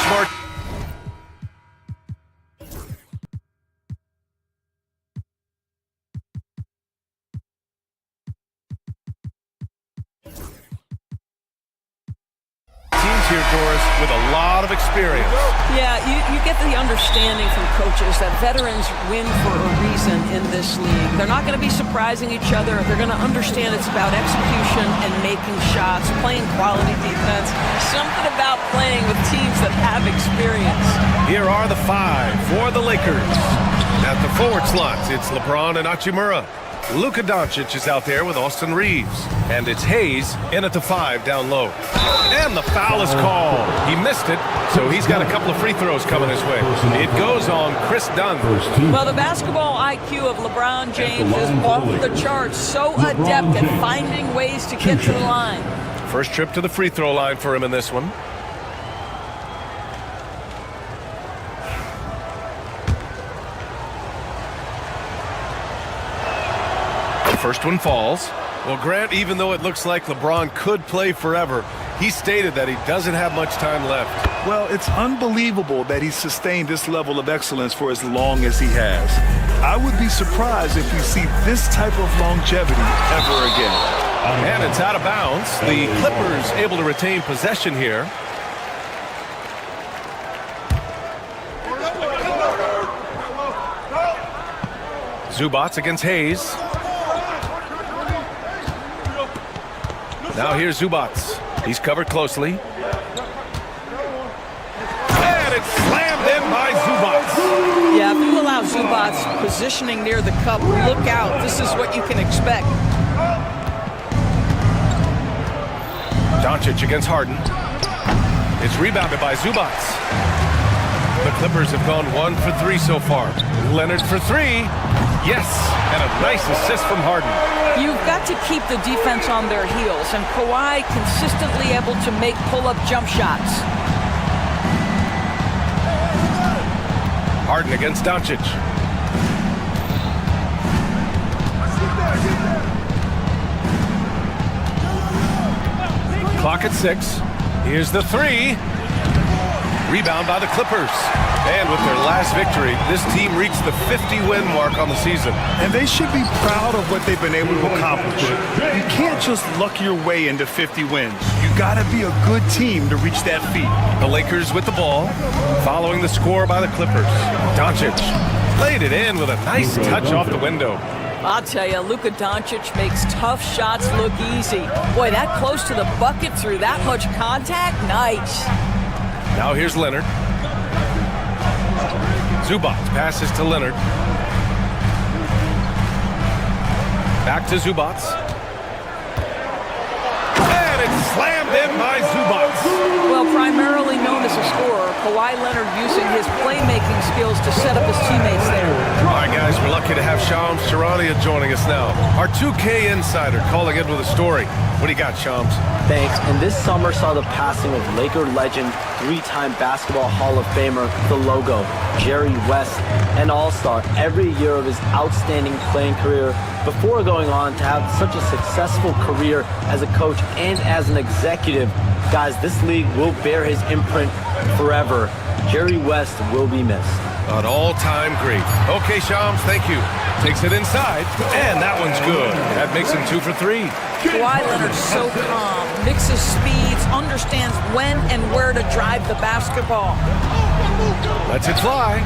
smart. Teams here, Doris, with a lot of experience. Yeah, you get the understanding from coaches that veterans win for a reason in this league. They're not going to be surprising each other. They're going to understand it's about execution and making shots, playing quality defense. Something about playing with teams that have experience. Here are the 5 for the Lakers. At the forward slots, it's LeBron and Hachimura. Luka Doncic is out there with Austin Reeves. And it's Hayes in at the 5 down low. And the foul is called. He missed it, so he's got a couple of free throws coming his way. It goes on Chris Dunn. Well, the basketball IQ of LeBron James is off the charts. So adept at finding ways to get to the line. First trip to the free throw line for him in this one. First one falls. Well, Grant, even though it looks like LeBron could play forever, he stated that he doesn't have much time left. Well, it's unbelievable that he's sustained this level of excellence for as long as he has. I would be surprised if we see this type of longevity ever again. And it's out of bounds. The Clippers able to retain possession here. Zubats against Hayes. Now here's Zubats. He's covered closely. And it's slammed in by Zubats. Yeah, if you allow Zubats positioning near the cup, look out. This is what you can expect. Doncic against Harden. It's rebounded by Zubats. The Clippers have gone 1 for 3 so far. Leonard for 3. Yes, and a nice assist from Harden. You've got to keep the defense on their heels, and Kawhi consistently able to make pull-up jump shots. Harden against Doncic. Clock at 6. Here's the 3. Rebound by the Clippers. And with their last victory, this team reached the 50-win mark on the season. And they should be proud of what they've been able to accomplish. You can't just luck your way into 50 wins. You gotta be a good team to reach that feat. The Lakers with the ball, following the score by the Clippers. Doncic played it in with a nice touch off the window. I'll tell you, Luka Doncic makes tough shots look easy. Boy, that close to the bucket through that much contact, nice. Now here's Leonard. Zubats passes to Leonard. Back to Zubats. And it's slammed in by Zubats. Well, primarily known as a scorer, Kawhi Leonard using his playmaking skills to set up his teammates there. All right, guys, we're lucky to have Shams Charania joining us now. Our 2K insider calling in with a story. What do you got, Shams? Thanks. And this summer saw the passing of Laker legend, 3-time Basketball Hall of Famer, the logo, Jerry West, an all-star every year of his outstanding playing career before going on to have such a successful career as a coach and as an executive. Guys, this league will bear his imprint forever. Jerry West will be missed. An all-time great. Okay, Shams, thank you. Takes it inside, and that one's good. That makes him 2 for 3. Kawhi Leonard's so calm, mixes speeds, understands when and where to drive the basketball. Lets it fly.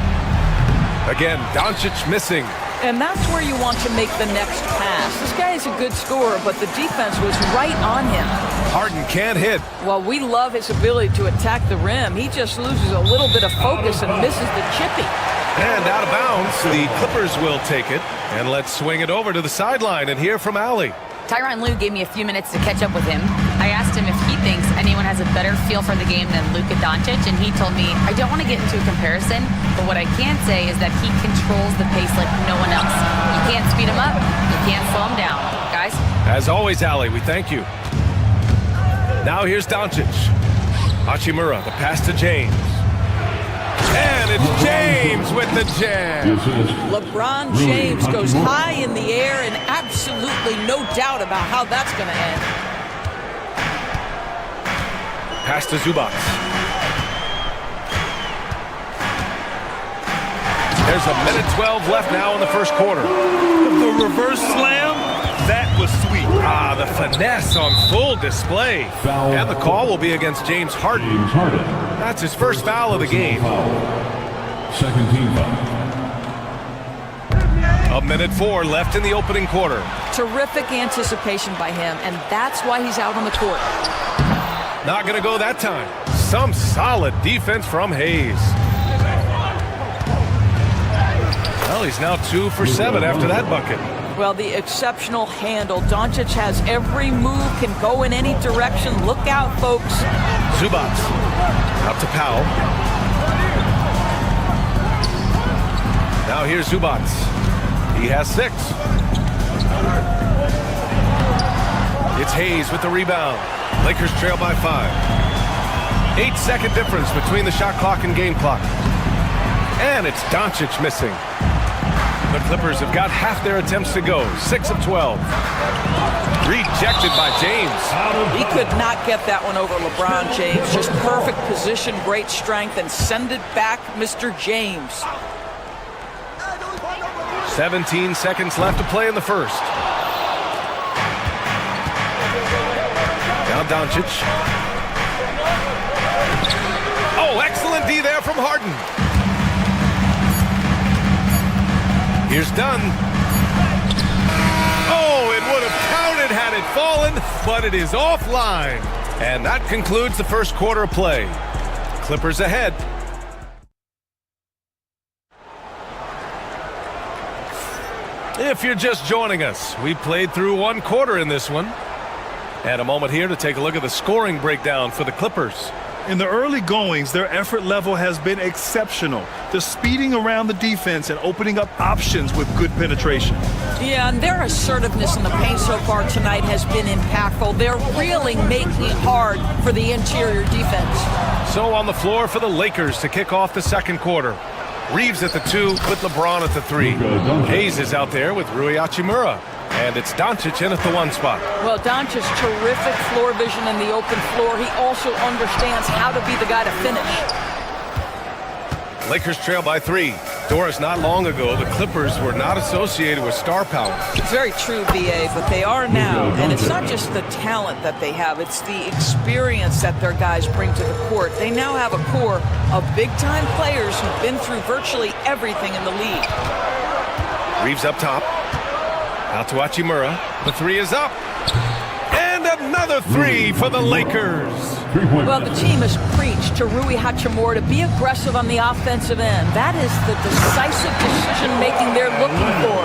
Again, Doncic missing. And that's where you want to make the next pass. This guy is a good scorer, but the defense was right on him. Harden can't hit. Well, we love his ability to attack the rim. He just loses a little bit of focus and misses the chippy. And out of bounds, the Clippers will take it. And let's swing it over to the sideline and hear from Allie. Tyronn Lue gave me a few minutes to catch up with him. I asked him if he thinks anyone has a better feel for the game than Luka Doncic, and he told me, I don't want to get into a comparison, but what I can say is that he controls the pace like no one else. You can't speed him up, you can't slow him down. Guys? As always, Allie, we thank you. Now here's Doncic. Hachimura, the pass to James. And it's James with the jam. LeBron James goes high in the air, and absolutely no doubt about how that's going to end. Pass to Zubats. There's a minute 12 left now in the first quarter. The reverse slam, that was sweet. Ah, the finesse on full display. And the call will be against James Harden. That's his first foul of the game. Second team foul. A minute 4 left in the opening quarter. Terrific anticipation by him, and that's why he's out on the court. Not going to go that time. Some solid defense from Hayes. Well, he's now 2 for 7 after that bucket. Well, the exceptional handle. Doncic has every move, can go in any direction. Look out, folks. Zubac out to Powell. Now here's Zubac. He has 6. It's Hayes with the rebound. Lakers trail by 5. 8-second difference between the shot clock and game clock. And it's Doncic missing. The Clippers have got half their attempts to go. 6 of 12. Rejected by James. He could not get that one over LeBron James. Just perfect position, great strength, and send it back, Mr. James. 17 seconds left to play in the first. Now Doncic. Oh, excellent D there from Harden. Here's Dunn. Oh, it would have counted had it fallen, but it is offline. And that concludes the first quarter of play. Clippers ahead. If you're just joining us, we played through one quarter in this one. And a moment here to take a look at the scoring breakdown for the Clippers. In the early goings, their effort level has been exceptional. They're speeding around the defense and opening up options with good penetration. Yeah, and their assertiveness in the paint so far tonight has been impactful. They're really making it hard for the interior defense. So on the floor for the Lakers to kick off the second quarter. Reeves at the 2 with LeBron at the 3. Hayes is out there with Rui Hachimura. And it's Doncic in at the 1 spot. Well, Doncic, terrific floor vision in the open floor. He also understands how to be the guy to finish. Lakers trail by 3. Doris, not long ago, the Clippers were not associated with star power. It's very true, BA, but they are now. And it's not just the talent that they have. It's the experience that their guys bring to the court. They now have a core of big-time players who've been through virtually everything in the league. Reeves up top. Out to Hachimura. The 3 is up. And another 3 for the Lakers. Well, the team has preached to Rui Hachimura to be aggressive on the offensive end. That is the decisive decision-making they're looking for.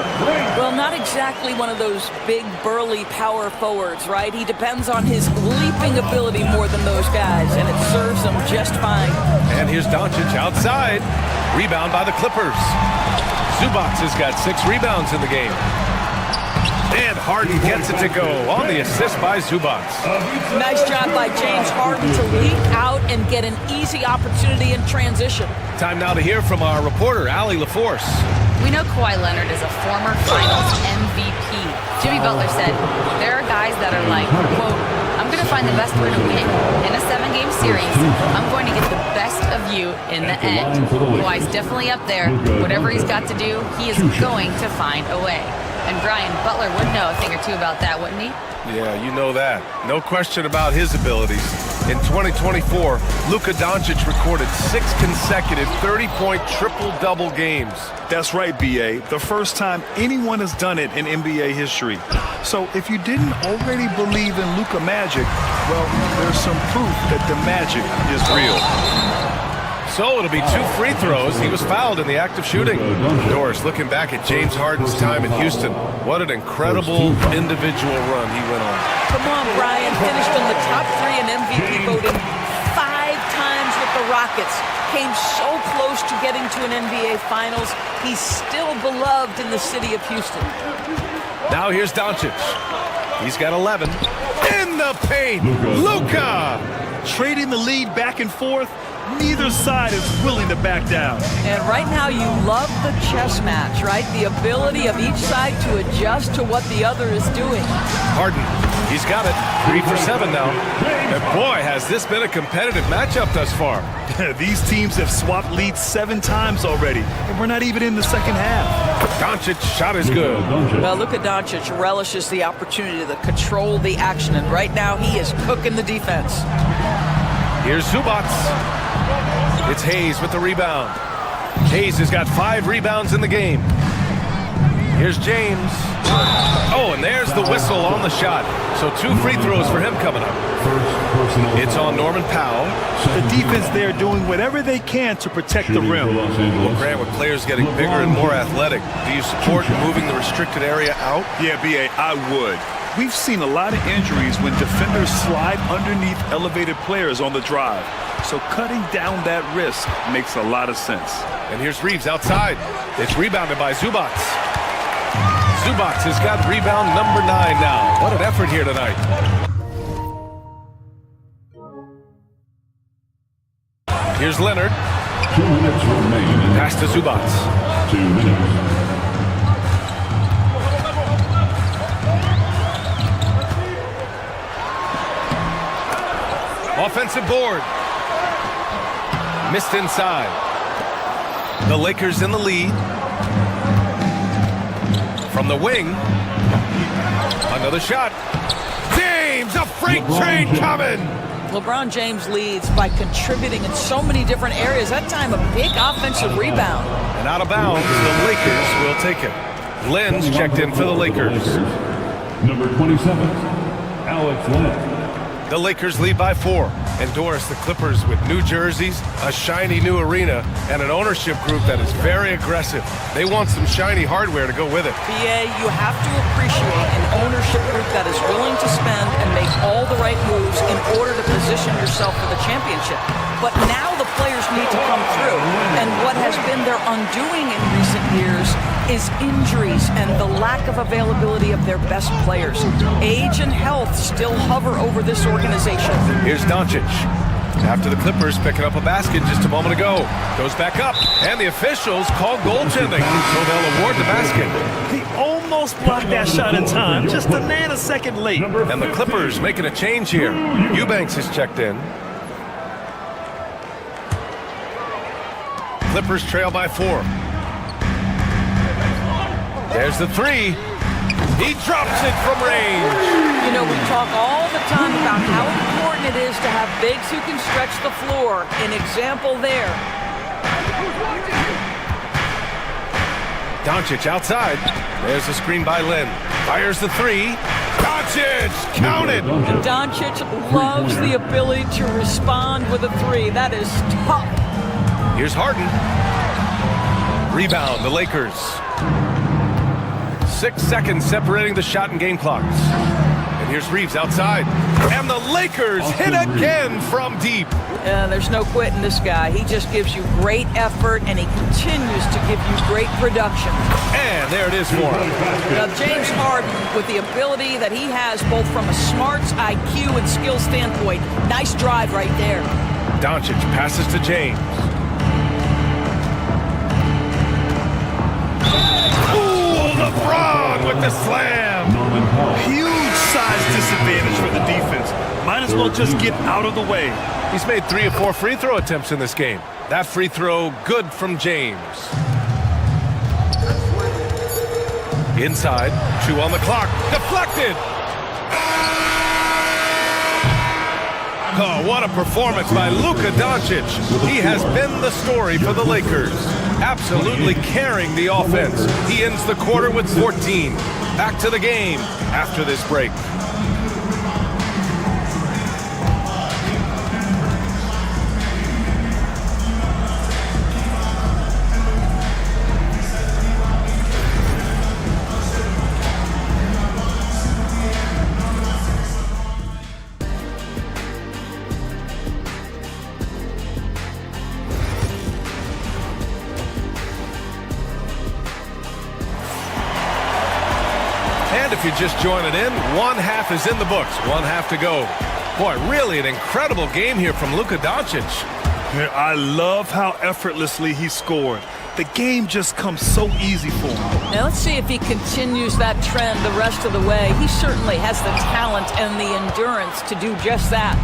Well, not exactly one of those big, burly power forwards, right? He depends on his leaping ability more than those guys, and it serves him just fine. And here's Doncic outside. Rebound by the Clippers. Zubac has got 6 rebounds in the game. And Harden gets it to go on the assist by Zubac. Nice job by James Harden to leap out and get an easy opportunity in transition. Time now to hear from our reporter, Allie LaForce. We know Kawhi Leonard is a former Finals MVP. Jimmy Butler said, there are guys that are like, quote, I'm going to find the best way to win. In a 7-game series, I'm going to get the best of you in the end. Kawhi's definitely up there. Whatever he's got to do, he is going to find a way. And Brian, Butler would know a thing or two about that, wouldn't he? Yeah, you know that. No question about his abilities. In 2024, Luka Doncic recorded 6 consecutive 30-point triple-double games. That's right, BA. The first time anyone has done it in NBA history. So if you didn't already believe in Luka magic, well, there's some proof that the magic is real. So it'll be 2 free throws. He was fouled in the act of shooting. Doris, looking back at James Harden's time in Houston, what an incredible individual run he went on. Come on, Brian. Finished in the top 3 in MVP voting 5 times with the Rockets. Came so close to getting to an NBA Finals. He's still beloved in the city of Houston. Now here's Doncic. He's got 11. In the paint, Luka! Trading the lead back and forth. Neither side is willing to back down. And right now you love the chess match, right? The ability of each side to adjust to what the other is doing. Harden He's got it. 3 for 7 now. And boy, has this been a competitive matchup thus far. These teams have swapped leads 7 times already, and we're not even in the second half. Doncic shot is good. Well, Luka Doncic relishes the opportunity to control the action, and right now he is cooking the defense. Here's Zubac. It's Hayes with the rebound. Hayes has got 5 rebounds in the game. Here's James. Oh, and there's the whistle on the shot. So 2 free throws for him coming up. It's on Norman Powell. The defense there doing whatever they can to protect the rim. Well, Grant, with players getting bigger and more athletic, do you support moving the restricted area out? Yeah, B.A., I would. We've seen a lot of injuries when defenders slide underneath elevated players on the drive. So cutting down that risk makes a lot of sense. And here's Reeves outside. It's rebounded by Zubac. Zubac has got rebound number 9 now. What an effort here tonight. Here's Leonard. 2 minutes remaining. Pass to Zubac. 2 minutes. Offensive board. Missed inside. The Lakers in the lead. From the wing. Another shot. James, a freight train coming. LeBron James leads by contributing in so many different areas. That time, a big offensive rebound. And out of bounds, the Lakers will take it. Lynn's checked in for the Lakers. Number 27, Alex Lynn. The Lakers lead by 4. And Doris, the Clippers with new jerseys, a shiny new arena, and an ownership group that is very aggressive. They want some shiny hardware to go with it. BA, you have to appreciate an ownership group that is willing to spend and make all the right moves in order to position yourself for the championship. But now the players need to come through. And what has been their undoing in recent years is injuries and the lack of availability of their best players. Age and health still hover over this organization. Here's Doncic. After the Clippers picking up a basket just a moment ago. Goes back up, and the officials call goaltending, so they'll award the basket. He almost blocked that shot in time, just a nanosecond late. And the Clippers making a change here. Eubanks is checked in. Clippers trail by 4. There's the 3. He drops it from range. You know, we talk all the time about how important it is to have bigs who can stretch the floor. An example there. Doncic outside. There's a screen by Lynn. Fires the 3. Doncic, count it. And Doncic loves the ability to respond with a 3. That is tough. Here's Harden. Rebound, the Lakers. 6 seconds separating the shot and game clocks. And here's Reeves outside. And the Lakers hit again from deep. There's no quitting this guy. He just gives you great effort, and he continues to give you great production. And there it is for him. Now, James Harden, with the ability that he has both from a smarts, IQ, and skill standpoint, nice drive right there. Doncic passes to James. LeBron with the slam. Huge size disadvantage for the defense. Might as well just get out of the way. He's made 3 or 4 free throw attempts in this game. That free throw good from James. Inside, 2 on the clock. Deflected. Oh, what a performance by Luka Doncic. He has been the story for the Lakers. Absolutely carrying the offense. He ends the quarter with 14. Back to the game after this break. And if you're just joining in, 1 half is in the books. 1 half to go. Boy, really an incredible game here from Luka Doncic. I love how effortlessly he scored. the game just comes so easy for him. Now let's see if he continues that trend the rest of the way. He certainly has the talent and the endurance to do just that.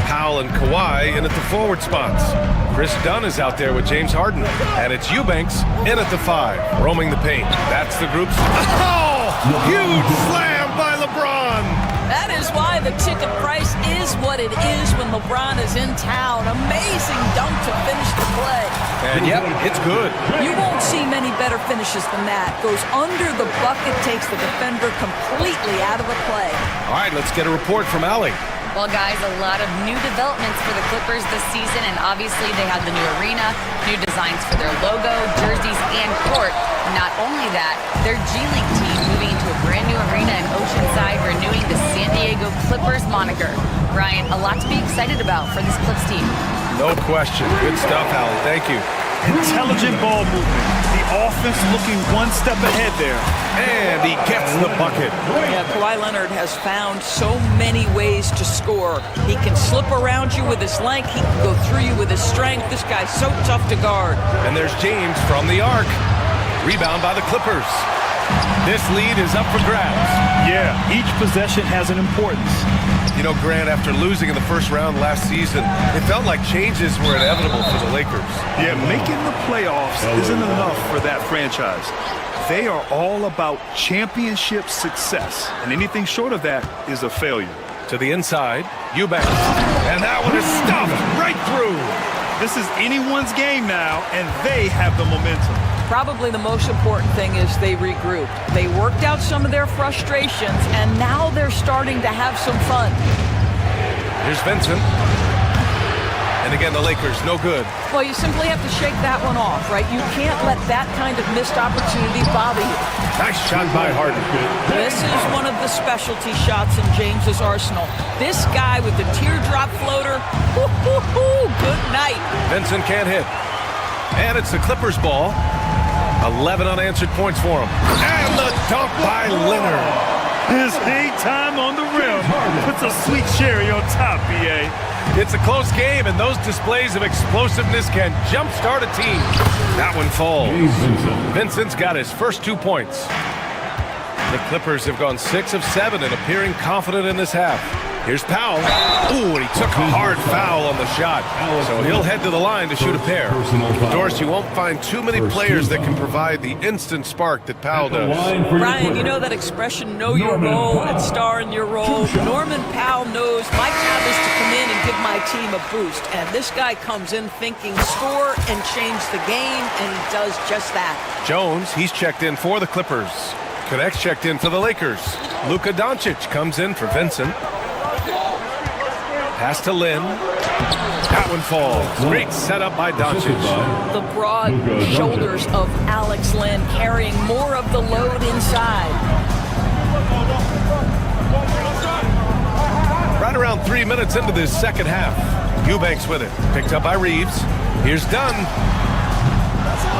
Powell and Kawhi in at the forward spots. Chris Dunn is out there with James Harden. And it's Eubanks in at the 5, roaming the paint. That's the group's... Oh! Huge slam by LeBron! That is why the ticket price is what it is when LeBron is in town. Amazing dunk to finish the play. And yep, it's good. You won't see many better finishes than that. Goes under the bucket, takes the defender completely out of the play. All right, let's get a report from Allie. Well, guys, a lot of new developments for the Clippers this season, and obviously they have the new arena, new designs for their logo, jerseys, and court. Not only that, their G League team moving into a brand new arena in Oceanside, renewing the San Diego Clippers moniker. Ryan, a lot to be excited about for this Clips team. No question. Good stuff, Allie. Thank you. Intelligent ball movement. The offense looking one step ahead there. And he gets the bucket. Yeah, Kawhi Leonard has found so many ways to score. He can slip around you with his length. He can go through you with his strength. This guy's so tough to guard. And there's James from the arc. Rebound by the Clippers. This lead is up for grabs. Yeah, each possession has an importance. You know, Grant, after losing in the first round last season, it felt like changes were inevitable for the Lakers. Yeah, making the playoffs isn't enough for that franchise. They are all about championship success, and anything short of that is a failure. To the inside, Eubanks. And that one is stuffed right through. This is anyone's game now, and they have the momentum. Probably the most important thing is they regrouped. They worked out some of their frustrations, and now they're starting to have some fun. Here's Vincent. And again, the Lakers, no good. Well, you simply have to shake that one off, right? You can't let that kind of missed opportunity bother you. Nice shot by Harden. This is one of the specialty shots in James's arsenal. This guy with the teardrop floater, good night. Vincent can't hit. And it's the Clippers' ball. 11 unanswered points for him. And the dunk by Leonard. His hate time on the rim puts a sweet cherry on top, B.A. It's a close game, and those displays of explosiveness can jumpstart a team. That one falls. Vincent's got his first 2 points. The Clippers have gone 6 of 7 and appearing confident in this half. Here's Powell. Ooh, and he took a hard foul on the shot. So he'll head to the line to shoot a pair. Doris, you won't find too many players that can provide the instant spark that Powell does. Brian, you know that expression, know your role and star in your role. Norman Powell knows my job is to come in and give my team a boost. And this guy comes in thinking score and change the game, and he does just that. Jones, he's checked in for the Clippers. Connects checked in for the Lakers. Luka Doncic comes in for Vincent. Pass to Lynn. That one falls. Great setup by Doncic. The broad shoulders of Alex Lynn carrying more of the load inside. Right around 3 minutes into this second half. Eubanks with it. Picked up by Reeves. Here's Dunn.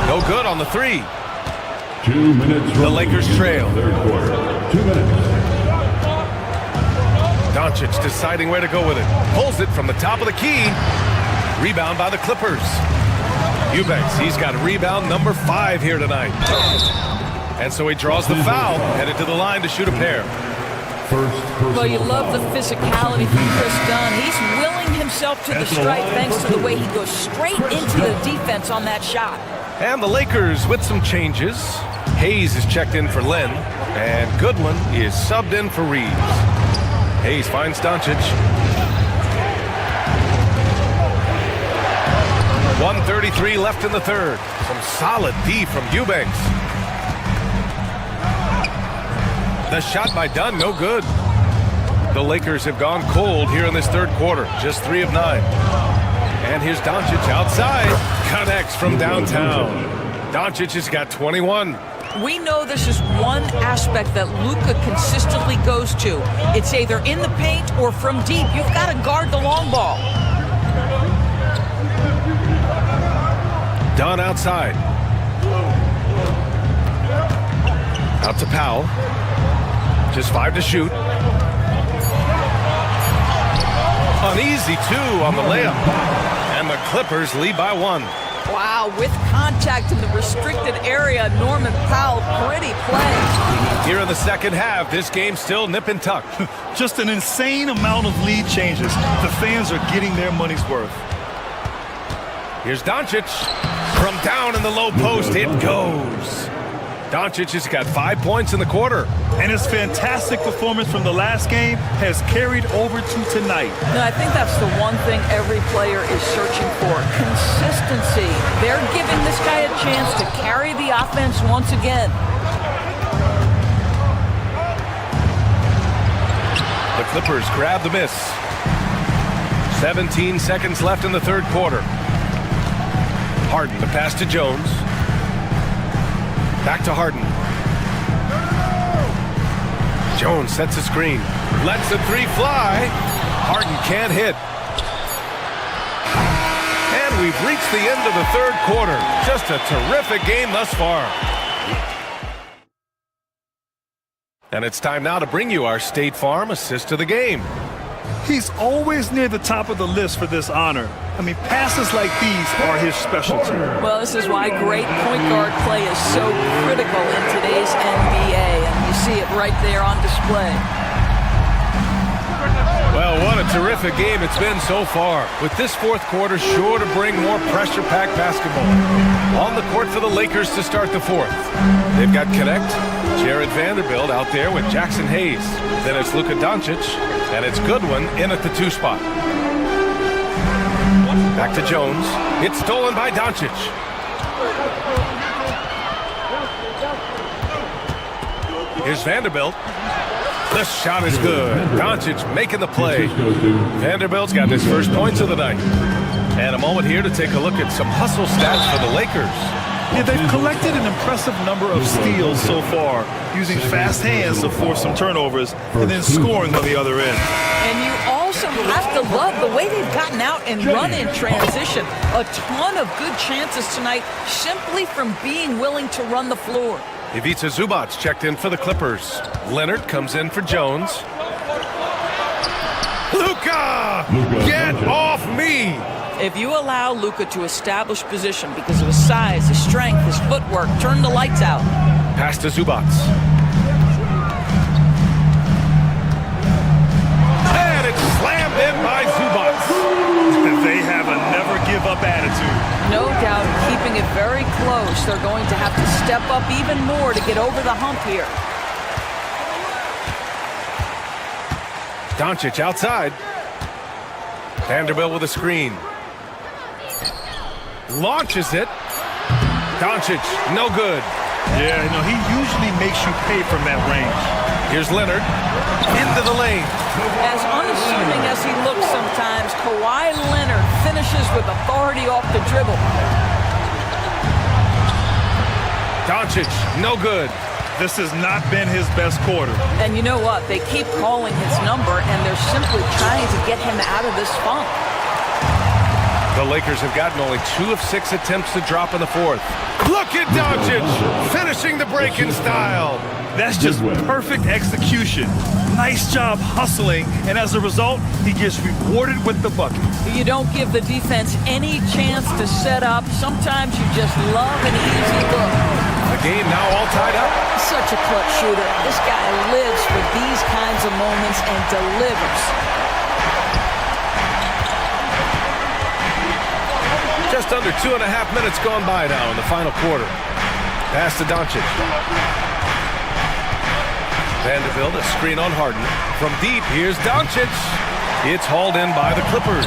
No good on the 3. 2 minutes. The Lakers trail. Third quarter. 2 minutes. Doncic deciding where to go with it. Pulls it from the top of the key. Rebound by the Clippers. Eubanks, he's got rebound number 5 here tonight. And so he draws the foul, headed to the line to shoot a pair. Well, you love the physicality from Chris Dunn. He's willing himself to the strike thanks to the way he goes straight into the defense on that shot. And the Lakers with some changes. Hayes is checked in for Lynn, and Goodwin is subbed in for Reeves. Hayes finds Doncic. 1:33 left in the third. Some solid D from Eubanks. The shot by Dunn, no good. The Lakers have gone cold here in this third quarter. Just 3 of 9. And here's Doncic outside. Connects from downtown. Doncic has got 21. We know this is one aspect that Luka consistently goes to. It's either in the paint or from deep. You've got to guard the long ball. Dunn outside. Out to Powell. Just 5 to shoot. An easy 2 on the layup. And the Clippers lead by 1. Wow, with contact in the restricted area, Norman Powell, pretty play. Here in the second half, this game's still nip and tuck. Just an insane amount of lead changes. The fans are getting their money's worth. Here's Doncic. From down in the low post, it goes. Doncic has got 5 points in the quarter. And his fantastic performance from the last game has carried over to tonight. No, I think that's the one thing every player is searching for. Consistency. They're giving this guy a chance to carry the offense once again. The Clippers grab the miss. 17 seconds left in the third quarter. Harden, the pass to Jones. Back to Harden. Jones sets a screen. Lets the three fly. Harden can't hit. And we've reached the end of the third quarter. Just a terrific game thus far. And it's time now to bring you our State Farm assist of the game. He's always near the top of the list for this honor. I mean, passes like these are his specialty. Well, this is why great point guard play is so critical in today's NBA, and you see it right there on display. Well, what a terrific game it's been so far, with this fourth quarter sure to bring more pressure-packed basketball. On the court for the Lakers to start the fourth. They've got Connect, Jared Vanderbilt out there with Jackson Hayes. Then it's Luka Doncic, and it's Goodwin in at the 2 spot. Back to Jones. It's stolen by Doncic. Here's Vanderbilt. The shot is good. Doncic making the play. Vanderbilt's got his first points of the night. And a moment here to take a look at some hustle stats for the Lakers. Yeah, they've collected an impressive number of steals so far, using fast hands to force some turnovers and then scoring on the other end. And you also have to love the way they've gotten out and run in transition. A ton of good chances tonight simply from being willing to run the floor. Ivica Zubac checked in for the Clippers. Leonard comes in for Jones. Luka! Get off me! If you allow Luka to establish position because of his size, his strength, his footwork, turn the lights out. Pass to Zubac. And it's slammed in by Zubac. They have a never-give-up attitude. No doubt keeping it very close. They're going to have to step up even more to get over the hump here. Doncic outside. Vanderbilt with a screen. Launches it. Doncic, no good. Yeah, he usually makes you pay from that range. Here's Leonard. Into the lane. As unassuming as he looks sometimes, Kawhi Leonard finishes with authority off the dribble. Doncic, no good. This has not been his best quarter. And you know what? They keep calling his number, and they're simply trying to get him out of this funk. The Lakers have gotten only 2 of 6 attempts to drop in the fourth. Look at Doncic finishing the break in style. That's just perfect execution. Nice job hustling, and as a result, he gets rewarded with the bucket. You don't give the defense any chance to set up. Sometimes you just love an easy look. The game now all tied up. Such a clutch shooter. This guy lives for these kinds of moments and delivers. Just under 2.5 minutes gone by now in the final quarter. Pass to Doncic. Vanderbilt, a screen on Harden. From deep, here's Doncic. It's hauled in by the Clippers.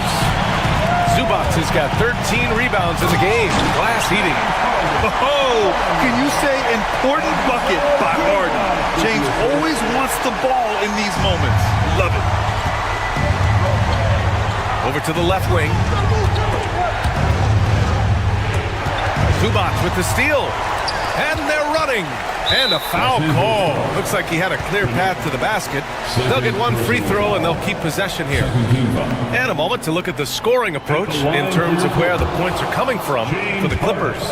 Zubac has got 13 rebounds in the game. Glass eating. Oh, can you say important bucket by Harden? James always wants the ball in these moments. Love it. Over to the left wing. Zubac with the steal. And they're running. And a foul call. Looks like he had a clear path to the basket. They'll get one free throw and they'll keep possession here. And a moment to look at the scoring approach in terms of where the points are coming from for the Clippers.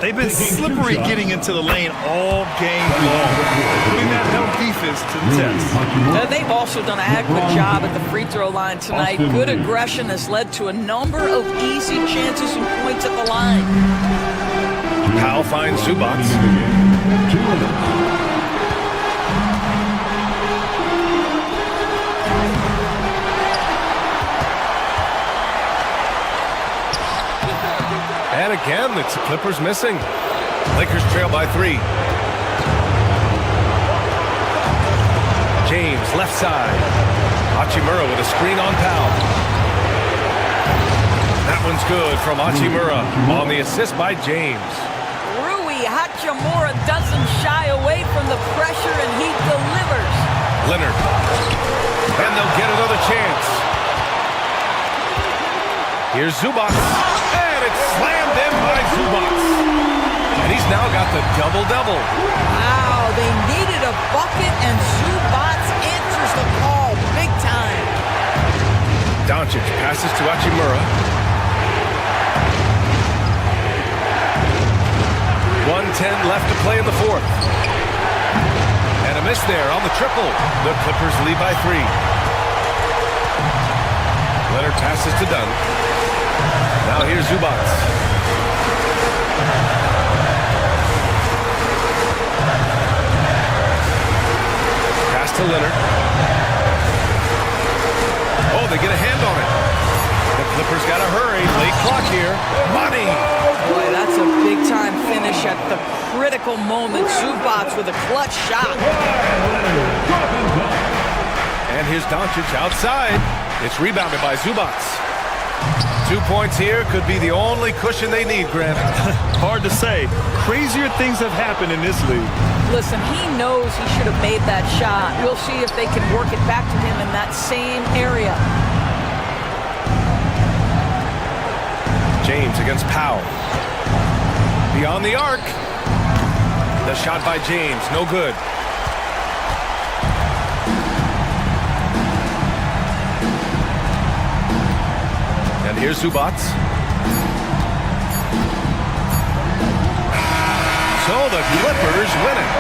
They've been slippery getting into the lane all game long, putting that help defense to the test. They've also done an adequate job at the free throw line tonight. Good aggression has led to a number of easy chances and points at the line. Powell finds Zubac. 2 minutes. And again, it's the Clippers missing. Lakers trail by 3. James, left side. Hachimura with a screen on Powell. That one's good from Hachimura on the assist by James. Rui Hachimura doesn't shy away from the pressure, and he delivers. Leonard. And they'll get another chance. Here's Zubac. And it's slammed in by Zubac. And he's now got the double-double. Wow, they needed a bucket, and Zubac answers the call big time. Doncic passes to Hachimura. 1:10 left to play in the fourth. And a miss there on the triple. The Clippers lead by 3. Leonard passes to Dunn. Now here's Zubac. Pass to Leonard. Oh, they get a hand on it. The Clippers got to hurry. Late clock here. Money. Boy, that's a big-time finish at the critical moment. Zubac with a clutch shot. And here's Doncic outside. It's rebounded by Zubac. 2 points here could be the only cushion they need, Grant. Hard to say. Crazier things have happened in this league. Listen, he knows he should have made that shot. We'll see if they can work it back to him in that same area. James against Powell. Beyond the arc. The shot by James, no good. And here's Zubac. So the Clippers win it.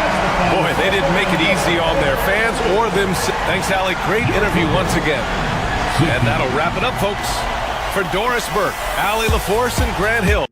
Boy, they didn't make it easy on their fans or themselves. Thanks, Allie. Great interview once again. And that'll wrap it up, folks. For Doris Burke, Allie LaForce, and Grant Hill.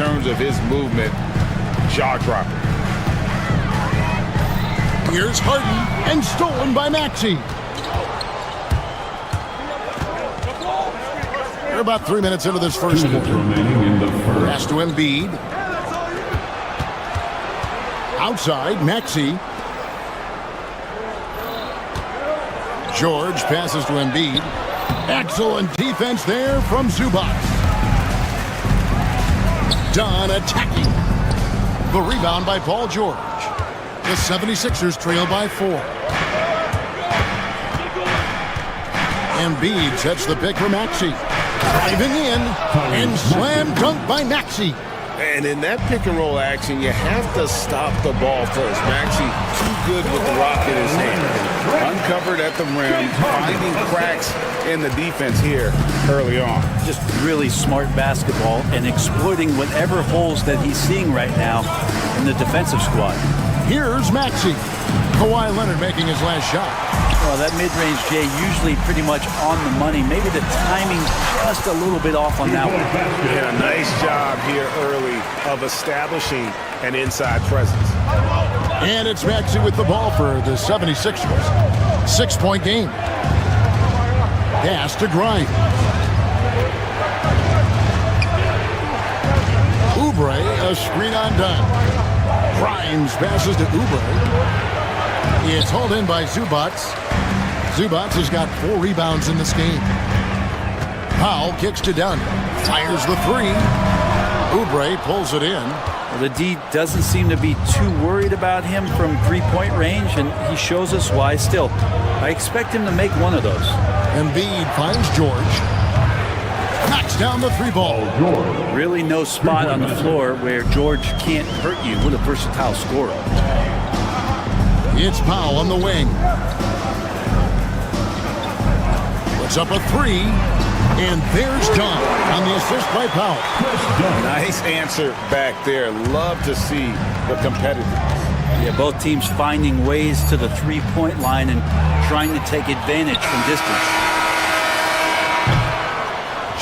terms of his movement, jaw-dropping. Here's Harden, and stolen by Maxey. We're about 3 minutes into this first quarter. Pass to Embiid. Outside, Maxey. George passes to Embiid. Excellent defense there from Zubac. Dunn attacking. The rebound by Paul George. The 76ers trail by 4. Embiid sets the pick for Maxey. Driving in and slam dunk by Maxey. And in that pick-and-roll action, you have to stop the ball first. Maxey, too good with the rock in his hand. Uncovered at the rim, finding cracks in the defense here early on. Just really smart basketball and exploiting whatever holes that he's seeing right now in the defensive squad. Here's Maxey. Kawhi Leonard making his last shot. Well, that mid-range, Jay, usually pretty much on the money. Maybe the timing just a little bit off on that one. Yeah, nice job here early of establishing an inside presence. And it's Maxey with the ball for the 76ers. 6-point game. Pass to Grimes. Oubre, a screen on Dunn. Grimes passes to Oubre. It's hauled in by Zubac. Zubac has got 4 rebounds in this game. Powell kicks to Dunn. Fires the 3. Oubre pulls it in. Well, the D doesn't seem to be too worried about him from three-point range, and he shows us why still. I expect him to make one of those. Embiid finds George. Knocks down the 3 ball. Really no spot on the floor where George can't hurt you with a versatile scorer. It's Powell on the wing. Puts up a 3. And there's Dunn on the assist by Powell. Nice answer back there. Love to see the competitiveness. Yeah, both teams finding ways to the three-point line and trying to take advantage from distance.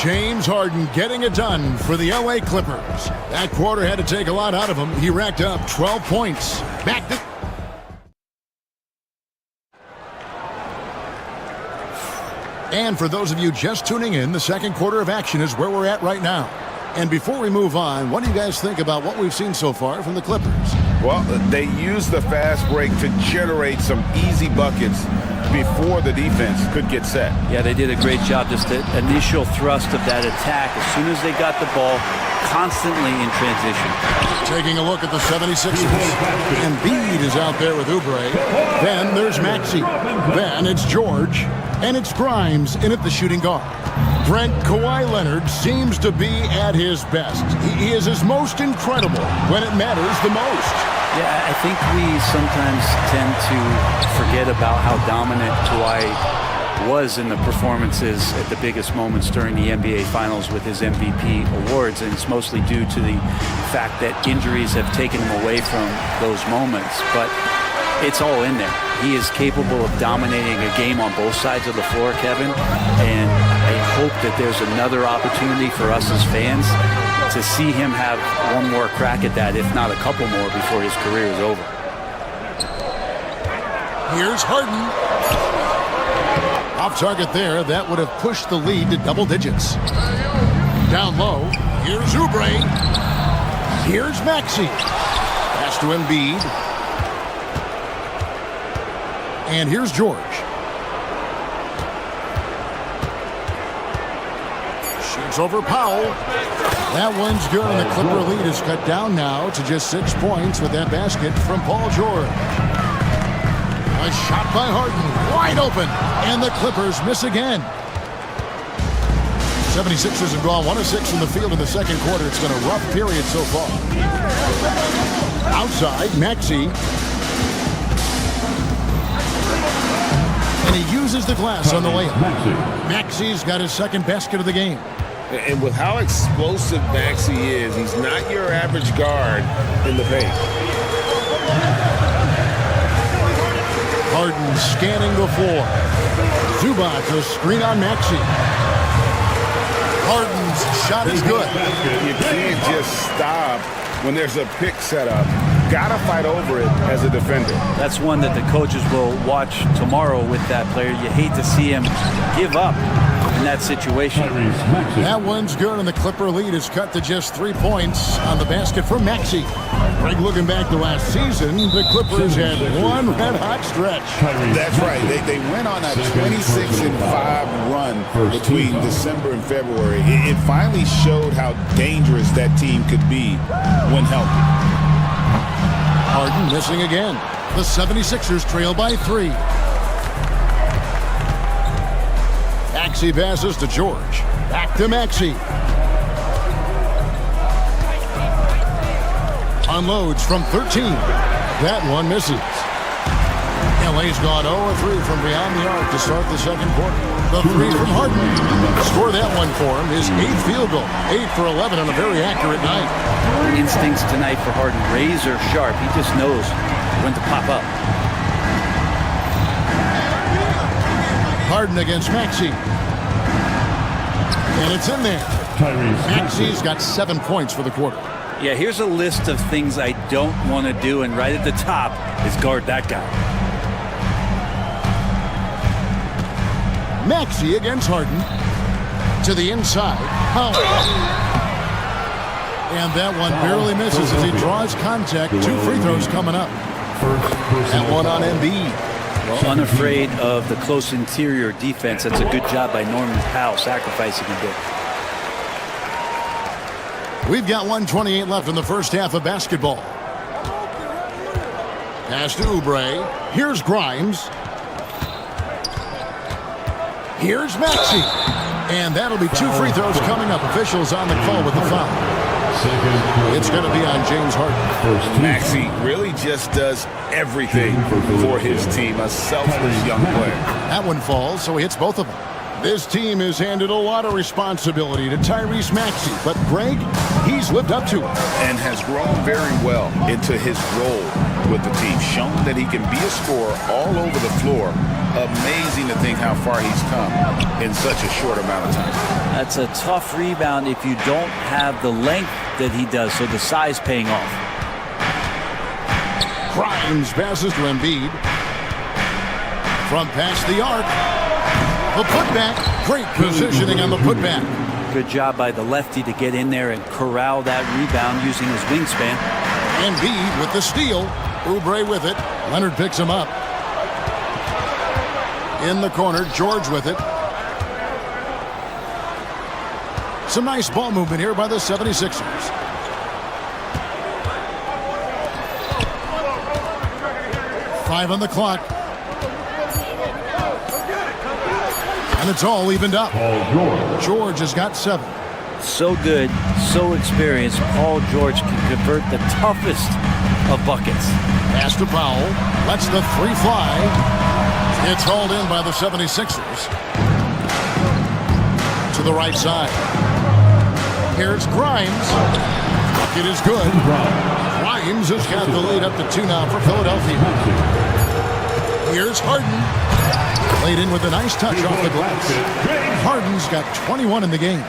James Harden getting it done for the LA Clippers. That quarter had to take a lot out of him. He racked up 12 points. Back to... And for those of you just tuning in, the second quarter of action is where we're at right now. And before we move on, what do you guys think about what we've seen so far from the Clippers? Well, they used the fast break to generate some easy buckets before the defense could get set. Yeah, they did a great job. Just the initial thrust of that attack, as soon as they got the ball, constantly in transition. Taking a look at the 76ers. Embiid is out there with Oubre. Then there's Maxey. Then it's George. And it's Grimes in at the shooting guard. Brent, Kawhi Leonard seems to be at his best. He is his most incredible when it matters the most. Yeah, I think we sometimes tend to forget about how dominant Kawhi was in the performances at the biggest moments during the NBA Finals with his MVP awards, and it's mostly due to the fact that injuries have taken him away from those moments. But it's all in there. He is capable of dominating a game on both sides of the floor, Kevin, and I hope that there's another opportunity for us as fans to see him have one more crack at that, if not a couple more, before his career is over. Here's Harden. Off target there. That would have pushed the lead to double digits. Down low. Here's Oubre. Here's Maxey. Pass to Embiid. And here's George. Shoots over Powell. That one's good, and the Clipper lead is cut down now to just 6 points with that basket from Paul George. A shot by Harden, wide open, and the Clippers miss again. 76ers have gone 1 of 6 from the field in the second quarter. It's been a rough period so far. Outside, Maxey. And he uses the glass on the layup. Maxey's got his second basket of the game. And with how explosive Maxey is, he's not your average guard in the paint. Harden scanning the floor. Zubac, a screen on Maxey. Harden's shot is good. You can't just stop when there's a pick set up. Gotta fight over it as a defender. That's one that the coaches will watch tomorrow with that player. You hate to see him give up in that situation. That one's good, and the Clipper lead is cut to just 3 points on the basket for Maxey. Greg, looking back to last season, the Clippers had one red-hot stretch. That's right. They went on a 26-5 run between December and February. It finally showed how dangerous that team could be when healthy. Harden missing again. The 76ers trail by 3. Maxey passes to George. Back to Maxey. Unloads from 13. That one misses. LA's gone 0-3 from beyond the arc to start the second quarter. The 3 from Harden. Score that one for him. His 8th field goal. 8 for 11 on a very accurate night. Instincts tonight for Harden, razor sharp. He just knows when to pop up. Harden against Maxey. And it's in there. Maxey's got 7 points for the quarter. Yeah, here's a list of things I don't want to do, and right at the top is guard that guy. Maxey against Harden. To the inside. Powell. And that one barely misses as he draws contact. 2 free throws coming up. And one on Embiid. Well, unafraid of the close interior defense. That's a good job by Norman Powell, sacrificing a bit. We've got 1:28 left in the first half of basketball. Pass to Oubre. Here's Grimes. Here's Maxey. And that'll be 2 free throws coming up. Officials on the call with the foul. It's going to be on James Harden. Maxey really just does everything for his team. A selfless young player. That one falls, so he hits both of them. This team has handed a lot of responsibility to Tyrese Maxey, but Greg, he's lived up to it. And has grown very well into his role with the team. Shown that he can be a scorer all over the floor. Amazing to think how far he's come in such a short amount of time. That's a tough rebound if you don't have the length that he does, so the size paying off. Grimes passes to Embiid. From past the arc. The putback. Great positioning on the putback. Good job by the lefty to get in there and corral that rebound using his wingspan. Embiid with the steal. Oubre with it. Leonard picks him up. In the corner, George with it. Some nice ball movement here by the 76ers. Five on the clock. And it's all evened up. George has got 7. So good, so experienced. Paul George can convert the toughest of buckets. Pass to Powell. Lets the 3 fly. It's hauled in by the 76ers. To the right side. Here's Grimes. Bucket is good. Grimes has got the lead up to 2 now for Philadelphia. Here's Harden. Played in with a nice touch off the glass. Harden's got 21 in the game.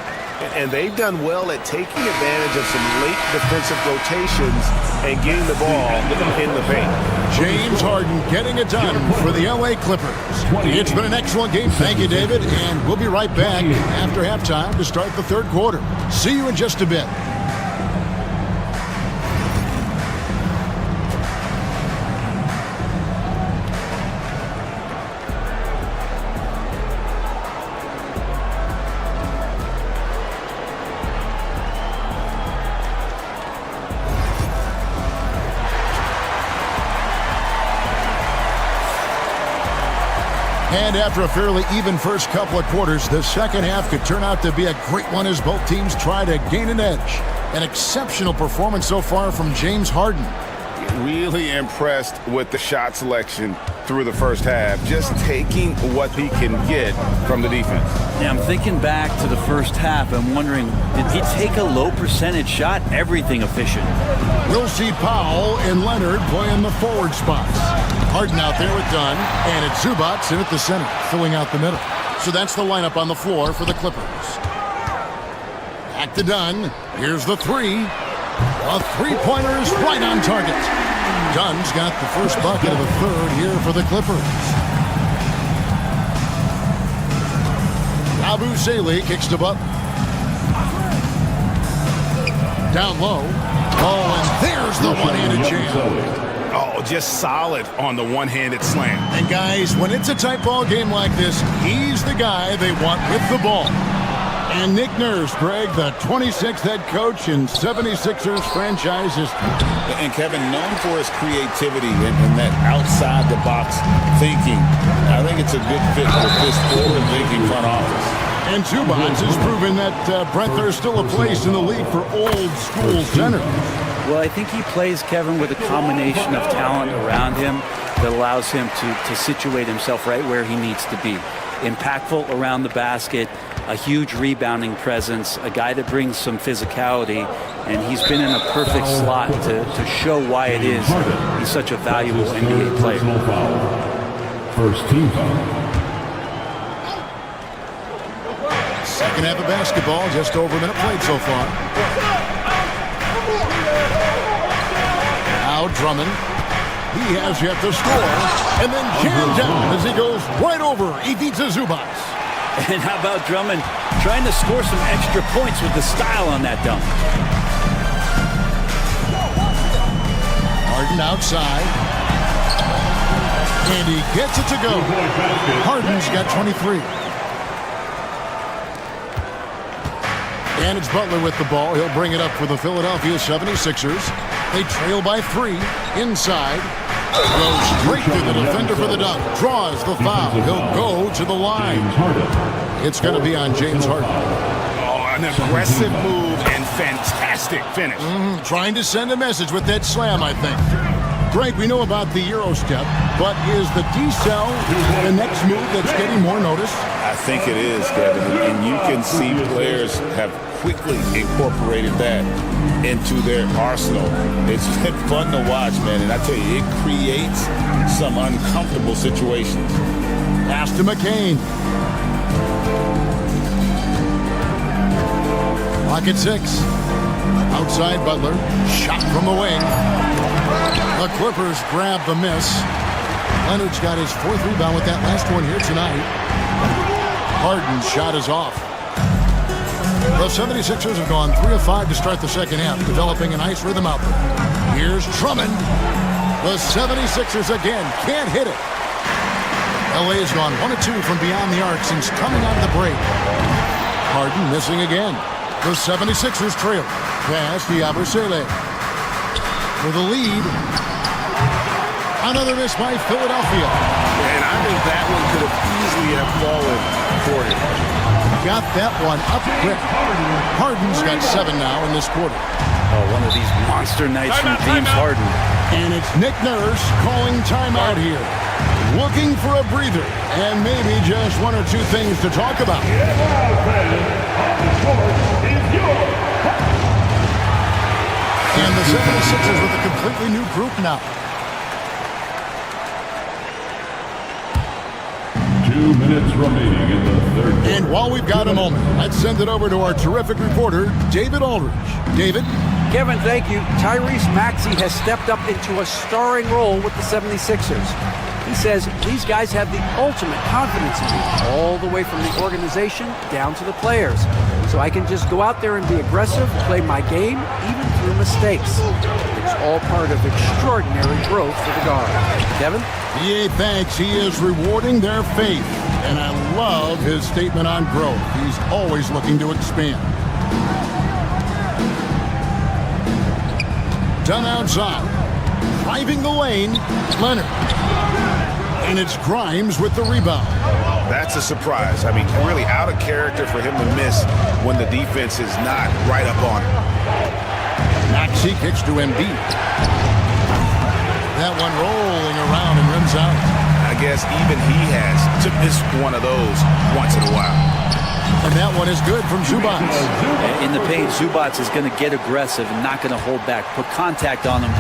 And they've done well at taking advantage of some late defensive rotations and getting the ball in the paint. James Harden getting it done for the LA Clippers. It's been an excellent game. Thank you, David. And we'll be right back after halftime to start the third quarter. See you in just a bit. And after a fairly even first couple of quarters, the second half could turn out to be a great one as both teams try to gain an edge. An exceptional performance so far from James Harden. Really impressed with the shot selection through the first half. Just taking what he can get from the defense. Yeah, I'm thinking back to the first half. I'm wondering, did he take a low percentage shot? Everything efficient. We'll see Powell and Leonard playing the forward spots. Harden out there with Dunn, and it's Zubac in at the center, filling out the middle. So that's the lineup on the floor for the Clippers. Back to Dunn. Here's the three. A three-pointer is right on target. Dunn's got the first bucket of the third here for the Clippers. Abu Saleh kicks to Butler. Down low. Oh, and there's the one-handed jam. Oh, just solid on the one-handed slam. And guys, when it's a tight ball game like this, he's the guy they want with the ball. And Nick Nurse, Greg, the 26th head coach in 76ers franchise history. And Kevin, known for his creativity and that outside-the-box thinking. I think it's a good fit with this forward-thinking front office. And Zubats has proven that, Brent, there's still a place in the league for old-school centers. Well, I think he plays, Kevin, with a combination of talent around him that allows him to situate himself right where he needs to be. Impactful around the basket, a huge rebounding presence, a guy that brings some physicality, and he's been in a perfect slot to show why it is he's such a valuable NBA player. First team foul. Second half of basketball, just over a minute played so far. Now Drummond. He has yet to score, and then jammed down as he goes right over Ivica Zubats. And how about Drummond trying to score some extra points with the style on that dunk? Harden outside. And he gets it to go. Harden's got 23. And it's Butler with the ball. He'll bring it up for the Philadelphia 76ers. They trail by 3. Inside. Goes straight to the defender for the dunk. Draws the foul. He'll go to the line. It's going to be on James Harden. Oh, an aggressive move and fantastic finish. Trying to send a message with that slam, I think. Greg, we know about the Euro step, but is the D-cell the next move that's getting more notice? I think it is, Kevin, and you can see players have quickly incorporated that into their arsenal. It's been fun to watch, man, and I tell you, it creates some uncomfortable situations. Pass to McCain. Clock at 6. Outside Butler. Shot from the wing. The Clippers grab the miss. Leonard's got his 4th rebound with that last one here tonight. Harden's shot is off. The 76ers have gone 3 of 5 to start the second half, developing a nice rhythm out there. Here's Drummond. The 76ers again can't hit it. LA has gone 1 of 2 from beyond the arc since coming out of the break. Harden missing again. The 76ers trail. Pass to Abu Saleh. For the lead. Another miss by Philadelphia. And I think that one could have easily have fallen for him. Got that one up quick. Harden's got 7 now in this quarter. Oh, one of these monster nights from James Harden. And it's Nick Nurse calling timeout here. Looking for a breather and maybe just 1 or 2 things to talk about. And the 76ers with a completely new group now. 2 minutes remaining in the third. And while we've got a moment, let's send it over to our terrific reporter, David Aldridge. David? Kevin, thank you. Tyrese Maxey has stepped up into a starring role with the 76ers. He says these guys have the ultimate confidence in me, all the way from the organization down to the players. So I can just go out there and be aggressive, play my game, even through mistakes. It's all part of extraordinary growth for the guard. Kevin? Yeah, thanks. He is rewarding their faith. And I love his statement on growth. He's always looking to expand. Done outside. Driving the lane, Leonard. And it's Grimes with the rebound. That's a surprise. I mean, really out of character for him to miss when the defense is not right up on him. Maxey kicks to Embiid. That one rolling around and rims out. I guess even he has to miss one of those once in a while. And that one is good from Zubats. In the paint, Zubats is going to get aggressive and not going to hold back. Put contact on him.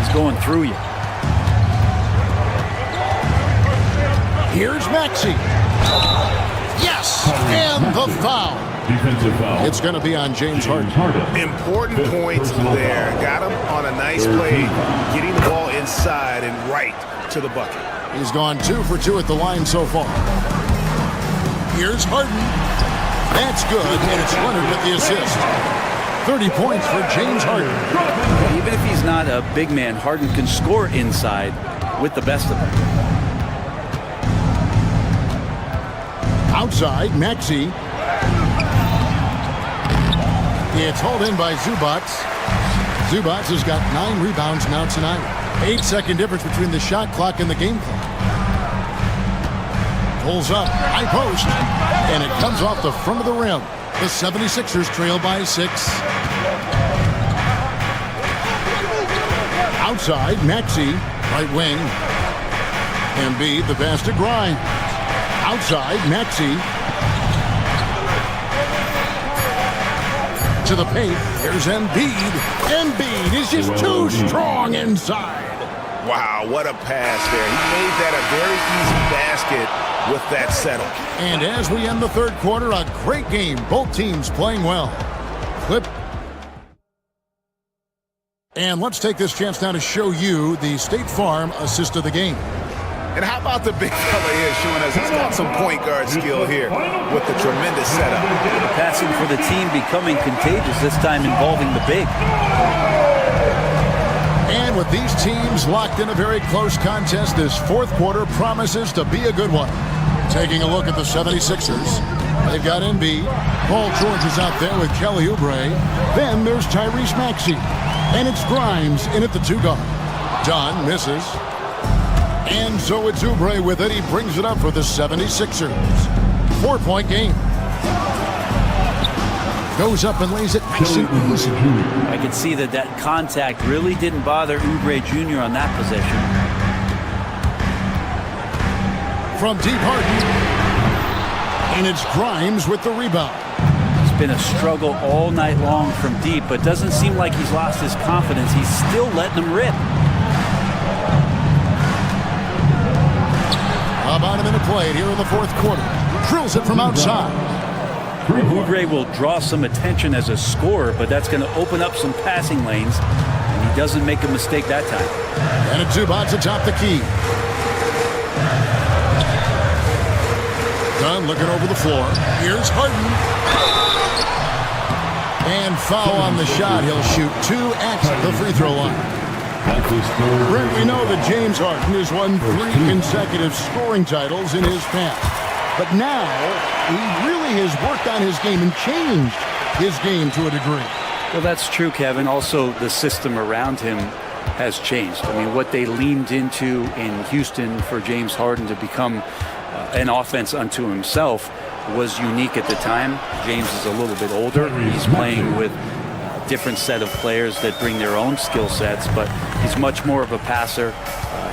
He's going through you. Here's Maxey. Yes, and the foul. Defensive foul. It's going to be on James Harden. Important points there. Got him on a nice play, getting the ball inside and right to the bucket. He's gone 2 for 2 at the line so far. Here's Harden. That's good, and it's Leonard with the assist. 30 points for James Harden. Even if he's not a big man, Harden can score inside with the best of them. Outside, Maxey. It's hauled in by Zubac. Zubac has got 9 rebounds now tonight. 8-second difference between the shot clock and the game clock. Pulls up, high post, and it comes off the front of the rim. The 76ers trail by 6. Outside, Maxey, right wing. Embiid, the pass to Grimes. Outside, Maxey. To the paint, here's Embiid. Embiid is just too strong inside. Wow, what a pass there. He made that a very easy basket with that settle. And as we end the third quarter, a great game. Both teams playing well. Clip. And let's take this chance now to show you the State Farm assist of the game. And how about the big fella here showing us he's got some point guard skill here with the tremendous setup. The passing for the team becoming contagious, this time involving the big. And with these teams locked in a very close contest, this fourth quarter promises to be a good one. Taking a look at the 76ers. They've got Embiid. Paul George is out there with Kelly Oubre. Then there's Tyrese Maxey. And it's Grimes in at the 2 guard. Dunn misses. And so it's Oubre with it. He brings it up for the 76ers. 4-point game. Goes up and lays it nice and easy. I can see that contact really didn't bother Oubre Jr. on that possession. From deep, Harden. And it's Grimes with the rebound. It's been a struggle all night long from deep, but doesn't seem like he's lost his confidence. He's still letting them rip. About a minute played here in the fourth quarter. Drills it from outside. Oubre will draw some attention as a scorer, but that's going to open up some passing lanes, and he doesn't make a mistake that time. And it's Zubac atop the key. Dunn looking over the floor. Here's Harden. And foul on the shot. He'll shoot 2 at the free throw line. Brent, we know that James Harden has won 3 consecutive scoring titles in his past. But now, he really has worked on his game and changed his game to a degree. Well, that's true, Kevin. Also, the system around him has changed. I mean, what they leaned into in Houston for James Harden to become an offense unto himself was unique at the time. James is a little bit older. He's playing with a different set of players that bring their own skill sets, but he's much more of a passer.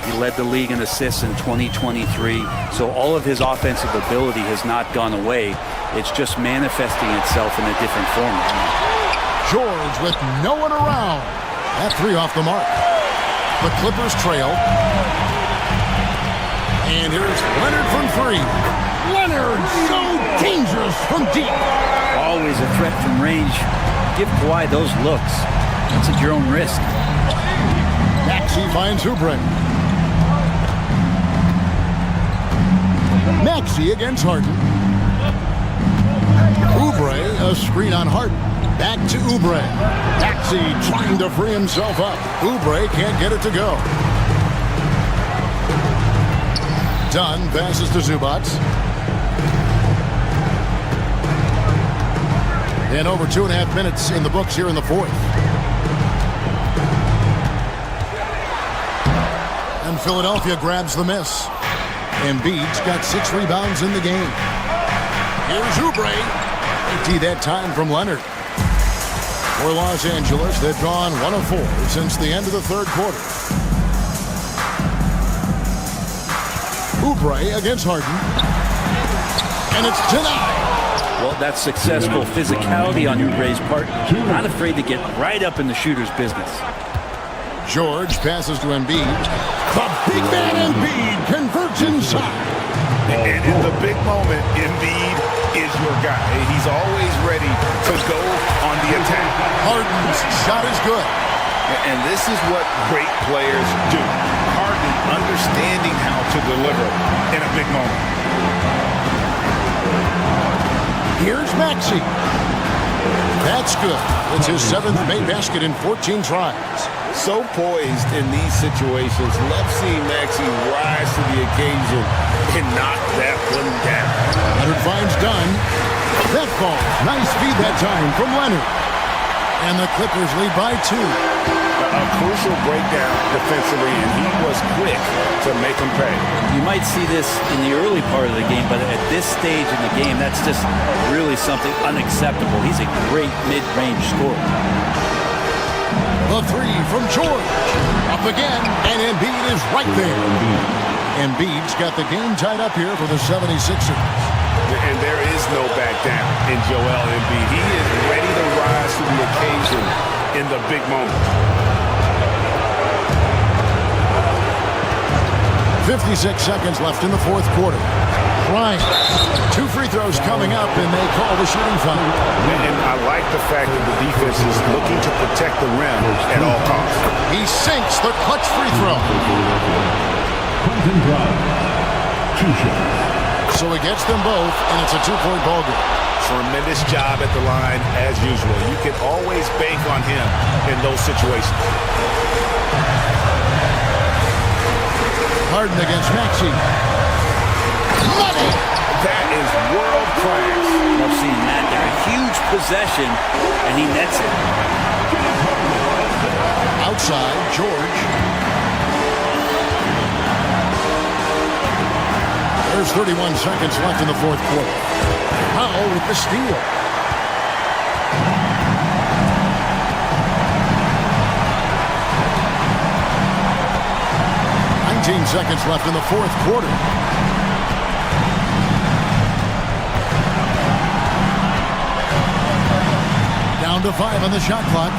He led the league in assists in 2023, so all of his offensive ability has not gone away. It's just manifesting itself in a different format. George with no one around. That 3 off the mark. The Clippers trail. And here's Leonard from 3. Leonard, so dangerous from deep. Always a threat from range. Give Kawhi those looks. That's at your own risk. Maxey finds Oubre. Maxey against Harden. Oubre, a screen on Harden. Back to Oubre. Maxey trying to free himself up. Oubre can't get it to go. Dunn passes to Zubac. And over 2.5 minutes in the books here in the fourth. And Philadelphia grabs the miss. Embiid's got 6 rebounds in the game. Here's Oubre. Empty that time from Leonard. For Los Angeles, they've gone 1 of 4 since the end of the third quarter. Oubre against Harden. And it's denied. Well, that's successful physicality on Oubre's part. Not afraid to get right up in the shooter's business. George passes to Embiid. The big man Embiid converts inside. And in the big moment, Embiid is your guy. He's always ready to go on the attack. Harden's shot is good. And this is what great players do. Harden understanding how to deliver in a big moment. Here's Maxey. That's good. It's his 7th made basket in 14 tries. So poised in these situations. Love seeing Maxey rise to the occasion and knock that one down. Leonard finds Dunn. That ball. Nice feed that time from Leonard. And the Clippers lead by 2. A crucial breakdown defensively, and he was quick to make them pay. You might see this in the early part of the game, but at this stage in the game, that's just really something unacceptable. He's a great mid-range scorer. The 3 from George. Up again, and Embiid is right there. Embiid's got the game tied up here for the 76ers. And there is no back down in Joel Embiid. He is ready to rise to the occasion in the big moment. 56 seconds left in the 4th quarter. Grimes. 2 free throws coming up, and they call the shooting foul. And I like the fact that the defense is looking to protect the rim at all costs. He sinks the clutch free throw. So he gets them both, and it's a 2-point ball game. Tremendous job at the line, as usual. You can always bank on him in those situations. Harden against Maxey. Money! That is world class. I've seen that there. A huge possession, and he nets it. Outside, George. There's 31 seconds left in the 4th quarter. Powell with the steal. Seconds left in the 4th quarter. Down to 5 on the shot clock.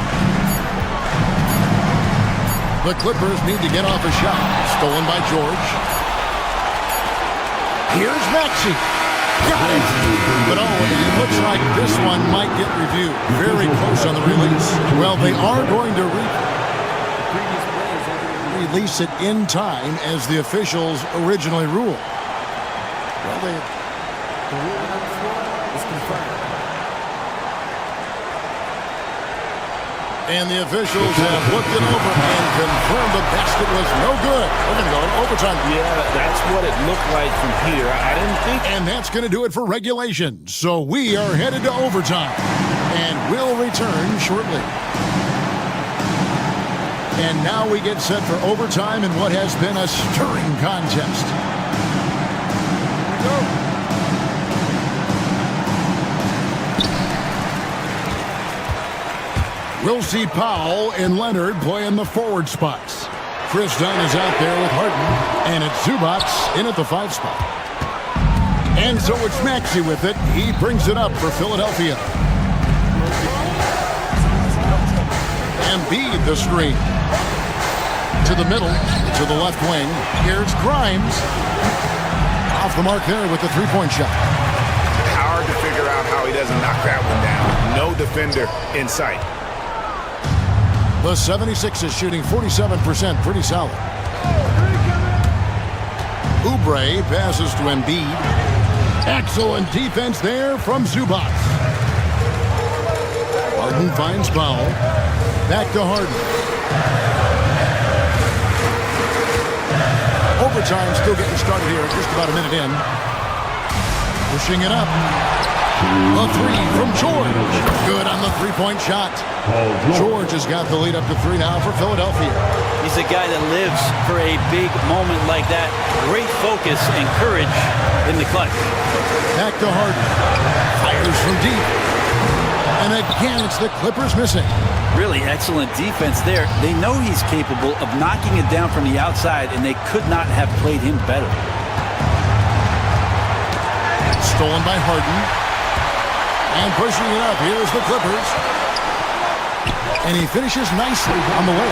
The Clippers need to get off a shot. Stolen by George. Here's Maxey. Got it. But it looks like this one might get reviewed. Very close on the release. Well, they are going to release it in time as the officials originally ruled. Well, the ruling on the floor is confirmed. And the officials have looked it over and confirmed the basket was no good. We're going to go to overtime. Yeah, that's what it looked like from here. I didn't think. And that's going to do it for regulation. So we are headed to overtime. And we'll return shortly. And now we get set for overtime in what has been a stirring contest. Here we go. We'll see Powell and Leonard playing the forward spots. Chris Dunn is out there with Harden, and it's Zubac in at the 5 spot. And so it's Maxey with it. He brings it up for Philadelphia. Embiid the screen. To the middle, to the left wing. Here's Grimes. Off the mark there with the 3-point shot. Hard to figure out how he doesn't knock that one down. No defender in sight. The 76ers shooting 47%, pretty solid. Oubre passes to Embiid. Excellent defense there from Zubac. Harden finds Powell. Back to Harden. Overtime still getting started here, just about a minute in. Pushing it up. A 3 from George. Good on the 3-point shot. George has got the lead up to 3 now for Philadelphia. He's a guy that lives for a big moment like that. Great focus and courage in the clutch. Back to Harden. Fires from deep. And again, it's the Clippers missing. Really excellent defense there. They know he's capable of knocking it down from the outside, and they could not have played him better. Stolen by Harden. And pushing it up, here's the Clippers. And he finishes nicely on the way.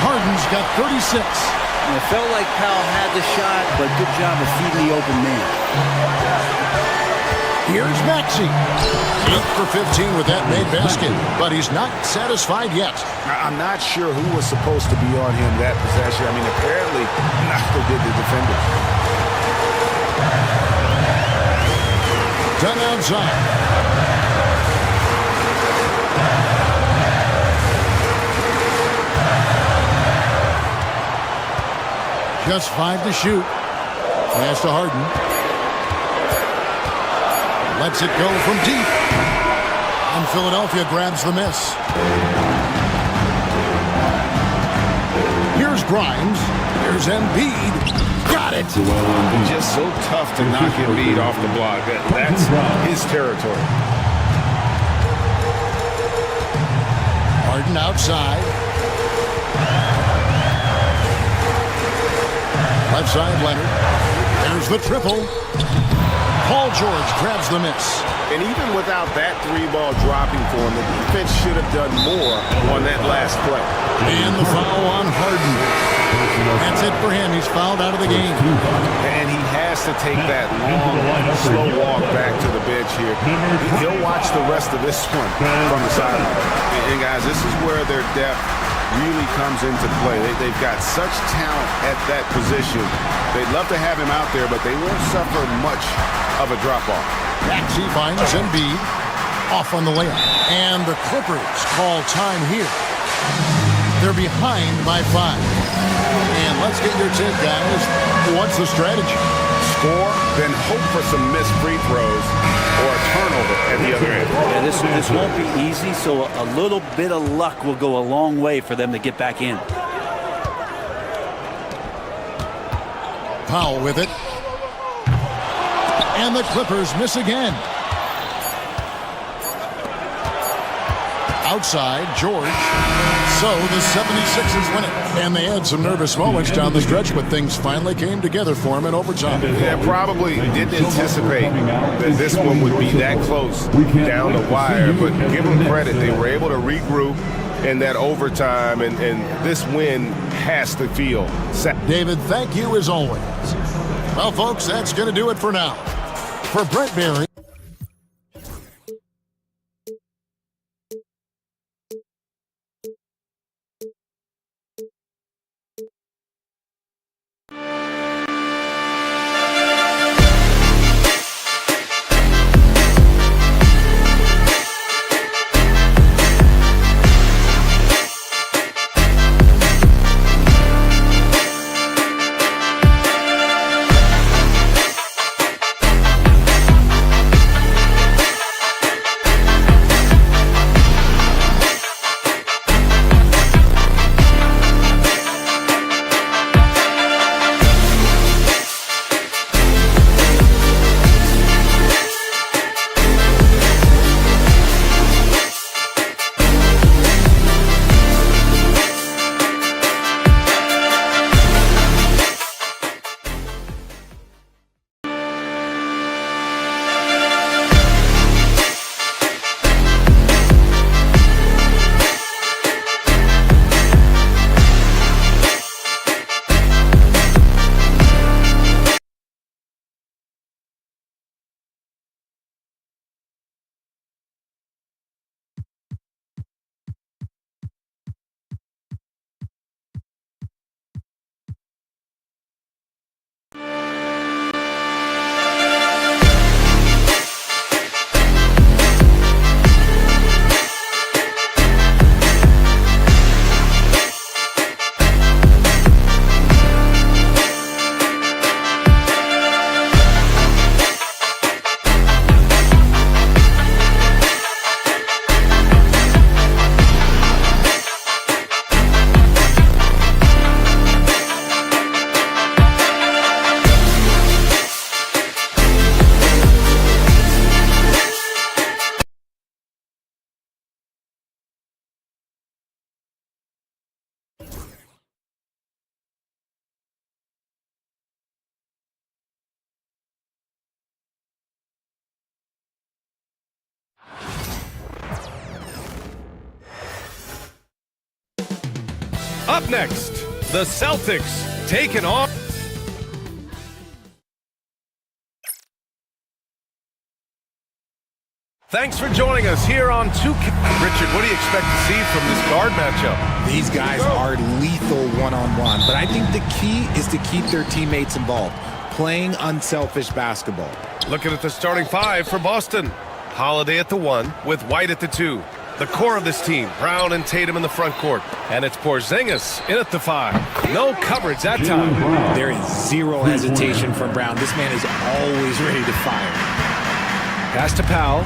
Harden's got 36. And it felt like Powell had the shot, but good job of feeding the open man. Here's Maxey. 8 for 15 with that made basket, but he's not satisfied yet. I'm not sure who was supposed to be on him that possession. I mean, apparently, neither did the defender. Done outside. Just 5 to shoot. Pass to Harden. Lets it go from deep. And Philadelphia grabs the miss. Here's Grimes. Here's Embiid. Got it. Just so tough to knock Embiid off the block. That's his territory. Harden outside. Left side, Leonard. There's the triple. Paul George grabs the miss. And even without that 3-ball dropping for him, the defense should have done more on that last play. And the foul on Harden. That's it for him. He's fouled out of the game. And he has to take that long, slow walk back to the bench here. He'll watch the rest of this one from the sideline. And guys, this is where their depth really comes into play. They've got such talent at that position. They'd love to have him out there, but they won't suffer much of a drop-off. Maxey finds Embiid. Off on the layup. And the Clippers call time here. They're behind by 5. And let's get your take, guys. What's the strategy? Score, then hope for some missed free throws or a turnover at the other end. Yeah, this won't be easy, so a little bit of luck will go a long way for them to get back in. Powell with it. And the Clippers miss again. Outside, George. So the 76ers win it. And they had some nervous moments down the stretch, but things finally came together for them in overtime. Yeah, probably didn't anticipate that this one would be that close down the wire, but give them credit. They were able to regroup in that overtime, and this win has to feel set. David, thank you as always. Well, folks, that's going to do it for now. For Brent Barry. Up next, the Celtics taken off. Thanks for joining us here on 2K. Richard, what do you expect to see from this guard matchup? These guys are lethal one-on-one, but I think the key is to keep their teammates involved, playing unselfish basketball. Looking at the starting five for Boston. Holiday at the 1 with White at the 2. The core of this team, Brown and Tatum in the front court. And it's Porzingis in at the 5. No coverage that time. There is zero hesitation from Brown. This man is always ready to fire. Pass to Powell.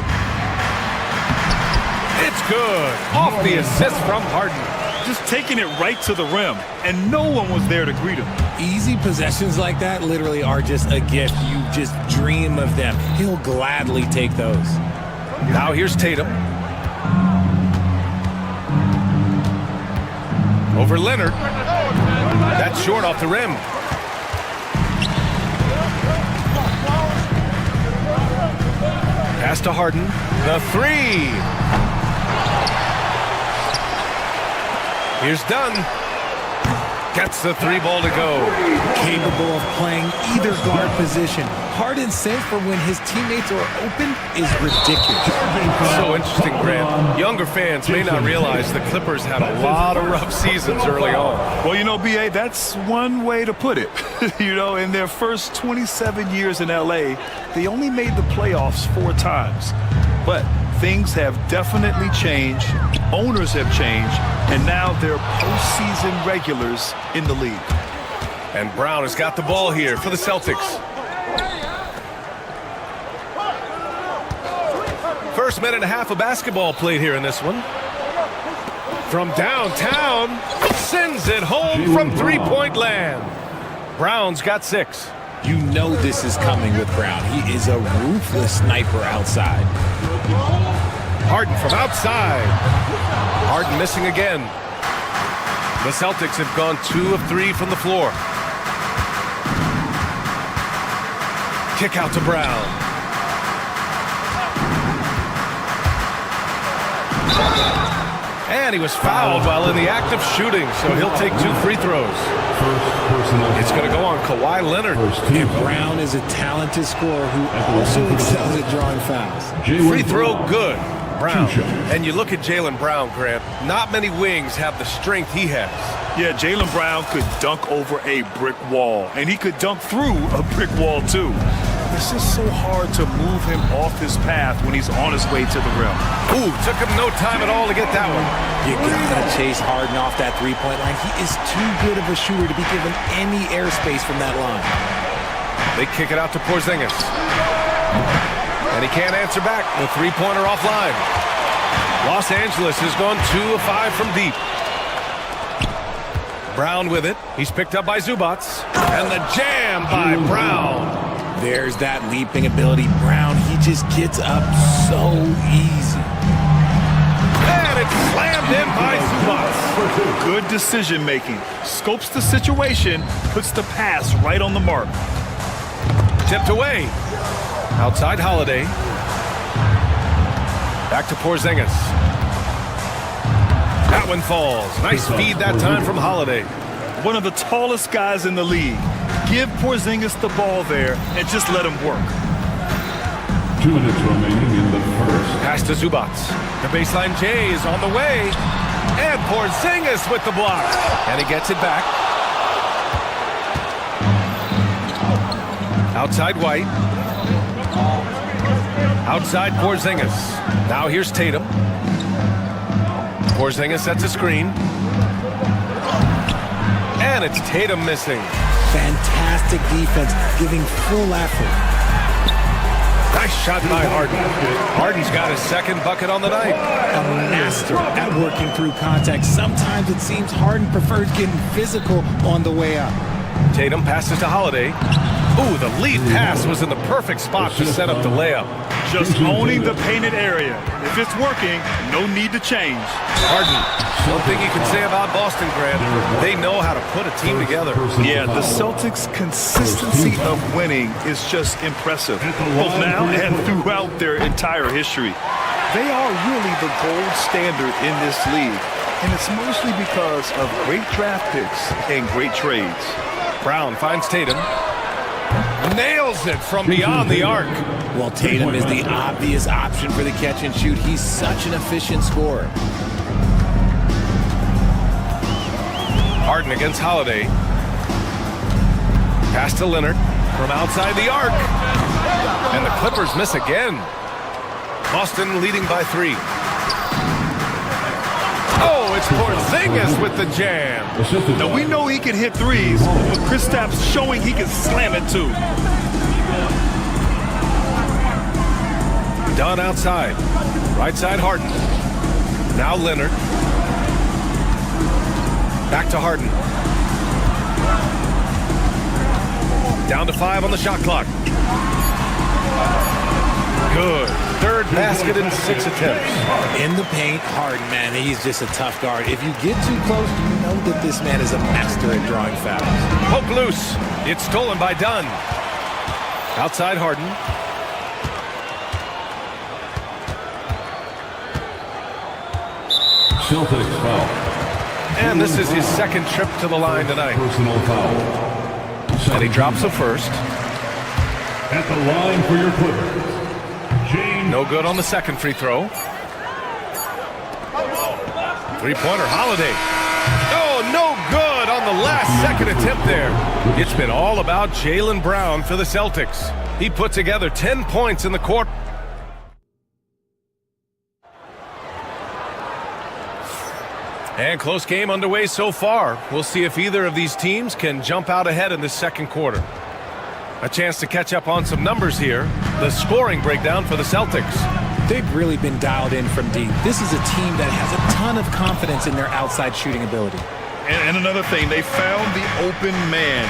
It's good. Off the assist from Harden. Just taking it right to the rim, and no one was there to greet him. Easy possessions like that literally are just a gift. You just dream of them. He'll gladly take those. Now here's Tatum. Over Leonard. That's short off the rim. Pass to Harden. The 3. Here's Dunn. Gets the 3 ball to go. Capable of playing either guard position. Harden's sense for when his teammates are open is ridiculous. So interesting, Grant. Younger fans may not realize the Clippers had a lot of rough seasons early on. Well, you know, B.A., that's one way to put it. You know, in their first 27 years in L.A., they only made the playoffs 4 times. But things have definitely changed. Owners have changed. And now they're postseason regulars in the league. And Brown has got the ball here for the Celtics. First minute and a half of basketball played here in this one. From downtown, sends it home from three-point land. Brown's got 6. You know this is coming with Brown. He is a ruthless sniper outside. Harden from outside. Harden missing again. The Celtics have gone 2 of 3 from the floor. Kick out to Brown. And he was fouled while in the act of shooting, so he'll take 2 free throws. It's going to go on Kawhi Leonard. And Brown is a talented scorer who also excels at drawing fouls. Free throw good. Brown. And you look at Jaylen Brown, Grant. Not many wings have the strength he has. Yeah, Jaylen Brown could dunk over a brick wall, and he could dunk through a brick wall, too. It's just so hard to move him off his path when he's on his way to the rim. Ooh, took him no time at all to get that one. You gotta chase Harden off that three-point line. He is too good of a shooter to be given any airspace from that line. They kick it out to Porzingis. And he can't answer back. The three-pointer offline. Los Angeles has gone 2 of 5 from deep. Brown with it. He's picked up by Zubac. And the jam by Brown. There's that leaping ability. Brown, he just gets up so easy. And it's slammed in by Zubac. Good decision making. Scopes the situation, puts the pass right on the mark. Tipped away. Outside Holiday. Back to Porzingis. That one falls. Nice feed that time from Holiday. One of the tallest guys in the league. Give Porzingis the ball there and just let him work. 2 minutes remaining in the first. Pass to Zubac. The baseline J is on the way. And Porzingis with the block. And he gets it back. Outside White. Outside Porzingis. Now here's Tatum. Porzingis sets a screen. And it's Tatum missing. Fantastic defense, giving full effort. Nice shot by Harden. Harden's got his second bucket on the night. A master at working through contact. Sometimes it seems Harden prefers getting physical on the way up. Tatum passes to Holiday. Ooh, the lead pass was in the perfect spot to set up the layup. Just owning the painted area. If it's working, no need to change. Harden, one thing you can say about Boston, Grant, they know how to put a team together. Yeah, the Celtics' consistency of winning is just impressive, both now and throughout their entire history. They are really the gold standard in this league, and it's mostly because of great draft picks and great trades. Brown finds Tatum. Nails it from beyond the arc. Well, Tatum is the obvious option for the catch and shoot. He's such an efficient scorer. Harden against Holiday. Pass to Leonard from outside the arc. And the Clippers miss again. Boston leading by 3. Oh, it's Porzingis with the jam. Now, we know he can hit threes, but Kristaps showing he can slam it too. Dunn outside. Right side Harden. Now Leonard. Back to Harden. Down to 5 on the shot clock. Good. Third basket in 6 attempts. In the paint, Harden, man, he's just a tough guard. If you get too close, you know that this man is a master at drawing fouls. Poke loose. It's stolen by Dunn. Outside Harden. Celtics foul. And this is his second trip to the line tonight. Personal foul. And he drops the first. At the line for your Clippers, James. No good on the second free throw. Three-pointer, Holiday. Oh, no good on the last second attempt there. It's been all about Jaylen Brown for the Celtics. He put together 10 points in the quarter. And close game underway so far. We'll see if either of these teams can jump out ahead in the second quarter. A chance to catch up on some numbers here. The scoring breakdown for the Celtics. They've really been dialed in from deep. This is a team that has a ton of confidence in their outside shooting ability. And another thing, they found the open man.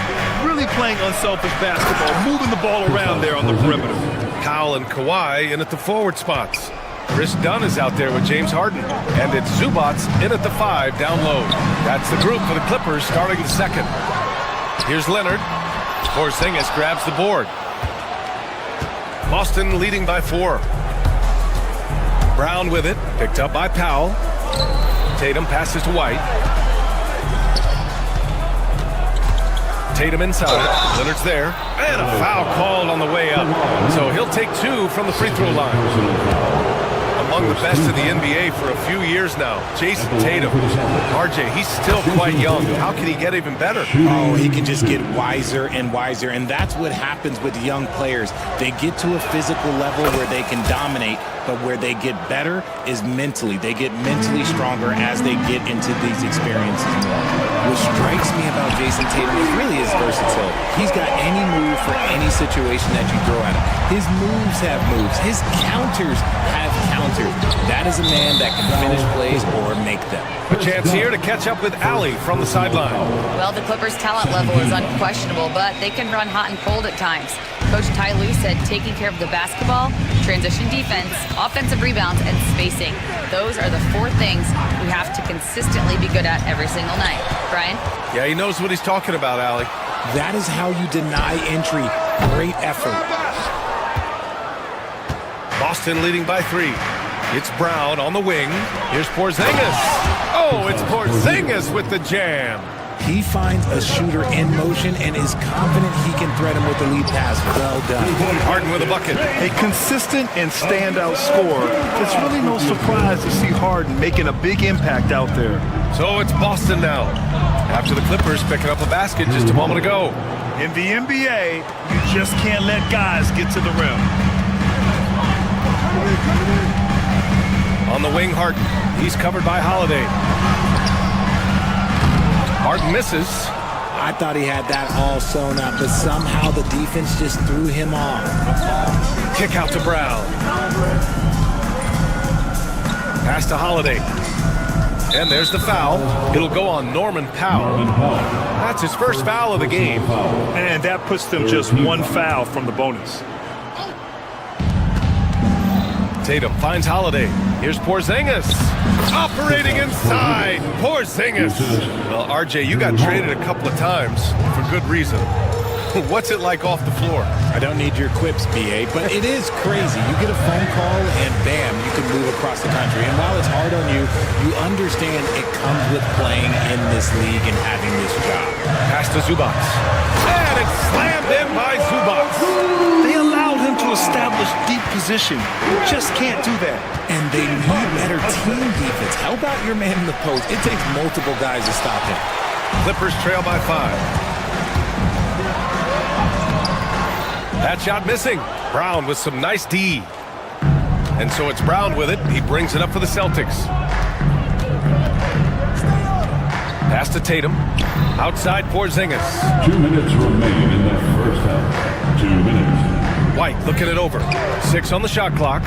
Really playing unselfish basketball, moving the ball around there on the perimeter. Powell and Kawhi in at the forward spots. Chris Dunn is out there with James Harden. And it's Zubats in at the 5 down low. That's the group for the Clippers starting the second. Here's Leonard. Porzingis grabs the board. Boston leading by 4. Brown with it. Picked up by Powell. Tatum passes to White. Tatum inside. Leonard's there. And a foul called on the way up. So he'll take 2 from the free throw line. Among the best in the NBA for a few years now. Jason Tatum. RJ, he's still quite young. How can he get even better? Oh, he can just get wiser and wiser, and that's what happens with young players. They get to a physical level where they can dominate, but where they get better is mentally. They get mentally stronger as they get into these experiences more. What strikes me about Jason Tatum is really his versatility. He's got any move for any situation that you throw at him. His moves have moves. His counters have counters. That is a man that can finish plays or make them. A chance here to catch up with Allie from the sideline. Well, the Clippers' talent level is unquestionable, but they can run hot and cold at times. Coach Ty Lue said taking care of the basketball, transition defense, offensive rebounds, and spacing. Those are the 4 things we have to consistently be good at every single night. Brian? Yeah, he knows what he's talking about, Allie. That is how you deny entry. Great effort. Boston leading by 3. It's Brown on the wing. Here's Porzingis. Oh, it's Porzingis with the jam. He finds a shooter in motion and is confident he can thread him with the lead pass. Well done. Harden with a bucket. A consistent and standout scorer. It's really no surprise to see Harden making a big impact out there. So it's Boston now. After the Clippers picking up a basket just a moment ago. In the NBA, you just can't let guys get to the rim. On the wing, Harden. He's covered by Holiday. Harden misses. I thought he had that all sewn up, but somehow the defense just threw him off. Kick out to Brown. Pass to Holiday. And there's the foul. It'll go on Norman Powell. That's his first foul of the game. And that puts them just 1 foul from the bonus. Tatum finds Holiday. Here's Porzingis. Operating inside. Porzingis. Well, RJ, you got traded a couple of times for good reason. What's it like off the floor? I don't need your quips, BA, but it is crazy. You get a phone call and bam, you can move across the country. And while it's hard on you, you understand it comes with playing in this league and having this job. Pass to Zubac. And it's slammed in by Zubac. They allowed him to establish deep position. Just can't do that. And they need better team defense. How about your man in the post? It takes multiple guys to stop him. Clippers trail by 5. That shot missing. Brown with some nice D. And so it's Brown with it. He brings it up for the Celtics. Pass to Tatum. Outside Porzingis. 2 minutes remain in the first half. 2 minutes. White looking it over. 6 on the shot clock.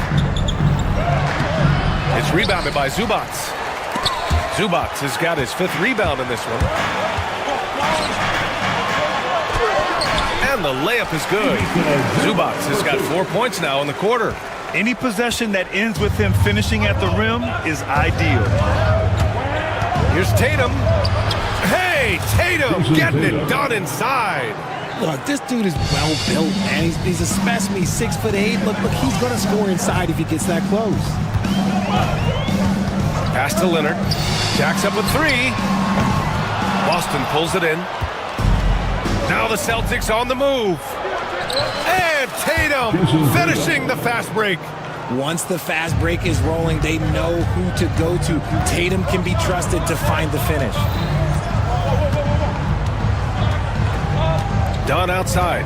It's rebounded by Zubac. Zubac has got his 5th rebound in this one. And the layup is good. Zubac has got 4 points now in the quarter. Any possession that ends with him finishing at the rim is ideal. Here's Tatum. Hey, Tatum getting it done inside. Look, this dude is well built, man. He's a specimen. He's 6'8". Look, he's going to score inside if he gets that close. Pass to Leonard. Jacks up with 3. Boston pulls it in. Now the Celtics on the move. And Tatum finishing the fast break. Once the fast break is rolling, they know who to go to. Tatum can be trusted to find the finish. Done outside.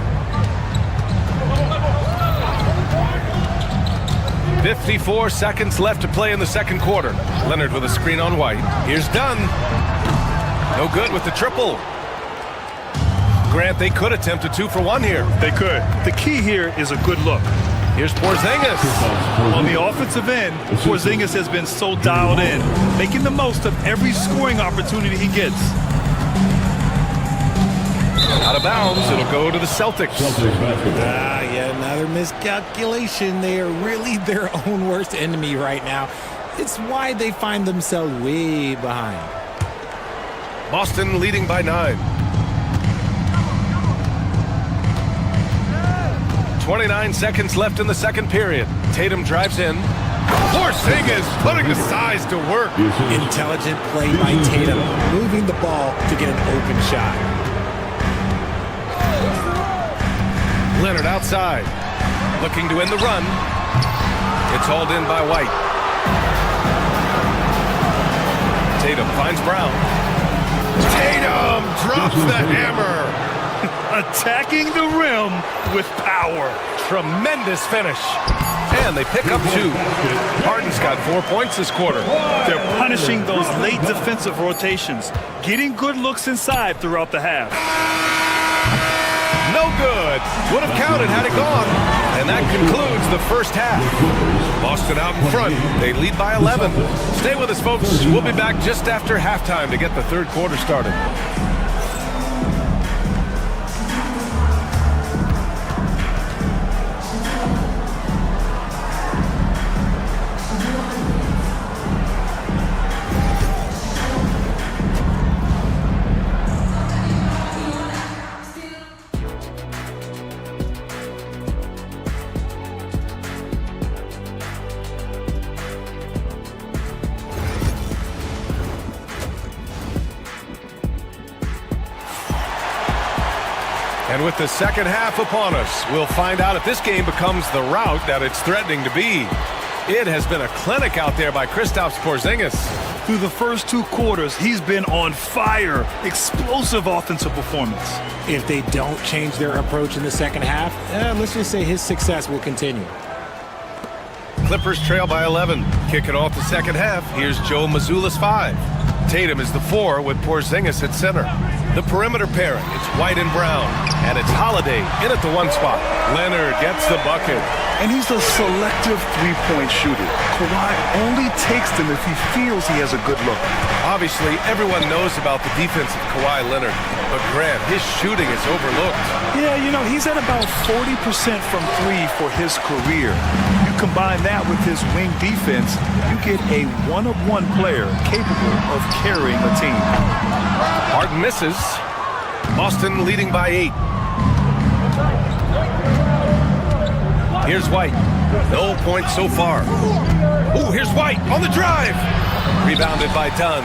54 seconds left to play in the second quarter. Leonard with a screen on White. Here's Dunn. No good with the triple. Grant, they could attempt a 2 for 1 here. They could. The key here is a good look. Here's Porzingis. On the offensive end, Porzingis has been so dialed in, making the most of every scoring opportunity he gets. Out of bounds, it'll go to the Celtics. Yeah, another miscalculation. They are really their own worst enemy right now. It's why they find themselves way behind. Boston leading by 9. 29 seconds left in the second period. Tatum drives in. Porzingis putting the size to work. Intelligent play by Tatum, moving the ball to get an open shot. Leonard outside, looking to end the run. It's hauled in by White. Tatum finds Brown. Tatum drops the hammer. Attacking the rim with power. Tremendous finish. And they pick up 2. Harden's got 4 points this quarter. They're punishing those late defensive rotations, getting good looks inside throughout the half. No good. Would have counted had it gone. And that concludes the first half. Boston out in front. They lead by 11. Stay with us, folks. We'll be back just after halftime to get the third quarter started. And with the second half upon us, we'll find out if this game becomes the rout that it's threatening to be. It has been a clinic out there by Kristaps Porzingis. Through the first 2 quarters, he's been on fire. Explosive offensive performance. If they don't change their approach in the second half, let's just say his success will continue. Clippers trail by 11. Kicking off the second half, here's Joe Mazzulla's 5. Tatum is the 4 with Porzingis at center. The perimeter pairing, it's White and Brown. And it's Holiday in at the 1 spot. Leonard gets the bucket. And he's a selective three-point shooter. Kawhi only takes them if he feels he has a good look. Obviously, everyone knows about the defense of Kawhi Leonard. But Grant, his shooting is overlooked. Yeah, you know, he's at about 40% from 3 for his career. You combine that with his wing defense, you get a one-of-one player capable of carrying a team. Harden misses. Boston leading by 8. Here's White. No points so far. Ooh, here's White on the drive. Rebounded by Dunn.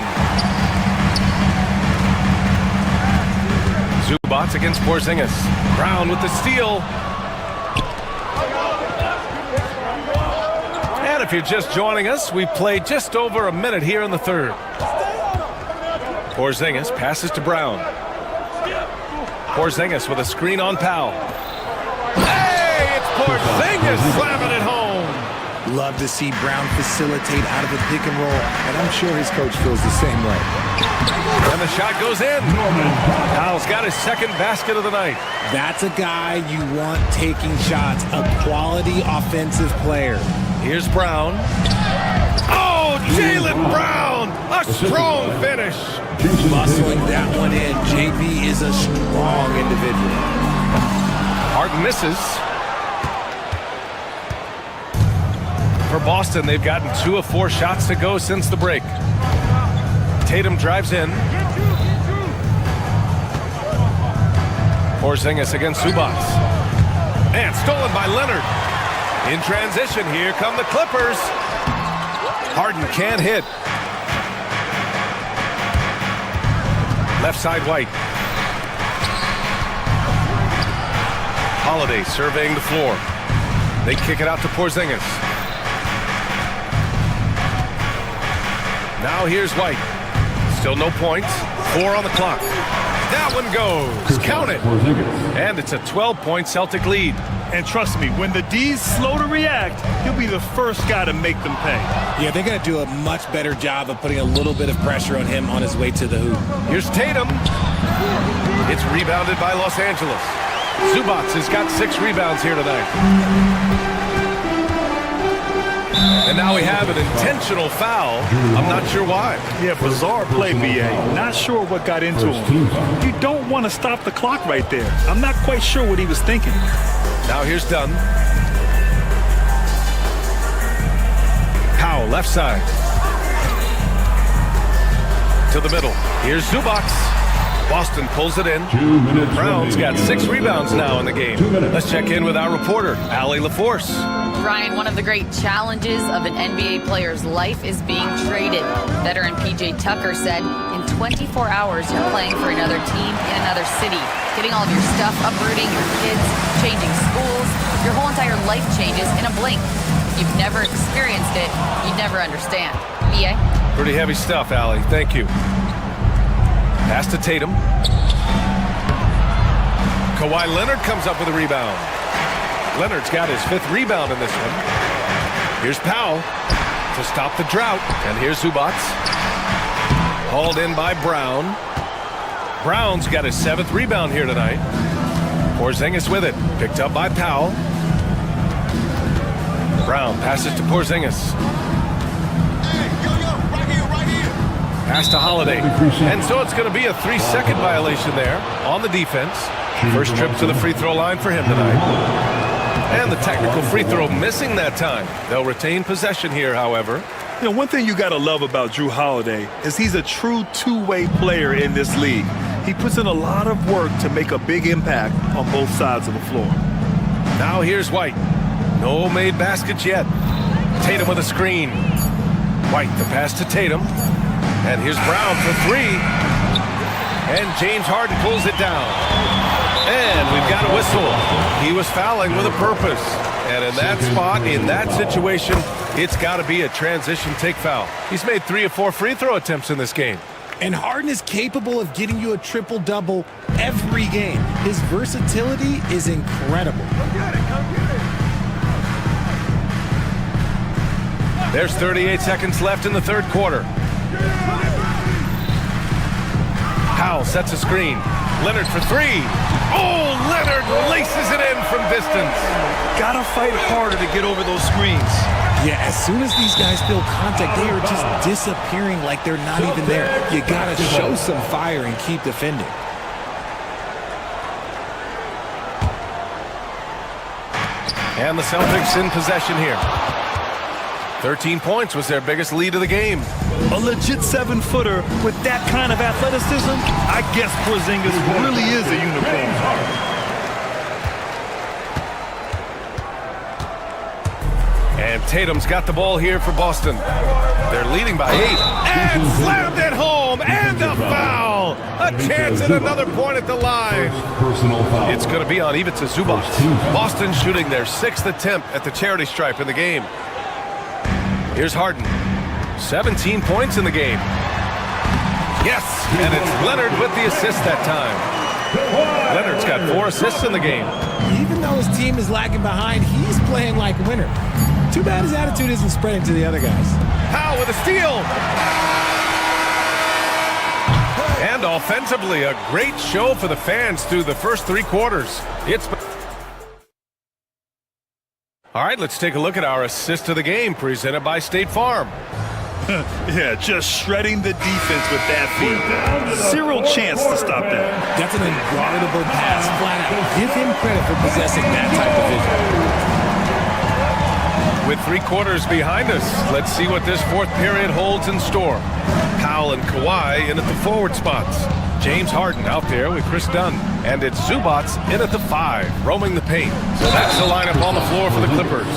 Zubats against Porzingis. Brown with the steal. And if you're just joining us, we've played just over a minute here in the third. Porzingis passes to Brown. Porzingis with a screen on Powell. Hey, it's Porzingis slamming it home. Love to see Brown facilitate out of the pick and roll, and I'm sure his coach feels the same way. And the shot goes in. Powell's got his second basket of the night. That's a guy you want taking shots, a quality offensive player. Here's Brown. Oh, Jaylen Brown! A strong finish. Muscling that one in. JB is a strong individual. Harden misses. For Boston, they've gotten 2 of 4 shots to go since the break. Tatum drives in. Porzingis against Zubats. And stolen by Leonard. In transition, here come the Clippers. Harden can't hit. Left side, White. Holiday surveying the floor. They kick it out to Porzingis. Now here's White. Still no points. 4 on the clock. That one goes. Count it. And it's a 12-point Celtic lead. And trust me, when the D's slow to react, he'll be the first guy to make them pay. Yeah, they're going to do a much better job of putting a little bit of pressure on him on his way to the hoop. Here's Tatum. It's rebounded by Los Angeles. Zubats has got 6 rebounds here tonight. And now we have an intentional foul. I'm not sure why. Yeah, bizarre play, B.A. Not sure what got into him. You don't want to stop the clock right there. I'm not quite sure what he was thinking. Now here's Dunn. Powell, left side. To the middle. Here's Zubats. Boston pulls it in. Brown's got 6 rebounds now in the game. Let's check in with our reporter, Allie LaForce. Ryan, one of the great challenges of an NBA player's life is being traded. Veteran PJ Tucker said, in 24 hours, you're playing for another team in another city. Getting all of your stuff, uprooting your kids, changing schools. Your whole entire life changes in a blink. If you've never experienced it, you'd never understand. B.A.? Pretty heavy stuff, Allie. Thank you. Pass to Tatum. Kawhi Leonard comes up with a rebound. Leonard's got his 5th rebound in this one. Here's Powell to stop the drought. And here's Zubats. Hauled in by Brown. Brown's got his 7th rebound here tonight. Porzingis with it. Picked up by Powell. Brown passes to Porzingis. Pass to Holiday. And so it's going to be a 3-second violation there on the defense. First trip to the free throw line for him tonight. And the technical free throw missing that time. They'll retain possession here, however. You know, one thing you got to love about Jrue Holiday is he's a true two-way player in this league. He puts in a lot of work to make a big impact on both sides of the floor. Now here's White. No made baskets yet. Tatum with a screen. White, the pass to Tatum. And here's Brown for 3. And James Harden pulls it down. And we've got a whistle. He was fouling with a purpose. And in that spot, in that situation, it's got to be a transition take foul. He's made 3 of 4 free throw attempts in this game. And Harden is capable of getting you a triple-double every game. His versatility is incredible. There's 38 seconds left in the third quarter. Powell sets a screen. Leonard for 3. Oh, Leonard laces it in from distance. Gotta fight harder to get over those screens. Yeah, as soon as these guys feel contact, they are just disappearing like they're not even there. You gotta show some fire and keep defending. And the Celtics in possession here. 13 points was their biggest lead of the game. A legit 7-footer with that kind of athleticism, I guess Porzingis really is a unicorn. Tatum's got the ball here for Boston. They're leading by 8. And slammed it home. And a foul. A chance at another point at the line. Personal foul. It's going to be on Ivica Zubac. Boston shooting their 6th attempt at the charity stripe in the game. Here's Harden. 17 points in the game. Yes, and it's Leonard with the assist that time. Leonard's got 4 assists in the game. Even though his team is lagging behind, he's playing like a winner. Too bad his attitude isn't spreading to the other guys. Powell with a steal. And offensively, a great show for the fans through the first 3 quarters. All right, let's take a look at our assist of the game presented by State Farm. Yeah, just shredding the defense with that feed. Zero chance to stop that. That's an unguardable pass, flat out. Give him credit for possessing that type of vision. With 3 quarters behind us, let's see what this 4th period holds in store. Powell and Kawhi in at the forward spots. James Harden out there with Chris Dunn. And it's Zubac in at the 5, roaming the paint. So that's the lineup on the floor for the Clippers.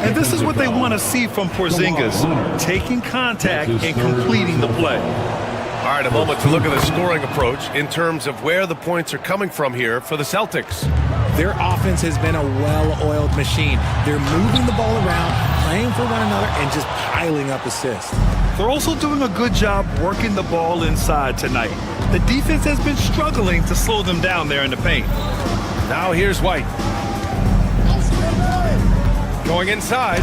And this is what they want to see from Porzingis, taking contact and completing the play. All right, a moment to look at the scoring approach in terms of where the points are coming from here for the Celtics. Their offense has been a well-oiled machine. They're moving the ball around, playing for one another, and just piling up assists. They're also doing a good job working the ball inside tonight. The defense has been struggling to slow them down there in the paint. Now here's White. Going inside.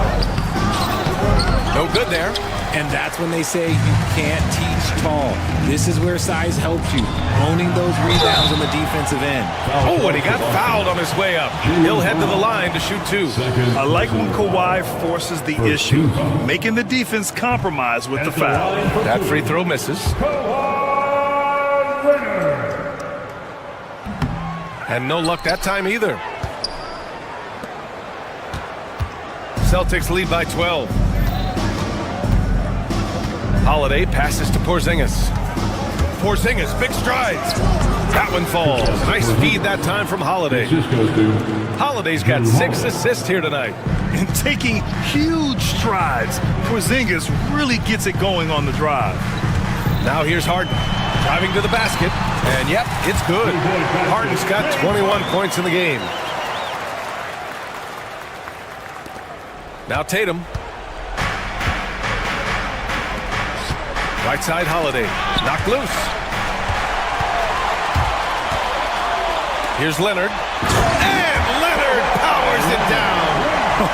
No good there. And that's when they say you can't teach tall. This is where size helps you, owning those rebounds on the defensive end. Oh, and he got fouled on his way up. He'll head to the line to shoot 2. I like when Kawhi forces the issue, making the defense compromise with the foul. That free throw misses. And no luck that time either. Celtics lead by 12. Holiday passes to Porzingis. Porzingis, big strides. That one falls. Nice feed that time from Holiday. Holiday's got 6 assists here tonight. And taking huge strides, Porzingis really gets it going on the drive. Now here's Harden, driving to the basket. And yep, it's good. Harden's got 21 points in the game. Now Tatum. Right side Holiday. Knocked loose. Here's Leonard. And Leonard powers it down.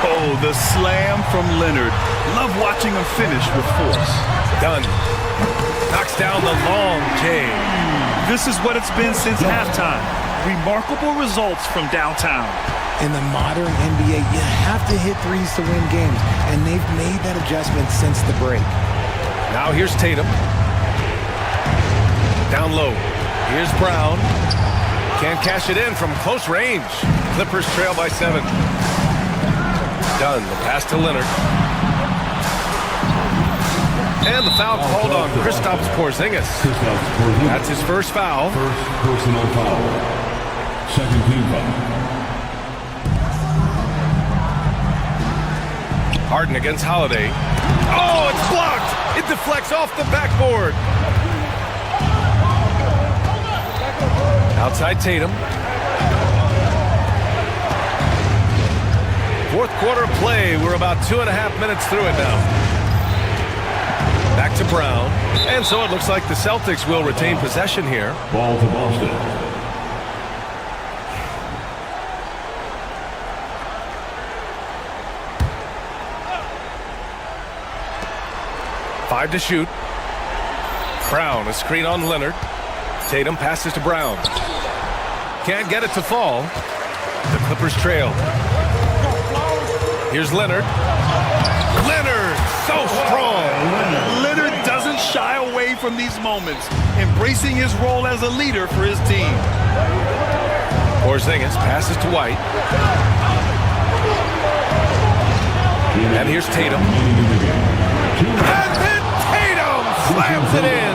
Oh, the slam from Leonard. Love watching him finish with force. Done. Knocks down the long J. This is what it's been since halftime. Remarkable results from downtown. In the modern NBA, you have to hit threes to win games, and they've made that adjustment since the break. Now here's Tatum. Down low. Here's Brown. Can't cash it in from close range. Clippers trail by 7. Done. The pass to Leonard. And the foul called on Kristaps Porzingis. That's his first foul. First personal foul. Second team foul. Harden against Holiday. Oh, it's blocked! It deflects off the backboard. Outside Tatum. 4th quarter of play. We're about 2.5 minutes through it now. Back to Brown. And so it looks like the Celtics will retain possession here. Ball to Boston. 5 to shoot. Brown, a screen on Leonard. Tatum passes to Brown. Can't get it to fall. The Clippers trail. Here's Leonard. Leonard, so strong. Leonard doesn't shy away from these moments, embracing his role as a leader for his team. Porzingis passes to White. And here's Tatum. And then Tatum slams it in.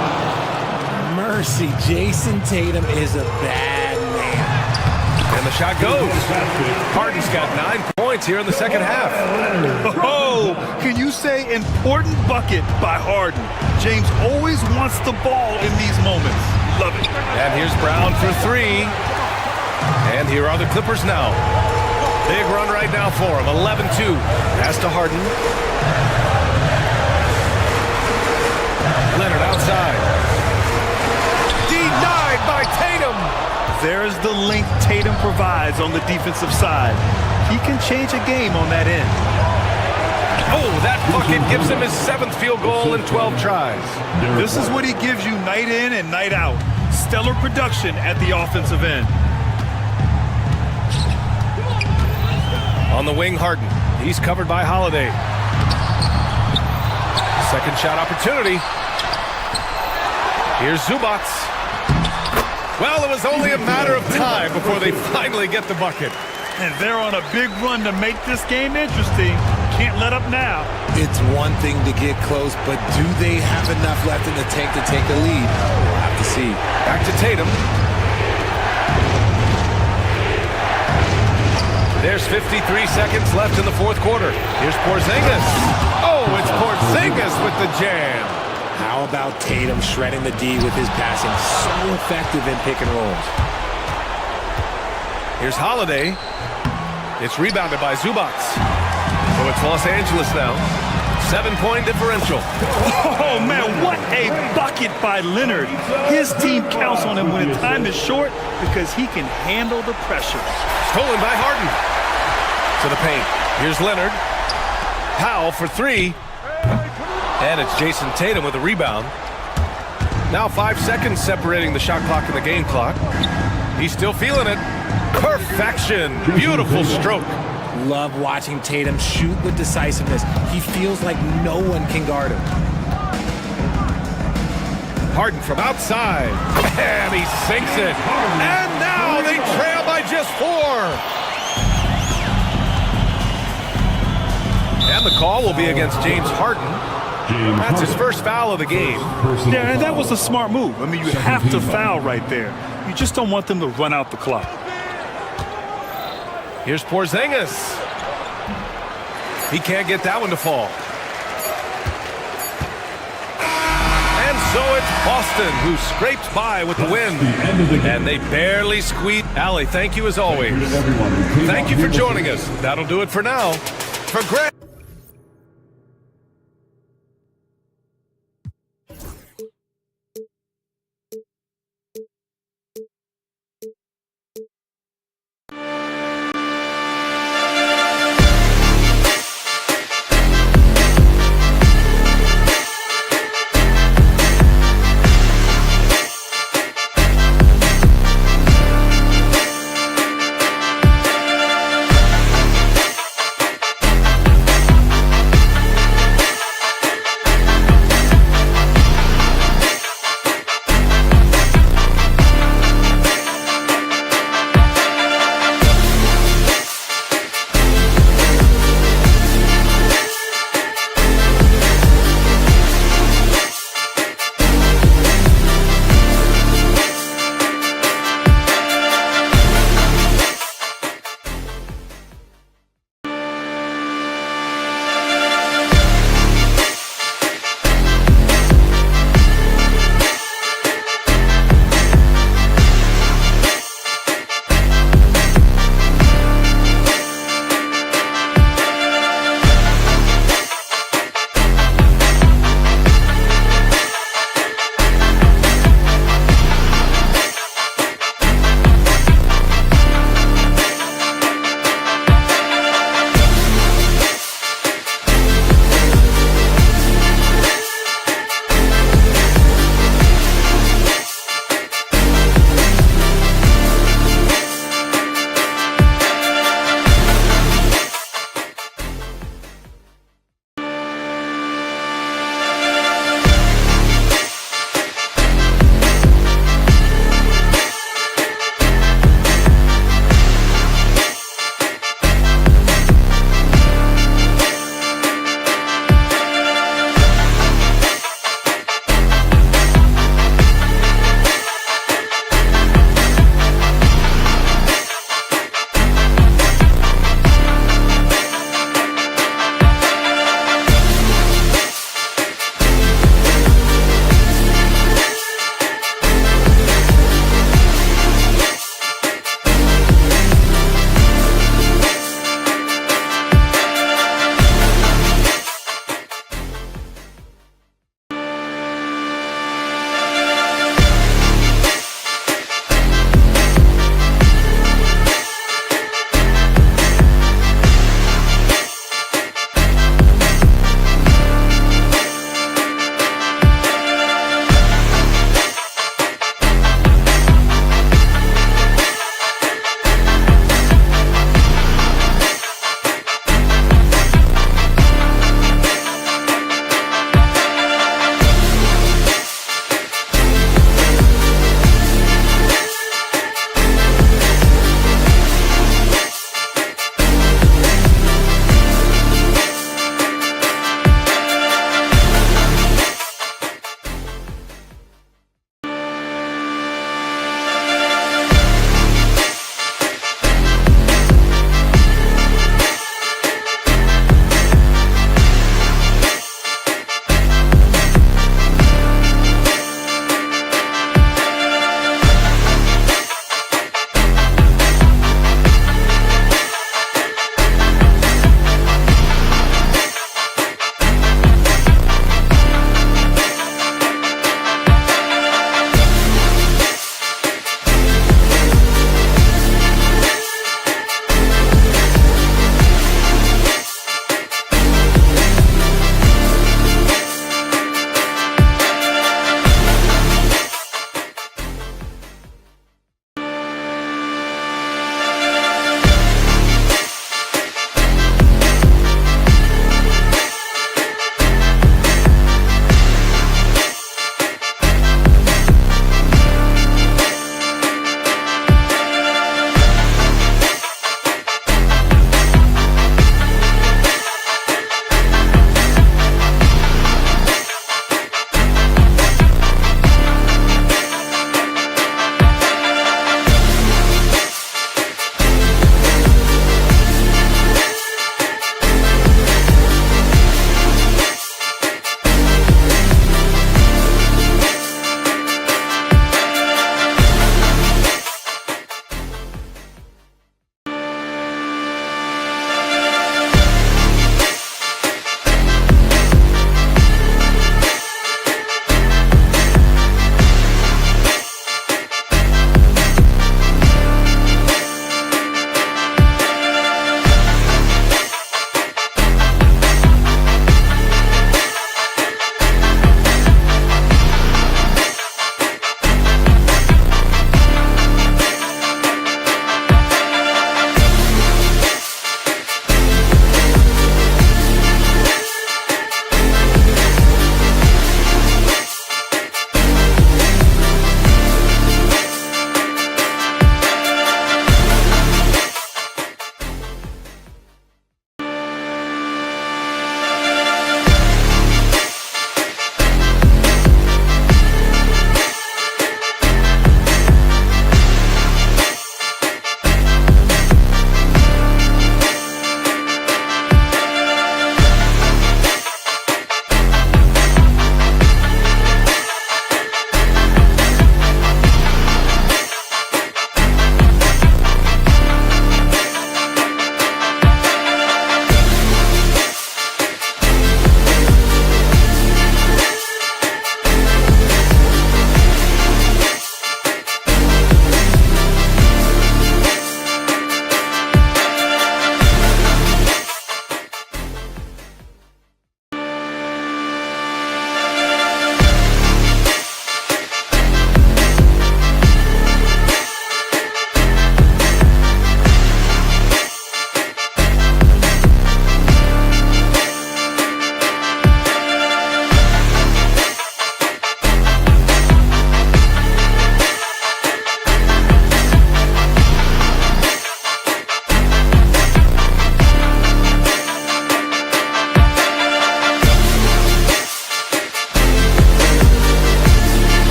Mercy, Jason Tatum is a bad man. And the shot goes. Harden's got 9 points here in the second half. Oh, can you say important bucket by Harden? James always wants the ball in these moments. Love it. And here's Brown for 3. And here are the Clippers now. Big run right now for him. 11-2. Pass to Harden. Leonard outside. Denied by Tatum. There's the length Tatum provides on the defensive side. He can change a game on that end. Oh, that bucket gives him his 7th field goal in 12 tries. This is what he gives you night in and night out. Stellar production at the offensive end. On the wing, Harden. He's covered by Holiday. Second shot opportunity. Here's Zubac. Well, it was only a matter of time before they finally get the bucket. And they're on a big run to make this game interesting. Can't let up now. It's one thing to get close, but do they have enough left in the tank to take a lead? We'll have to see. Back to Tatum. There's 53 seconds left in the fourth quarter. Here's Porzingis. Oh, it's Porzingis with the jam. How about Tatum shredding the D with his passing? So effective in pick and rolls. Here's Holiday. It's rebounded by Zubac. So it's Los Angeles now. 7-point differential. Oh, man, what a bucket by Leonard. His team counts on him when the time is short because he can handle the pressure. Stolen by Harden. To the paint. Here's Leonard. Powell for 3. And it's Jason Tatum with a rebound. Now 5 seconds separating the shot clock and the game clock. He's still feeling it. Perfection. Beautiful stroke. Love watching Tatum shoot with decisiveness. He feels like no one can guard him. Harden from outside. And he sinks it. And now they trail by just 4. And the call will be against James Harden. That's his first foul of the game. Yeah, and that was a smart move. I mean, you have to foul right there. You just don't want them to run out the clock. Here's Porzingis. He can't get that one to fall. And so it's Boston who scraped by with the win. And they barely squeaked. Allie, thank you as always. Thank you for joining us. That'll do it for now. For Greg.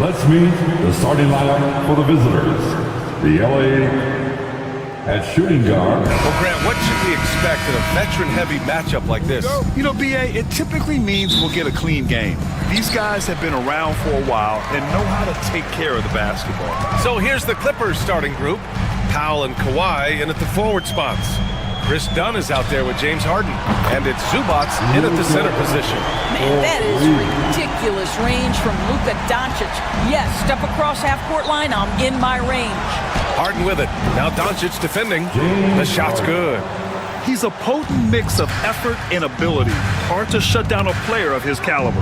Let's meet the starting lineup for the visitors. The LA at shooting guard. Well, Grant, what should we expect in a veteran-heavy matchup like this? You know, B.A., it typically means we'll get a clean game. These guys have been around for a while and know how to take care of the basketball. So here's the Clippers starting group. Powell and Kawhi in at the forward spots. Chris Dunn is out there with James Harden. And it's Zubac in at the center position. Man, that is ridiculous range from Luka Doncic. Yes, step across half-court line, I'm in my range. Harden with it. Now Doncic defending. The shot's good. He's a potent mix of effort and ability. Hard to shut down a player of his caliber.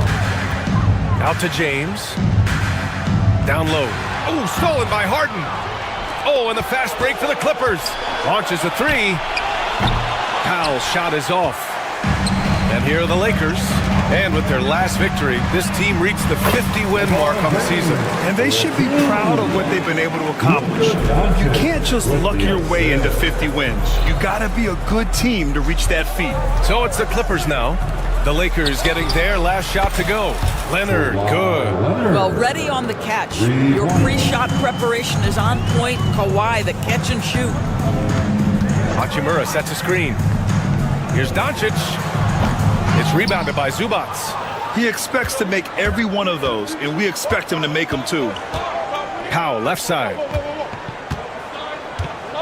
Out to James. Down low. Oh, stolen by Harden. Oh, and the fast break for the Clippers. Launches a three. Powell's shot is off. And here are the Lakers. And with their last victory, this team reached the 50-win mark on the season. And they should be proud of what they've been able to accomplish. You can't just luck your way into 50 wins. You gotta be a good team to reach that feat. So it's the Clippers now. The Lakers getting their last shot to go. Leonard, good. Well, ready on the catch. Your pre-shot preparation is on point. Kawhi, the catch and shoot. Hachimura sets a screen. Here's Doncic. It's rebounded by Zubac. He expects to make every one of those, and we expect him to make them too. Powell, left side.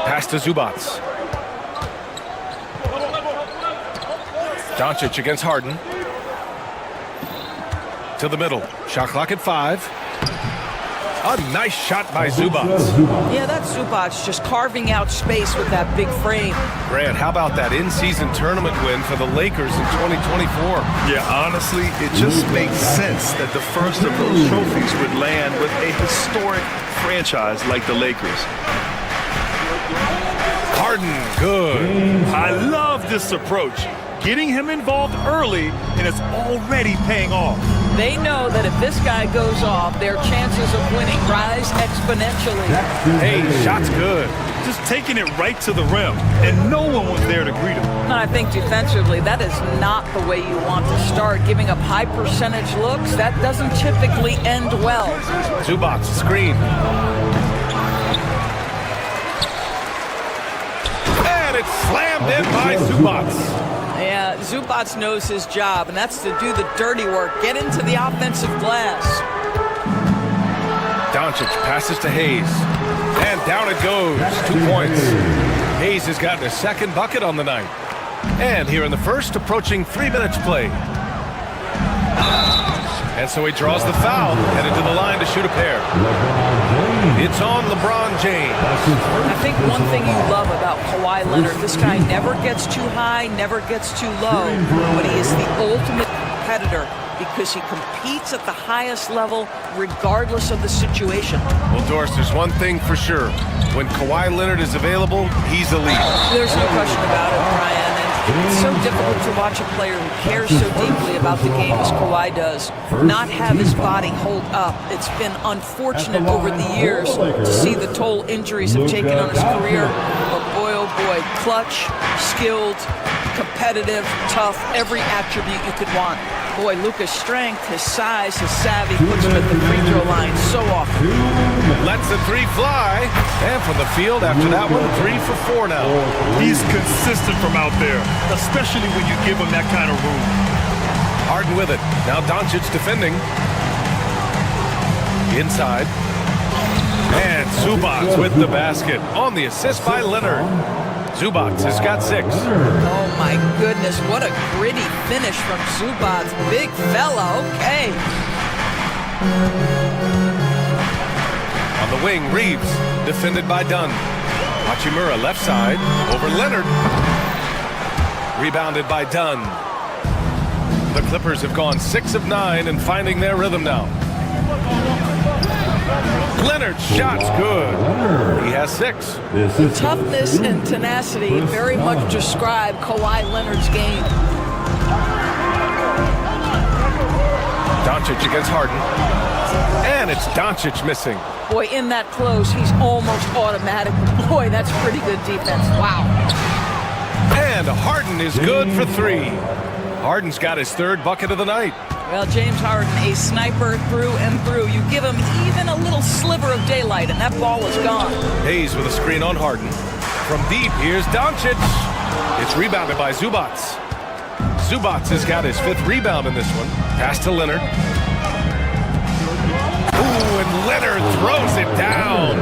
Pass to Zubac. Doncic against Harden. To the middle. Shot clock at 5. A nice shot by Zubac. Yeah, that's Zubac just carving out space with that big frame. Grant, how about that in-season tournament win for the Lakers in 2024? Yeah, honestly, it just makes sense that the first of those trophies would land with a historic franchise like the Lakers. Harden, good. I love this approach. Getting him involved early, and it's already paying off. They know that if this guy goes off, their chances of winning rise exponentially. Hey, shot's good. Just taking it right to the rim, and no one was there to greet him. And I think defensively, that is not the way you want to start. Giving up high percentage looks, that doesn't typically end well. Zubac, screen. And it's slammed in by Zubac. Yeah, Zubac knows his job, and that's to do the dirty work. Get into the offensive glass. Doncic passes to Hayes. And down it goes. 2 points. Hayes has gotten his second bucket on the night. And here in the first, approaching 3 minutes played. And so he draws the foul, headed to the line to shoot a pair. It's on LeBron James. I think one thing you love about Kawhi Leonard, this guy never gets too high, never gets too low, but he is the ultimate competitor because he competes at the highest level regardless of the situation. Well, Doris, there's one thing for sure. When Kawhi Leonard is available, he's elite. There's no question about it, Brian. And it's so difficult to watch a player who cares so deeply about the game as Kawhi does not have his body hold up. It's been unfortunate over the years to see the toll injuries have taken on his career. But boy, oh boy, clutch, skilled, competitive, tough, every attribute you could want. Boy, Luka's strength, his size, his savvy puts him at the free throw line so often. Lets the three fly. And from the field after that one, 3 for 4 now. He's consistent from out there, especially when you give him that kind of room. Harden with it. Now Doncic defending. Inside. And Zubac with the basket on the assist by Leonard. Zubac has got 6. Oh my goodness, what a gritty finish from Zubac. Big fella, okay. On the wing, Reeves, defended by Dunn. Hachimura left side, over Leonard. Rebounded by Dunn. The Clippers have gone 6 of 9 and finding their rhythm now. Leonard's shot's good. He has 6. Toughness and tenacity very much describe Kawhi Leonard's game. Doncic against Harden. And it's Doncic missing. Boy, in that close, he's almost automatic. Boy, that's pretty good defense. Wow. And Harden is good for 3. Harden's got his 3rd bucket of the night. Well, James Harden, a sniper through and through. You give him even a little sliver of daylight, and that ball is gone. Hayes with a screen on Harden. From deep, here's Doncic. It's rebounded by Zubac. Zubac has got his 5th rebound in this one. Pass to Leonard. Ooh, and Leonard throws it down.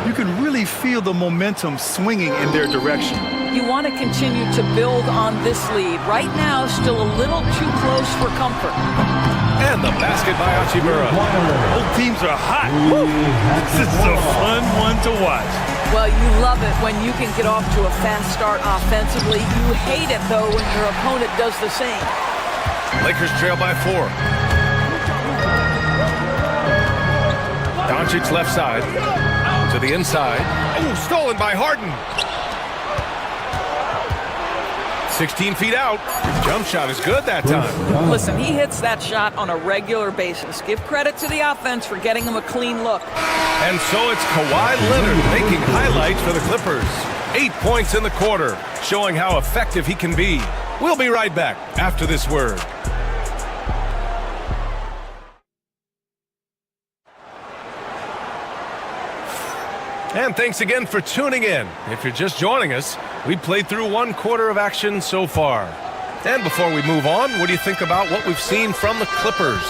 You can really feel the momentum swinging in their direction. You want to continue to build on this lead. Right now, still a little too close for comfort. And the basket by Hachimura. Both teams are hot. Woo. This is a fun one to watch. Well, you love it when you can get off to a fast start offensively. You hate it, though, when your opponent does the same. Lakers trail by 4. Doncic left side to the inside. Oh, stolen by Harden. 16 feet out. Jump shot is good that time. Listen, he hits that shot on a regular basis. Give credit to the offense for getting him a clean look. And so it's Kawhi Leonard making highlights for the Clippers. 8 points in the quarter, showing how effective he can be. We'll be right back after this word. And thanks again for tuning in. If you're just joining us, we played through 1 quarter of action so far. And before we move on, what do you think about what we've seen from the Clippers?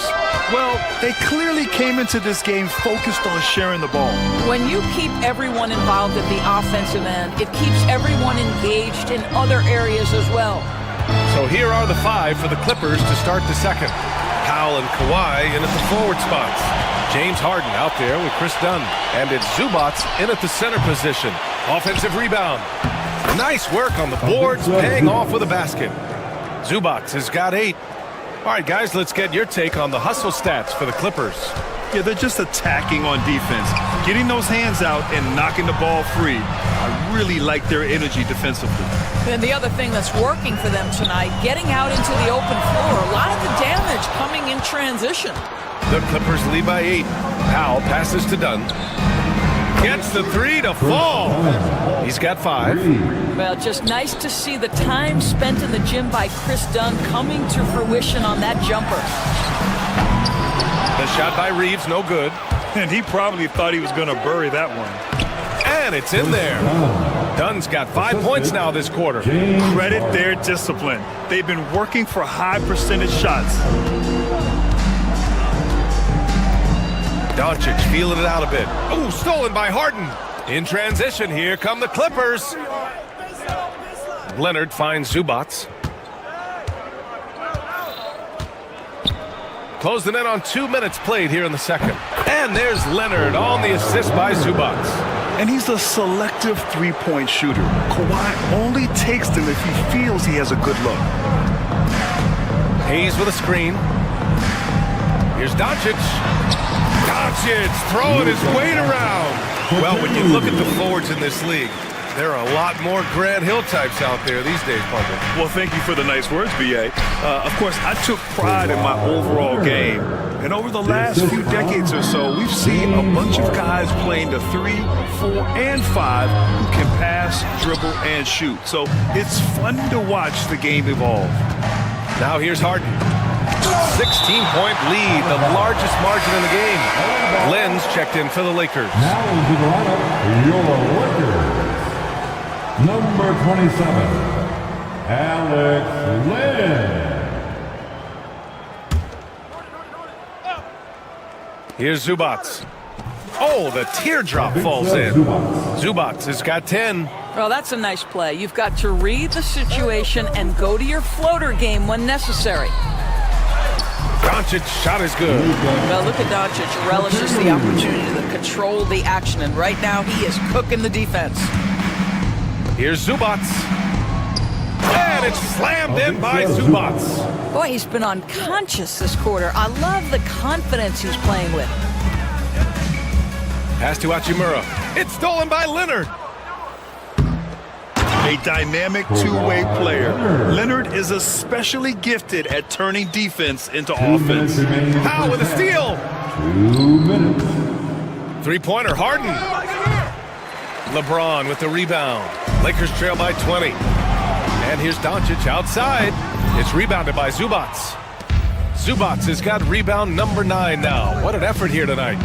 Well, they clearly came into this game focused on sharing the ball. When you keep everyone involved at the offensive end, it keeps everyone engaged in other areas as well. So here are the 5 for the Clippers to start the second. Powell and Kawhi in at the forward spots. James Harden out there with Chris Dunn. And it's Zubac in at the center position. Offensive rebound. Nice work on the boards, paying off with a basket. Zubac has got 8. All right, guys, let's get your take on the hustle stats for the Clippers. Yeah, they're just attacking on defense, getting those hands out and knocking the ball free. I really like their energy defensively. And the other thing that's working for them tonight, getting out into the open floor. A lot of the damage coming in transition. The Clippers lead by 8. Powell passes to Dunn. Gets the 3 to fall. He's got 5. Well, just nice to see the time spent in the gym by Chris Dunn coming to fruition on that jumper. The shot by Reeves, no good. And he probably thought he was going to bury that one. And it's in there. Dunn's got 5 points now this quarter. Credit their discipline. They've been working for high percentage shots. Doncic feeling it out a bit. Oh, stolen by Harden. In transition, here come the Clippers. Leonard finds Zubac. Close the net on 2 minutes played here in the second. And there's Leonard on the assist by Zubac. And he's a selective three-point shooter. Kawhi only takes them if he feels he has a good look. Hayes with a screen. Here's Doncic. Doncic throwing his weight around. Well, when you look at the forwards in this league, there are a lot more Grant Hill types out there these days, Parker. Well, thank you for the nice words, B.A. Of course, I took pride in my overall game. And over the last few decades or so, we've seen a bunch of guys playing the 3, 4, and 5 who can pass, dribble, and shoot. So it's fun to watch the game evolve. Now here's Harden. 16-point lead, the largest margin in the game. Len's checked in for the Lakers. Now into the lineup, your Lakers. Number 27, Alex Len. Here's Zubac. Oh, the teardrop falls in. Zubac has got 10. Well, that's a nice play. You've got to read the situation and go to your floater game when necessary. Doncic shot is good. Well, look at Doncic. Relishes the opportunity to control the action, and right now he is cooking the defense. Here's Zubac. And it's slammed in by Zubac. Boy, he's been unconscious this quarter. I love the confidence he's playing with. Pass to Hachimura. It's stolen by Leonard. A dynamic two-way player. Leonard is especially gifted at turning defense into offense. Powell with a steal. 2 minutes. Three-pointer, Harden. LeBron with the rebound. Lakers trail by 20. And here's Doncic outside. It's rebounded by Zubac. Zubac has got rebound number 9 now. What an effort here tonight.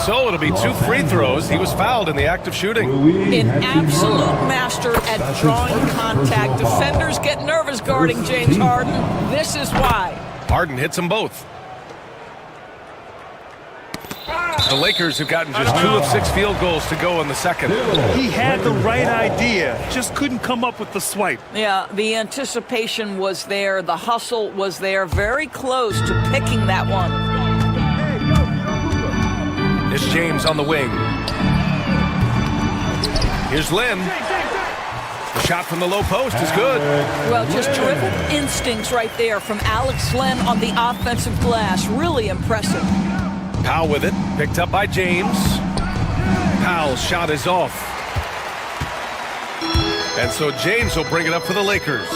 So it'll be 2 free throws. He was fouled in the act of shooting. An absolute master at drawing contact. Defenders get nervous guarding James Harden. This is why. Harden hits them both. The Lakers have gotten just 2 of 6 field goals to go in the second. He had the right idea, just couldn't come up with the swipe. Yeah, the anticipation was there. The hustle was there. Very close to picking that one. Here's James on the wing. Here's Lynn. The shot from the low post is good. Well, just terrific instincts right there from Alex Len on the offensive glass. Really impressive. Powell with it, picked up by James. Powell's shot is off. And so James will bring it up for the Lakers.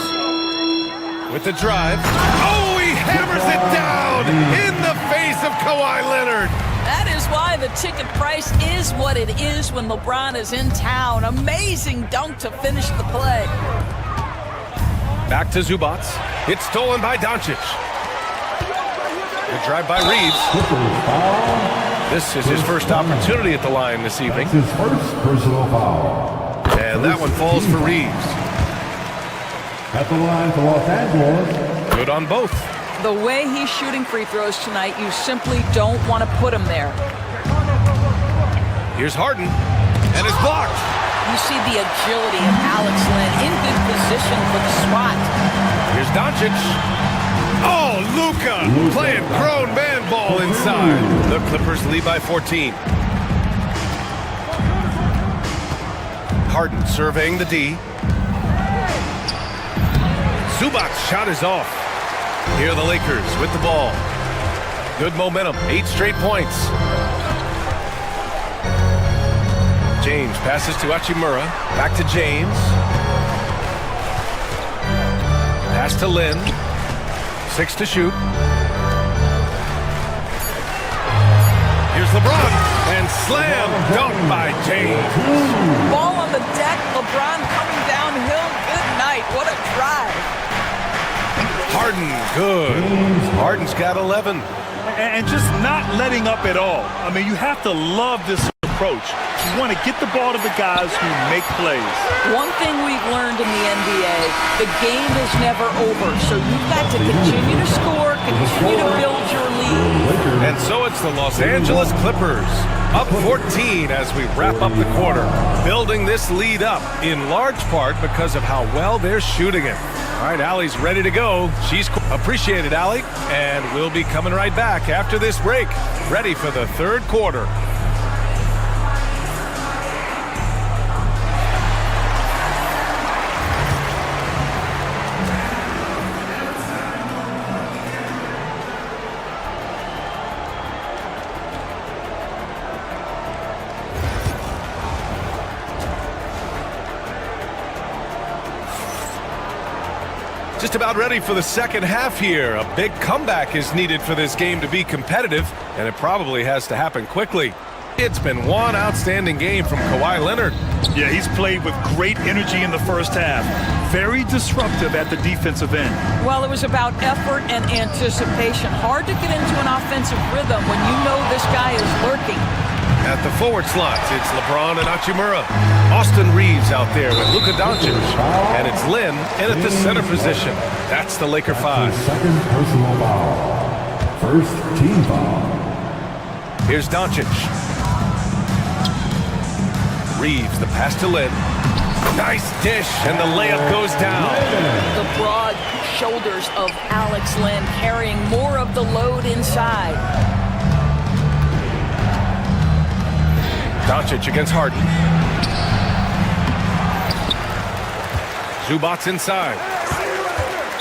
With the drive. Oh, he hammers it down in the face of Kawhi Leonard. That is why the ticket price is what it is when LeBron is in town. Amazing dunk to finish the play. Back to Zubac. It's stolen by Doncic. Good drive by Reeves. This is his first opportunity at the line this evening. His first personal foul. And that one falls for Reeves. At the line for Los Angeles. Good on both. The way he's shooting free throws tonight, you simply don't want to put him there. Here's Harden. And it's blocked. You see the agility of Alex Len in good position for the swat. Here's Doncic. Oh, Luka playing grown man ball inside. The Clippers lead by 14. Harden surveying the D. Zubac's shot is off. Here are the Lakers with the ball. Good momentum, 8 straight points. James passes to Hachimura. Back to James. Pass to Lynn. 6 to shoot. Here's LeBron. And slam dunk by James. Ball on the deck. LeBron coming downhill. Good night. What a drive. Harden, good. Harden's got 11. And just not letting up at all. I mean, you have to love this approach. You want to get the ball to the guys who make plays. One thing we've learned in the NBA, the game is never over. So you've got to continue to score, continue to build your lead. And so it's the Los Angeles Clippers up 14 as we wrap up the quarter. Building this lead up in large part because of how well they're shooting it. All right, Allie's ready to go. She's appreciated, Allie. And we'll be coming right back after this break. Ready for the third quarter. Just about ready for the second half here. A big comeback is needed for this game to be competitive, and it probably has to happen quickly. It's been one outstanding game from Kawhi Leonard. Yeah, he's played with great energy in the first half. Very disruptive at the defensive end. Well, it was about effort and anticipation. Hard to get into an offensive rhythm when you know this guy is lurking. At the forward slots, it's LeBron and Hachimura. Austin Reeves out there with Luka Doncic. And it's Lynn in at the center position. That's the Laker 5. Second personal foul. First team foul. Here's Doncic. Reeves, the pass to Lynn. Nice dish, and the layup goes down. The broad shoulders of Alex Len carrying more of the load inside. Doncic against Harden. Zubac inside.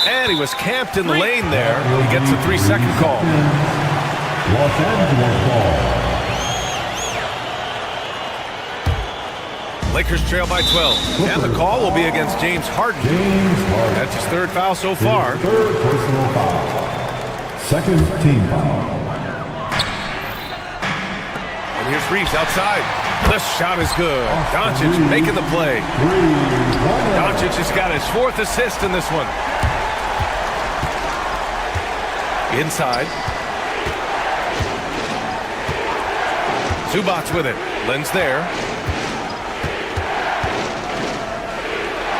And he was camped in the lane there. He gets a 3-second call. Los Angeles ball. Lakers trail by 12. And the call will be against James Harden. That's his third foul so far. Third personal foul. Second team foul. And here's Reeves outside. The shot is good. Doncic making the play. Doncic has got his 4th assist in this one. Inside. Zubats with it. Lens there.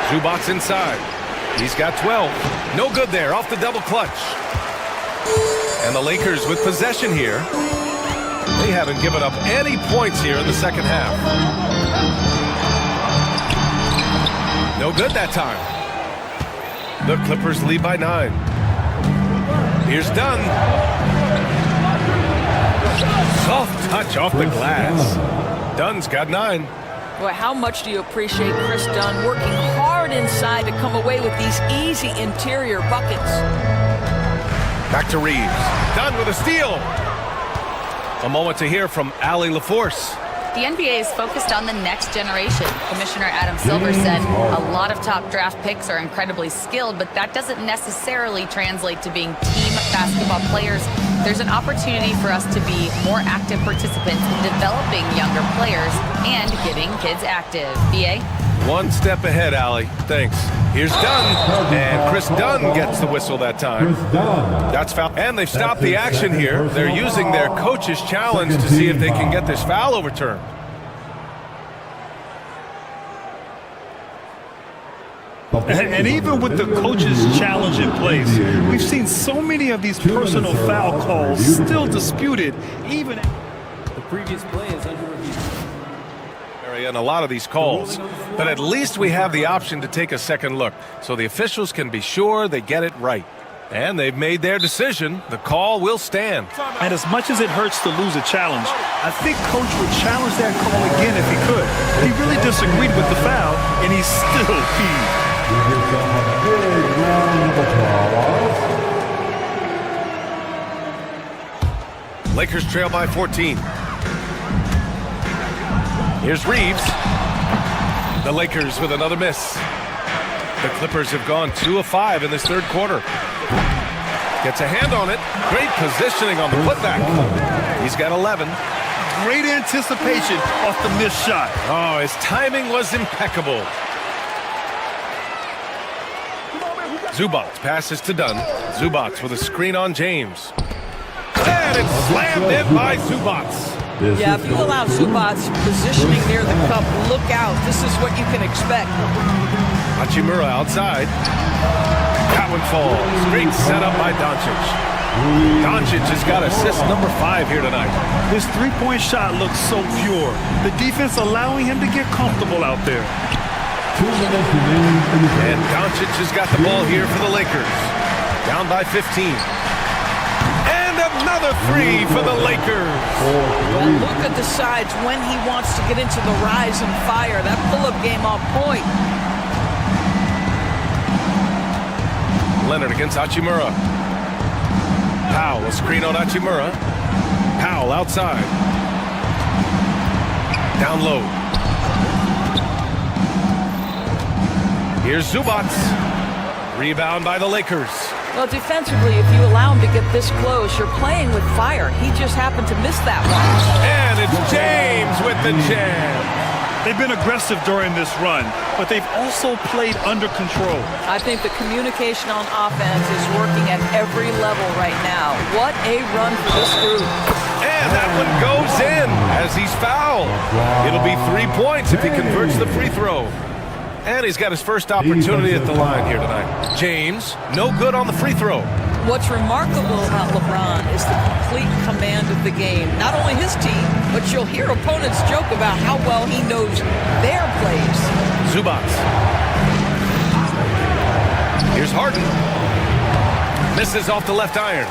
Zubats inside. He's got 12. No good there. Off the double clutch. And the Lakers with possession here. They haven't given up any points here in the second half. No good that time. The Clippers lead by 9. Here's Dunn. Soft touch off the glass. Dunn's got 9. Boy, how much do you appreciate Chris Dunn working hard inside to come away with these easy interior buckets? Back to Reeves. Dunn with a steal. A moment to hear from Allie LaForce. The NBA is focused on the next generation. Commissioner Adam Silver said a lot of top draft picks are incredibly skilled, but that doesn't necessarily translate to being team basketball players. There's an opportunity for us to be more active participants in developing younger players and getting kids active. BA? One step ahead, Allie. Thanks. Here's Dunn. And Chris Dunn gets the whistle that time. That's foul. And they've stopped the action here. They're using their coach's challenge to see if they can get this foul overturned. And even with the coach's challenge in place, we've seen so many of these personal foul calls still disputed, even The previous play is under review. And a lot of these calls, but at least we have the option to take a second look so the officials can be sure they get it right. And they've made their decision. The call will stand. And as much as it hurts to lose a challenge, I think Coach would challenge that call again if he could. He really disagreed with the foul, and he's still peeved. Lakers trail by 14. Here's Reeves. The Lakers with another miss. The Clippers have gone 2 of 5 in this third quarter. Gets a hand on it. Great positioning on the putback. He's got 11. Great anticipation off the missed shot. Oh, his timing was impeccable. Zubats passes to Dunn. Zubats with a screen on James. And it's slammed in by Zubats. Yeah, if you allow Zubats positioning near the cup, look out. This is what you can expect. Hachimura outside. That one falls. Great setup by Doncic. Doncic has got assist number 5 here tonight. His three-point shot looks so pure. The defense allowing him to get comfortable out there. And Doncic has got the ball here for the Lakers. Down by 15. And another 3 for the Lakers. Well, Luka decides when he wants to get into the rise and fire. That pull-up game on point. Leonard against Hachimura. Powell, a screen on Hachimura. Powell outside. Down low. Here's Zubats. Rebound by the Lakers. Well, defensively, if you allow him to get this close, you're playing with fire. He just happened to miss that one. And it's James with the jam. They've been aggressive during this run, but they've also played under control. I think the communication on offense is working at every level right now. What a run for this group. And that one goes in as he's fouled. It'll be 3 points if he converts the free throw. And he's got his first opportunity at the line here tonight. James, no good on the free throw. What's remarkable about LeBron is the complete command of the game. Not only his team, but you'll hear opponents joke about how well he knows their plays. Zubats. Here's Harden. Misses off the left iron.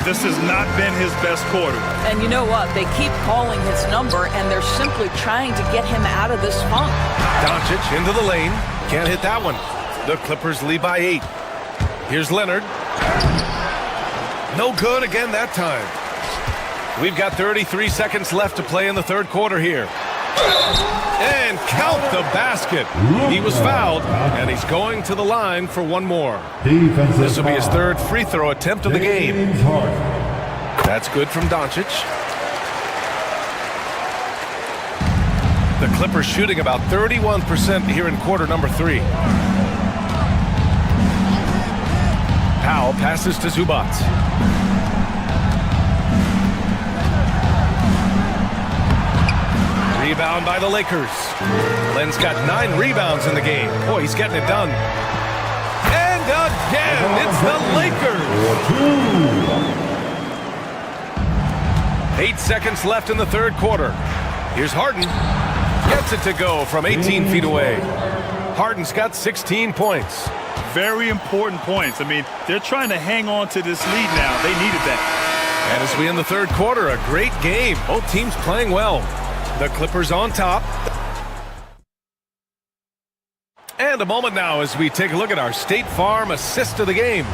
This has not been his best quarter. And you know what? They keep calling his number, and they're simply trying to get him out of this funk. Doncic into the lane. Can't hit that one. The Clippers lead by 8. Here's Leonard. No good again that time. We've got 33 seconds left to play in the third quarter here. And count the basket. He was fouled, and he's going to the line for one more. This will be his third free throw attempt of the game. That's good from Doncic. The Clippers shooting about 31% here in quarter number 3. Powell Now passes to Zubats. Rebound by the Lakers. Len's got 9 rebounds in the game. Boy, he's getting it done. And again, it's the Lakers. 8 seconds left in the third quarter. Here's Harden. Gets it to go from 18 feet away. Harden's got 16 points. Very important points. I mean, they're trying to hang on to this lead now. They needed that. And as we end the third quarter, a great game. Both teams playing well. The Clippers on top. And a moment now as we take a look at our State Farm assist of the game.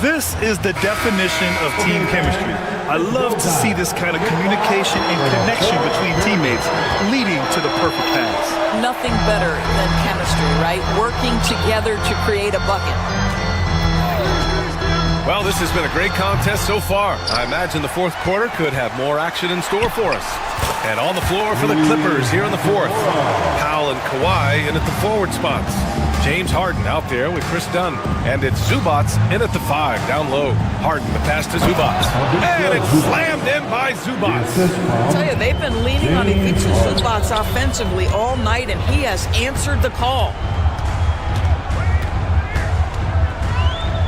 This is the definition of team chemistry. I love to see this kind of communication and connection between teammates leading to the perfect pass. Nothing better than chemistry, right? Working together to create a bucket. Well, this has been a great contest so far. I imagine the fourth quarter could have more action in store for us. And on the floor for the Clippers here in the fourth. Powell and Kawhi in at the forward spots. James Harden out there with Chris Dunn. And it's Zubats in at the 5 down low. Harden the pass to Zubats. And it's slammed in by Zubats. I tell you, they've been leaning on Ivica Zubats offensively all night, and he has answered the call.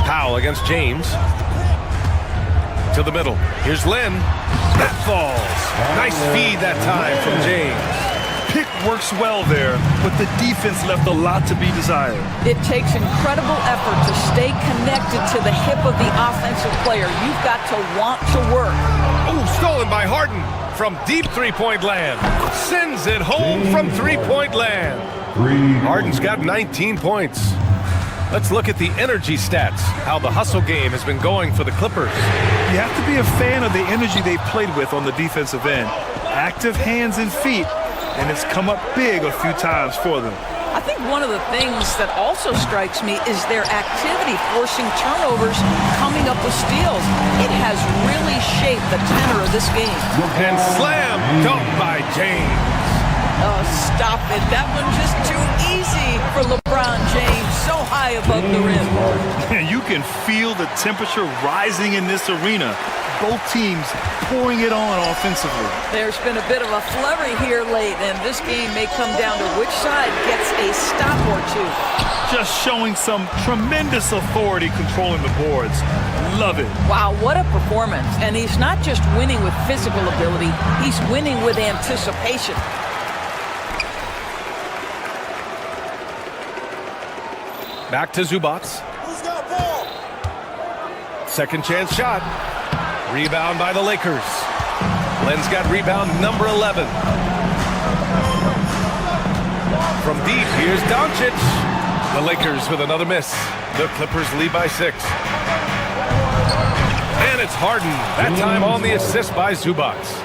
Powell against James. To the middle. Here's Lynn. That falls. Nice feed that time from James. Pick works well there, but the defense left a lot to be desired. It takes incredible effort to stay connected to the hip of the offensive player. You've got to want to work. Oh, stolen by Harden from deep three-point land. Sends it home from three-point land. Harden's got 19 points. Let's look at the energy stats, how the hustle game has been going for the Clippers. You have to be a fan of the energy they played with on the defensive end. Active hands and feet, and it's come up big a few times for them. I think one of the things that also strikes me is their activity forcing turnovers, coming up with steals. It has really shaped the tenor of this game. And slam dunk by James. Oh, stop it. That one just too easy for LeBron James. So high above the rim. You can feel the temperature rising in this arena. Both teams pouring it on offensively. There's been a bit of a flurry here late, and this game may come down to which side gets a stop or two. Just showing some tremendous authority controlling the boards. Love it. Wow, what a performance. And he's not just winning with physical ability, he's winning with anticipation. Back to Zubats. Second chance shot. Rebound by the Lakers. Len's got rebound number 11. From deep, here's Doncic. The Lakers with another miss. The Clippers lead by 6. And it's Harden. That time on the assist by Zubats.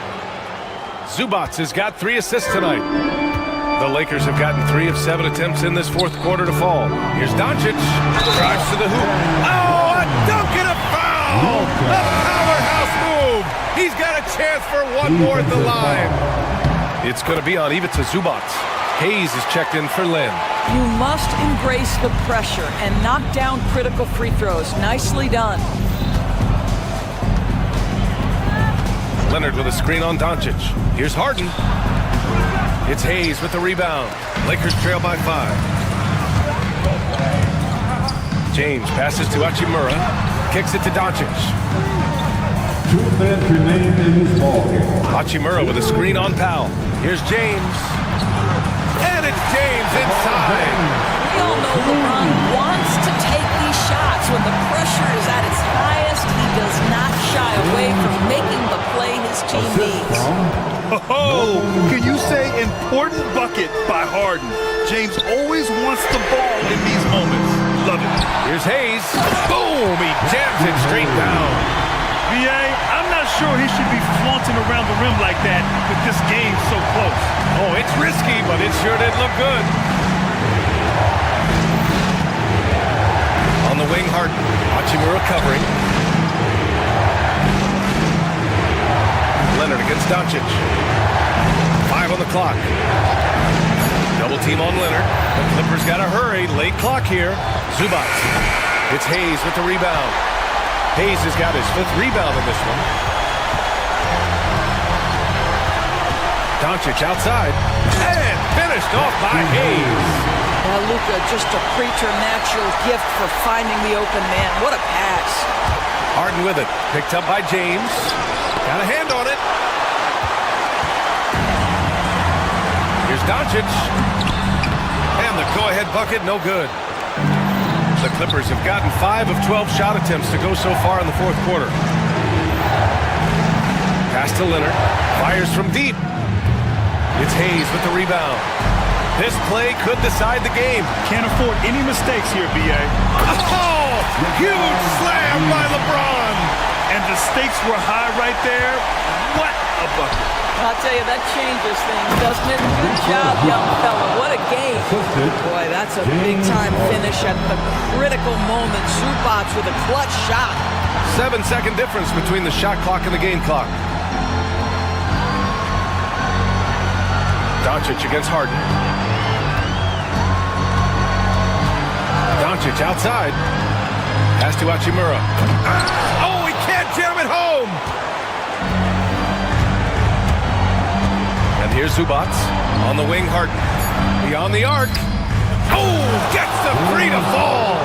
Zubats has got 3 assists tonight. The Lakers have gotten 3 of 7 attempts in this fourth quarter to fall. Here's Doncic. Drives to the hoop. Oh, a dunk and a foul! A powerhouse move! He's got a chance for one more at the line. It's going to be on Ivica Zubats. Hayes is checked in for Lynn. You must embrace the pressure and knock down critical free throws. Nicely done. Leonard with a screen on Doncic. Here's Harden. It's Hayes with the rebound. Lakers trail by 5. James passes to Hachimura. Kicks it to Doncic. 2 minutes remain in this ballgame. Hachimura with a screen on Powell. Here's James. And it's James inside. We all know LeBron wants to take these shots. When the pressure is at its highest, he does not shy away from making the play his team needs. Oh, can you say important bucket by Harden? James always wants the ball in these moments. Love it. Here's Hayes. Boom! He jams it straight down. B.A., I'm not sure he should be flaunting around the rim like that with this game so close. Oh, it's risky, but it sure did look good. On the wing, Harden. Hachimura covering. Leonard against Doncic. 5 on the clock. Double team on Leonard. The Clippers got to hurry. Late clock here. Zubats. It's Hayes with the rebound. Hayes has got his 5th rebound in this one. Doncic outside. And finished off by Hayes. Now Luka, just a preternatural gift for finding the open man. What a pass. Harden with it. Picked up by James. Got a hand on it. Here's Doncic. And the go-ahead bucket, no good. The Clippers have gotten 5 of 12 shot attempts to go so far in the 4th quarter. Pass to Leonard. Fires from deep. It's Hayes with the rebound. This play could decide the game. Can't afford any mistakes here, B.A. Oh! Huge slam by LeBron! And the stakes were high right there. What a bucket. I'll tell you, that changes things, doesn't it? Good job, young fella. What a game. Boy, that's a big-time finish at the critical moment. Zubac with a clutch shot. 7-second difference between the shot clock and the game clock. Doncic against Harden. Doncic outside. Pass to Hachimura. Oh, he can't jam it home! And here's Zubac. On the wing, Harden. Beyond the arc. Oh, gets the 3 to fall!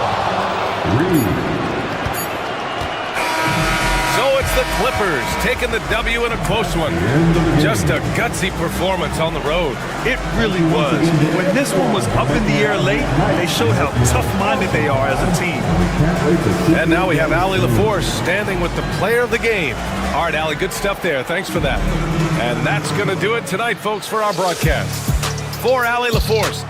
So it's the Clippers taking the W in a close one. Just a gutsy performance on the road. It really was. When this one was up in the air late, they showed how tough-minded they are as a team. And now we have Allie LaForce standing with the player of the game. All right, Allie, good stuff there. Thanks for that. And that's going to do it tonight, folks, for our broadcast. For Allie LaForce.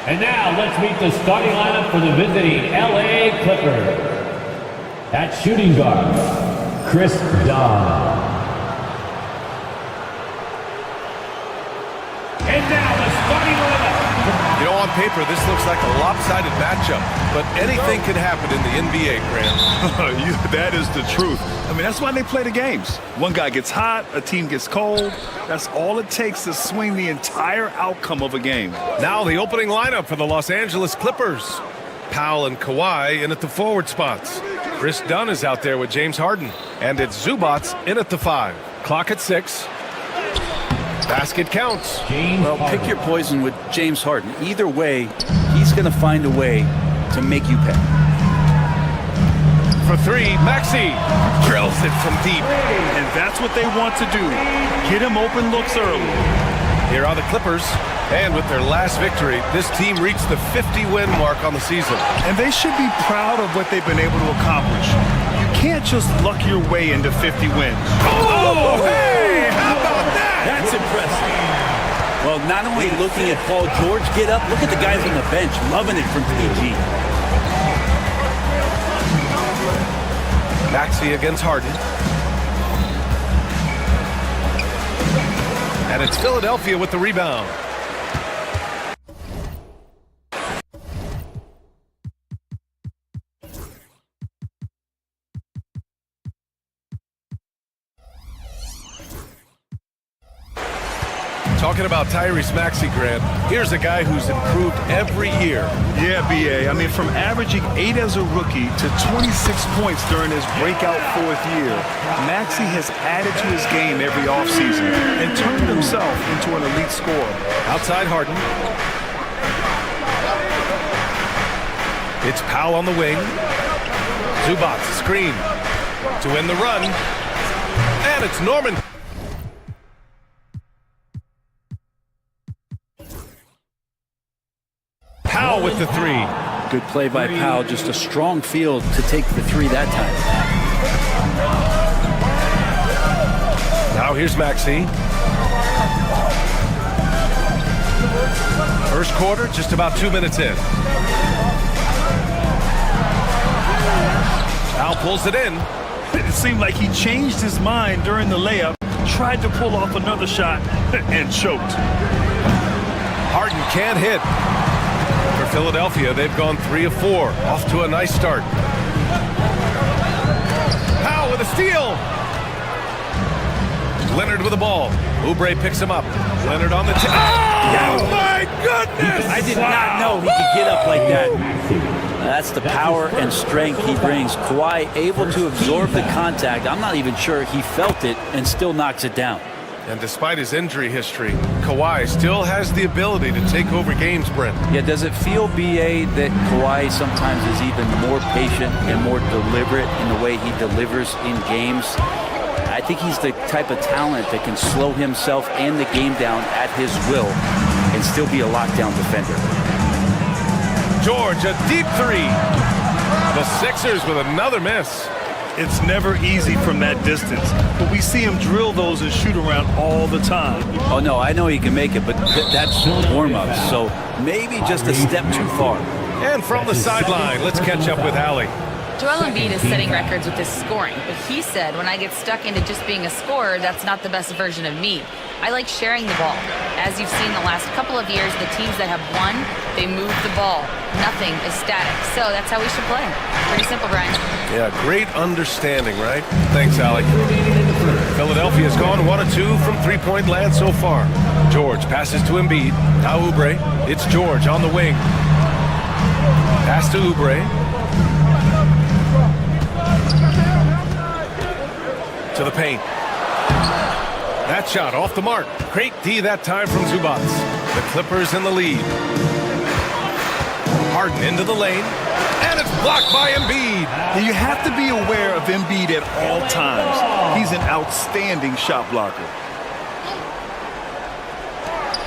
And now let's meet the starting lineup for the visiting LA Clippers. At shooting guard, Chris Dunn. And now the starting lineup. You know, on paper, this looks like a lopsided matchup, but anything can happen in the NBA, Grant. That is the truth. I mean, that's why they play the games. One guy gets hot, a team gets cold. That's all it takes to swing the entire outcome of a game. Now the opening lineup for the Los Angeles Clippers. Powell and Kawhi in at the forward spots. Chris Dunn is out there with James Harden. And it's Zubats in at the 5. Clock at 6. Basket counts. Well, pick your poison with James Harden. Either way, he's going to find a way to make you pay. For 3, Maxey drills it from deep. And that's what they want to do. Get him open looks early. Here are the Clippers. And with their last victory, this team reached the 50-win mark on the season. And they should be proud of what they've been able to accomplish. You can't just luck your way into 50 wins. Oh, hey! How about that? That's impressive. Well, not only looking at Paul George get up, look at the guys on the bench loving it from PG. Maxey against Harden. And it's Philadelphia with the rebound. Talking about Tyrese Maxey, Grant, here's a guy who's improved every year. Yeah, B.A. I mean, from averaging 8 as a rookie to 26 points during his breakout 4th year, Maxey has added to his game every offseason and turned himself into an elite scorer. Outside Harden. It's Powell on the wing. Zubats screen to win the run. And it's Norman. Powell with the 3. Good play by Powell. Just a strong field to take the 3 that time. Now here's Maxey. First quarter, just about 2 minutes in. Powell pulls it in. It seemed like he changed his mind during the layup, tried to pull off another shot, and choked. Harden can't hit. For Philadelphia, they've gone 3 of 4. Off to a nice start. Powell with a steal. Leonard with the ball. Oubre picks him up. Leonard on the tip. Oh, my goodness! I did not know he could get up like that. That's the power and strength he brings. Kawhi able to absorb the contact. I'm not even sure he felt it and still knocks it down. And despite his injury history, Kawhi still has the ability to take over games, Brent. Yeah, does it feel, B.A., that Kawhi sometimes is even more patient and more deliberate in the way he delivers in games? I think he's the type of talent that can slow himself and the game down at his will and still be a lockdown defender. George, a deep 3. The Sixers with another miss. It's never easy from that distance, but we see him drill those and shoot around all the time. Oh, no, I know he can make it, but that's warm-up, so maybe just a step too far. And from the sideline, let's catch up with Allie. Joel Embiid is setting records with his scoring, but he said, when I get stuck into just being a scorer, that's not the best version of me. I like sharing the ball. As you've seen the last couple of years, the teams that have won, they move the ball. Nothing is static. So that's how we should play. Pretty simple, Brian. Yeah, great understanding, right? Thanks, Allie. Philadelphia's gone 1 of 2 from three-point land so far. George passes to Embiid. Now Oubre. It's George on the wing. Pass to Oubre. To the paint. That shot off the mark. Great D that time from Zubats. The Clippers in the lead. Harden into the lane. And it's blocked by Embiid. And you have to be aware of Embiid at all times. He's an outstanding shot blocker.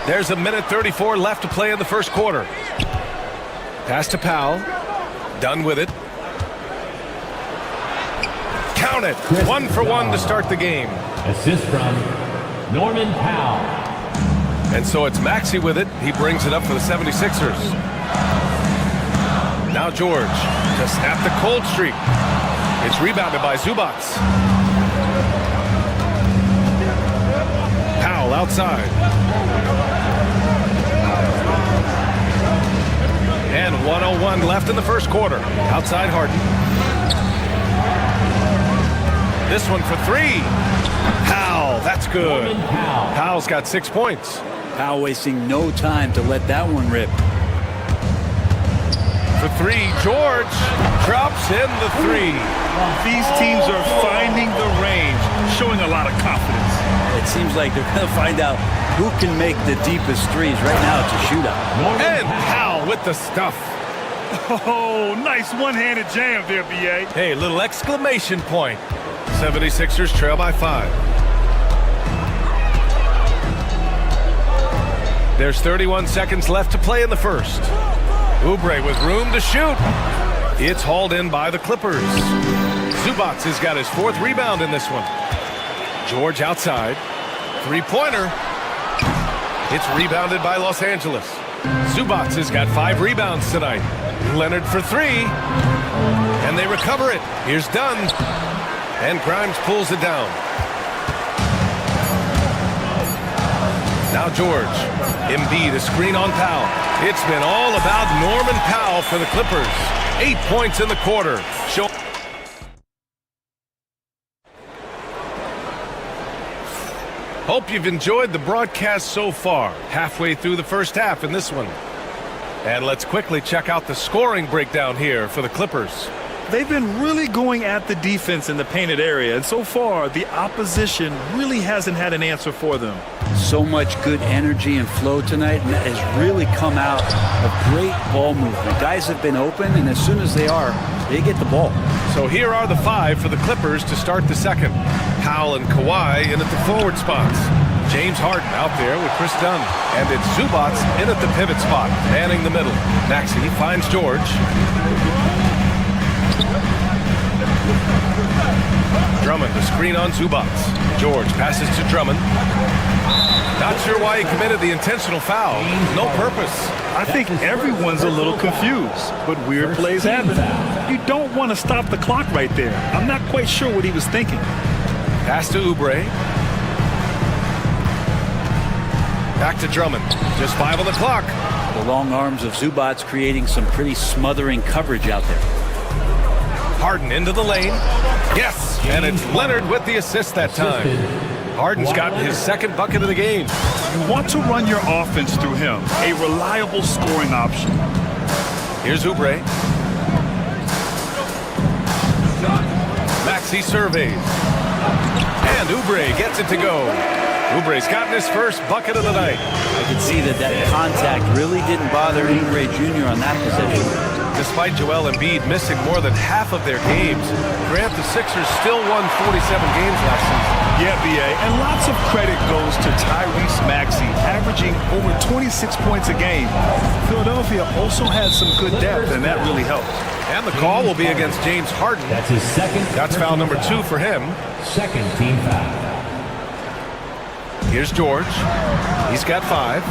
There's a minute 34 left to play in the first quarter. Pass to Powell. Done with it. Count it. 1 for 1 to start the game. Assist from Norman Powell. And so it's Maxey with it. He brings it up for the 76ers. Now George to snap the cold streak. It's rebounded by Zubats. Powell outside. And 1:01 left in the first quarter. Outside Harden. This one for three. Powell, that's good. Powell's got 6 points. Powell wasting no time to let that one rip. For three, George drops in the three. These teams are finding the range, showing a lot of confidence. It seems like they're going to find out who can make the deepest threes. Right now, it's a shootout. And Powell with the stuff. Oh, nice one-handed jam there, B.A. Hey, little exclamation point. 76ers trail by 5. There's 31 seconds left to play in the first. Oubre with room to shoot. It's hauled in by the Clippers. Zubats has got his 4th rebound in this one. George outside. Three-pointer. It's rebounded by Los Angeles. Zubats has got 5 rebounds tonight. Leonard for 3. And they recover it. Here's Dunn. And Grimes pulls it down. Now George. Embiid, a screen on Powell. It's been all about Norman Powell for the Clippers. 8 points in the quarter. Hope you've enjoyed the broadcast so far. Halfway through the first half in this one. And let's quickly check out the scoring breakdown here for the Clippers. They've been really going at the defense in the painted area, and so far the opposition really hasn't had an answer for them. So much good energy and flow tonight, and that has really come out of great ball movement. Guys have been open, and as soon as they are, they get the ball. So here are the 5 for the Clippers to start the second. Powell and Kawhi in at the forward spots. James Harden out there with Chris Dunn. And it's Zubats in at the pivot spot, manning the middle. Maxey finds George. Drummond, the screen on Zubats. George passes to Drummond. Not sure why he committed the intentional foul. No purpose. I think everyone's a little confused, but weird plays happen. You don't want to stop the clock right there. I'm not quite sure what he was thinking. Pass to Oubre. Back to Drummond. Just 5 on the clock. The long arms of Zubats creating some pretty smothering coverage out there. Harden into the lane. Yes, and it's Leonard with the assist that time. Harden's got his 2nd bucket of the game. You want to run your offense through him, a reliable scoring option. Here's Oubre. Maxey surveys. And Oubre gets it to go. Oubre's gotten his first bucket of the night. I can see that contact really didn't bother Oubre Jr. on that possession. Despite Joel Embiid missing more than half of their games, Grant, the Sixers still won 47 games last season. Yeah, B.A., and lots of credit goes to Tyrese Maxey, averaging over 26 points a game. Philadelphia also had some good depth, and that really helped. And the call will be against James Harden. That's his 2nd. That's foul number 2 for him. 2nd team foul. Here's George. He's got 5.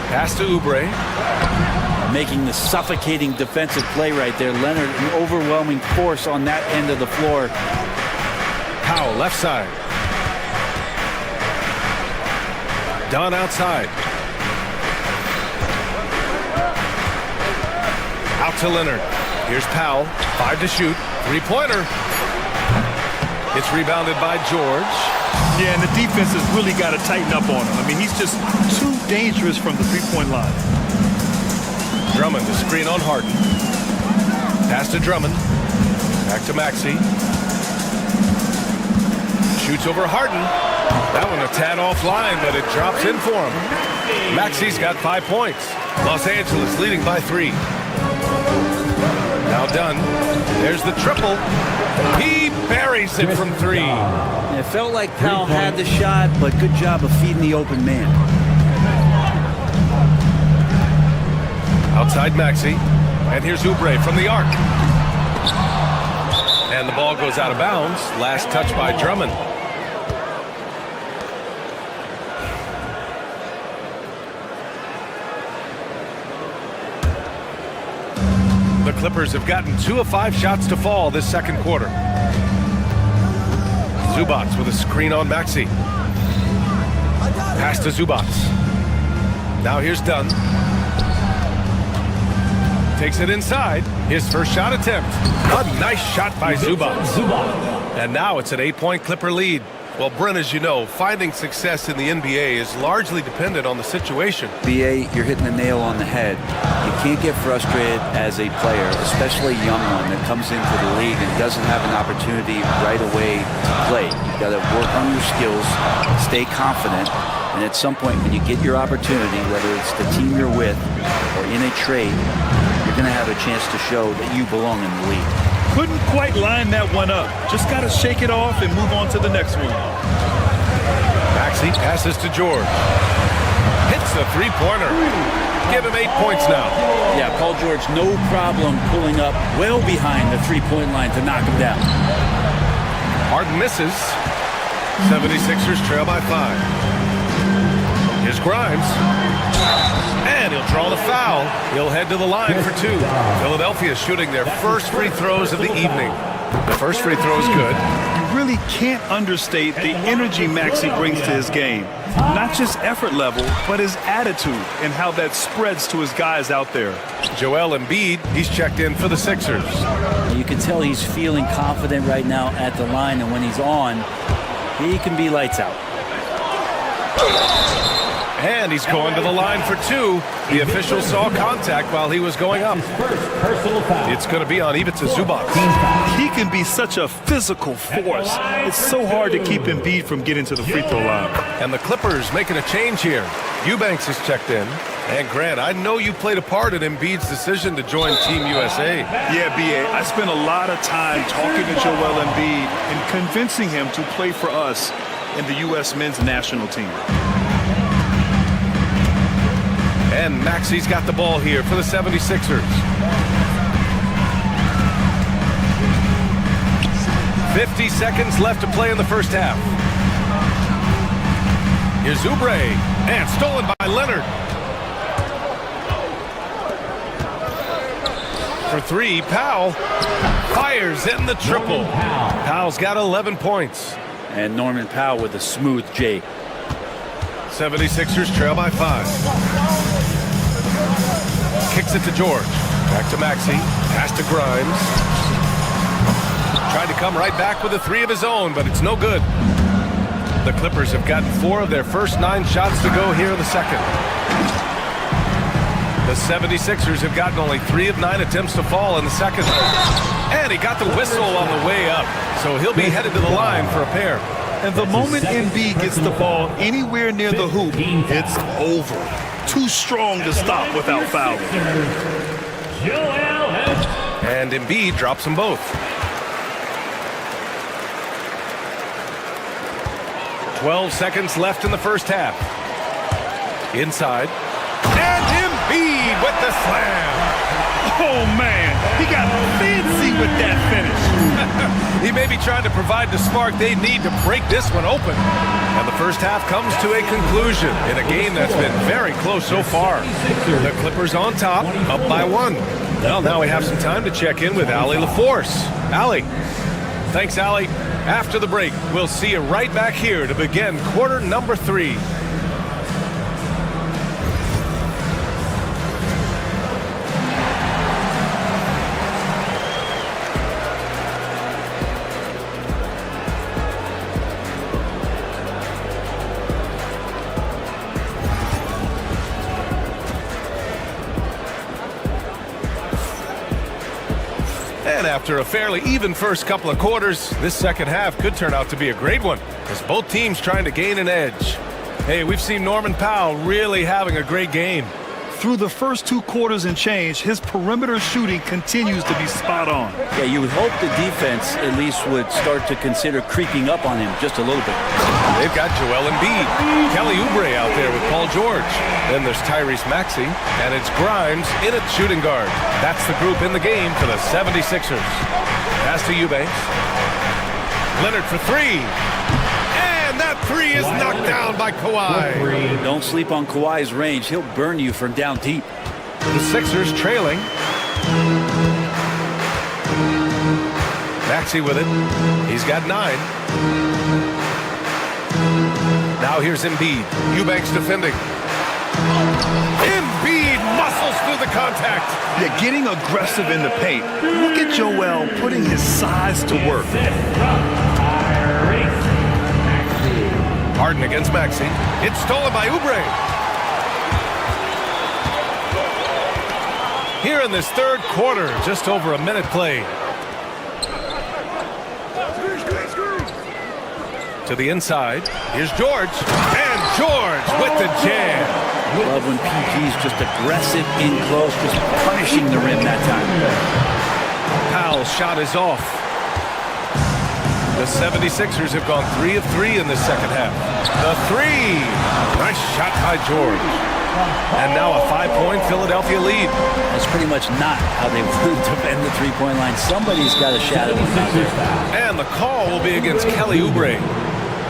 Pass to Oubre. Making the suffocating defensive play right there. Leonard, an overwhelming force on that end of the floor. Powell, left side. Dunn outside. Out to Leonard. Here's Powell. 5 to shoot. 3-pointer. It's rebounded by George. Yeah, and the defense has really got to tighten up on him. I mean, he's just too dangerous from the three-point line. Drummond, the screen on Harden. Pass to Drummond. Back to Maxey. Shoots over Harden. That one a tad offline, but it drops in for him. Maxey's got 5 points. Los Angeles leading by 3. Now Dunn. There's the triple. He buries it from 3. It felt like Powell had the shot, but good job of feeding the open man. Outside Maxey. And here's Oubre from the arc. And the ball goes out of bounds. Last touch by Drummond. The Clippers have gotten 2 of 5 shots to fall this second quarter. Zubats with a screen on Maxey. Pass to Zubats. Now here's Dunn. Takes it inside. His first shot attempt. A nice shot by Zubats. And now it's an 8-point Clipper lead. Well, Brent, as you know, finding success in the NBA is largely dependent on the situation. BA, you're hitting the nail on the head. You can't get frustrated as a player, especially a young one that comes into the league and doesn't have an opportunity right away to play. You've got to work on your skills, stay confident, and at some point when you get your opportunity, whether it's the team you're with or in a trade, you're going to have a chance to show that you belong in the league. Couldn't quite line that one up. Just got to shake it off and move on to the next one. Maxey passes to George. Hits the three-pointer. Give him 8 points now. Yeah, Paul George, no problem pulling up well behind the three-point line to knock him down. Harden misses. 76ers trail by 5. Here's Grimes. And he'll draw the foul. He'll head to the line for 2. Philadelphia shooting their first free throws of the evening. The first free throw is good. You really can't understate the energy Maxey brings to his game. Not just effort level, but his attitude and how that spreads to his guys out there. Joel Embiid, he's checked in for the Sixers. You can tell he's feeling confident right now at the line, and when he's on, he can be lights out. And he's going to the line for 2. The official saw contact while he was going up. It's going to be on Ivica Zubac. He can be such a physical force. It's so hard to keep Embiid from getting to the free throw line. And the Clippers making a change here. Eubanks is checked in. And Grant, I know you played a part in Embiid's decision to join Team USA. Yeah, B.A., I spent a lot of time talking to Joel Embiid and convincing him to play for us in the U.S. men's national team. And Maxey's got the ball here for the 76ers. 50 seconds left to play in the first half. Here's Oubre, and stolen by Leonard. For 3, Powell fires in the triple. Powell's got 11 points. And Norman Powell with a smooth J. 76ers trail by 5. Kicks it to George. Back to Maxey. Pass to Grimes. Tried to come right back with a 3 of his own, but it's no good. The Clippers have gotten 4 of their first 9 shots to go here in the second. The 76ers have gotten only 3 of 9 attempts to fall in the second. And he got the whistle on the way up, so he'll be headed to the line for a pair. And the moment Embiid gets the ball anywhere near the hoop, it's over. Too strong to stop without fouling. And Embiid drops them both. 12 seconds left in the first half. Inside. And Embiid with the slam. Oh, man. He got fancy with that finish. He may be trying to provide the spark they need to break this one open. And the first half comes to a conclusion in a game that's been very close so far. The Clippers on top, up by 1. Well, now we have some time to check in with Allie LaForce. Allie. Thanks, Allie. After the break, we'll see you right back here to begin quarter number 3. And after a fairly even first couple of quarters, this second half could turn out to be a great one, as both teams trying to gain an edge. Hey, we've seen Norman Powell really having a great game. Through the first 2 quarters and change, his perimeter shooting continues to be spot on. Yeah, you would hope the defense at least would start to consider creeping up on him just a little bit. They've got Joel Embiid, Kelly Oubre out there with Paul George. Then there's Tyrese Maxey, and it's Grimes in at shooting guard. That's the group in the game for the 76ers. Pass to Eubanks. Leonard for 3. And that 3 is knocked down by Kawhi. Don't sleep on Kawhi's range. He'll burn you from down deep. The Sixers trailing. Maxey with it. He's got 9. Now here's Embiid. Eubanks defending. Embiid muscles through the contact. Yeah, getting aggressive in the paint. Look at Joel putting his size to work. Harden against Maxey. It's stolen by Oubre. Here in this third quarter, just over a minute played. To the inside. Here's George. And George with the jam. Love when PG's just aggressive in close, just punishing the rim that time. Powell's shot is off. The 76ers have gone 3 of 3 in the second half. The 3. Nice shot by George. And now a 5-point Philadelphia lead. That's pretty much not how they would defend the three-point line. Somebody's got to shadow him out there. And the call will be against Kelly Oubre.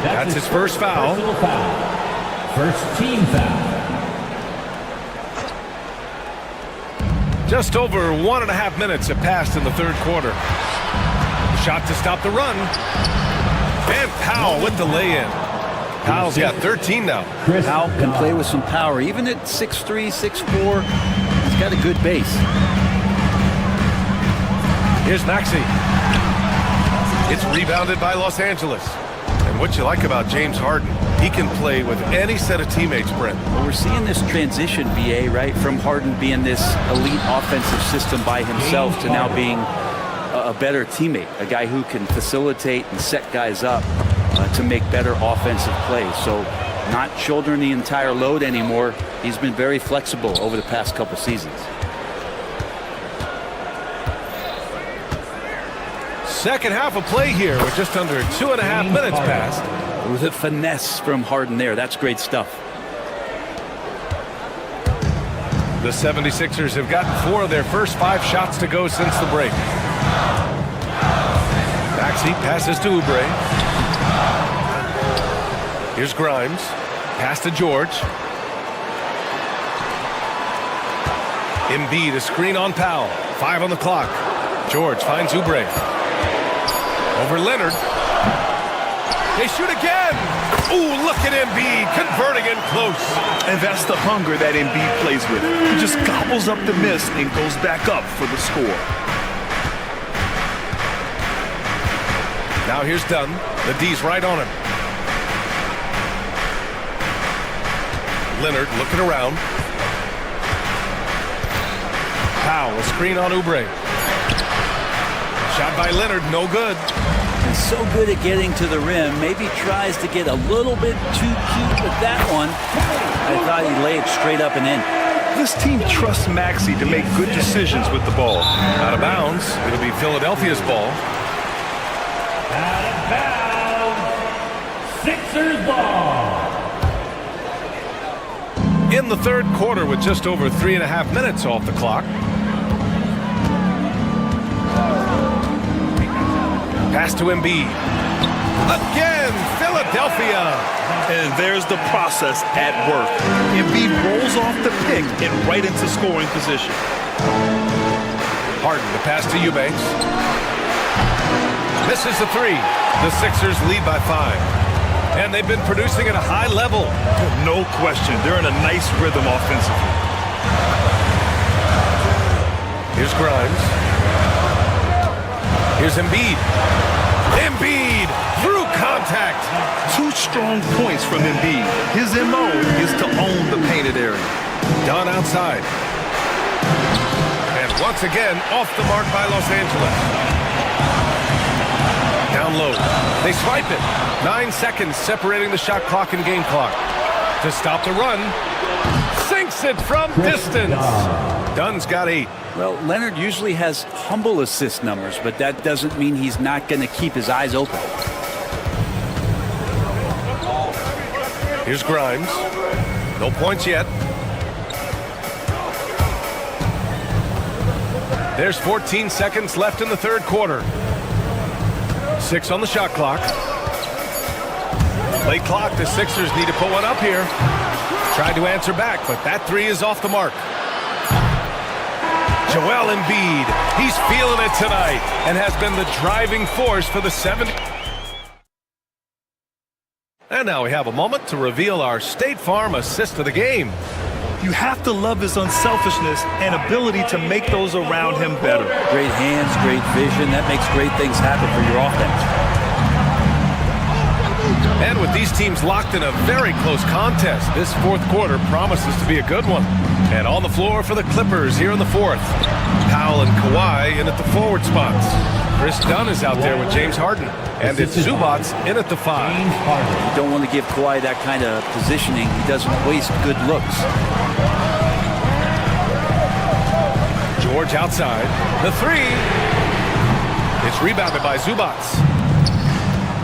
That's his first foul. First team foul. Just over 1.5 minutes have passed in the third quarter. Shot to stop the run. And Powell with the lay-in. Powell's got 13 now. Powell can play with some power. Even at 6'3", 6'4", he's got a good base. Here's Maxey. It's rebounded by Los Angeles. And what you like about James Harden, he can play with any set of teammates, Brent. Well, we're seeing this transition, BA, right? From Harden being this elite offensive system by himself to now being a better teammate, a guy who can facilitate and set guys up to make better offensive plays. So not shouldering the entire load anymore. He's been very flexible over the past couple seasons. Second half of play here with just under 2.5 minutes passed. With a finesse from Harden there. That's great stuff. The 76ers have gotten 4 of their first 5 shots to go since the break. Maxey passes to Oubre. Here's Grimes. Pass to George. Embiid, a screen on Powell. 5 on the clock. George finds Oubre. Over Leonard. They shoot again. Ooh, look at Embiid converting in close. And that's the hunger that Embiid plays with. He just gobbles up the miss and goes back up for the score. Now here's Dunn. The D's right on him. Leonard looking around. Powell, a screen on Oubre. Shot by Leonard, no good. He's so good at getting to the rim. Maybe tries to get a little bit too cute with that one. I thought he laid it straight up and in. This team trusts Maxey to make good decisions with the ball. Out of bounds. It'll be Philadelphia's ball. Out of bounds. Sixers ball. In the third quarter with just over 3.5 minutes off the clock. Pass to Embiid. Again, Philadelphia. And there's the process at work. Embiid rolls off the pick and right into scoring position. Harden, the pass to Eubanks. Misses the 3. The Sixers lead by 5. And they've been producing at a high level. No question. They're in a nice rhythm offensively. Here's Grimes. Here's Embiid. Embiid through contact. 2 strong points from Embiid. His MO is to own the painted area. Dunn outside. And once again, off the mark by Los Angeles. Down low. They swipe it. 9 seconds separating the shot clock and game clock. To stop the run. Sinks it from distance. Dunn's got 8. Well, Leonard usually has humble assist numbers, but that doesn't mean he's not going to keep his eyes open. Here's Grimes. No points yet. There's 14 seconds left in the third quarter. 6 on the shot clock. Late clock, the Sixers need to put one up here. Tried to answer back, but that 3 is off the mark. Joel Embiid. He's feeling it tonight and has been the driving force for the 70. And now we have a moment to reveal our State Farm assist of the game. You have to love his unselfishness and ability to make those around him better. Great hands, great vision. That makes great things happen for your offense. And with these teams locked in a very close contest, this fourth quarter promises to be a good one. And on the floor for the Clippers here in the fourth. Powell and Kawhi in at the forward spots. Chris Dunn is out there with James Harden. And it's Zubats in at the 5. You don't want to give Kawhi that kind of positioning. He doesn't waste good looks. George outside. The 3. It's rebounded by Zubats.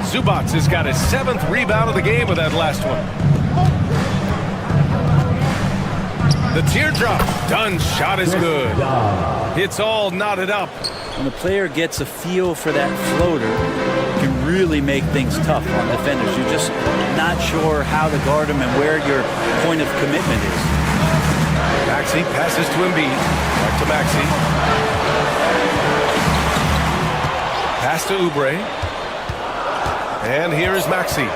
Zubats has got his 7th rebound of the game with that last one. The teardrop. Dunn's shot is good. It's all knotted up. When the player gets a feel for that floater, it can really make things tough on defenders. You're just not sure how to guard them and where your point of commitment is. Maxey passes to Embiid. Back to Maxey. Pass to Oubre. And here is Maxey.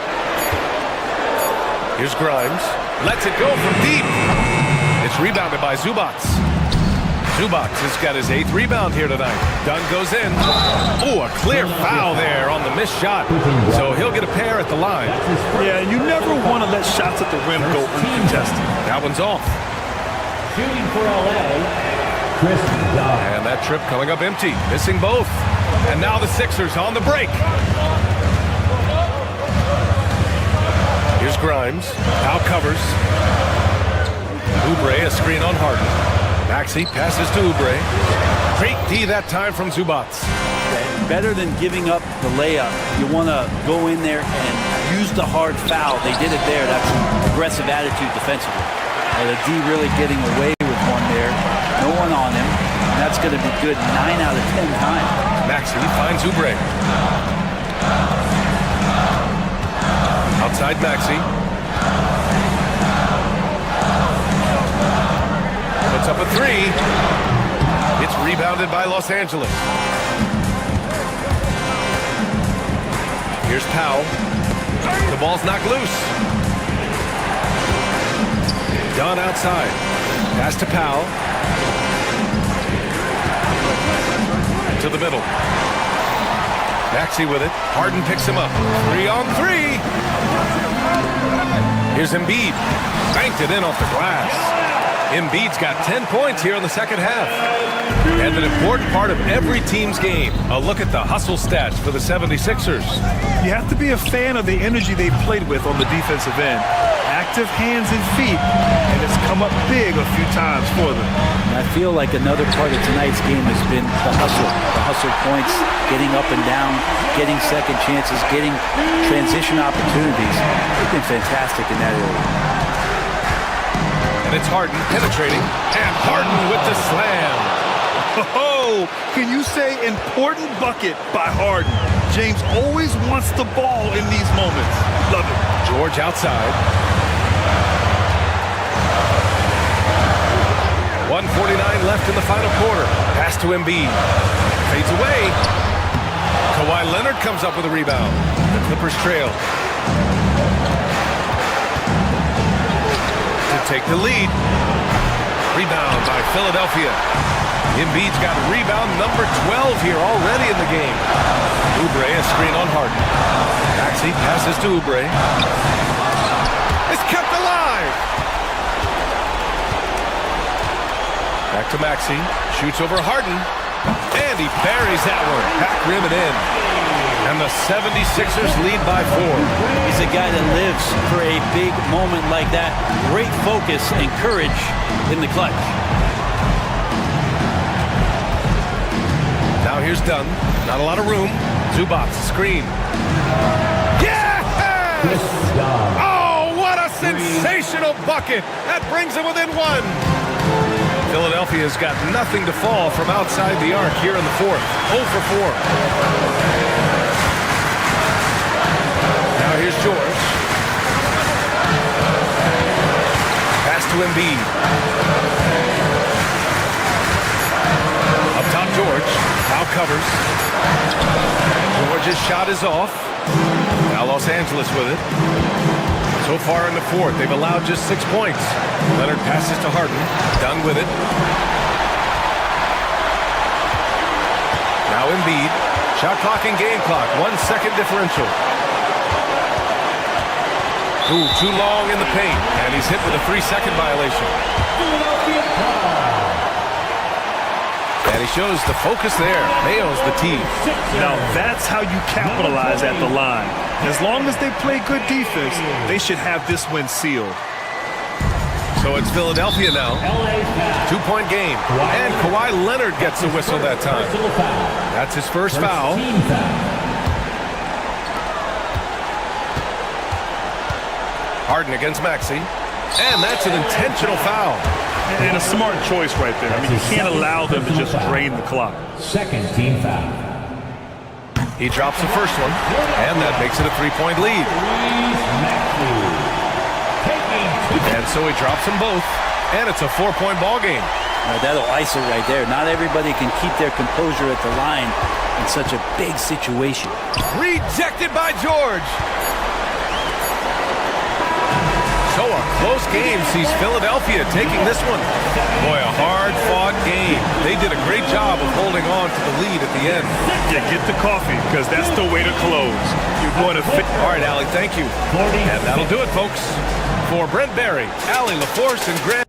Here's Grimes. Lets it go from deep. It's rebounded by Zubats. Zubats has got his 8th rebound here tonight. Dunn goes in. Oh, a clear foul there on the missed shot. So he'll get a pair at the line. Yeah, you never want to let shots at the rim go uncontested. That one's off. Shooting for LA, Chris Dunn. And that trip coming up empty. Missing both. And now the Sixers on the break. Here's Grimes. Now covers. Oubre, a screen on Harden. Maxey passes to Oubre. Great D that time from Zubats. Better than giving up the layup, you want to go in there and use the hard foul. They did it there. That's an aggressive attitude defensively. The D really getting away with one there. No one on him. And that's going to be good 9 out of 10 times. Maxey finds Oubre. Outside Maxey. Puts up a 3. It's rebounded by Los Angeles. Here's Powell. The ball's knocked loose. Dunn outside. Pass to Powell. To the middle. Maxey with it. Harden picks him up. 3 on 3. Here's Embiid. Banked it in off the glass. Embiid's got 10 points here in the second half. And an important part of every team's game. A look at the hustle stats for the 76ers. You have to be a fan of the energy they've played with on the defensive end. Active hands and feet, and it's come up big a few times for them. And I feel like another part of tonight's game has been the hustle points, getting up and down, getting second chances, getting transition opportunities. They've been fantastic in that area. And it's Harden penetrating, and Harden with the slam. Oh, can you say important bucket by Harden? James always wants the ball in these moments. Love it. George outside. 1:49 left in the final quarter. Pass to Embiid. Fades away. Kawhi Leonard comes up with a rebound. The Clippers trail. To take the lead. Rebound by Philadelphia. Embiid's got rebound number 12 here already in the game. Oubre, a screen on Harden. Maxey passes to Oubre. It's kept alive. Back to Maxey. Shoots over Harden. And he buries that one. Back rim and in. And the 76ers lead by 4. He's a guy that lives for a big moment like that. Great focus and courage in the clutch. Now here's Dunn. Not a lot of room. Zubats, screen. Yes! Oh, what a sensational bucket. That brings him within 1. Philadelphia's got nothing to fall from outside the arc here in the fourth. 0 for 4. Now here's George. Pass to Embiid. recovers. George's shot is off. Now Los Angeles with it. So far in the fourth, they've allowed just 6 points. Leonard passes to Harden. Dunn with it. Now Embiid. Shot clock and game clock. 1 second differential. Ooh, too long in the paint. And he's hit with a 3-second violation. And he shows the focus there. Nails the tee. Now that's how you capitalize at the line. As long as they play good defense, they should have this win sealed. So it's Philadelphia now. 2-point game. And Kawhi Leonard gets the whistle that time. That's his first foul. Harden against Maxey. And that's an intentional foul. And a smart choice right there. I mean, you can't allow them to just drain the clock. Second team foul. He drops the first one, and that makes it a 3-point lead. And so he drops them both, and it's a 4-point ball game. That'll ice it right there. Not everybody can keep their composure at the line in such a big situation. Rejected by George. So a close game sees Philadelphia taking this one. Boy, a hard-fought game. They did a great job of holding on to the lead at the end. Yeah, get the coffee, because that's the way to close. You're going to fit. All right, Allie, thank you. And that'll do it, folks. For Brent Barry, Allie LaForce, and Grant.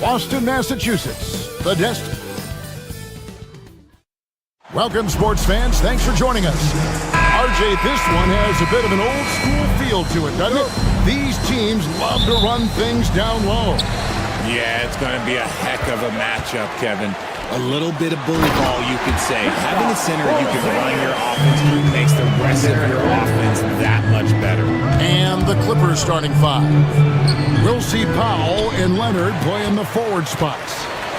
Boston, Massachusetts, the Destiny. Welcome, sports fans. Thanks for joining us. RJ, this one has a bit of an old school feel to it, doesn't it? These teams love to run things down low. Yeah, it's going to be a heck of a matchup, Kevin. A little bit of bully ball, you could say. Having a center you can run your offense through makes the rest of your offense that much better. And the Clippers starting five. We'll see Powell and Leonard play in the forward spots.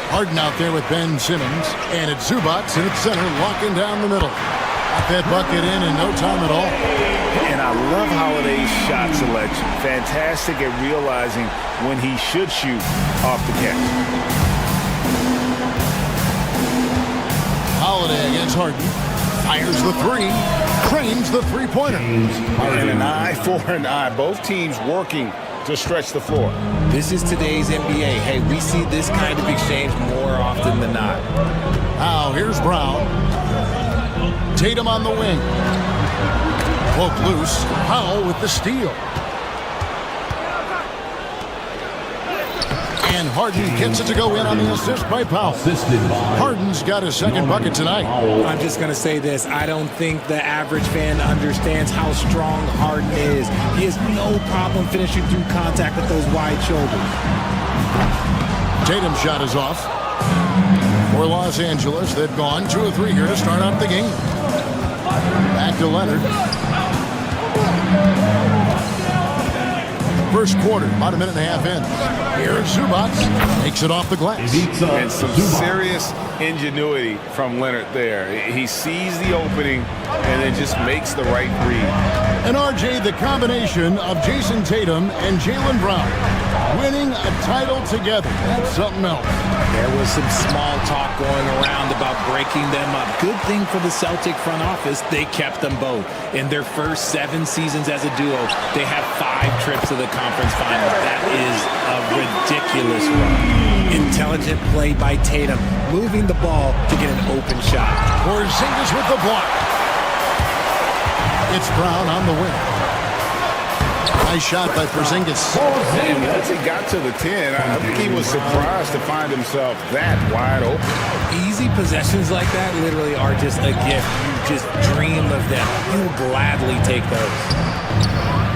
Harden out there with Ben Simmons, and it's Zubac in its center, locking down the middle. Got that bucket in no time at all. And I love Holiday's shot selection. Fantastic at realizing when he should shoot off the catch. Holiday against Harden. Fires the three. Cranes the three-pointer. And an eye for an eye. Both teams working to stretch the floor. This is today's NBA. Hey, we see this kind of exchange more often than not. Now, here's Brown. Tatum on the wing. Cloak loose. Powell with the steal. And Harden gets it to go in on the assist by Powell. Harden's got his second bucket tonight. I'm just going to say this. I don't think the average fan understands how strong Harden is. He has no problem finishing through contact with those wide shoulders. Tatum's shot is off. For Los Angeles, they've gone 2 of 3 here to start out the game. Back to Leonard. First quarter, about a minute and a half in. Here's Zubac. Takes it off the glass. And some serious ingenuity from Leonard there. He sees the opening and then just makes the right read. And RJ, the combination of Jason Tatum and Jaylen Brown winning a title together. That's something else. There was some small talk going around about breaking them up. Good thing for the Celtic front office, they kept them both. In their first 7 seasons as a duo, they have 5 trips to the conference finals. That is a ridiculous run. Intelligent play by Tatum, moving the ball to get an open shot. Porzingis with the block. It's Brown on the wing. Nice shot by Porzingis. And once he got to the 10, I think he was surprised to find himself that wide open. Easy possessions like that literally are just a gift. You just dream of them. You'll gladly take those.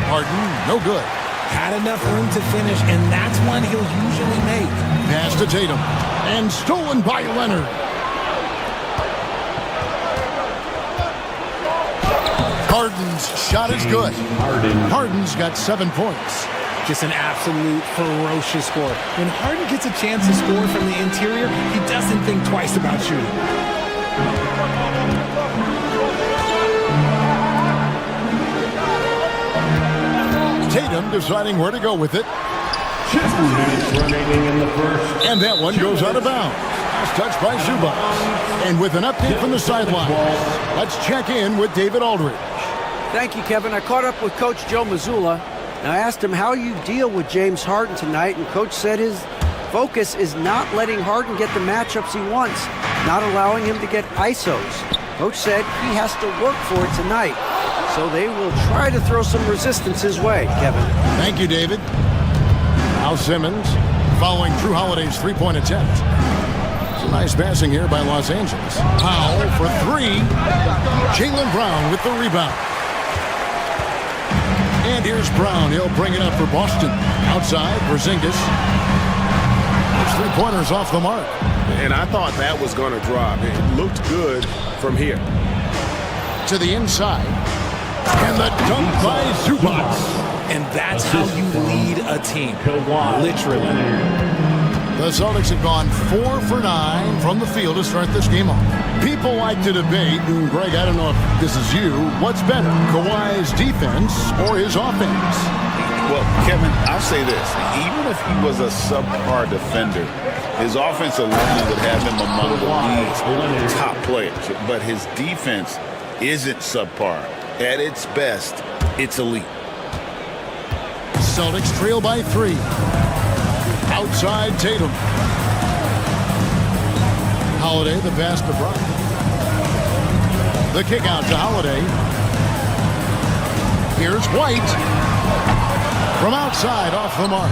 Harden, no good. Had enough room to finish, and that's one he'll usually make. Pass to Tatum. And stolen by Leonard. Harden's shot is good. Harden's got 7 points. Just an absolute ferocious score. When Harden gets a chance to score from the interior, he doesn't think twice about shooting. Tatum deciding where to go with it. 2 minutes remaining in the first. And that one goes out of bounds. Touched by Zubac. And with an update from the sideline, let's check in with David Aldridge. Thank you, Kevin. I caught up with Coach Joe Mazzulla, and I asked him how you deal with James Harden tonight, and Coach said his focus is not letting Harden get the matchups he wants, not allowing him to get ISOs. Coach said he has to work for it tonight, so they will try to throw some resistance his way, Kevin. Thank you, David. Now Simmons following Drew Holiday's three-point attempt. It's a nice passing here by Los Angeles. Powell for 3. Jaylen Brown with the rebound. And here's Brown. He'll bring it up for Boston. Outside, Porzingis. Those 3-pointers off the mark. And I thought that was going to drop. It looked good from here. To the inside. And the dunk by Zubac. And that's how you lead a team. Literally. The Celtics have gone 4 for 9 from the field to start this game off. People like to debate, and Greg, I don't know if this is you, what's better, Kawhi's defense or his offense? Well, Kevin, I'll say this. Even if he was a subpar defender, his offensive line would have him among the league's top players. But his defense isn't subpar. At its best, it's elite. Celtics trail by 3. Outside Tatum. Holiday, the pass to Brown. The kick out to Holiday. Here's White. From outside, off the mark.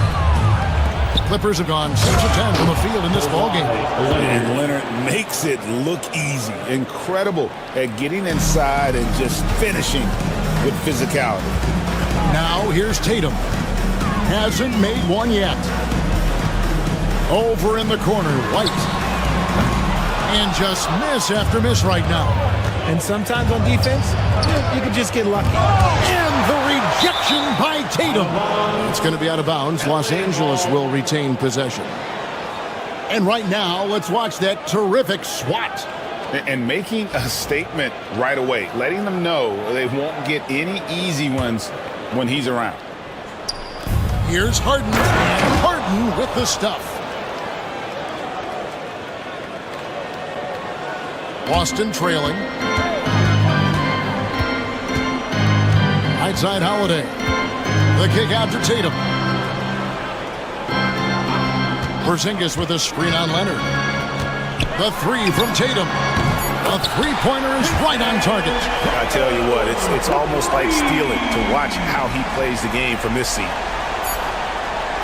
Clippers have gone 6 of 10 from the field in this ballgame. And Leonard makes it look easy. Incredible at getting inside and just finishing with physicality. Now here's Tatum. Hasn't made one yet. Over in the corner, White. And just miss after miss right now. And sometimes on defense, you can just get lucky. And the rejection by Tatum. It's going to be out of bounds. Los Angeles will retain possession. And right now, let's watch that terrific swat. And making a statement right away, letting them know they won't get any easy ones when he's around. Here's Harden, and Harden with the stuff. Boston trailing. Right side Holiday. The kick out to Tatum. Porzingis with a screen on Leonard. The three from Tatum. The three-pointer is right on target. I tell you what, it's almost like stealing to watch how he plays the game from this seat.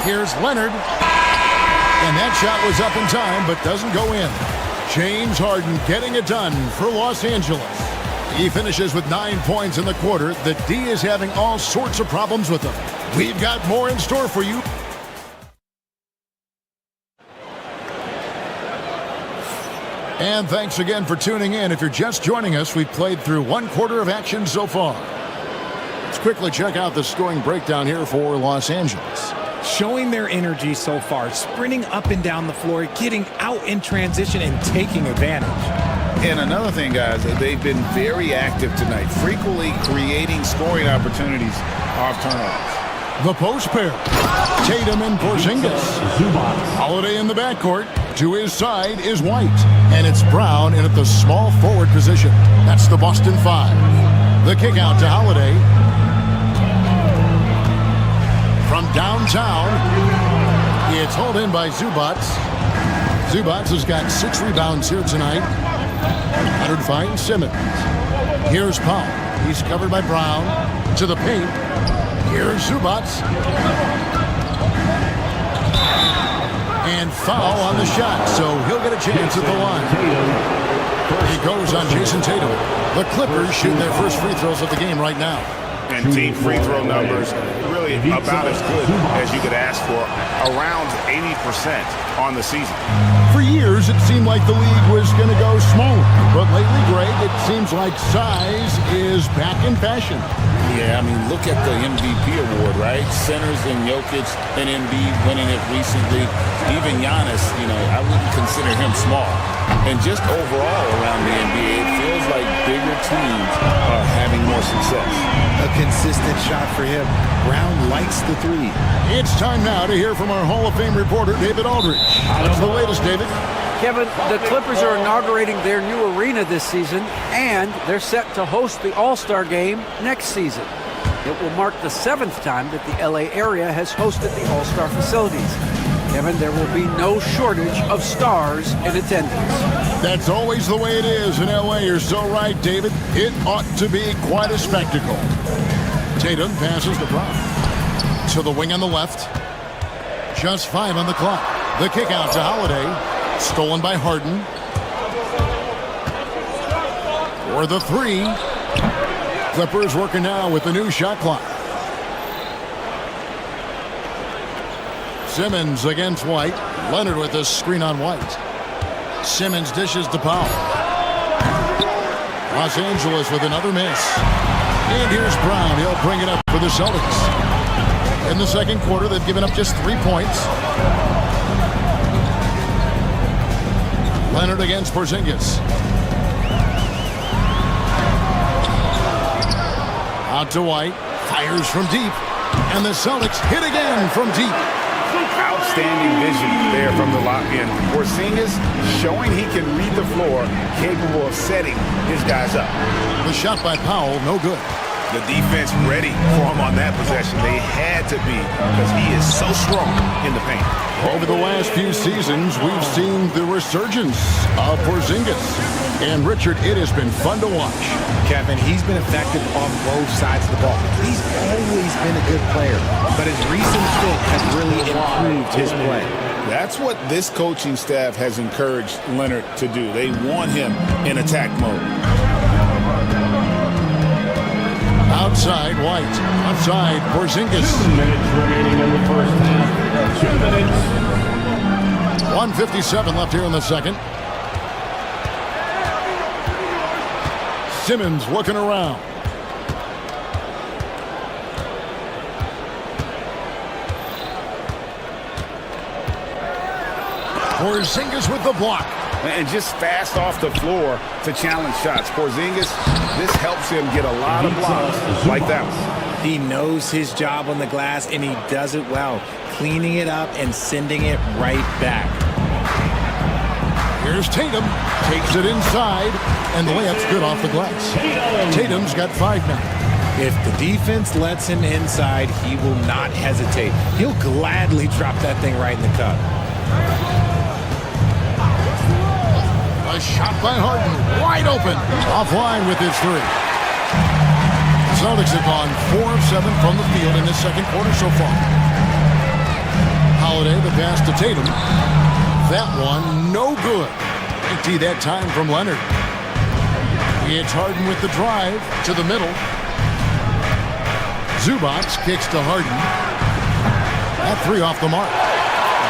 Here's Leonard. And that shot was up in time, but doesn't go in. James Harden getting it done for Los Angeles. He finishes with 9 points in the quarter. The D is having all sorts of problems with him. We've got more in store for you. And thanks again for tuning in. If you're just joining us, we've played through 1 quarter of action so far. Let's quickly check out the scoring breakdown here for Los Angeles. Showing their energy so far, sprinting up and down the floor, getting out in transition and taking advantage. And another thing, guys, they've been very active tonight, frequently creating scoring opportunities off turnovers. The post pair. Tatum and Porzingis. Holiday in the backcourt. To his side is White. And it's Brown in at the small forward position. That's the Boston 5. The kick out to Holiday. From downtown, it's hauled in by Zubats. Zubats has got 6 rebounds here tonight. Leonard finds Simmons. Here's Powell. He's covered by Brown. To the paint. Here's Zubats. And foul on the shot, so he'll get a chance at the line. He goes on Jason Tatum. The Clippers shoot their first free throws of the game right now. And team free throw numbers really about as good as you could ask for, around 80% on the season. For years, it seemed like the league was going to go smaller. But lately, Greg, it seems like size is back in fashion. Yeah, I mean, look at the MVP award, right? Centers and Jokic and Embiid winning it recently. Even Giannis, I wouldn't consider him small. And just overall around the NBA, it feels like bigger teams are having more success. A consistent shot for him. Brown likes the three. It's time now to hear from our Hall of Fame reporter, David Aldridge. What's the latest, David? Kevin, the Clippers are inaugurating their new arena this season, and they're set to host the All-Star Game next season. It will mark the 7th time that the LA area has hosted the All-Star facilities. Kevin, there will be no shortage of stars in attendance. That's always the way it is in LA. You're so right, David. It ought to be quite a spectacle. Tatum passes to Brown. To the wing on the left. Just 5 on the clock. The kick out to Holiday. Stolen by Harden. For the 3. Clippers working now with the new shot clock. Simmons against White. Leonard with a screen on White. Simmons dishes to Powell. Los Angeles with another miss. And here's Brown. He'll bring it up for the Celtics. In the second quarter, they've given up just 3 points. Leonard against Porzingis. Out to White. Fires from deep. And the Celtics hit again from deep. Outstanding vision there from the lock-in. Porzingis showing he can read the floor, capable of setting his guys up. The shot by Powell, no good. The defense ready for him on that possession. They had to be because he is so strong in the paint. Over the last few seasons, we've seen the resurgence of Porzingis. And, Richard, it has been fun to watch. Kevin, he's been effective on both sides of the ball. He's always been a good player, but his recent fit has really improved his play. That's what this coaching staff has encouraged Leonard to do. They want him in attack mode. Outside, White. Outside, Porzingis. 2 minutes remaining in the first half. 2 minutes. 1:57 left here in the second. Simmons looking around. Porzingis with the block. And just fast off the floor to challenge shots. Porzingis, this helps him get a lot of blocks like that one. He knows his job on the glass, and he does it well, cleaning it up and sending it right back. Here's Tatum. Takes it inside, and the layup's good off the glass. Tatum's got 5 now. If the defense lets him inside, he will not hesitate. He'll gladly drop that thing right in the cup. A shot by Harden, wide open, offline with his 3. Celtics have gone 4 of 7 from the field in this second quarter so far. Holiday, the pass to Tatum. That one, no good. Empty that time from Leonard. It's Harden with the drive to the middle. Zubac kicks to Harden. That 3 off the mark.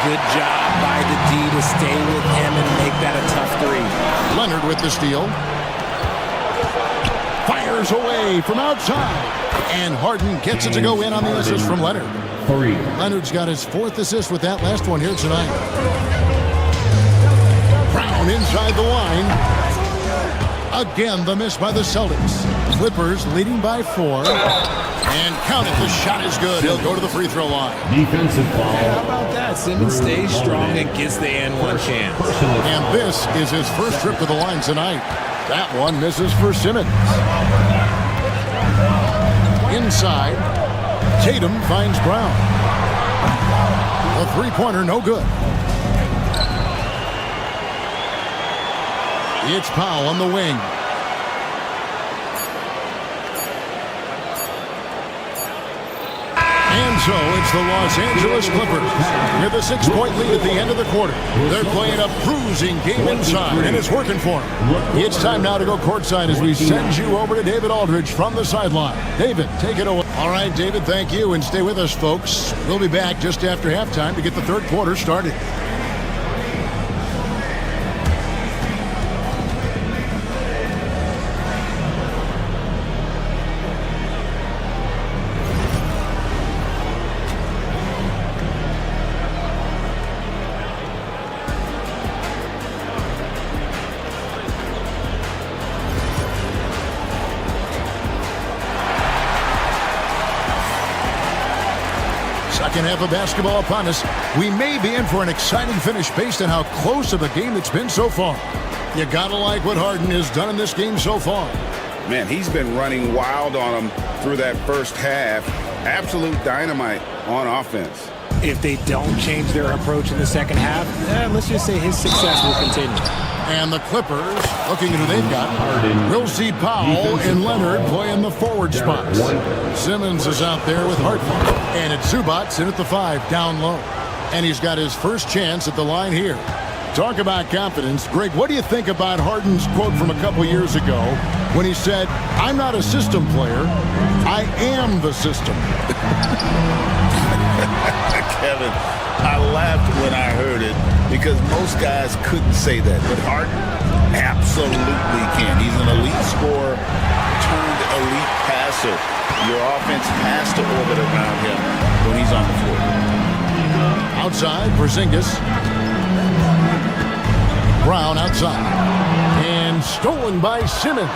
Good job by the D to stay with him and make that a tough 3. Leonard with the steal. Fires away from outside. And Harden gets it to go in on the assist from Leonard. 3. Leonard's got his 4th assist with that last one here tonight. Brown inside the line. Again, the miss by the Celtics. Clippers leading by 4. And count it, the shot is good. He'll go to the free throw line. Defensive foul. How about that? Simmons stays strong and gets the N1 chance. And this is his first trip to the line tonight. That one misses for Simmons. Inside, Tatum finds Brown. The three-pointer, no good. It's Powell on the wing. And so it's the Los Angeles Clippers with a 6-point lead at the end of the quarter. They're playing a bruising game inside, and it's working for them. It's time now to go courtside as we send you over to David Aldridge from the sideline. David, take it away. All right, David, thank you, and stay with us, folks. We'll be back just after halftime to get the third quarter started. Second half of basketball upon us. We may be in for an exciting finish based on how close of a game it's been so far. You gotta like what Harden has done in this game so far. Man, he's been running wild on them through that first half. Absolute dynamite on offense. If they don't change their approach in the second half, let's just say his success will continue. And the Clippers, looking at who they've got, we'll see Powell and Leonard playing the forward spots. Simmons is out there with Harden. And it's Zubac in at the 5, down low. And he's got his first chance at the line here. Talk about confidence. Greg, what do you think about Harden's quote from a couple years ago when he said, "I'm not a system player, I am the system"? Kevin, I laughed when I heard it because most guys couldn't say that, but Harden absolutely can. He's an elite scorer turned elite passer. Your offense has to orbit around him when he's on the floor. Outside, Porzingis. Brown outside. And stolen by Simmons.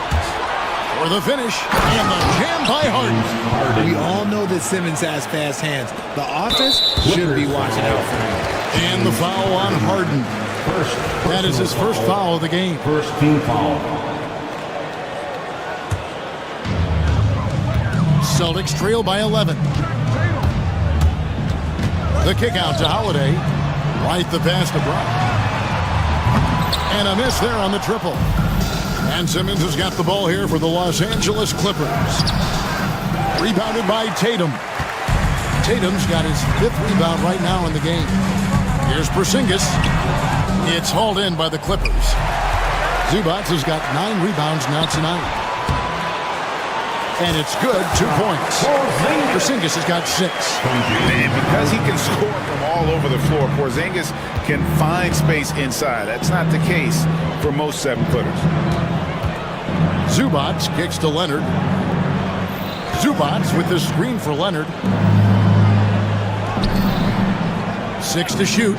For the finish, and the jam by Harden. We all know that Simmons has fast hands. The offense should be watching out for him. And the foul on Harden. That is his first foul of the game. First team foul. Celtics trail by 11. The kick out to Holiday. Right the pass to Brown. And a miss there on the triple. And Simmons has got the ball here for the Los Angeles Clippers. Rebounded by Tatum. Tatum's got his 5th rebound right now in the game. Here's Porzingis. It's hauled in by the Clippers. Zubac has got 9 rebounds now tonight. And it's good, 2 points. Porzingis has got 6. And because he can score from all over the floor, Porzingis can find space inside. That's not the case for most 7-footers. Zubac kicks to Leonard. Zubac with the screen for Leonard. 6 to shoot.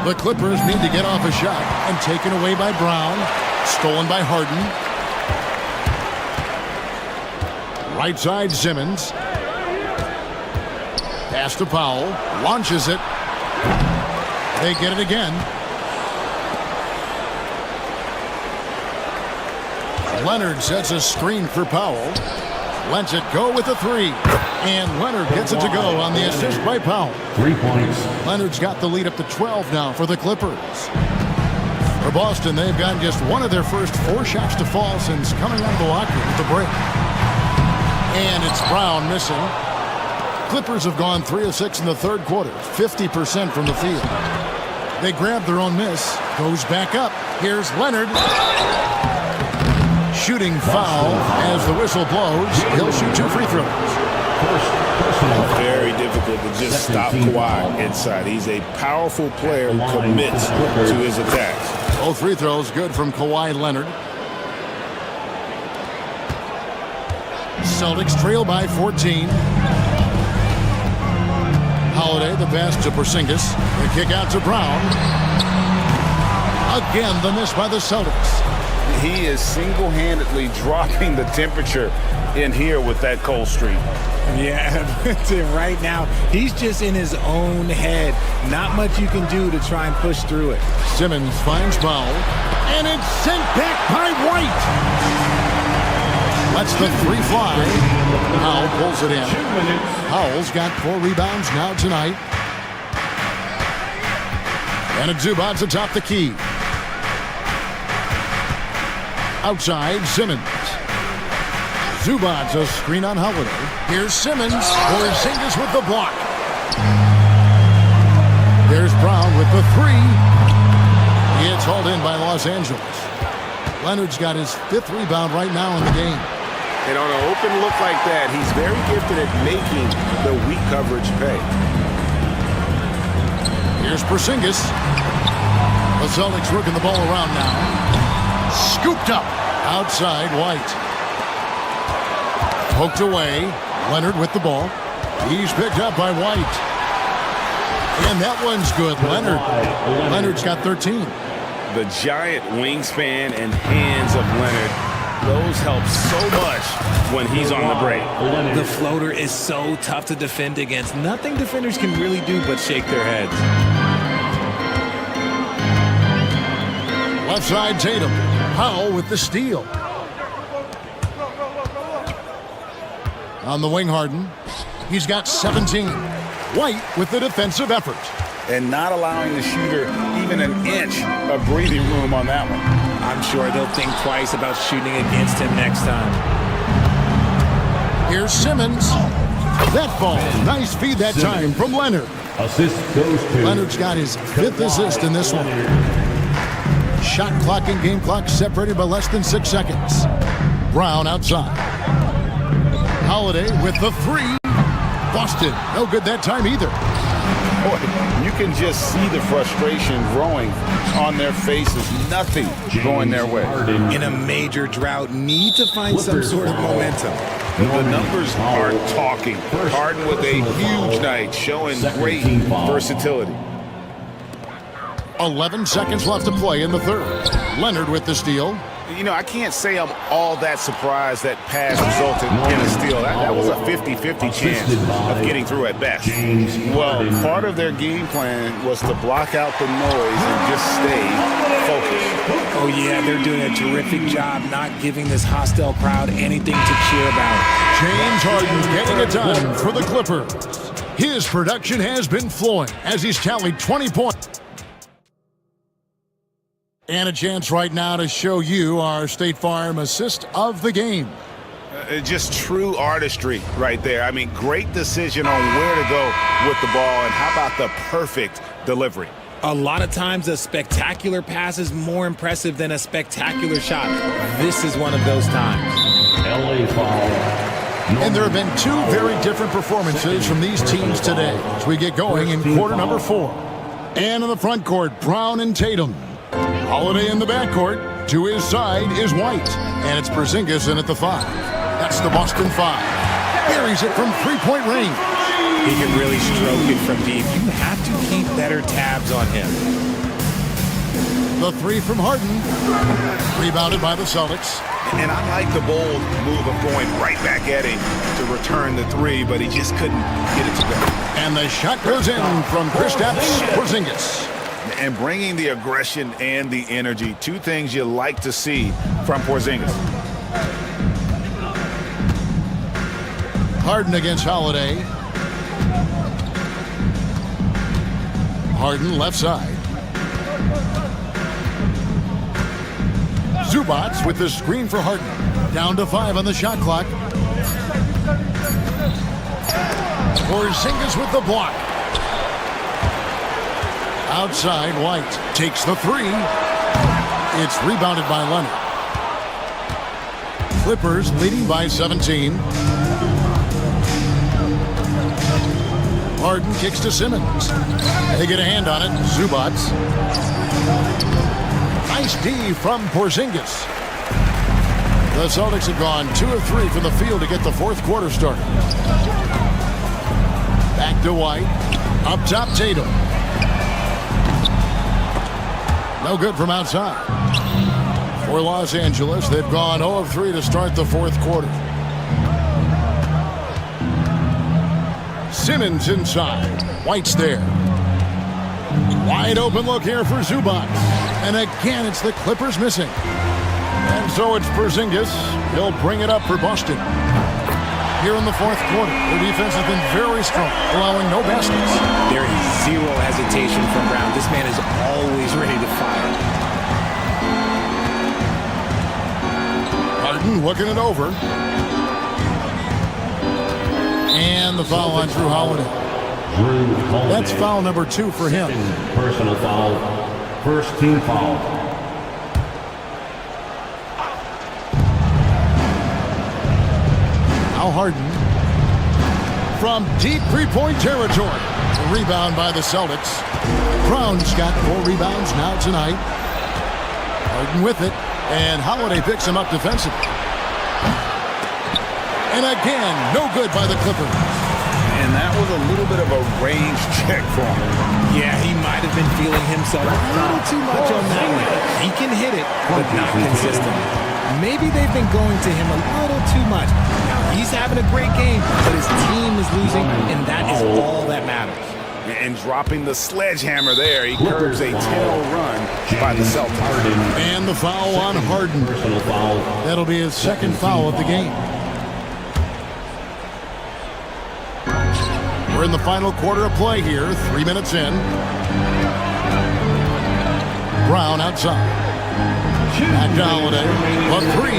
The Clippers need to get off a shot, and taken away by Brown. Stolen by Harden. Right side, Simmons. Pass to Powell. Launches it. They get it again. Leonard sets a screen for Powell. Lets it go with a 3. And Leonard gets it to go on the assist by Powell. 3 points. Leonard's got the lead up to 12 now for the Clippers. For Boston, they've gotten just one of their first 4 shots to fall since coming out of the locker room at the break. And it's Brown missing. Clippers have gone 3 of 6 in the 3rd quarter, 50% from the field. They grab their own miss, goes back up. Here's Leonard. Shooting foul as the whistle blows. He'll shoot 2 free throws. Very difficult to just stop Kawhi inside. He's a powerful player who commits to his attacks. Both free throws good from Kawhi Leonard. Celtics trail by 14. Holiday, the pass to Porzingis. The kick out to Brown. Again, the miss by the Celtics. He is single-handedly dropping the temperature in here with that cold streak. Yeah, right now, he's just in his own head. Not much you can do to try and push through it. Simmons finds Powell, and it's sent back by White. Lets the 3 fly. Powell pulls it in. Powell's got 4 rebounds now tonight. And it's Zubac atop the key. Outside, Simmons. Zubac a screen on Holiday. Here's Simmons. Porzingis with the block. There's Brown with the 3. It's hauled in by Los Angeles. Leonard's got his 5th rebound right now in the game. And on an open look like that, he's very gifted at making the weak coverage pay. Here's Porzingis. The Celtics working the ball around now. Scooped up. Outside, White. Poked away. Leonard with the ball. He's picked up by White. And that one's good. Leonard's got 13. The giant wingspan and hands of Leonard, those help so much when he's on the break. The floater is so tough to defend against. Nothing defenders can really do but shake their heads. Left side, Tatum. Powell with the steal. On the wing, Harden. He's got 17. White with the defensive effort. And not allowing the shooter even an inch of breathing room on that one. I'm sure they'll think twice about shooting against him next time. Here's Simmons. That ball. Nice feed that time from Leonard. Assist goes to Leonard's got his 5th assist in this one. Shot clock and game clock separated by less than 6 seconds. Brown outside. Holiday with the 3. Boston, no good that time either. Boy, you can just see the frustration growing on their faces. Nothing going their way. In a major drought, need to find some sort of momentum. The numbers are talking. Harden with a huge night, showing great versatility. 11 seconds left to play in the 3rd. Leonard with the steal. You know, I can't say I'm all that surprised that pass resulted in a steal. That was a 50-50 chance of getting through at best. Well, part of their game plan was to block out the noise and just stay focused. Oh, yeah, they're doing a terrific job not giving this hostile crowd anything to cheer about. James Harden getting it done for the Clippers. His production has been flowing as he's tallied 20 points. And a chance right now to show you our State Farm assist of the game. Just true artistry right there. I mean, great decision on where to go with the ball, and how about the perfect delivery? A lot of times a spectacular pass is more impressive than a spectacular shot. This is one of those times. LA foul. And there have been two very different performances from these teams today as we get going in quarter number 4. And in the front court, Brown and Tatum. Holiday in the backcourt. To his side is White. And it's Porzingis in at the 5. That's the Boston 5. Buries it from three-point range. He can really stroke it from deep. You have to keep better tabs on him. The 3 from Harden. Rebounded by the Celtics. And I like the bold move of going right back at him to return the 3, but he just couldn't get it to go. And the shot goes in from Kristaps Porzingis. And bringing the aggression and the energy, two things you like to see from Porzingis. Harden against Holiday. Harden left side. Zubats with the screen for Harden. Down to 5 on the shot clock. Porzingis with the block. Outside, White takes the 3. It's rebounded by Leonard. Clippers leading by 17. Harden kicks to Simmons. They get a hand on it. Zubats. Nice D from Porzingis. The Celtics have gone 2 of 3 from the field to get the fourth quarter started. Back to White. Up top, Tatum. No good from outside. For Los Angeles, they've gone 0 of 3 to start the fourth quarter. Simmons inside. White's there. Wide open look here for Zubac. And again, it's the Clippers missing. And so it's Porzingis. He'll bring it up for Boston. Here in the fourth quarter, their defense has been very strong, allowing no baskets. There is zero hesitation from Brown. This man is always ready to fire. Harden looking it over. And the foul on Drew Holiday. That's foul number 2 for him. Personal foul. First team foul. Now Harden. From deep three-point territory. A rebound by the Celtics. Brown's got 4 rebounds now tonight. Harden with it. And Holiday picks him up defensively. And again, no good by the Clippers. And that was a little bit of a range check for him. Yeah, he might have been feeling himself a little too much on that one. He can hit it, but not consistently. Maybe they've been going to him a little too much. Now, he's having a great game, but his team is losing, and that is all that matters. And dropping the sledgehammer there, he curbs a 10-0 run by the Celtics. And the foul on Harden. Personal foul. That'll be his second foul of the game. We're in the final quarter of play here, 3 minutes in. Brown outside. Back to Holiday. A 3.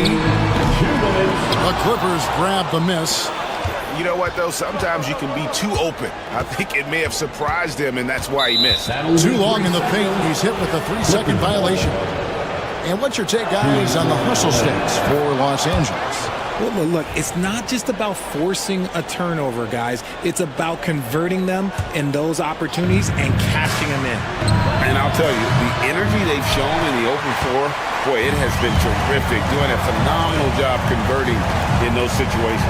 The Clippers grab the miss. You know what, though? Sometimes you can be too open. I think it may have surprised him, and that's why he missed. Too long in the paint. He's hit with a 3-second violation. And what's your take, guys, on the hustle stakes for Los Angeles? Well, look, it's not just about forcing a turnover, guys. It's about converting them in those opportunities and cashing them in. And I'll tell you, the energy they've shown in the open floor, boy, it has been terrific. Doing a phenomenal job converting in those situations.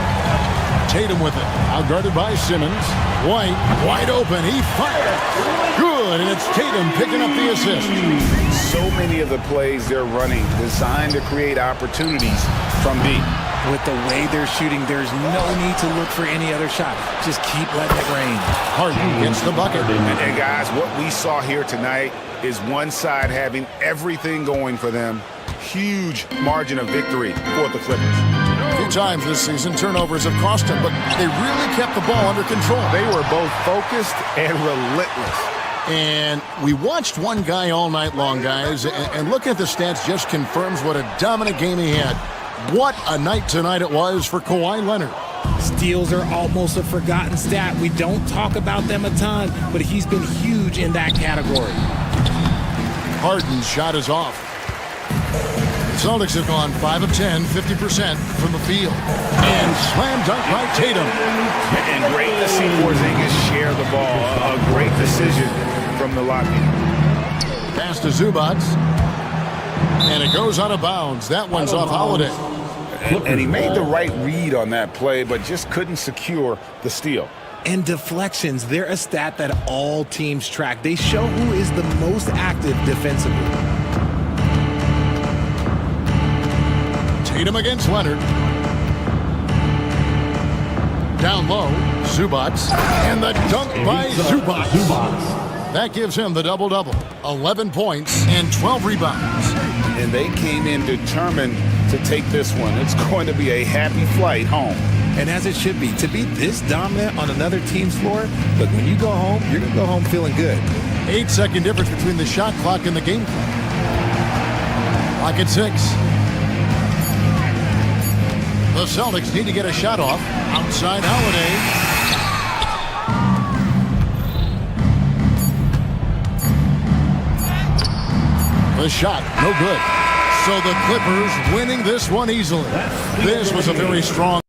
Tatum with it. Outguarded by Simmons. White, wide open. He fired. Good, and it's Tatum picking up the assist. So many of the plays they're running designed to create opportunities from deep. With the way they're shooting, there's no need to look for any other shot. Just keep letting it rain. Harden gets the bucket. And guys, what we saw here tonight is one side having everything going for them. Huge margin of victory for the Clippers. A few times this season, turnovers have cost them, but they really kept the ball under control. They were both focused and relentless. And we watched one guy all night long, guys, and looking at the stats just confirms what a dominant game he had. What a night tonight it was for Kawhi Leonard. Steals are almost a forgotten stat. We don't talk about them a ton, but he's been huge in that category. Harden's shot is off. The Celtics have gone 5 of 10, 50% from the field. And slam dunk by Tatum. And great to see Porzingis share the ball. A great decision from the Lockheed. Pass to Zubac. And it goes out of bounds. That one's off Holiday. And he made the right read on that play, but just couldn't secure the steal. And deflections, they're a stat that all teams track. They show who is the most active defensively. Tatum against Leonard. Down low, Zubac. And the dunk by Zubac. That gives him the double-double. 11 points and 12 rebounds. And they came in determined to take this one. It's going to be a happy flight home. And as it should be, to be this dominant on another team's floor, look, when you go home, you're going to go home feeling good. 8-second difference between the shot clock and the game clock. Clock at 6. The Celtics need to get a shot off. Outside Holiday. The shot, no good. So the Clippers winning this one easily. This was a very strong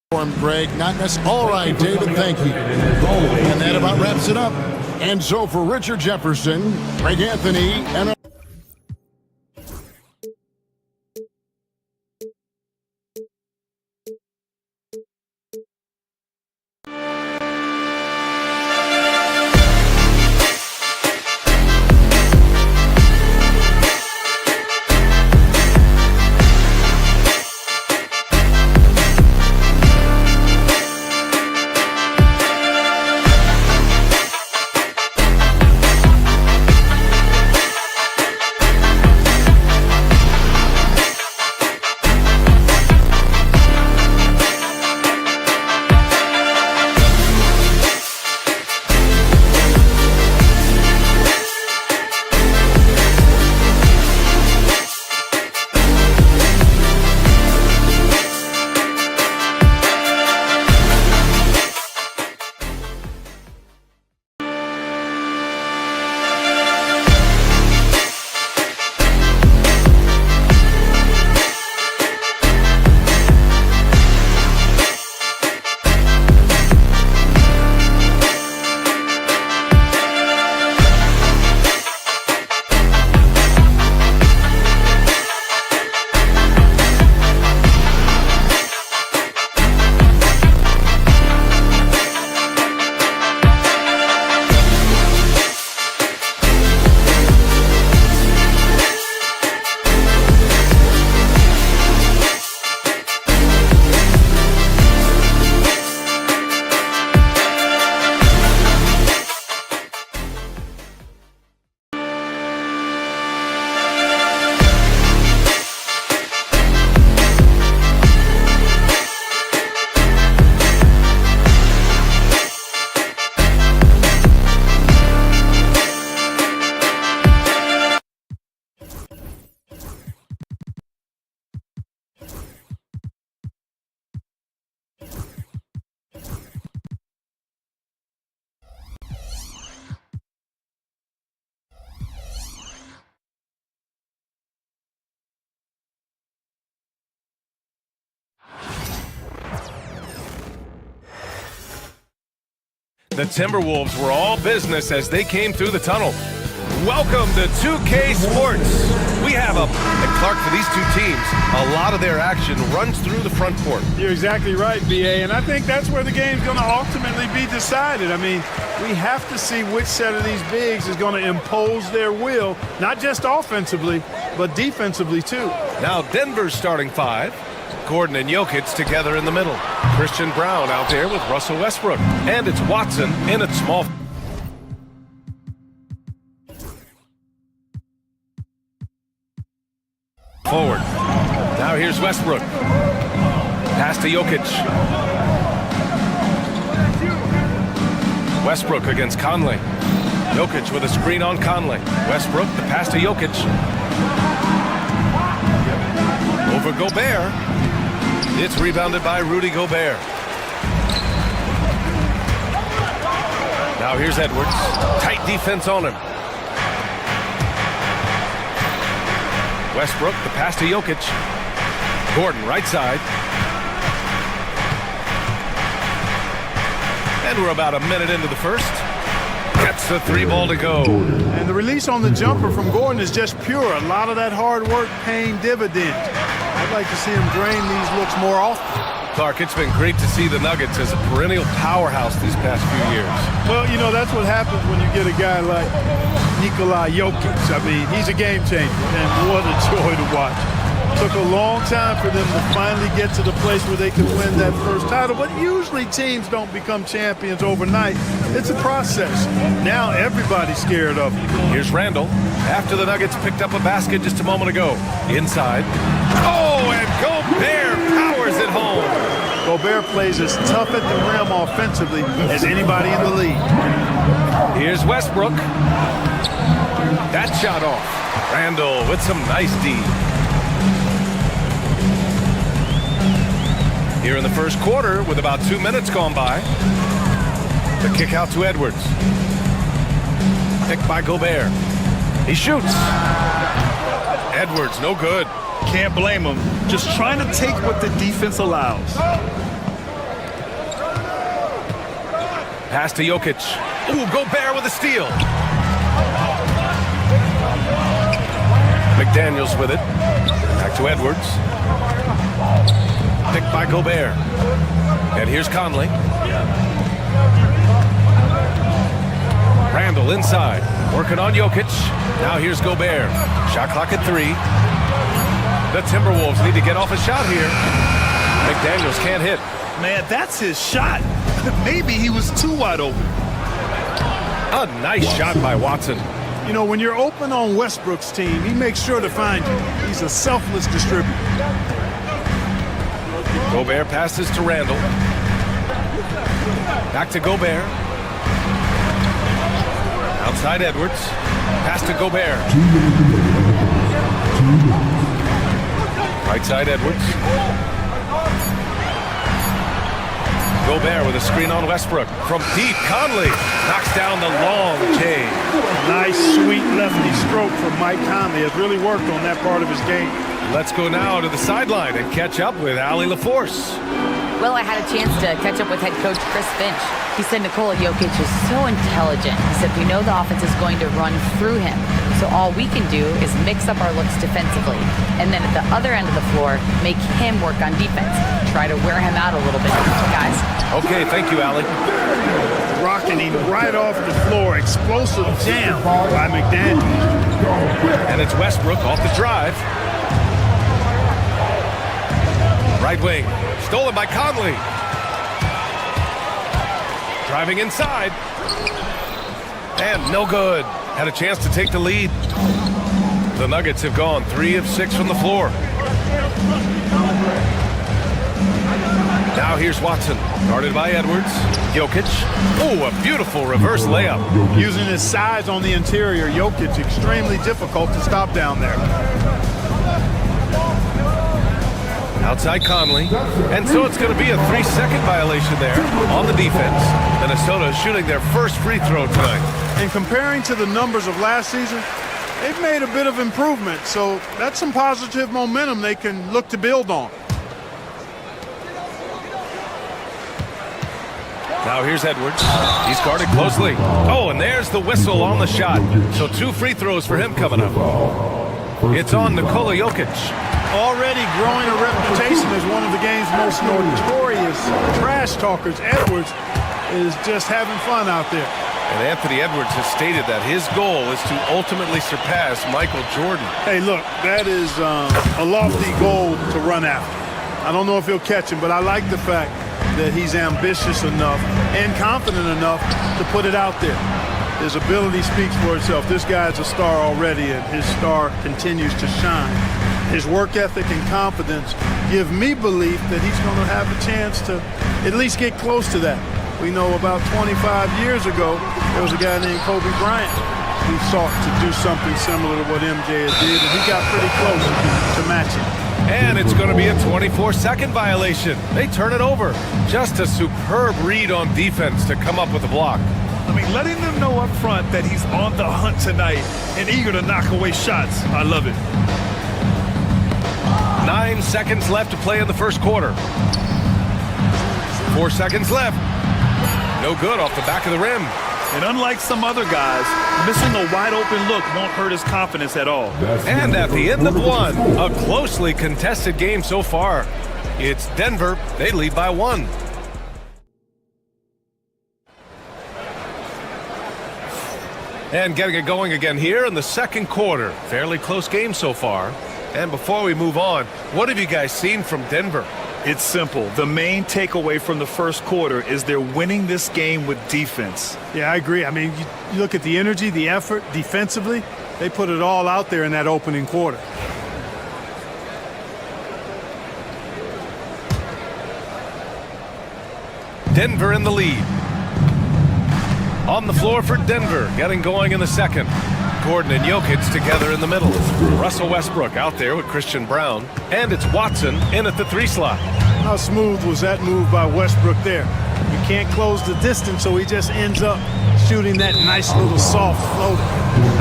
performance, Greg. Not necessarily. All right, David, thank you. And that about wraps it up. And so for Richard Jefferson, Greg Anthony, and The Timberwolves were all business as they came through the tunnel. Welcome to 2K Sports. We have and Clark, for these two teams, a lot of their action runs through the front court. You're exactly right, BA, and I think that's where the game's going to ultimately be decided. I mean, we have to see which set of these bigs is going to impose their will, not just offensively, but defensively too. Now Denver's starting five. Gordon and Jokic together in the middle. Christian Brown out there with Russell Westbrook. And it's Watson in its small. Forward. Now here's Westbrook. Pass to Jokic. Westbrook against Conley. Jokic with a screen on Conley. Westbrook, the pass to Jokic. Over Gobert. It's rebounded by Rudy Gobert. Now here's Edwards. Tight defense on him. Westbrook, the pass to Jokic. Gordon, right side. And we're about a minute into the first. Gets the 3 ball to go. And the release on the jumper from Gordon is just pure. A lot of that hard work paying dividends. I'd like to see him drain these looks more often. Clark, it's been great to see the Nuggets as a perennial powerhouse these past few years. Well, you know, that's what happens when you get a guy like Nikola Jokic. I mean, he's a game changer, and what a joy to watch. Took a long time for them to finally get to the place where they could win that first title, but usually teams don't become champions overnight. It's a process. Now everybody's scared of him. Here's Randall after the Nuggets picked up a basket just a moment ago. Inside. Oh, and Gobert powers it home. Gobert plays as tough at the rim offensively as anybody in the league. Here's Westbrook. That shot off. Randall with some nice D. Here in the first quarter with about 2 minutes gone by. The kick out to Edwards. Picked by Gobert. He shoots. Edwards, no good. Can't blame him. Just trying to take what the defense allows. Pass to Jokic. Ooh, Gobert with a steal. McDaniels with it. Back to Edwards. Picked by Gobert. And here's Conley. Randall inside. Working on Jokic. Now here's Gobert. Shot clock at 3. The Timberwolves need to get off a shot here. McDaniels can't hit. Man, that's his shot. Maybe he was too wide open. A nice shot by Watson. You know, when you're open on Westbrook's team, he makes sure to find you. He's a selfless distributor. Gobert passes to Randall. Back to Gobert. Outside Edwards. Pass to Gobert. Right side Edwards. Gobert with a screen on Westbrook. From deep, Conley knocks down the long J. Nice, sweet lefty stroke from Mike Conley. Has really worked on that part of his game. Let's go now to the sideline and catch up with Allie LaForce. Well, I had a chance to catch up with head coach Chris Finch. He said Nikola Jokic is so intelligent. He said we know the offense is going to run through him. So all we can do is mix up our looks defensively. And then at the other end of the floor, make him work on defense. Try to wear him out a little bit, guys. Okay, thank you, Allie. Rocking him right off the floor. Explosive jam by McDaniels. And it's Westbrook off the drive. Right wing. Stolen by Conley. Driving inside. And no good. Had a chance to take the lead. The Nuggets have gone 3 of 6 from the floor. Now here's Watson. Guarded by Edwards. Jokic. Oh, a beautiful reverse layup. Using his size on the interior, Jokic extremely difficult to stop down there. Outside Conley. And so it's going to be a 3-second violation there on the defense. Minnesota shooting their first free throw tonight. And comparing to the numbers of last season, they've made a bit of improvement. So that's some positive momentum they can look to build on. Now here's Edwards. He's guarded closely. Oh, and there's the whistle on the shot. So 2 free throws for him coming up. It's on Nikola Jokic. Already growing a reputation as one of the game's most notorious trash talkers, Edwards is just having fun out there. And Anthony Edwards has stated that his goal is to ultimately surpass Michael Jordan. Hey, look, that is a lofty goal to run after. I don't know if he'll catch him, but I like the fact that he's ambitious enough and confident enough to put it out there. His ability speaks for itself. This guy's a star already, and his star continues to shine. His work ethic and confidence give me belief that he's going to have a chance to at least get close to that. We know about 25 years ago, there was a guy named Kobe Bryant who sought to do something similar to what MJ did, and he got pretty close to matching. And it's going to be a 24-second violation. They turn it over. Just a superb read on defense to come up with a block. I mean, letting them know up front that he's on the hunt tonight and eager to knock away shots. I love it. 9 seconds left to play in the first quarter. 4 seconds left. No good off the back of the rim. And unlike some other guys, missing a wide-open look won't hurt his confidence at all. And at the end of one, a closely contested game so far. It's Denver. They lead by 1. And getting it going again here in the second quarter. Fairly close game so far. And before we move on, what have you guys seen from Denver? It's simple. The main takeaway from the first quarter is they're winning this game with defense. Yeah, I agree. I mean, you look at the energy, the effort, defensively, they put it all out there in that opening quarter. Denver in the lead. On the floor for Denver, getting going in the second. Gordon and Jokic together in the middle. Russell Westbrook out there with Christian Brown. And it's Watson in at the 3 slot. How smooth was that move by Westbrook there? He can't close the distance, so he just ends up shooting that nice little soft floater.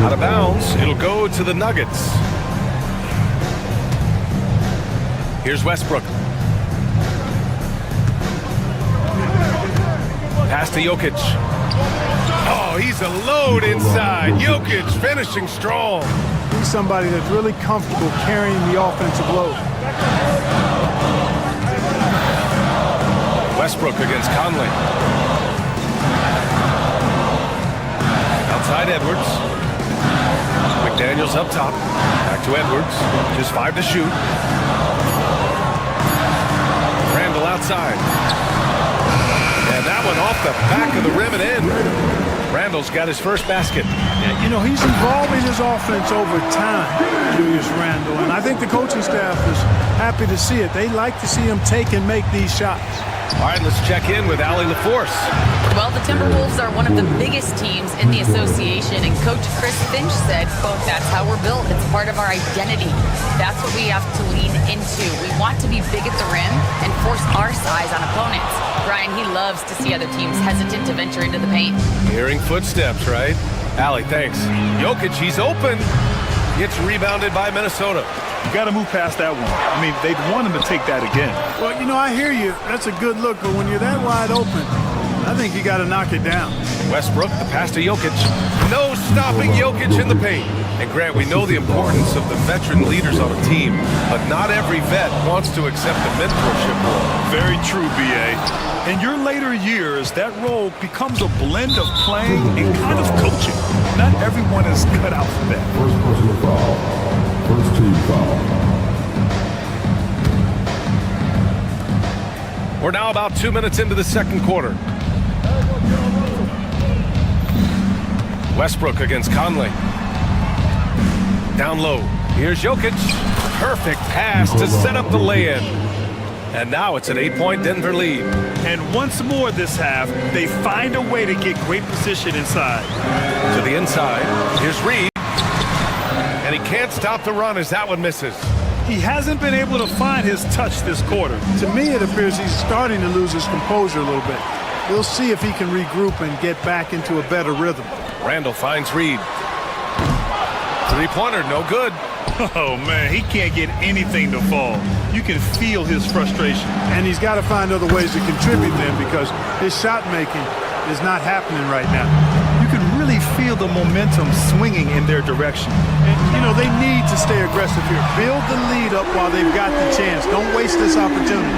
Out of bounds, it'll go to the Nuggets. Here's Westbrook. Pass to Jokic. Oh, he's a load inside. Jokic finishing strong. He's somebody that's really comfortable carrying the offensive load. Westbrook against Conley. Outside Edwards. McDaniels up top. Back to Edwards. Just 5 to shoot. Randall outside. And that one off the back of the rim and in. Randall's got his first basket. You know, he's evolving his offense over time, Julius Randle, and I think the coaching staff is happy to see it. They like to see him take and make these shots. All right, let's check in with Allie LaForce. Well, the Timberwolves are one of the biggest teams in the association, and Coach Chris Finch said, quote, "That's how we're built. It's part of our identity. That's what we have to lean into. We want to be big at the rim and force our size on opponents." Brian, he loves to see other teams hesitant to venture into the paint. Hearing footsteps, right? Allie, thanks. Jokic, he's open. Gets rebounded by Minnesota. You got to move past that one. I mean, they'd want him to take that again. Well, you know, I hear you. That's a good look, but when you're that wide open, I think you got to knock it down. Westbrook, the pass to Jokic. No stopping Jokic in the paint. And Grant, we know the importance of the veteran leaders on a team, but not every vet wants to accept the mentorship role. Very true, B.A. In your later years, that role becomes a blend of playing and kind of coaching. Not everyone is cut out for that. First personal foul. First team foul. We're now about 2 minutes into the second quarter. Westbrook against Conley. Down low. Here's Jokic. Perfect pass to set up the lay-in. And now it's an 8-point Denver lead. And once more this half, they find a way to get great position inside. To the inside. Here's Reed. And he can't stop the run as that one misses. He hasn't been able to find his touch this quarter. To me, it appears he's starting to lose his composure a little bit. We'll see if he can regroup and get back into a better rhythm. Randall finds Reed. Three-pointer, no good. Oh, man, he can't get anything to fall. You can feel his frustration. And he's got to find other ways to contribute then, because his shot making is not happening right now. You can really feel the momentum swinging in their direction. And, you know, they need to stay aggressive here. Build the lead up while they've got the chance. Don't waste this opportunity.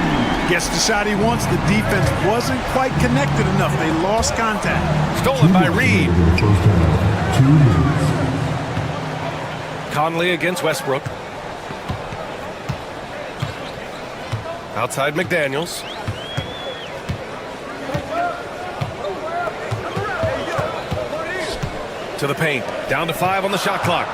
Gets the shot he wants. The defense wasn't quite connected enough. They lost contact. Stolen by Reed. First half. 2 minutes. Conley against Westbrook. Outside McDaniels. To the paint. Down to 5 on the shot clock.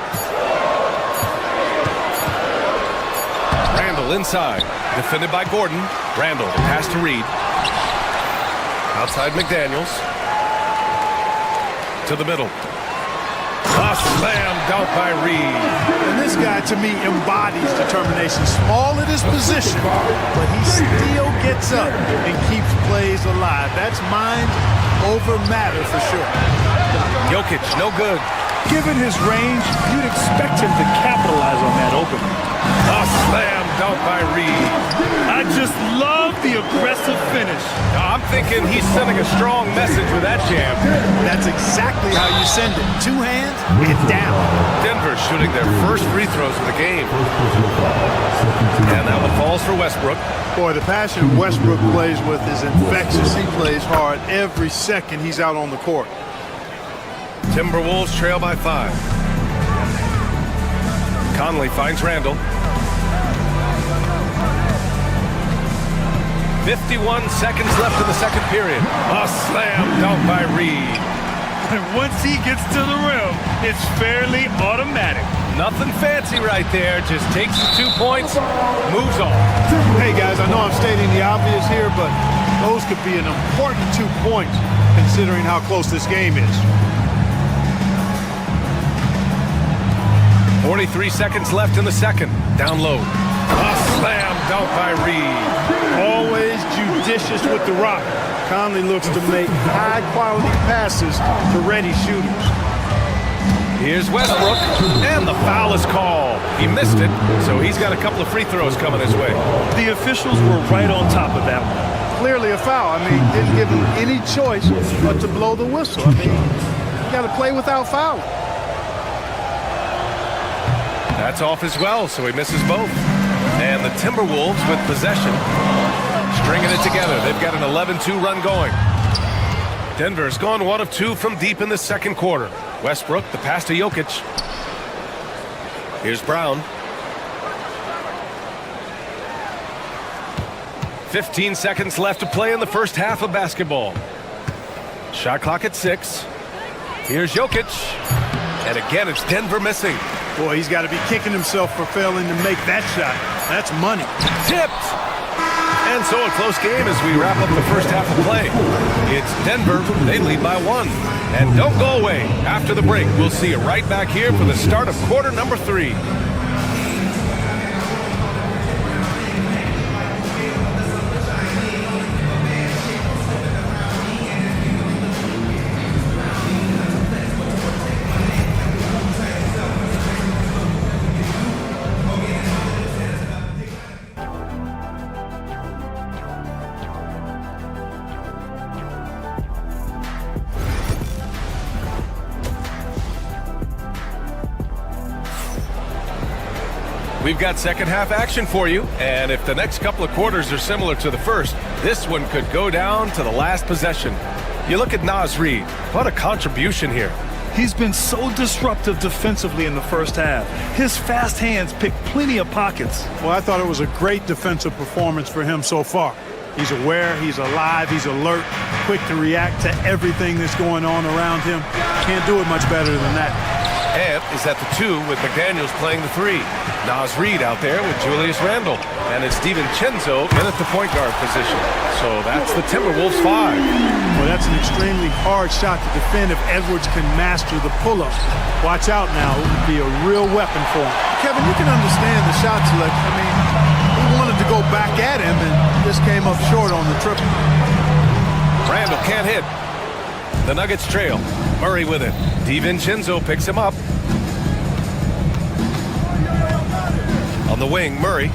Randall inside. Defended by Gordon. Randall, pass to Reed. Outside McDaniels. To the middle. A slam dunk by Reed. And this guy, to me, embodies determination. Small at his position, but he still gets up and keeps plays alive. That's mind over matter for sure. Jokic, no good. Given his range, you'd expect him to capitalize on that opening. A slam dunk by Reed. I just love the aggressive finish. I'm thinking he's sending a strong message with that jam. That's exactly how you send it. 2 hands, get down. Denver shooting their first free throws of the game. And that one falls for Westbrook. Boy, the passion Westbrook plays with is infectious. He plays hard every second he's out on the court. Timberwolves trail by 5. Conley finds Randall. 51 seconds left in the second period. A slam dunk by Reed. And once he gets to the rim, it's fairly automatic. Nothing fancy right there. Just takes the 2 points, moves on. Hey, guys, I know I'm stating the obvious here, but those could be an important 2 points considering how close this game is. 43 seconds left in the second. Down low. A slam dunk by Reed. Always judicious with the rock. Conley looks to make high-quality passes to ready shooters. Here's Westbrook, and the foul is called. He missed it, so he's got a couple of free throws coming his way. The officials were right on top of that one. Clearly a foul. I mean, didn't give him any choice but to blow the whistle. I mean, you got to play without fouling. That's off as well, so he misses both. And the Timberwolves with possession. Stringing it together. They've got an 11-2 run going. Denver's gone 1 of 2 from deep in the second quarter. Westbrook, the pass to Jokic. Here's Brown. 15 seconds left to play in the first half of basketball. Shot clock at 6. Here's Jokic. And again, it's Denver missing. Boy, he's got to be kicking himself for failing to make that shot. That's money. Tipped. And so a close game as we wrap up the first half of play. It's Denver. They lead by 1. And don't go away. After the break, we'll see you right back here for the start of quarter number 3. We've got second half action for you, and if the next couple of quarters are similar to the first, this one could go down to the last possession. You look at Naz Reid. What a contribution here. He's been so disruptive defensively in the first half. His fast hands pick plenty of pockets. Well, I thought it was a great defensive performance for him so far. He's aware, he's alive, he's alert, quick to react to everything that's going on around him. Can't do it much better than that. Ant is at the 2 with McDaniels playing the 3. Naz Reid out there with Julius Randle. And it's DiVincenzo in at the point guard position. So that's the Timberwolves 5. Well, that's an extremely hard shot to defend if Edwards can master the pull-up. Watch out now. It would be a real weapon for him. Kevin, you can understand the shot selection. I mean, he wanted to go back at him and just came up short on the triple. Randle can't hit. The Nuggets trail. Murray with it. DiVincenzo picks him up. On the wing, Murray.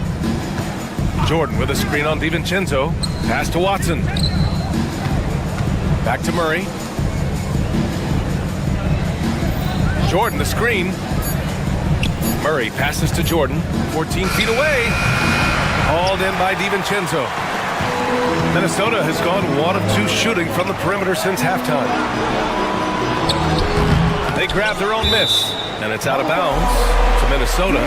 Jordan with a screen on DiVincenzo. Pass to Watson. Back to Murray. Jordan, the screen. Murray passes to Jordan. 14 feet away. Hauled in by DiVincenzo. Minnesota has gone 1 of 2 shooting from the perimeter since halftime. They grab their own miss, and it's out of bounds to Minnesota.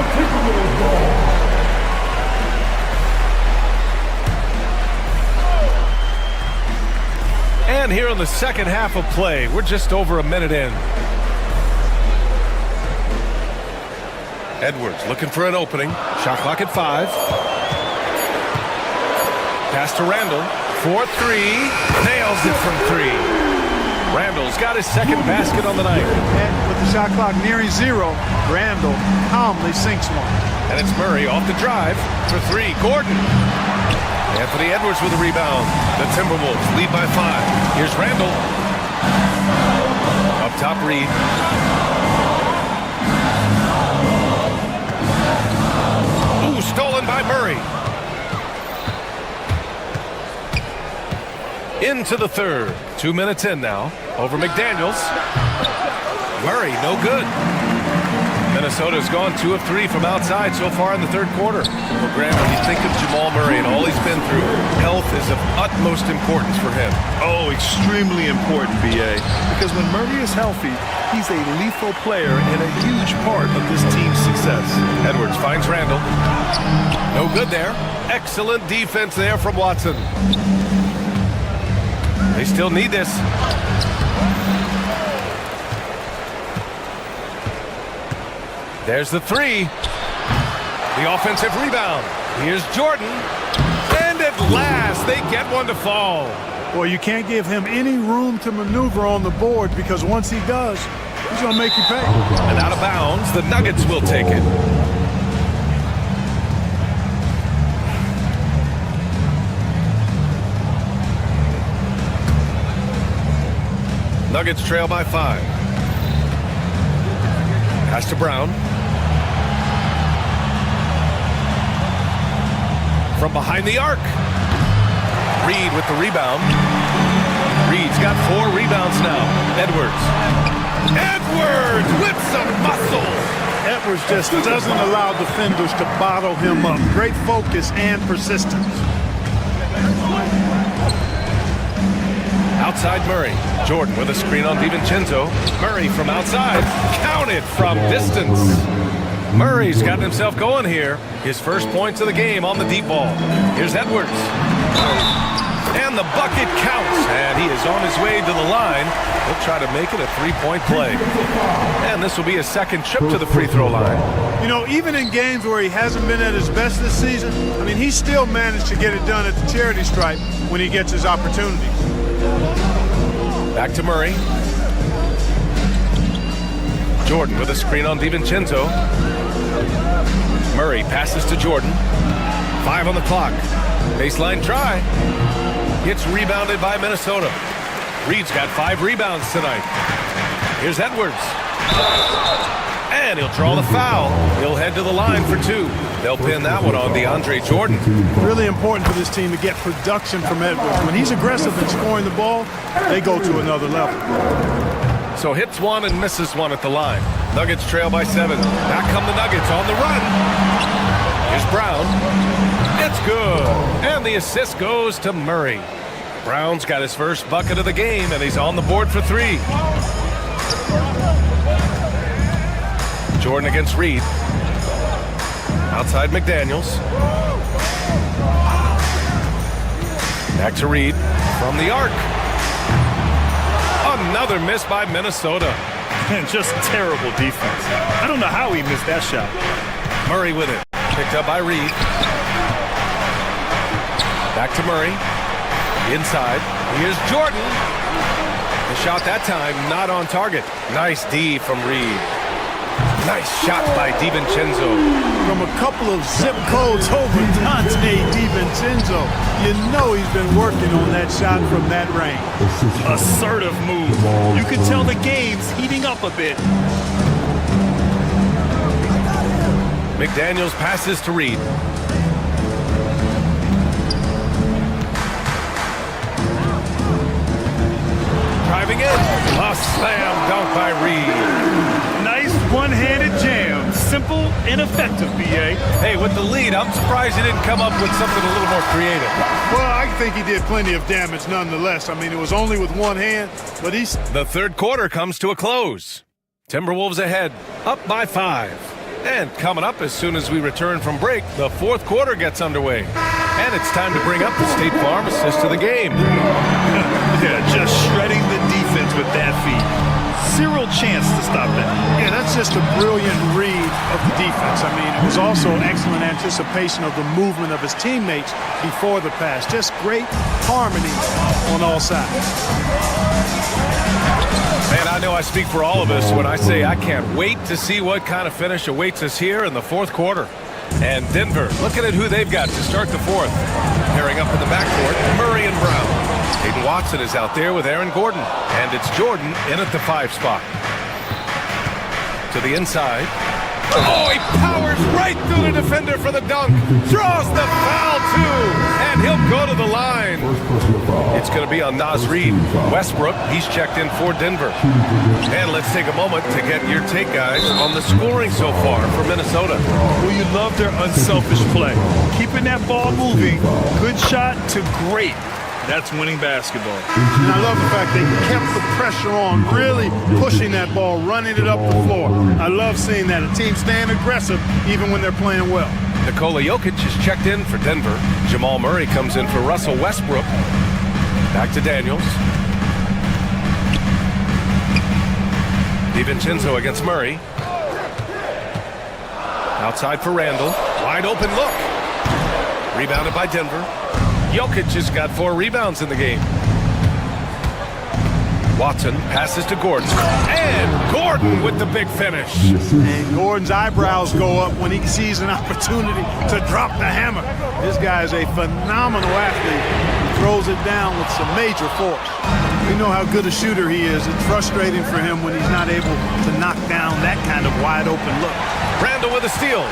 And here in the second half of play, we're just over a minute in. Edwards looking for an opening. Shot clock at 5. Pass to Randall. 4-3. Nails it from 3. Randall's got his second basket on the night. And with the shot clock nearing 0, Randall calmly sinks one. And it's Murray off the drive for 3. Gordon. Anthony Edwards with a rebound. The Timberwolves lead by 5. Here's Randall. Up top, Reed. Ooh, stolen by Murray. Into the third. 2 minutes in now. Over McDaniels. Murray, no good. Minnesota's gone 2 of 3 from outside so far in the third quarter. Well, Graham, when you think of Jamal Murray and all he's been through, health is of utmost importance for him. Oh, extremely important, B.A. Because when Murray is healthy, he's a lethal player and a huge part of this team's success. Edwards finds Randall. No good there. Excellent defense there from Watson. They still need this. There's the 3. The offensive rebound. Here's Jordan. And at last, they get one to fall. Well, you can't give him any room to maneuver on the board because once he does, he's going to make you pay. And out of bounds, the Nuggets will take it. Nuggets trail by 5. Pass to Brown. From behind the arc. Reed with the rebound. Reed's got 4 rebounds now. Edwards. Edwards with some muscle. Edwards just doesn't allow defenders to bottle him up. Great focus and persistence. Outside Murray. Jordan with a screen on DiVincenzo. Murray from outside. Counted from distance. Murray's gotten himself going here. His first points of the game on the deep ball. Here's Edwards. And the bucket counts. And he is on his way to the line. He'll try to make it a 3-point play. And this will be his second trip to the free throw line. You know, even in games where he hasn't been at his best this season, I mean, he still managed to get it done at the charity stripe when he gets his opportunities. Back to Murray. Jordan with a screen on DiVincenzo. Murray passes to Jordan. 5 on the clock. Baseline try. Gets rebounded by Minnesota. Reed's got 5 rebounds tonight. Here's Edwards. And he'll draw the foul. He'll head to the line for 2. They'll pin that one on DeAndre Jordan. Really important for this team to get production from Edwards. When he's aggressive in scoring the ball, they go to another level. So hits 1 and misses 1 at the line. Nuggets trail by 7. Back come the Nuggets on the run. Here's Brown. It's good. And the assist goes to Murray. Brown's got his first bucket of the game, and he's on the board for 3. Jordan against Reed. Outside McDaniels. Back to Reed from the arc. Another miss by Minnesota. And just terrible defense. I don't know how he missed that shot. Murray with it. Picked up by Reed. Back to Murray. Inside. Here's Jordan. The shot that time not on target. Nice D from Reed. Nice shot by DiVincenzo. From a couple of zip codes over Dante DiVincenzo, you know he's been working on that shot from that range. Assertive move. You can tell the game's heating up a bit. McDaniels passes to Reed. Driving in. A slam dunk by Reed. Nice one-handed jam. Simple and effective, B.A. Hey, with the lead, I'm surprised he didn't come up with something a little more creative. Well, I think he did plenty of damage nonetheless. I mean, it was only with one hand, but he's... The third quarter comes to a close. Timberwolves ahead, up by 5. And coming up as soon as we return from break, the fourth quarter gets underway. And it's time to bring up the State Farm assist of the game. Yeah, just shredding the defense with that feed. Zero chance to stop that. Yeah, that's just a brilliant read of the defense. I mean, it was also excellent anticipation of the movement of his teammates before the pass. Just great harmony on all sides. Man, I know I speak for all of us when I say I can't wait to see what kind of finish awaits us here in the fourth quarter. And Denver, looking at who they've got to start the fourth. Pairing up in the backcourt, Murray and Brown. Hayden Watson is out there with Aaron Gordon. And it's Jordan in at the 5 spot. To the inside. Oh, he powers right through the defender for the dunk. Draws the foul, too. And he'll go to the line. It's going to be on Naz Reid. Westbrook, he's checked in for Denver. And let's take a moment to get your take, guys, on the scoring so far for Minnesota. Well, you love their unselfish play. Keeping that ball moving. Good shot to great. That's winning basketball. And I love the fact they kept the pressure on, really pushing that ball, running it up the floor. I love seeing that. A team staying aggressive even when they're playing well. Nikola Jokic is checked in for Denver. Jamal Murray comes in for Russell Westbrook. Back to Daniels. DiVincenzo against Murray. Outside for Randall. Wide open look. Rebounded by Denver. Jokic has got 4 rebounds in the game. Watson passes to Gordon. And Gordon with the big finish. And Gordon's eyebrows go up when he sees an opportunity to drop the hammer. This guy is a phenomenal athlete. He throws it down with some major force. We know how good a shooter he is. It's frustrating for him when he's not able to knock down that kind of wide open look. Randall with a steal.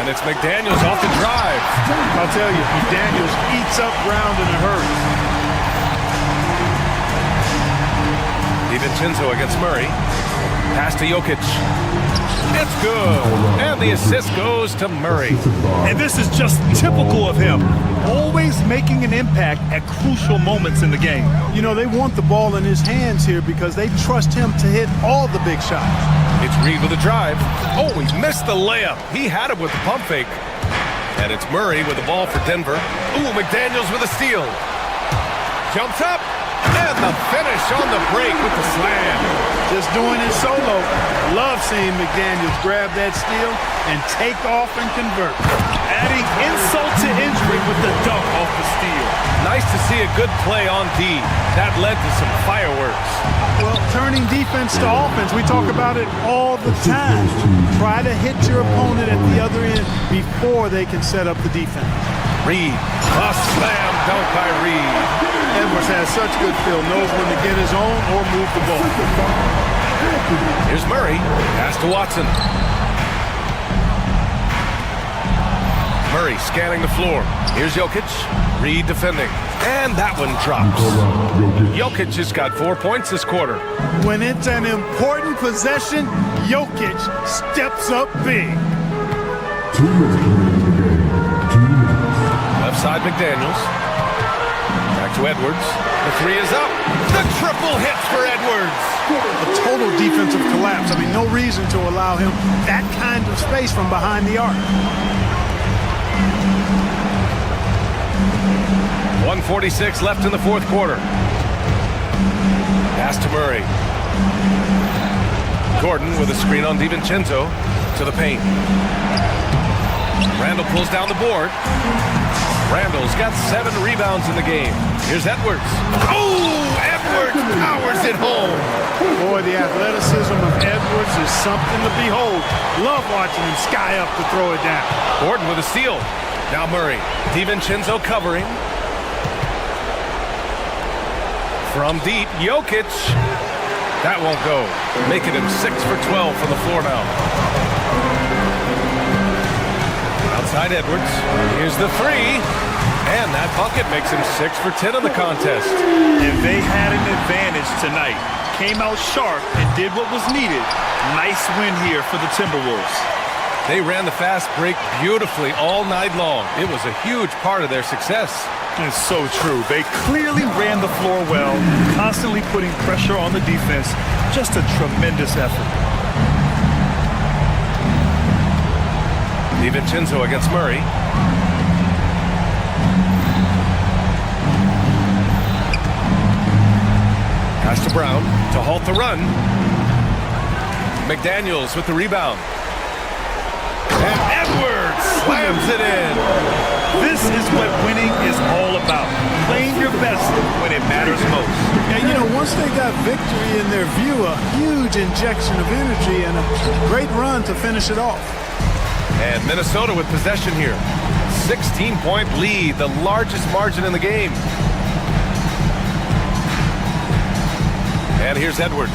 And it's McDaniels off the drive. I'll tell you, McDaniels eats up ground in a hurry. DiVincenzo against Murray. Pass to Jokic. It's good. And the assist goes to Murray. And this is just typical of him. Always making an impact at crucial moments in the game. You know, they want the ball in his hands here because they trust him to hit all the big shots. It's Reid with a drive. Oh, he missed the layup. He had it with the pump fake. And it's Murray with the ball for Denver. Ooh, McDaniels with a steal. Jumps up. And the finish on the break with the slam. Just doing it solo. Love seeing McDaniels grab that steal and take off and convert. Adding insult to injury with the dunk off the steal. Nice to see a good play on D. That led to some fireworks. Well, turning defense to offense, we talk about it all the time. Try to hit your opponent at the other end before they can set up the defense. Reid, a slam dunk by Reid. Edwards has such good feel, knows when to get his own or move the ball. Here's Murray, pass to Watson. Murray scanning the floor. Here's Jokic, Reid defending. And that one drops. Jokic has got 4 points this quarter. When it's an important possession, Jokic steps up big. 2 minutes remaining in the game. 2 minutes. Left side McDaniels. Back to Edwards. The 3 is up. The triple hits for Edwards. A total defensive collapse. I mean, no reason to allow him that kind of space from behind the arc. 1:46 left in the fourth quarter. Pass to Murray. Gordon with a screen on DiVincenzo to the paint. Randall pulls down the board. Randall's got 7 rebounds in the game. Here's Edwards. Oh, Edwards powers it home. Boy, the athleticism of Edwards is something to behold. Love watching him sky up to throw it down. Gordon with a steal. Now Murray. DiVincenzo covering. From deep, Jokic. That won't go. Making him 6 for 12 from the floor now. Outside Edwards. Here's the 3. And that bucket makes him 6 for 10 in the contest. And they had an advantage tonight. Came out sharp and did what was needed. Nice win here for the Timberwolves. They ran the fast break beautifully all night long. It was a huge part of their success. It's so true. They clearly ran the floor well, constantly putting pressure on the defense. Just a tremendous effort. DiVincenzo against Murray. Pass to Brown to halt the run. McDaniels with the rebound. And Edwards slams it in. This is what winning is all about. Playing your best when it matters most. And, you know, once they got victory in their view, a huge injection of energy and a great run to finish it off. And Minnesota with possession here. 16-point lead, the largest margin in the game. And here's Edwards.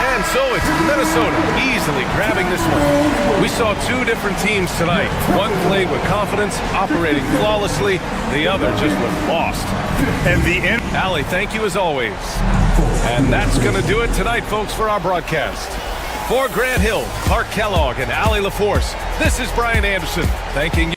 And so it's Minnesota easily grabbing this one. We saw two different teams tonight. One played with confidence, operating flawlessly. The other just was lost. And the end. Allie, thank you as always. And that's going to do it tonight, folks, for our broadcast. For Grant Hill, Clark Kellogg, and Allie LaForce, this is Brian Anderson thanking you.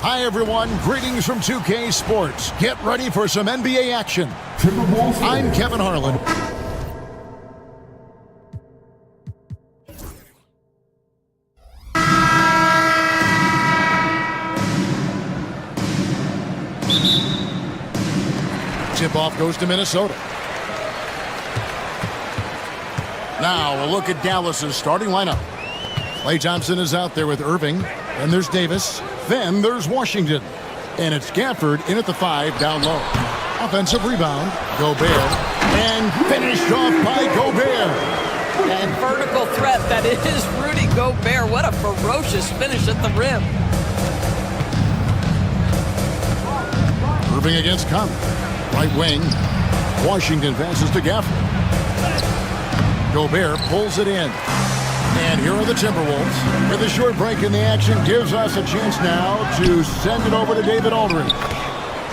Hi, everyone. Greetings from 2K Sports. Get ready for some NBA action. I'm Kevin Harlan. Tip-off goes to Minnesota. Now, a look at Dallas's starting lineup. Klay Thompson is out there with Irving. And there's Davis. Then there's Washington. And it's Gafford in at the 5 down low. Offensive rebound. Gobert. And finished off by Gobert. And vertical threat, that is Rudy Gobert. What a ferocious finish at the rim. Irving against Conley. Right wing. Washington passes to Gafford. Gobert pulls it in. And here are the Timberwolves. With a short break in the action, gives us a chance now to send it over to David Aldridge.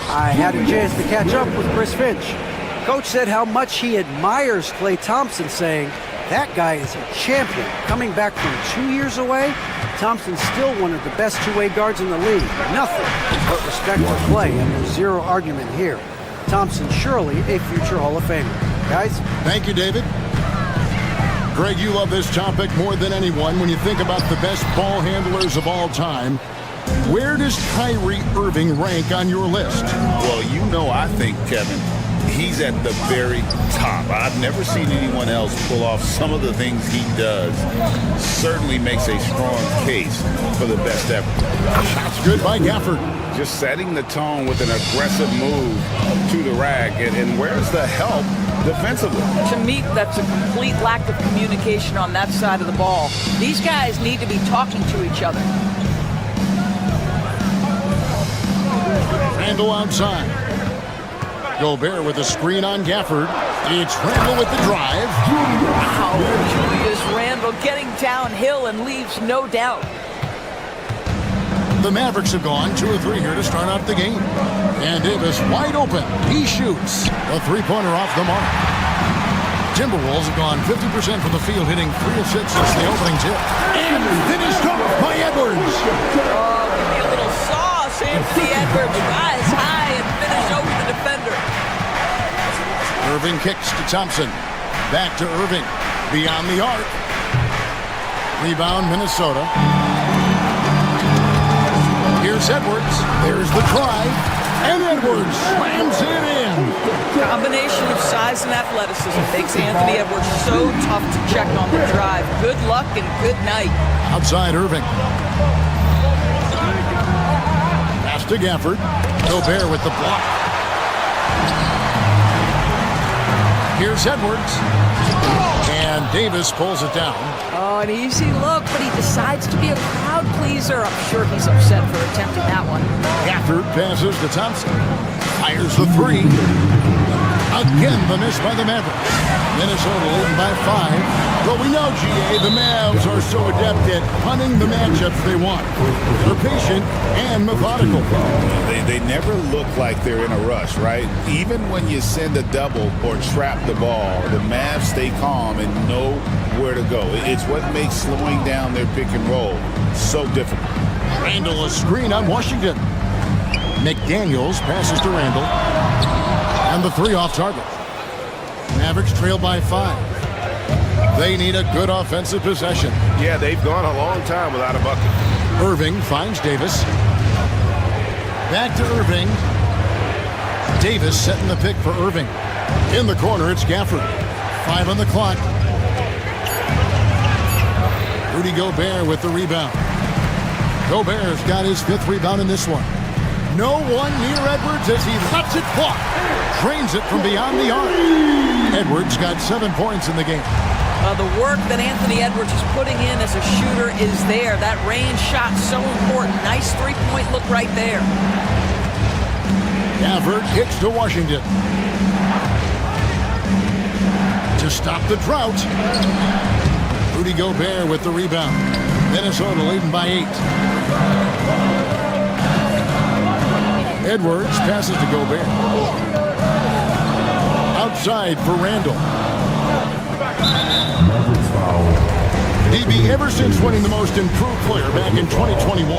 I had a chance to catch up with Chris Finch. Coach said how much he admires Klay Thompson, saying, that guy is a champion. Coming back from 2 years away, Thompson's still one of the best two-way guards in the league. Nothing but respect for Klay, and there's zero argument here. Thompson surely a future Hall of Famer. Guys? Thank you, David. Greg, you love this topic more than anyone. When you think about the best ball handlers of all time, where does Kyrie Irving rank on your list? Well, you know, I think, Kevin, he's at the very top. I've never seen anyone else pull off some of the things he does. Certainly makes a strong case for the best ever. Shots good by Gafford. Just setting the tone with an aggressive move to the rack. And where's the help defensively? To me, that's a complete lack of communication on that side of the ball. These guys need to be talking to each other. Randall outside. Gobert with a screen on Gafford. It's Randall with the drive. Wow, Julius Randle getting downhill and leaves no doubt. The Mavericks have gone 2 of 3 here to start out the game. And Davis wide open. He shoots. A three-pointer off the mark. Timberwolves have gone 50% from the field, hitting 3 of 6 since the opening tip. And finished off by Edwards. Oh, give me a little sauce. Anthony Edwards rise high and finish over the defender. Irving kicks to Thompson. Back to Irving. Beyond the arc. Rebound, Minnesota. Here's Edwards. There's the drive. And Edwards slams it in. Combination of size and athleticism makes Anthony Edwards so tough to check on the drive. Good luck and good night. Outside Irving. Pass to Gafford. Gobert with the block. Here's Edwards. And Davis pulls it down. Oh, an easy look, but he decides to be a crowd pleaser. I'm sure he's upset for attempting that one. Gafford passes to Thompson. Fires the 3. Again, the miss by the Mavericks. Minnesota leading by 5. But we know, GA, the Mavs are so adept at punting the matchups they want. They're patient and methodical. They never look like they're in a rush, right? Even when you send a double or trap the ball, the Mavs stay calm and know where to go. It's what makes slowing down their pick and roll so difficult. Randall, a screen on Washington. McDaniels passes to Randall. And the 3 off target. Mavericks trail by 5. They need a good offensive possession. Yeah, they've gone a long time without a bucket. Irving finds Davis. Back to Irving. Davis setting the pick for Irving. In the corner, it's Gafford. 5 on the clock. Rudy Gobert with the rebound. Gobert's got his 5th rebound in this one. No one near Edwards as he lets it fly. Drains it from beyond the arc. Edwards got 7 points in the game. The work that Anthony Edwards is putting in as a shooter is there. That range shot so important. Nice three-point look right there. Gafford kicks to Washington. To stop the drought. Rudy Gobert with the rebound. Minnesota leading by 8. Edwards passes to Gobert. Outside for Randall. BB, ever since winning the most improved player back in 2021,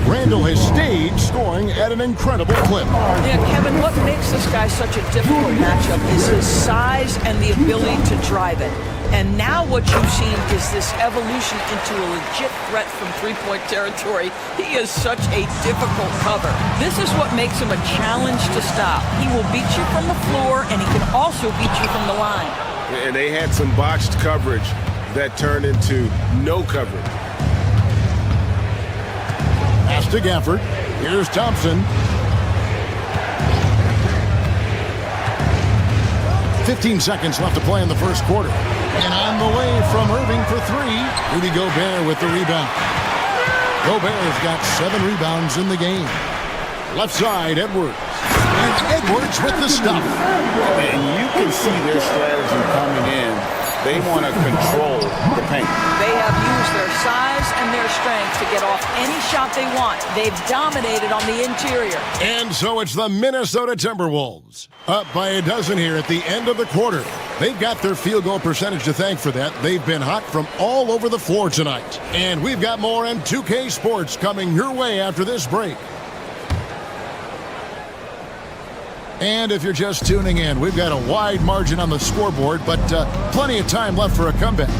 Randall has stayed scoring at an incredible clip. Yeah, Kevin, what makes this guy such a difficult matchup is his size and the ability to drive it. And now what you've seen is this evolution into a legit threat from three-point territory. He is such a difficult cover. This is what makes him a challenge to stop. He will beat you from the floor, and he can also beat you from the line. And they had some botched coverage that turned into no coverage. Pass to Gafford. Here's Thompson. 15 seconds left to play in the first quarter. And on the way from Irving for three, Rudy Gobert with the rebound. Gobert's got 7 rebounds in the game. Left side, Edwards. And Edwards with the stuff. And you can see their strategy coming in. They want to control the paint. They have used their size and their strength to get off any shot they want. They've dominated on the interior. And so it's the Minnesota Timberwolves. Up by a dozen here at the end of the quarter. They've got their field goal percentage to thank for that. They've been hot from all over the floor tonight. And we've got more on 2K Sports coming your way after this break. And if you're just tuning in, we've got a wide margin on the scoreboard, but plenty of time left for a comeback.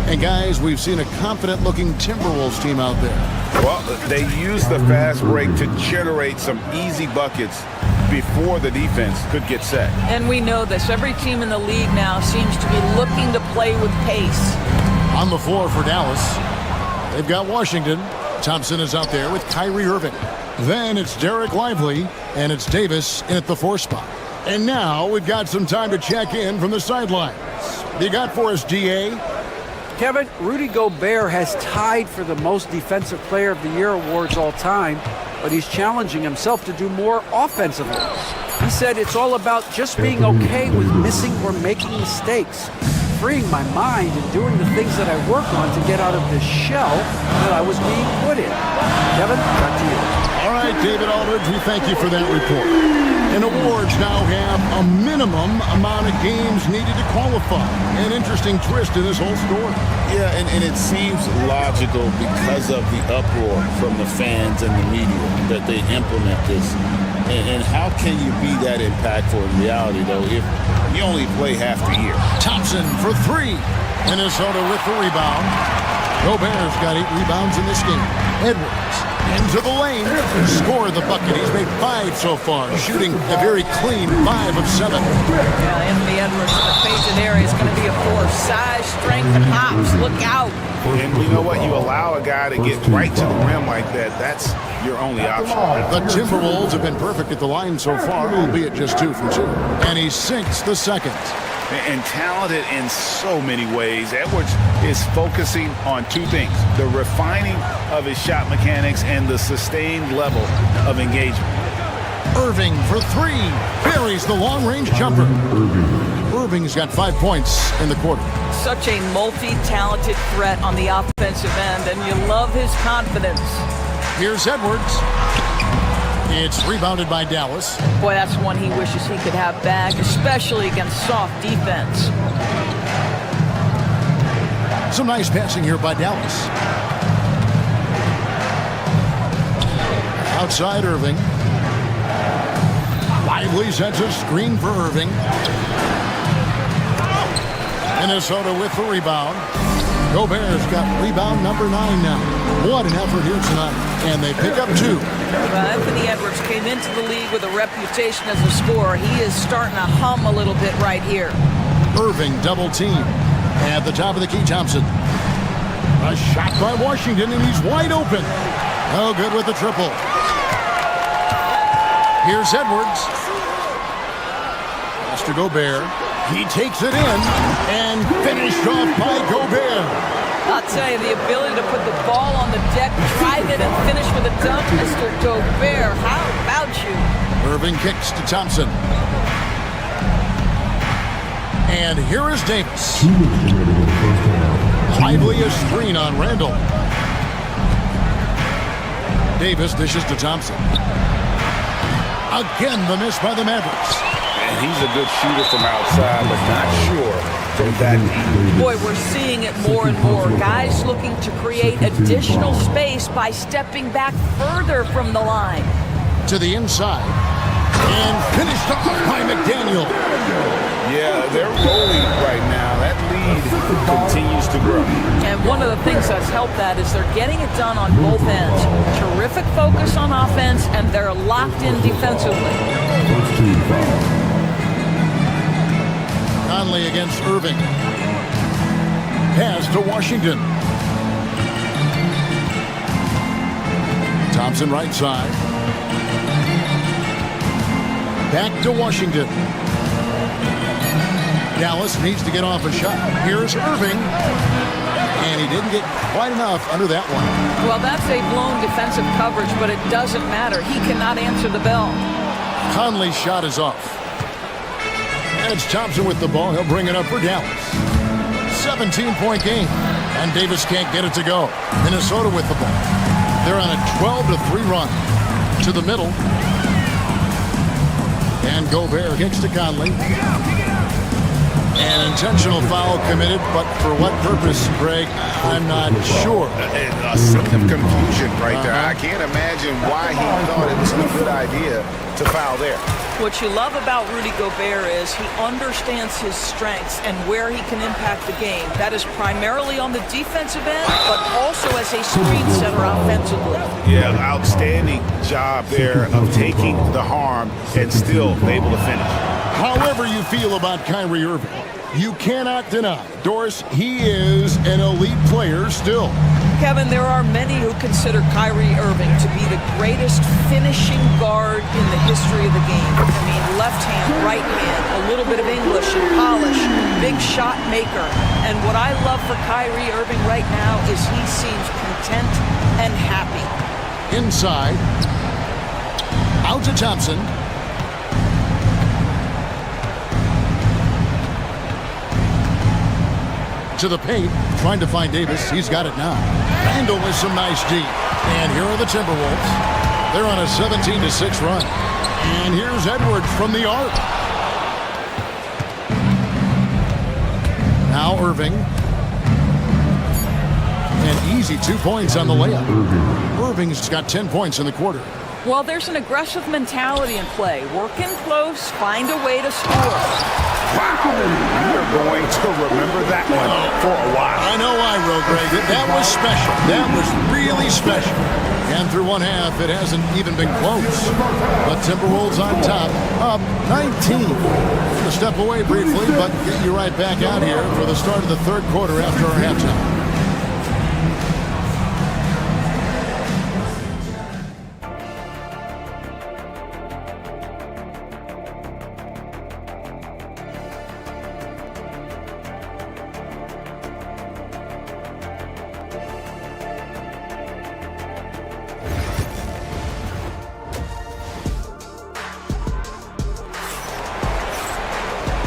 And guys, we've seen a confident-looking Timberwolves team out there. Well, they used the fast break to generate some easy buckets before the defense could get set. And we know this. Every team in the league now seems to be looking to play with pace. On the floor for Dallas, they've got Washington. Thompson is out there with Kyrie Irving. Then it's Derek Lively, and it's Davis in at the 4 spot. And now we've got some time to check in from the sidelines. You got for us, GA? Kevin, Rudy Gobert has tied for the most Defensive Player of the Year awards all time, but he's challenging himself to do more offensively. He said it's all about just being okay with missing or making mistakes, freeing my mind and doing the things that I work on to get out of this shell that I was being put in. Kevin, back to you. All right, David Aldridge, we thank you for that report. And awards now have a minimum amount of games needed to qualify. An interesting twist in this whole story. Yeah, and it seems logical because of the uproar from the fans and the media that they implement this. And how can you be that impactful in reality, though, if you only play half the year? Thompson for 3. Minnesota with the rebound. Gobert's got 8 rebounds in this game. Edwards into the lane. Scored the bucket. He's made 5 so far. Shooting a very clean 5 of 7. Yeah, Anthony Edwards in the painted area is going to be a force. Size, strength, and hops. Look out. And you know what? You allow a guy to get right to the rim like that. That's your only option. The Timberwolves have been perfect at the line so far, albeit just 2 from 2. And he sinks the second. And talented in so many ways. Edwards is focusing on 2 things: the refining of his shot mechanics and the sustained level of engagement. Irving for 3. Buries the long-range jumper. Irving's got 5 points in the quarter. Such a multi-talented threat on the offensive end, and you love his confidence. Here's Edwards. It's rebounded by Dallas. Boy, that's one he wishes he could have back, especially against soft defense. Some nice passing here by Dallas. Outside Irving. Lively sets a screen for Irving. Minnesota with the rebound. Gobert's got rebound number 9 now. What an effort here tonight. And they pick up 2. Anthony Edwards came into the league with a reputation as a scorer. He is starting to hum a little bit right here. Irving double team. At the top of the key, Thompson. A shot by Washington, and he's wide open. Oh, good with the triple. Here's Edwards. Pass to Gobert. He takes it in and finished off by Gobert. I'll tell you, the ability to put the ball on the deck, drive it, and finish with a dunk, Mr. Gobert. How about you? Irving kicks to Thompson. And here is Davis. Lively a screen on Randall. Davis dishes to Thompson. Again, the miss by the Mavericks. And he's a good shooter from outside, but not sure Boy, we're seeing it more and more. Guys looking to create additional space by stepping back further from the line. To the inside. And finished off by McDaniel. Yeah, they're rolling right now. That lead continues to grow. And one of the things that's helped that is they're getting it done on both ends. Terrific focus on offense, and they're locked in defensively. Conley against Irving. Pass to Washington. Thompson right side. Back to Washington. Dallas needs to get off a shot. Here's Irving. And he didn't get quite enough under that one. Well, that's a blown defensive coverage, but it doesn't matter. He cannot answer the bell. Conley's shot is off. And it's Thompson with the ball. He'll bring it up for Dallas. 17-point game. And Davis can't get it to go. Minnesota with the ball. They're on a 12-3 run. To the middle. And Gobert kicks to Conley. An intentional foul committed, but for what purpose, Greg? I'm not sure. A scene of confusion right there. I can't imagine why he thought it was a good idea to foul there. What you love about Rudy Gobert is he understands his strengths and where he can impact the game. That is primarily on the defensive end, but also as a screen setter offensively. Yeah, outstanding job there of taking the harm and still able to finish. However you feel about Kyrie Irving, you cannot deny, Doris, he is an elite player still. Kevin, there are many who consider Kyrie Irving to be the greatest finishing guard in the history of the game. I mean, left hand, right hand, a little bit of English and polish, big shot maker. And what I love for Kyrie Irving right now is he seems content and happy. Inside. Out to Thompson. To the paint, trying to find Davis. He's got it now. Randall with some nice D. And here are the Timberwolves. They're on a 17-6 run. And here's Edwards from the arc. Now Irving. An easy 2 points on the layup. Irving's got 10 points in the quarter. Well, there's an aggressive mentality in play. Work in close, find a way to score. Wow, you're going to remember that one for a while. I know I will, Greg. That was special. That was really special. And through one half, it hasn't even been close. But Timberwolves on top, up 19. A step away briefly, but get you right back out here for the start of the third quarter after our halftime.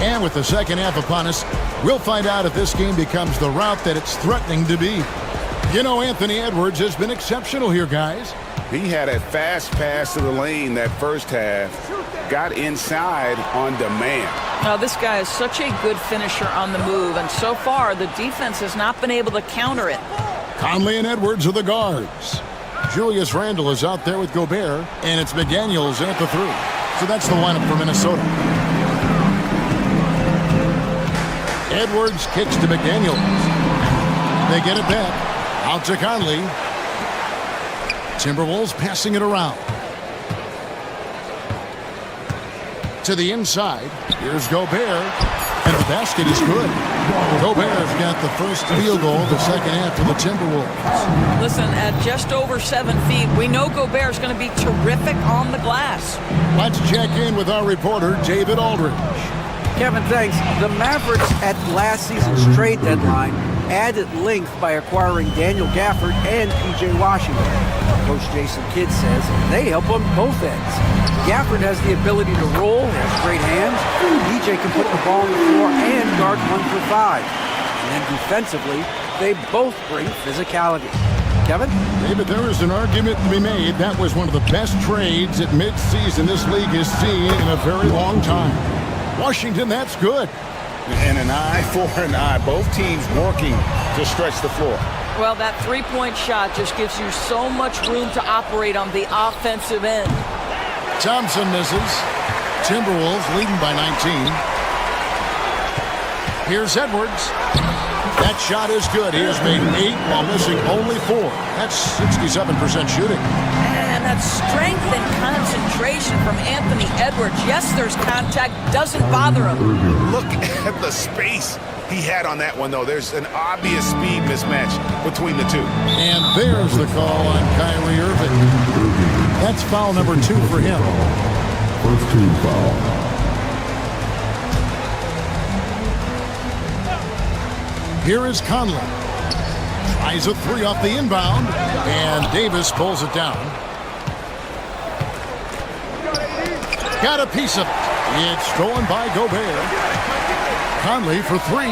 And with the second half upon us, we'll find out if this game becomes the route that it's threatening to be. You know, Anthony Edwards has been exceptional here, guys. He had a fast pass to the lane that first half. Got inside on demand. Now, this guy is such a good finisher on the move, and so far, the defense has not been able to counter it. Conley and Edwards are the guards. Julius Randle is out there with Gobert, and it's McDaniels at the 3. So that's the lineup for Minnesota. Edwards kicks to McDaniels. They get it back. Out to Conley. Timberwolves passing it around. To the inside. Here's Gobert. And the basket is good. Gobert's got the first field goal the second half for the Timberwolves. Listen, at just over 7 feet, we know Gobert's going to be terrific on the glass. Let's check in with our reporter, David Aldridge. Kevin, thanks. The Mavericks at last season's trade deadline added length by acquiring Daniel Gafford and P.J. Washington. Coach Jason Kidd says they help on both ends. Gafford has the ability to roll, has great hands. P.J. can put the ball on the floor and guard 1 for 5. And then defensively, they both bring physicality. Kevin? David, there is an argument to be made. That was one of the best trades at midseason this league has seen in a very long time. Washington, that's good. And an eye for an eye. Both teams working to stretch the floor. Well, that three-point shot just gives you so much room to operate on the offensive end. Thompson misses. Timberwolves leading by 19. Here's Edwards. That shot is good. He has made 8 while missing only 4. That's 67% shooting. And that strength and concentration from Anthony Edwards. Yes, there's contact. Doesn't bother him. Look at the space he had on that one, though. There's an obvious speed mismatch between the two. And there's the call on Kyrie Irving. That's foul number 2 for him. First team foul. Here is Conley. Tries a 3 off the inbound, and Davis pulls it down. Got a piece of it. It's stolen by Gobert. Conley for 3.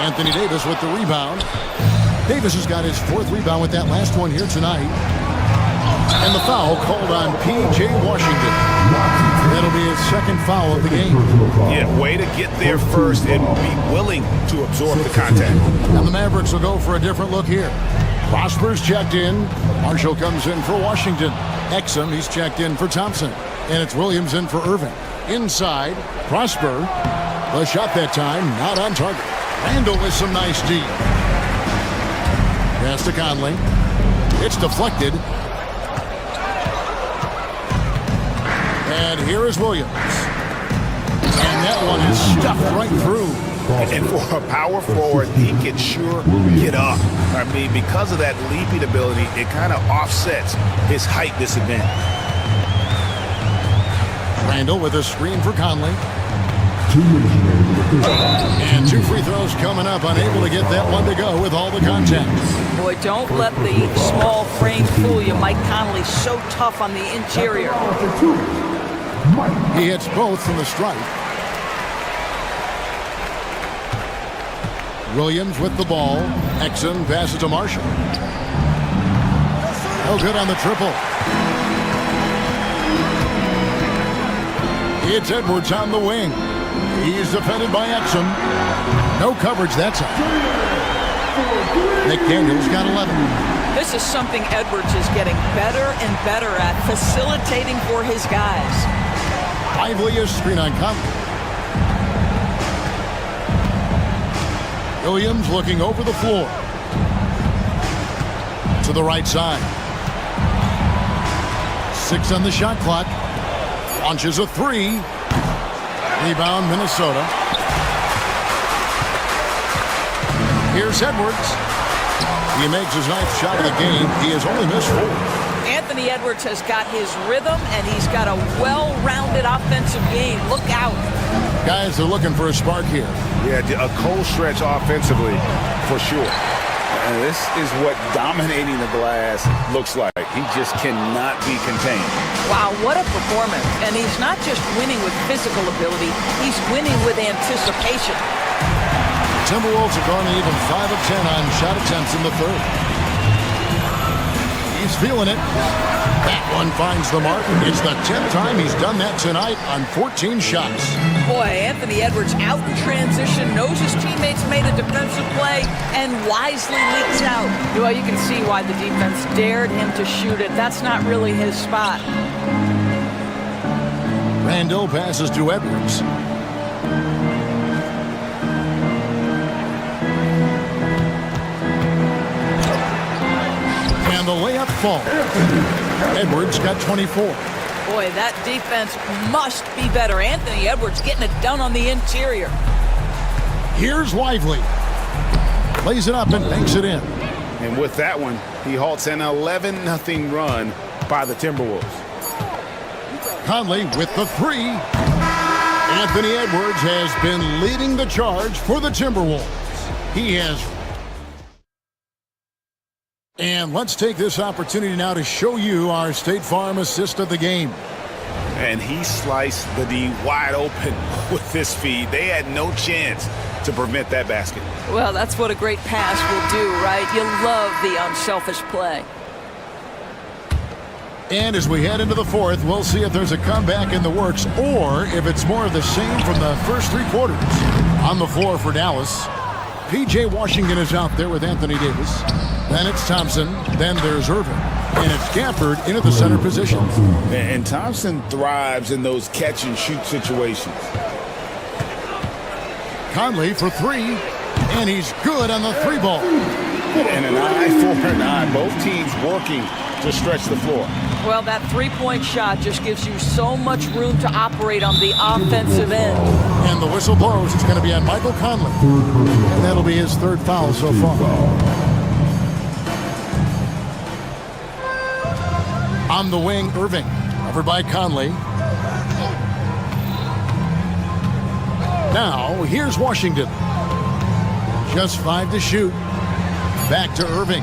Anthony Davis with the rebound. Davis has got his 4th rebound with that last one here tonight. And the foul called on P.J. Washington. That'll be his 2nd foul of the game. Yeah, way to get there first and be willing to absorb the contact. And the Mavericks will go for a different look here. Prosper's checked in. Marshall comes in for Washington. Exum, he's checked in for Thompson. And it's Williams in for Irving. Inside, Prosper. The shot that time, not on target. Randall with some nice D. Pass to Conley. It's deflected. And here is Williams. And that one is stuffed right through. And for a power forward, he can sure get up. I mean, because of that leaping ability, it kind of offsets his height disadvantage. Randall with a screen for Conley. And 2 free throws coming up, unable to get that one to go with all the contact. Boy, don't let the small frame fool you. Mike Conley so tough on the interior. He hits both from the stripe. Williams with the ball. Exum passes to Marshall. No good on the triple. It's Edwards on the wing. He's defended by Exum. No coverage that time. Nick Daniels got 11. This is something Edwards is getting better and better at, facilitating for his guys. Lively is screen on Conley. Williams looking over the floor. To the right side. 6 on the shot clock. Launches a 3. Rebound, Minnesota. Here's Edwards. He makes his 9th shot of the game. He has only missed 4. Anthony Edwards has got his rhythm, and he's got a well-rounded offensive game. Look out. Guys are looking for a spark here. Yeah, a cold stretch offensively, for sure. And this is what dominating the glass looks like. He just cannot be contained. Wow, what a performance. And he's not just winning with physical ability, he's winning with anticipation. Timberwolves have gone even 5 of 10 on shot attempts in the 3rd. He's feeling it. That one finds the mark. It's the 10th time he's done that tonight on 14 shots. Boy, Anthony Edwards out in transition, knows his teammates made a defensive play, and wisely leaks out. Well, you can see why the defense dared him to shoot it. That's not really his spot. Randall passes to Edwards. And the layup falls. Edwards got 24. Boy, that defense must be better. Anthony Edwards getting it done on the interior. Here's Lively. Lays it up and banks it in. And with that one, he halts an 11-0 run by the Timberwolves. Conley with the 3. Anthony Edwards has been leading the charge for the Timberwolves. He has. And let's take this opportunity now to show you our State Farm assist of the game. And he sliced the D wide open with this feed. They had no chance to prevent that basket. Well, that's what a great pass will do, right? You love the unselfish play. And as we head into the 4th, we'll see if there's a comeback in the works or if it's more of the same from the first 3 quarters. On the floor for Dallas, P.J. Washington is out there with Anthony Davis. Then it's Thompson. Then there's Irving. And it's Gafford in at the center position. And Thompson thrives in those catch-and-shoot situations. Conley for three. And he's good on the three ball. And an eye for an eye. Both teams working to stretch the floor. Well, that three-point shot just gives you so much room to operate on the offensive end. And the whistle blows. It's going to be on Michael Conley. And that'll be his third foul so far. On the wing, Irving. Covered by Conley. Now, here's Washington. Just 5 to shoot. Back to Irving.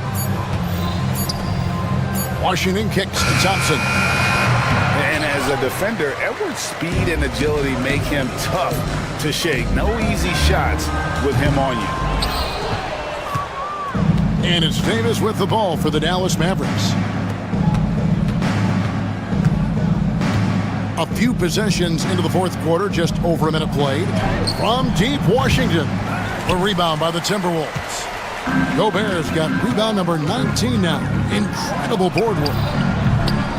Washington kicks to Thompson. And as a defender, Edwards' speed and agility make him tough to shake. No easy shots with him on you. And it's Davis with the ball for the Dallas Mavericks. A few possessions into the fourth quarter, just over a minute played. From deep, Washington. A rebound by the Timberwolves. Gobert's got rebound number 19 now. Incredible board work.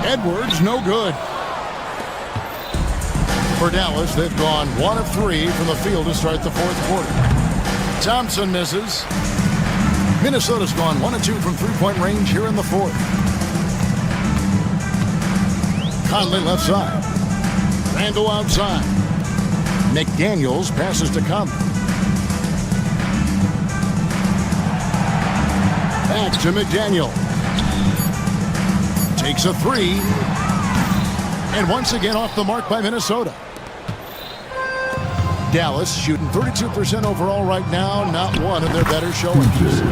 Edwards, no good. For Dallas, they've gone 1 of 3 from the field to start the fourth quarter. Thompson misses. Minnesota's gone 1 of 2 from three-point range here in the fourth. Conley left side. Randall outside. McDaniels passes to Conley. Back to McDaniel. Takes a three. And once again off the mark by Minnesota. Dallas shooting 32% overall right now. Not one of their better showings.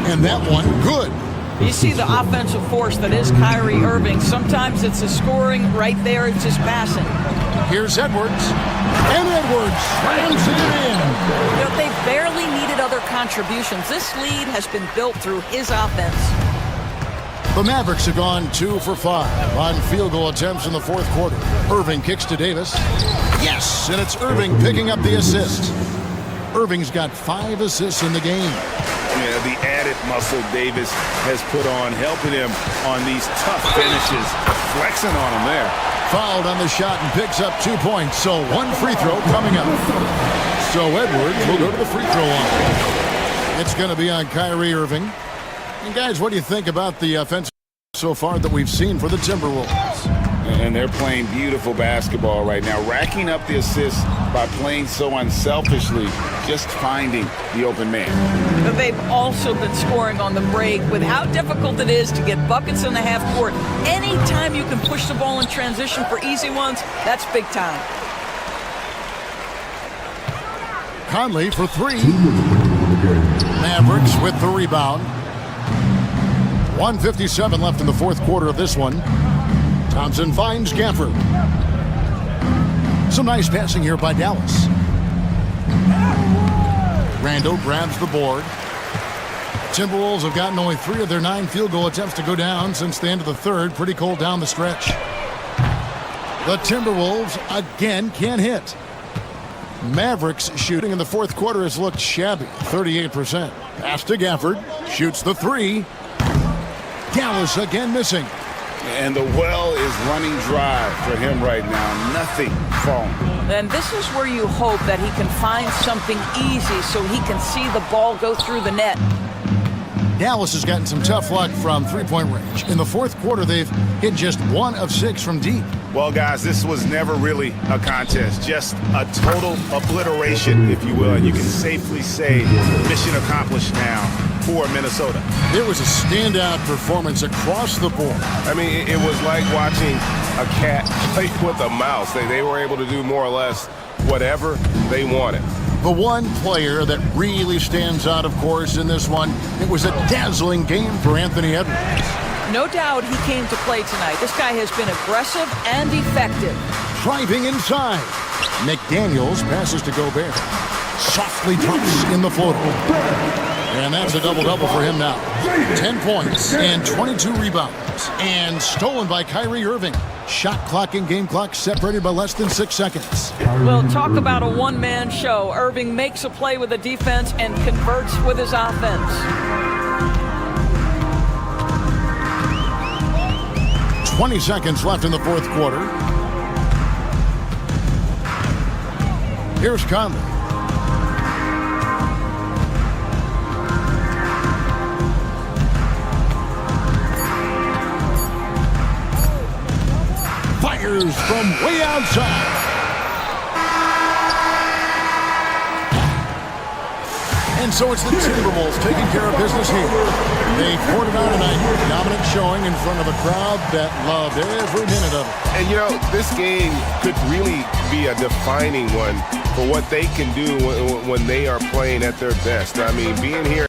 And that one, good. You see the offensive force that is Kyrie Irving. Sometimes it's a scoring right there. It's just passing. Here's Edwards. And Edwards slams it in. You know, they barely needed other contributions. This lead has been built through his offense. The Mavericks have gone 2 for 5 on field goal attempts in the fourth quarter. Irving kicks to Davis. Yes, and it's Irving picking up the assist. Irving's got 5 assists in the game. Yeah, the added muscle Davis has put on, helping him on these tough finishes. Flexing on him there. Fouled on the shot and picks up 2 points, so 1 free throw coming up. So Edwards will go to the free throw line. It's going to be on Kyrie Irving. And guys, what do you think about the offense so far that we've seen for the Timberwolves? And they're playing beautiful basketball right now, racking up the assists by playing so unselfishly, just finding the open man. But they've also been scoring on the break with how difficult it is to get buckets in the half court. Anytime you can push the ball in transition for easy ones, that's big time. Conley for 3. Mavericks with the rebound. 1:57 left in the fourth quarter of this one. Thompson finds Gafford. Some nice passing here by Dallas. Randall grabs the board. Timberwolves have gotten only 3 of their 9 field goal attempts to go down since the end of the third. Pretty cold down the stretch. The Timberwolves again can't hit. Mavericks shooting in the fourth quarter has looked shabby. 38%. Pass to Gafford. Shoots the 3. Dallas again missing. And the well is running dry for him right now. Nothing falling. And this is where you hope that he can find something easy so he can see the ball go through the net. Dallas has gotten some tough luck from three-point range. In the fourth quarter, they've hit just 1 of 6 from deep. Well, guys, this was never really a contest. Just a total obliteration, if you will. And you can safely say mission accomplished now for Minnesota. There was a standout performance across the board. I mean, it was like watching a cat play with a mouse. They were able to do more or less whatever they wanted. The one player that really stands out, of course, in this one, it was a dazzling game for Anthony Edwards. No doubt he came to play tonight. This guy has been aggressive and effective. Driving inside. McDaniels passes to Gobert. Softly drops in the floater. And that's a double-double for him now. 10 points and 22 rebounds. And stolen by Kyrie Irving. Shot clock and game clock separated by less than 6 seconds. Well, talk about a one-man show. Irving makes a play with the defense and converts with his offense. 20 seconds left in the fourth quarter. Here's Conley. Fires from way outside. And so it's the Timberwolves taking care of business here. They poured it out tonight. Dominant showing in front of a crowd that loved every minute of it. And, you know, this game could really be a defining one for what they can do when they are playing at their best. I mean, being here.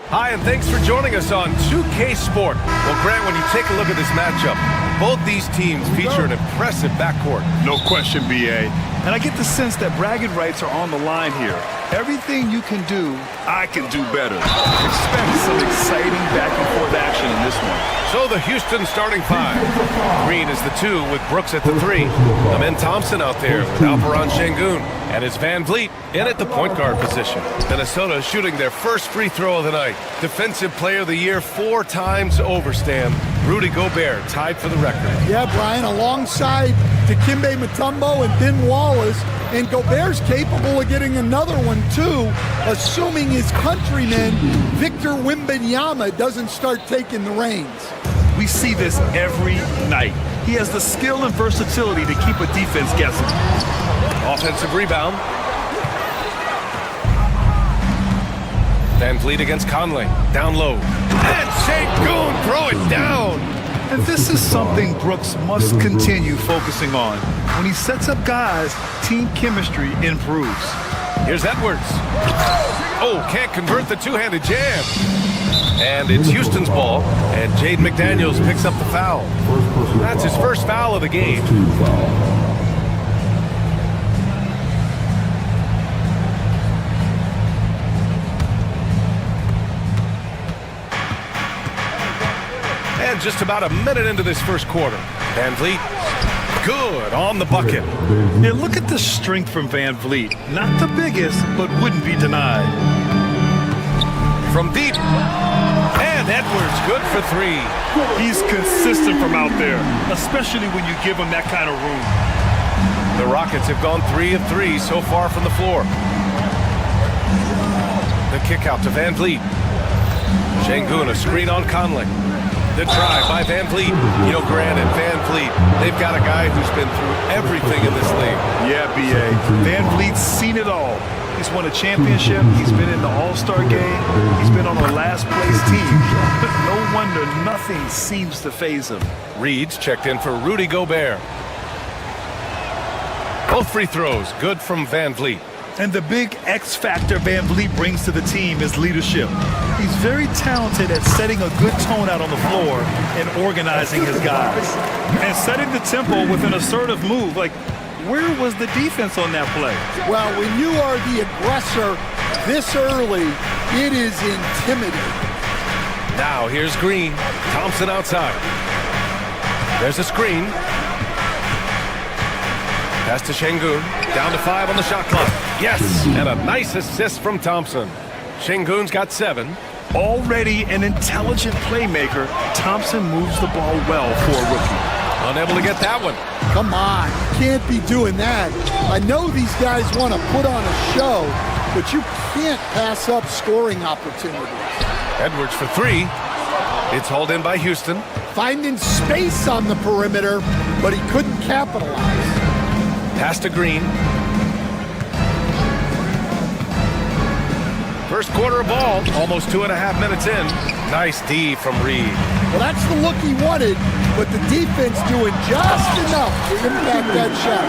Hi, and thanks for joining us on 2K Sport. Well, Grant, when you take a look at this matchup, both these teams feature an impressive backcourt. No question, BA. And I get the sense that bragging rights are on the line here. Everything you can do, I can do better. Expect some exciting back-and-forth action in this one. So the Houston starting five. Green is the 2 with Brooks at the 3. Amen Thompson out there with Alperon Şengün. And it's Van Vliet in at the point guard position. Minnesota shooting their first free throw of the night. Defensive Player of the Year 4 times over, Stan. Rudy Gobert tied for the record. Yeah, Brian, alongside Dikembe Mutombo and Ben Wallace, and Gobert's capable of getting another one too, assuming his countryman Victor Wembanyama doesn't start taking the reins. We see this every night. He has the skill and versatility to keep a defense guessing. Offensive rebound. Van Vliet against Conley. Down low. And Şengün throw it down. And this is something Brooks must continue focusing on. When he sets up guys, team chemistry improves. Here's Edwards. Oh, can't convert the two-handed jam. And it's Houston's ball, and Jaden McDaniels picks up the foul. That's his first foul of the game. And just about a minute into this first quarter. Van Vliet, good on the bucket. Yeah, look at the strength from Van Vliet. Not the biggest, but wouldn't be denied. From deep. And Edwards, good for 3. He's consistent from out there, especially when you give him that kind of room. The Rockets have gone 3 of 3 so far from the floor. The kick out to Van Vliet. Şengün, a screen on Conley. The drive by Van Vliet. You know, Grant and Van Vliet, they've got a guy who's been through everything in this league. Yeah, B.A. Van Vliet's seen it all. He's won a championship. He's been in the All-Star game. He's been on a last-place team. But no wonder nothing seems to faze him. Reed's checked in for Rudy Gobert. Both free throws, good from Van Vliet. And the big X factor Van Vliet brings to the team is leadership. He's very talented at setting a good tone out on the floor and organizing his guys. And setting the tempo with an assertive move. Like, where was the defense on that play? Well, when you are the aggressor this early, it is intimidating. Now here's Green. Thompson outside. There's a screen. Pass to Şengün. Down to 5 on the shot clock. Yes, and a nice assist from Thompson. Şengün's got 7. Already an intelligent playmaker, Thompson moves the ball well for a rookie. Unable to get that one. Come on, you can't be doing that. I know these guys want to put on a show, but you can't pass up scoring opportunities. Edwards for 3. It's hauled in by Houston. Finding space on the perimeter, but he couldn't capitalize. Pass to Green. First quarter of ball, almost 2.5 minutes in. Nice D from Reed. Well, that's the look he wanted, but the defense doing just enough to impact that shot.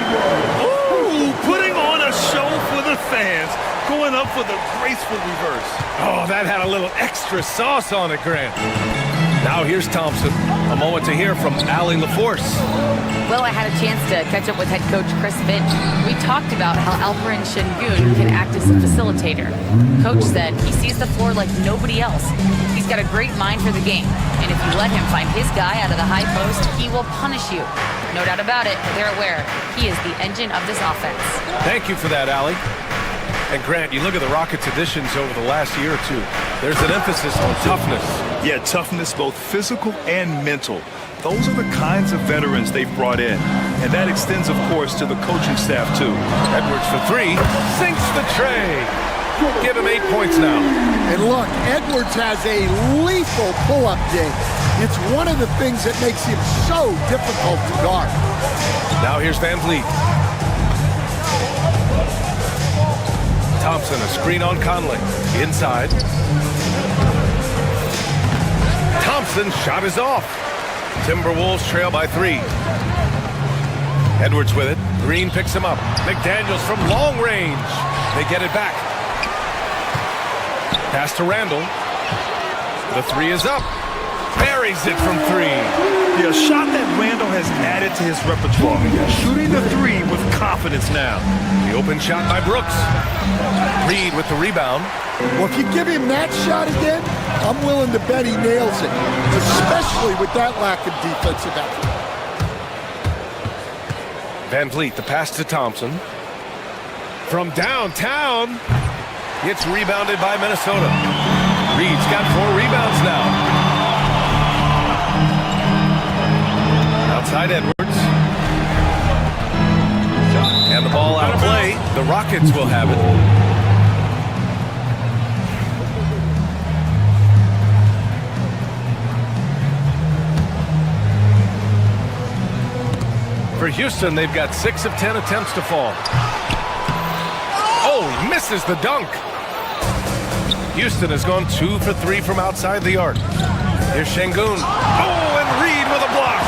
Ooh, putting on a show for the fans, going up for the graceful reverse. Oh, that had a little extra sauce on it, Grant. Now here's Thompson. A moment to hear from Allie LaForce. Well, I had a chance to catch up with head coach Chris Finch. We talked about how Alperon Şengün can act as a facilitator. Coach said he sees the floor like nobody else. He's got a great mind for the game, and if you let him find his guy out of the high post, he will punish you. No doubt about it, they're aware. He is the engine of this offense. Thank you for that, Allie. And Grant, you look at the Rockets' additions over the last year or two. There's an emphasis on toughness. Yeah, toughness, both physical and mental. Those are the kinds of veterans they've brought in. And that extends, of course, to the coaching staff, too. Edwards for 3. Sinks the tray. Give him 8 points now. And look, Edwards has a lethal pull-up game. It's one of the things that makes him so difficult to guard. Now here's Van Vliet. Thompson, a screen on Conley. Inside. Thompson's shot is off. Timberwolves trail by 3. Edwards with it. Green picks him up. McDaniels from long range. They get it back. Pass to Randall. The three is up. Buries it from three. Yeah, a shot that Randall has added to his repertoire. Shooting the three with confidence now. The open shot by Brooks. Reed with the rebound. Well, if you give him that shot again, I'm willing to bet he nails it, especially with that lack of defensive effort. Van Vliet, the pass to Thompson. From downtown, it's rebounded by Minnesota. Reed's got 4 rebounds now. Outside Edwards. And the ball out of play. The Rockets will have it. For Houston, they've got 6 of 10 attempts to fall. Oh, he misses the dunk. Houston has gone 2 for 3 from outside the arc. Here's Şengün. Oh, and Reed with a block.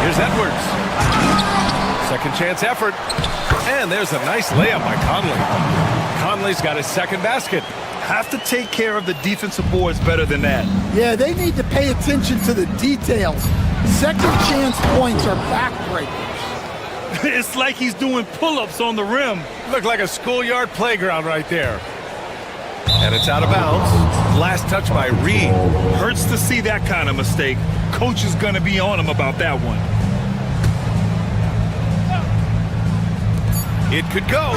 Here's Edwards. Second chance effort. And there's a nice layup by Conley. Conley's got his second basket. Have to take care of the defensive boards better than that. Yeah, they need to pay attention to the details. Second chance points are backbreakers. It's like he's doing pull-ups on the rim. Looked like a schoolyard playground right there. And it's out of bounds. Last touch by Reed. Hurts to see that kind of mistake. Coach is going to be on him about that one. It could go.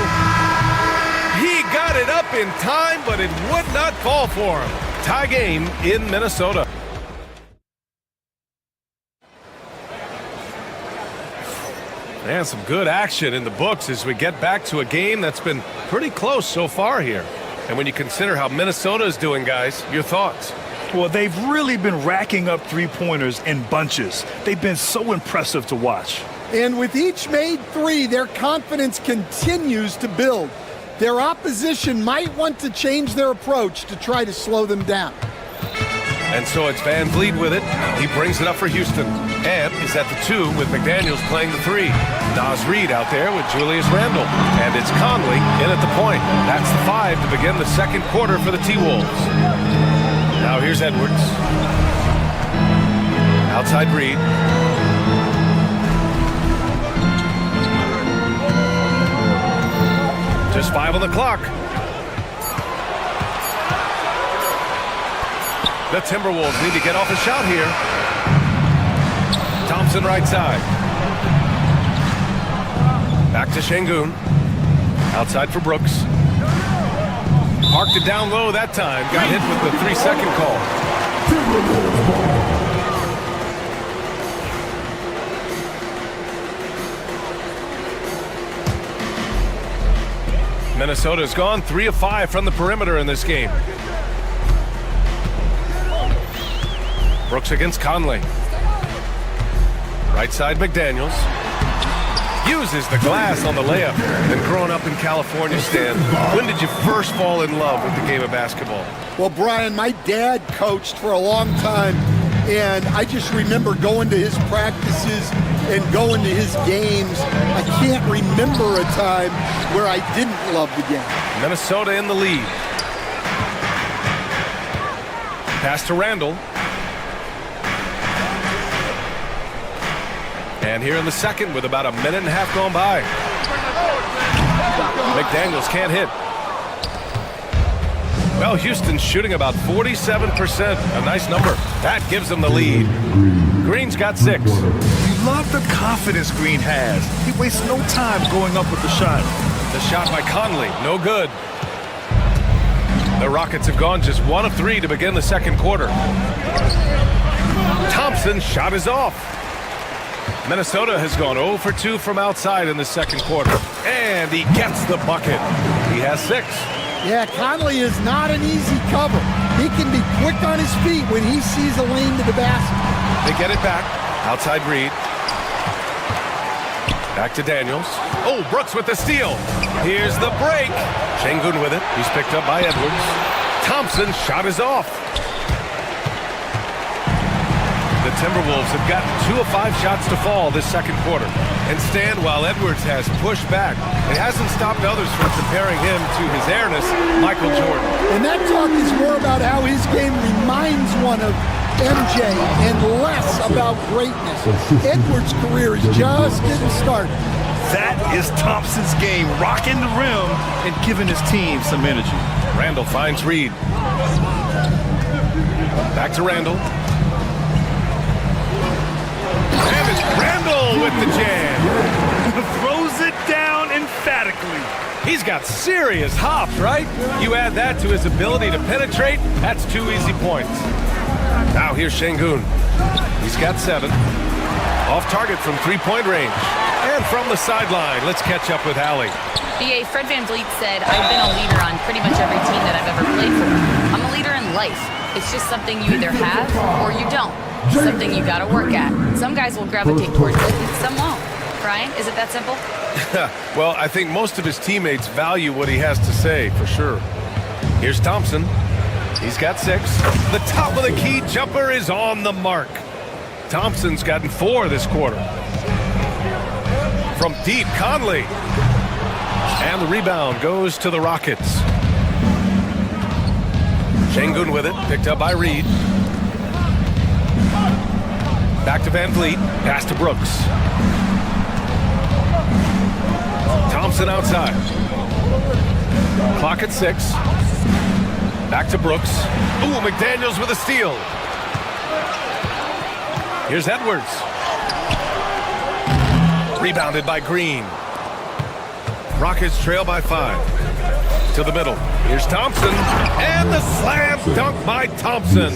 He got it up in time, but it would not fall for him. Tie game in Minnesota. And some good action in the books as we get back to a game that's been pretty close so far here. And when you consider how Minnesota is doing, guys, your thoughts? Well, they've really been racking up three-pointers in bunches. They've been so impressive to watch. And with each made three, their confidence continues to build. Their opposition might want to change their approach to try to slow them down. And so it's Van Vliet with it. He brings it up for Houston. And is at the 2 with McDaniels playing the 3. Naz Reid out there with Julius Randle. And it's Conley in at the point. That's the 5 to begin the second quarter for the T-Wolves. Now here's Edwards. Outside Reed. Just 5 on the clock. The Timberwolves need to get off a shot here. Thompson right side. Back to Şengün. Outside for Brooks. Parked it down low that time. Got hit with the 3-second call. Minnesota's gone 3 of 5 from the perimeter in this game. Brooks against Conley. Right side McDaniels. Uses the glass on the layup. Been growing up in California, Stan. When did you first fall in love with the game of basketball? Well, Brian, my dad coached for a long time, and I just remember going to his practices and going to his games. I can't remember a time where I didn't love the game. Minnesota in the lead. Pass to Randle. And here in the second with about a minute and a half gone by. McDaniels can't hit. Well, Houston's shooting about 47%. A nice number. That gives them the lead. Green's got 6. You love the confidence Green has. He wastes no time going up with the shot. The shot by Conley, no good. The Rockets have gone just 1 of 3 to begin the second quarter. Thompson's shot is off. Minnesota has gone 0 for 2 from outside in the second quarter. And he gets the bucket. He has 6. Yeah, Conley is not an easy cover. He can be quick on his feet when he sees a lane to the basket. They get it back. Outside Reed. Back to Daniels. Oh, Brooks with the steal. Here's the break. Şengün with it. He's picked up by Edwards. Thompson's shot is off. The Timberwolves have gotten 2 of 5 shots to fall this second quarter. And Stan, while Edwards has pushed back, it hasn't stopped others from comparing him to his airness, Michael Jordan. And that talk is more about how his game reminds one of MJ and less about greatness. Edwards' career is just getting started. That is Thompson's game, rocking the rim and giving his team some energy. Randall finds Reed. Back to Randall. And it's Randall with the jam. Throws it down emphatically. He's got serious hops, right? You add that to his ability to penetrate, that's 2 easy points. Now here's Şengün. He's got 7. Off target from 3-point range. And from the sideline, let's catch up with Allie. BA, Fred VanVleet said, I've been a leader on pretty much every team that I've ever played for. I'm a leader in life. It's just something you either have or you don't. Something you gotta work at. Some guys will gravitate towards it and some won't. Brian, is it that simple? Well, I think most of his teammates value what he has to say, for sure. Here's Thompson. He's got 6. The top of the key jumper is on the mark. Thompson's gotten 4 this quarter. From deep, Conley. And the rebound goes to the Rockets. Şengün with it, picked up by Reed. Back to VanVleet, pass to Brooks. Thompson outside. Clock at 6. Back to Brooks. Ooh, McDaniels with a steal. Here's Edwards. Rebounded by Green. Rockets trail by 5. To the middle. Here's Thompson. And the slam dunk by Thompson.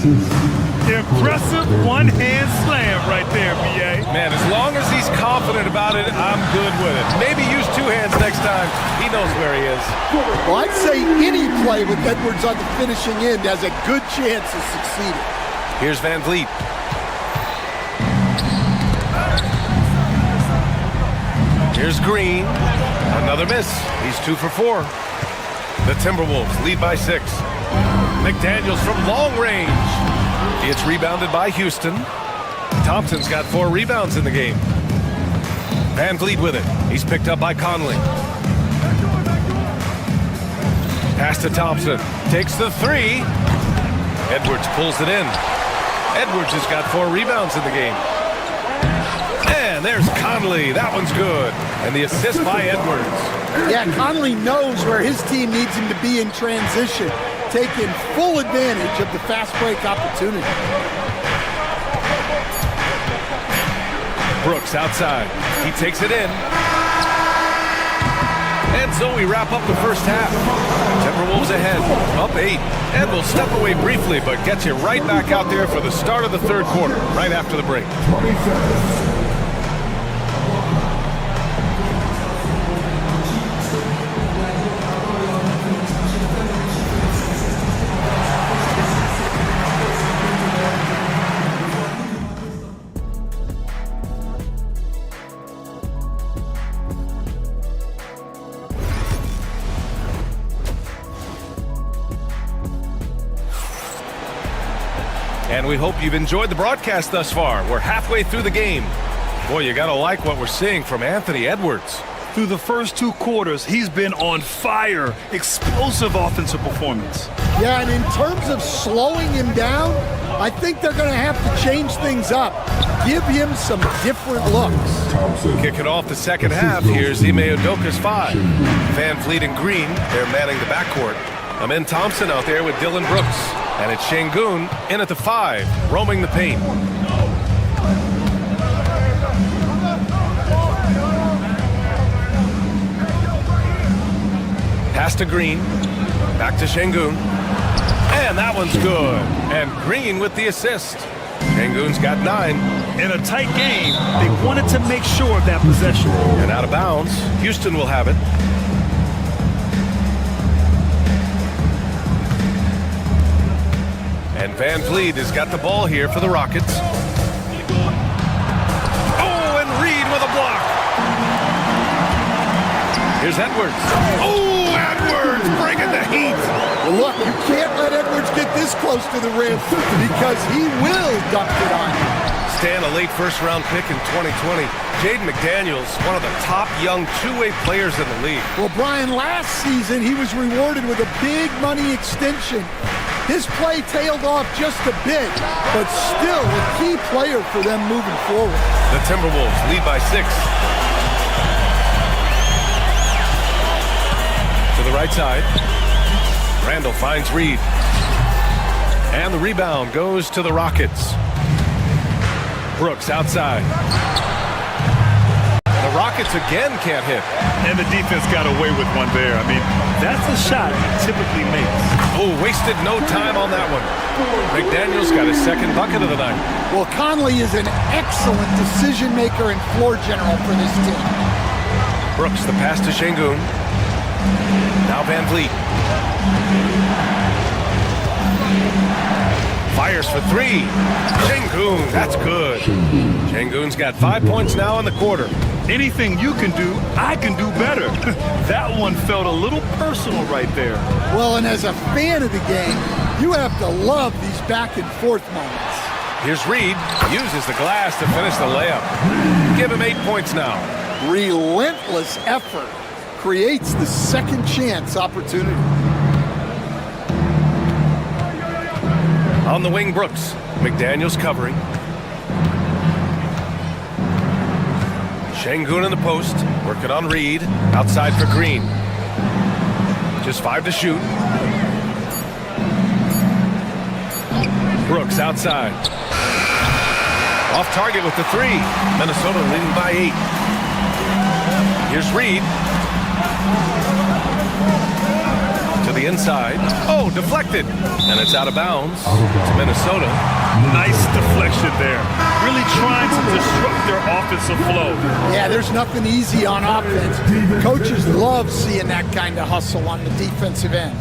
Impressive one-hand slam right there, B.A. Man, as long as he's confident about it, I'm good with it. Maybe use 2 hands next time. He knows where he is. Well, I'd say any play with Edwards on the finishing end has a good chance of succeeding. Here's VanVleet. Here's Green. Another miss. He's 2 for 4. The Timberwolves lead by 6. McDaniels from long range. It's rebounded by Houston. Thompson's got 4 rebounds in the game. VanVleet with it. He's picked up by Conley. Pass to Thompson. Takes the 3. Edwards pulls it in. Edwards has got 4 rebounds in the game. And there's Conley. That one's good. And the assist by Edwards. Yeah, Conley knows where his team needs him to be in transition, taking full advantage of the fast break opportunity. Brooks outside. He takes it in. And so we wrap up the first half. Timberwolves ahead, up 8. And we'll step away briefly, but get you right back out there for the start of the third quarter, right after the break. And we hope you've enjoyed the broadcast thus far. We're halfway through the game. Boy, you gotta like what we're seeing from Anthony Edwards. Through the first 2 quarters, he's been on fire. Explosive offensive performance. Yeah, and in terms of slowing him down, I think they're going to have to change things up. Give him some different looks. Kicking off the second half, here's Ime Udoka's 5. VanVleet and Green, they're manning the backcourt. Amen Thompson out there with Dylan Brooks. And it's Şengün in at the 5, roaming the paint. Pass to Green. Back to Şengün. And that one's good. And Green with the assist. Şengün's got 9. In a tight game, they wanted to make sure of that possession. And out of bounds. Houston will have it. And VanVleet has got the ball here for the Rockets. Oh, and Reed with a block. Here's Edwards. Oh, Edwards bringing the heat. Well, look, you can't let Edwards get this close to the rim because he will dunk it on you. Stan, a late first-round pick in 2020. Jaden McDaniels, one of the top young two-way players in the league. Well, Brian, last season he was rewarded with a big money extension. His play tailed off just a bit, but still a key player for them moving forward. The Timberwolves lead by 6. To the right side. Randall finds Reed. And the rebound goes to the Rockets. Brooks outside. The Rockets again can't hit. And the defense got away with one there. I mean, that's a shot he typically makes. Oh, wasted no time on that one. McDaniels got his second bucket of the night. Well, Conley is an excellent decision maker and floor general for this team. Brooks, the pass to Şengün. Now Van Vliet. Fires for 3. Şengün, that's good. Şengün's got 5 points now in the quarter. Anything you can do, I can do better. That one felt a little personal right there. Well, and as a fan of the game, you have to love these back and forth moments. Here's Reed, uses the glass to finish the layup. Give him 8 points now. Relentless effort creates the second chance opportunity. On the wing, Brooks. McDaniels covering. Şengün in the post, working on Reed. Outside for Green. Just 5 to shoot. Brooks outside. Off target with the 3. Minnesota leading by 8. Here's Reed. To the inside. Oh, deflected. And it's out of bounds to Minnesota. Nice deflection there. Really trying to disrupt their offensive flow. Yeah, there's nothing easy on offense. Coaches love seeing that kind of hustle on the defensive end.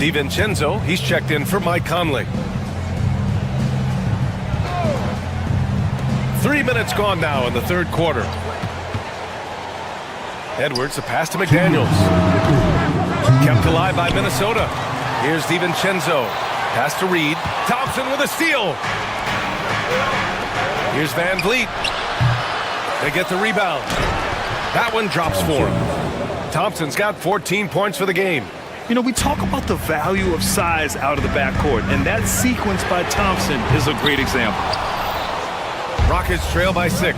DiVincenzo, he's checked in for Mike Conley. 3 minutes gone now in the third quarter. Edwards, a pass to McDaniels. Kept alive by Minnesota. Here's DiVincenzo. Pass to Reed. Thompson with a steal. Here's Van Vliet. They get the rebound. That one drops for him. Thompson's got 14 points for the game. You know, we talk about the value of size out of the backcourt, and that sequence by Thompson is a great example. Rockets trail by 6.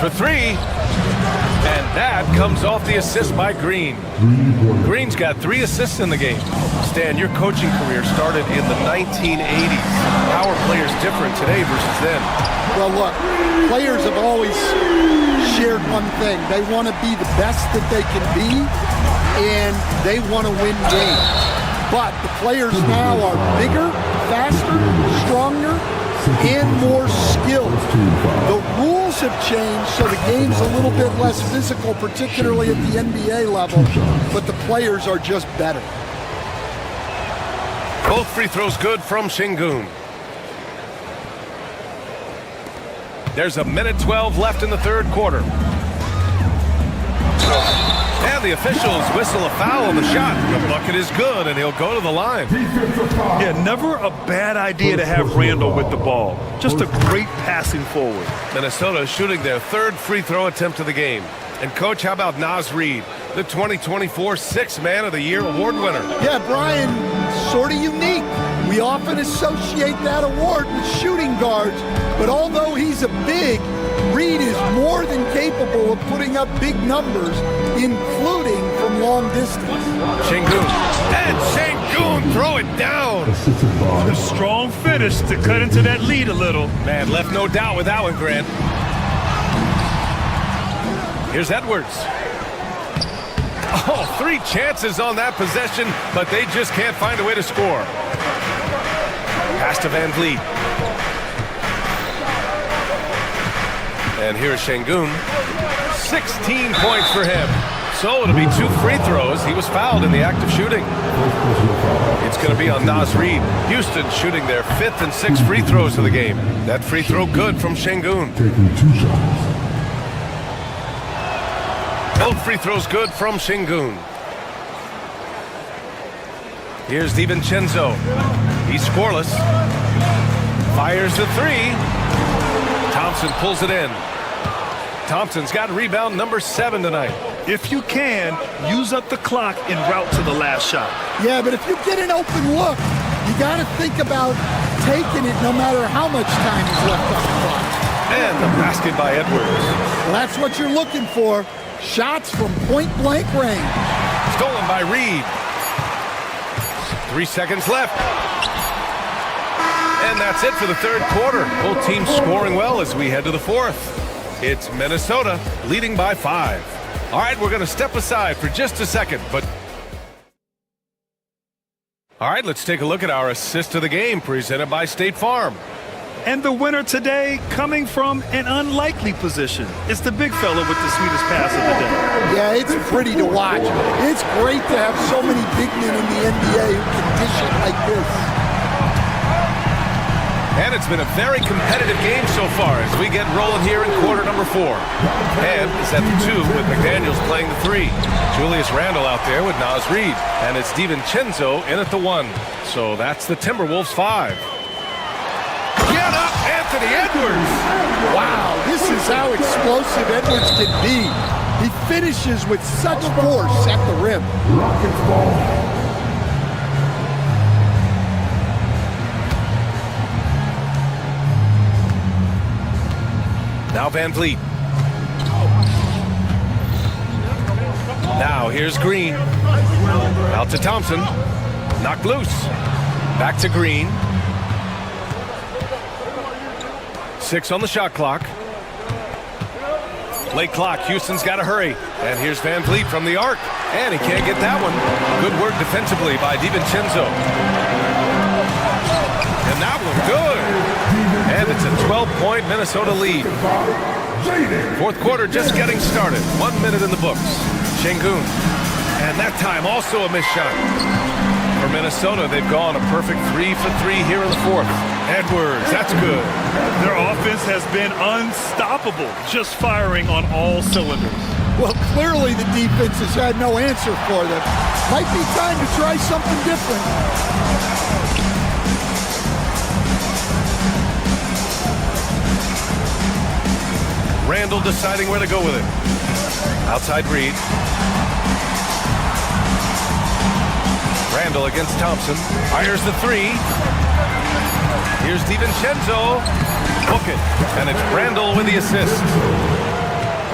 For 3. And that comes off the assist by Green. Green's got 3 assists in the game. Stan, your coaching career started in the 1980s. How are players different today versus then? Well, look, players have always shared one thing. They want to be the best that they can be, and they want to win games. But the players now are bigger, faster, stronger, and more skilled. The rules have changed, so the game's a little bit less physical, particularly at the NBA level, but the players are just better. Both free throws good from Şengün. There's 1:12 left in the third quarter. And the officials whistle a foul on the shot. The bucket is good, and he'll go to the line. Yeah, never a bad idea to have Randall with the ball. Just a great passing forward. Minnesota shooting their 3rd free throw attempt of the game. And, Coach, how about Naz Reid, the 2024 Sixth Man of the Year award winner? Yeah, Brian, sort of unique. We often associate that award with shooting guards, but although he's a big, Reid is more than capable of putting up big numbers, including from long distance. Şengün. And Şengün throw it down. A strong finish to cut into that lead a little. Man, left no doubt with that one, Grant. Here's Edwards. Oh, 3 chances on that possession, but they just can't find a way to score. Pass to Van Vliet. And here's Şengün. 16 points for him. So it'll be 2 free throws. He was fouled in the act of shooting. It's going to be on Naz Reid. Houston shooting their 5th and 6th free throws of the game. That free throw good from Şengün. Taking 2 shots. Both free throws good from Şengün. Here's DiVincenzo. He's scoreless. Fires the three. Thompson pulls it in. Thompson's got rebound number 7 tonight. If you can, use up the clock en route to the last shot. Yeah, but if you get an open look, you got to think about taking it no matter how much time is left on the clock. And the basket by Edwards. Well, that's what you're looking for. Shots from point-blank range. Stolen by Reed. 3 seconds left. And that's it for the third quarter. Both teams scoring well as we head to the fourth. It's Minnesota leading by 5. All right, we're going to step aside for just a second, but... All right, let's take a look at our assist of the game presented by State Farm. And the winner today coming from an unlikely position. It's the big fella with the sweetest pass of the day. Yeah, it's pretty to watch. It's great to have so many big men in the NBA who can dish it like this. And it's been a very competitive game so far as we get rolling here in quarter number 4. And it's at the 2 with McDaniels playing the 3. Julius Randle out there with Naz Reid. And it's DiVincenzo in at the 1. So that's the Timberwolves 5. Get up, Anthony Edwards! Wow, this is how explosive Edwards can be. He finishes with such force at the rim. Rockets ball. Now Van Vliet. Now here's Green. Out to Thompson. Knocked loose. Back to Green. 6 on the shot clock. Late clock. Houston's got to hurry. And here's Van Vliet from the arc. And he can't get that one. Good work defensively by DiVincenzo. And that one good. And it's a 12-point Minnesota lead. Fourth quarter just getting started. 1 minute in the books. Şengün. And that time also a missed shot. For Minnesota, they've gone a perfect 3 for 3 here in the fourth. Edwards, that's good. Their offense has been unstoppable, just firing on all cylinders. Well, clearly the defense has had no answer for them. Might be time to try something different. Randle deciding where to go with it. Outside Reed. Randle against Thompson. Fires the 3. Here's DiVincenzo. Book it. And it's Randle with the assist.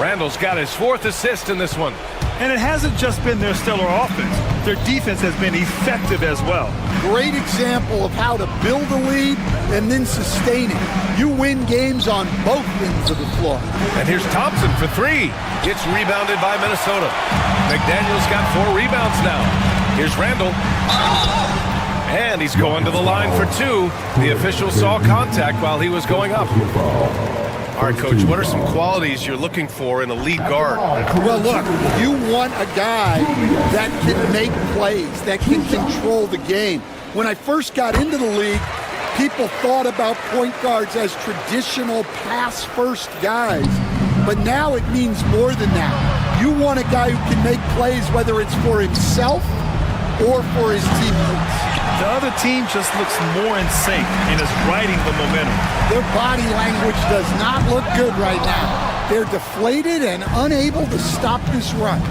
Randle's got his 4th assist in this one. And it hasn't just been their stellar offense. Their defense has been effective as well. Great example of how to build a lead and then sustain it. You win games on both ends of the floor. And here's Thompson for 3. It's rebounded by Minnesota. McDaniels got 4 rebounds now. Here's Randle. And he's going to the line for 2. The official saw contact while he was going up. All right, Coach, what are some qualities you're looking for in a lead guard? Well, look, you want a guy that can make plays, that can control the game. When I first got into the league, people thought about point guards as traditional pass-first guys. But now it means more than that. You want a guy who can make plays, whether it's for himself or for his teammates. The other team just looks more in sync and is riding the momentum. Their body language does not look good right now. They're deflated and unable to stop this run.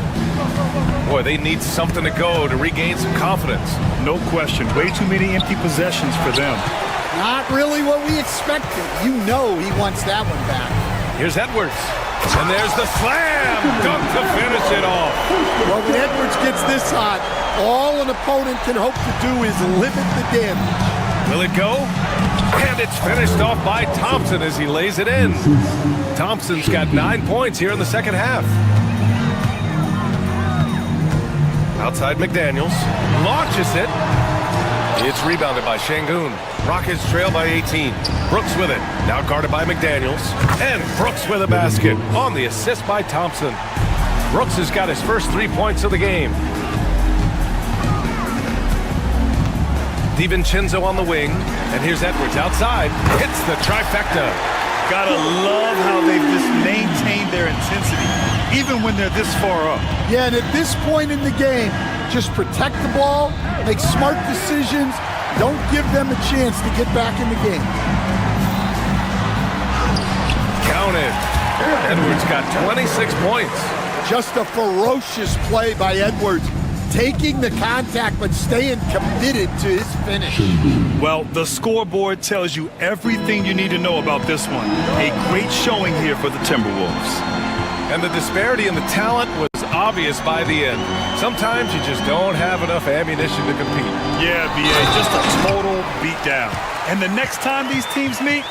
Boy, they need something to go to regain some confidence. No question. Way too many empty possessions for them. Not really what we expected. You know he wants that one back. Here's Edwards. And there's the slam dunk to finish it off. Well, when Edwards gets this hot, all an opponent can hope to do is limit the damage. Will it go? And it's finished off by Thompson as he lays it in. Thompson's got 9 points here in the second half. Outside McDaniels. Launches it. It's rebounded by Şengün. Rockets trail by 18. Brooks with it. Now guarded by McDaniels. And Brooks with a basket on the assist by Thompson. Brooks has got his first 3 points of the game. DiVincenzo on the wing. And here's Edwards outside. Hits the trifecta. Gotta love how they've just maintained their intensity, even when they're this far up. Yeah, and at this point in the game, just protect the ball, make smart decisions, don't give them a chance to get back in the game. counted. Edwards got 26 points. Just a ferocious play by Edwards, taking the contact but staying committed to his finish. Well, the scoreboard tells you everything you need to know about this one. A great showing here for the Timberwolves. And the disparity in the talent was obvious by the end. Sometimes you just don't have enough ammunition to compete. Yeah, B.A., just a total beatdown. And the next time these teams meet,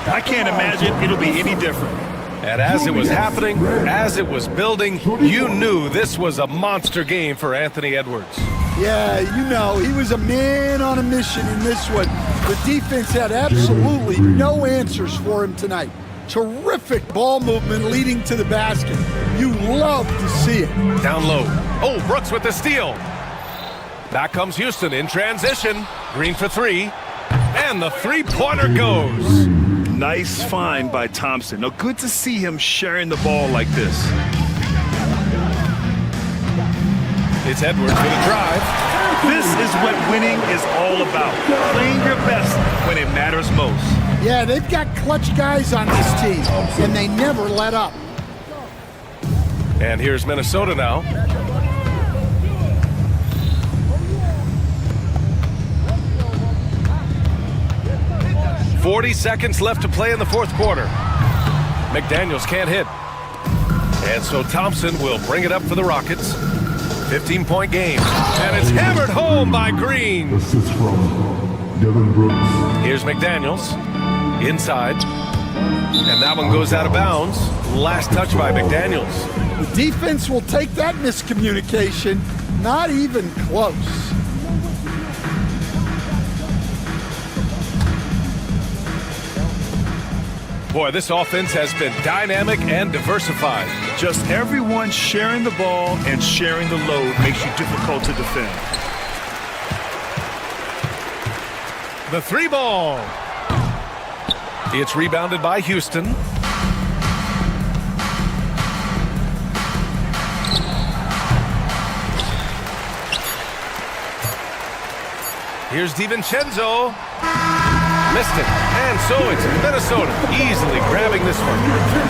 I can't imagine it'll be any different. And as it was happening, as it was building, you knew this was a monster game for Anthony Edwards. Yeah, you know, he was a man on a mission in this one. The defense had absolutely no answers for him tonight. Terrific ball movement leading to the basket. You love to see it. Down low. Oh, Brooks with the steal. Back comes Houston in transition. Green for three. And the three-pointer goes. Nice find by Thompson. Now, good to see him sharing the ball like this. It's Edwards for the drive. This is what winning is all about. Playing your best when it matters most. Yeah, they've got clutch guys on this team, and they never let up. And here's Minnesota now. "40 seconds left to play in the fourth quarter. McDaniels can't hit. And so Thompson will bring it up for the Rockets. 15-point game. And it's hammered home by Green. Assist from Devin Brooks. Here's McDaniels. Inside. And that one goes out of bounds. Last touch by McDaniels. The defense will take that miscommunication. Not even close. Boy, this offense has been dynamic and diversified. Just everyone sharing the ball and sharing the load makes you difficult to defend. The three ball. It's rebounded by Houston. Here's DiVincenzo. Missed it. And so it's Minnesota easily grabbing this one.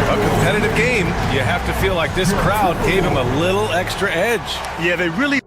A competitive game. You have to feel like this crowd gave him a little extra edge. Yeah, they really...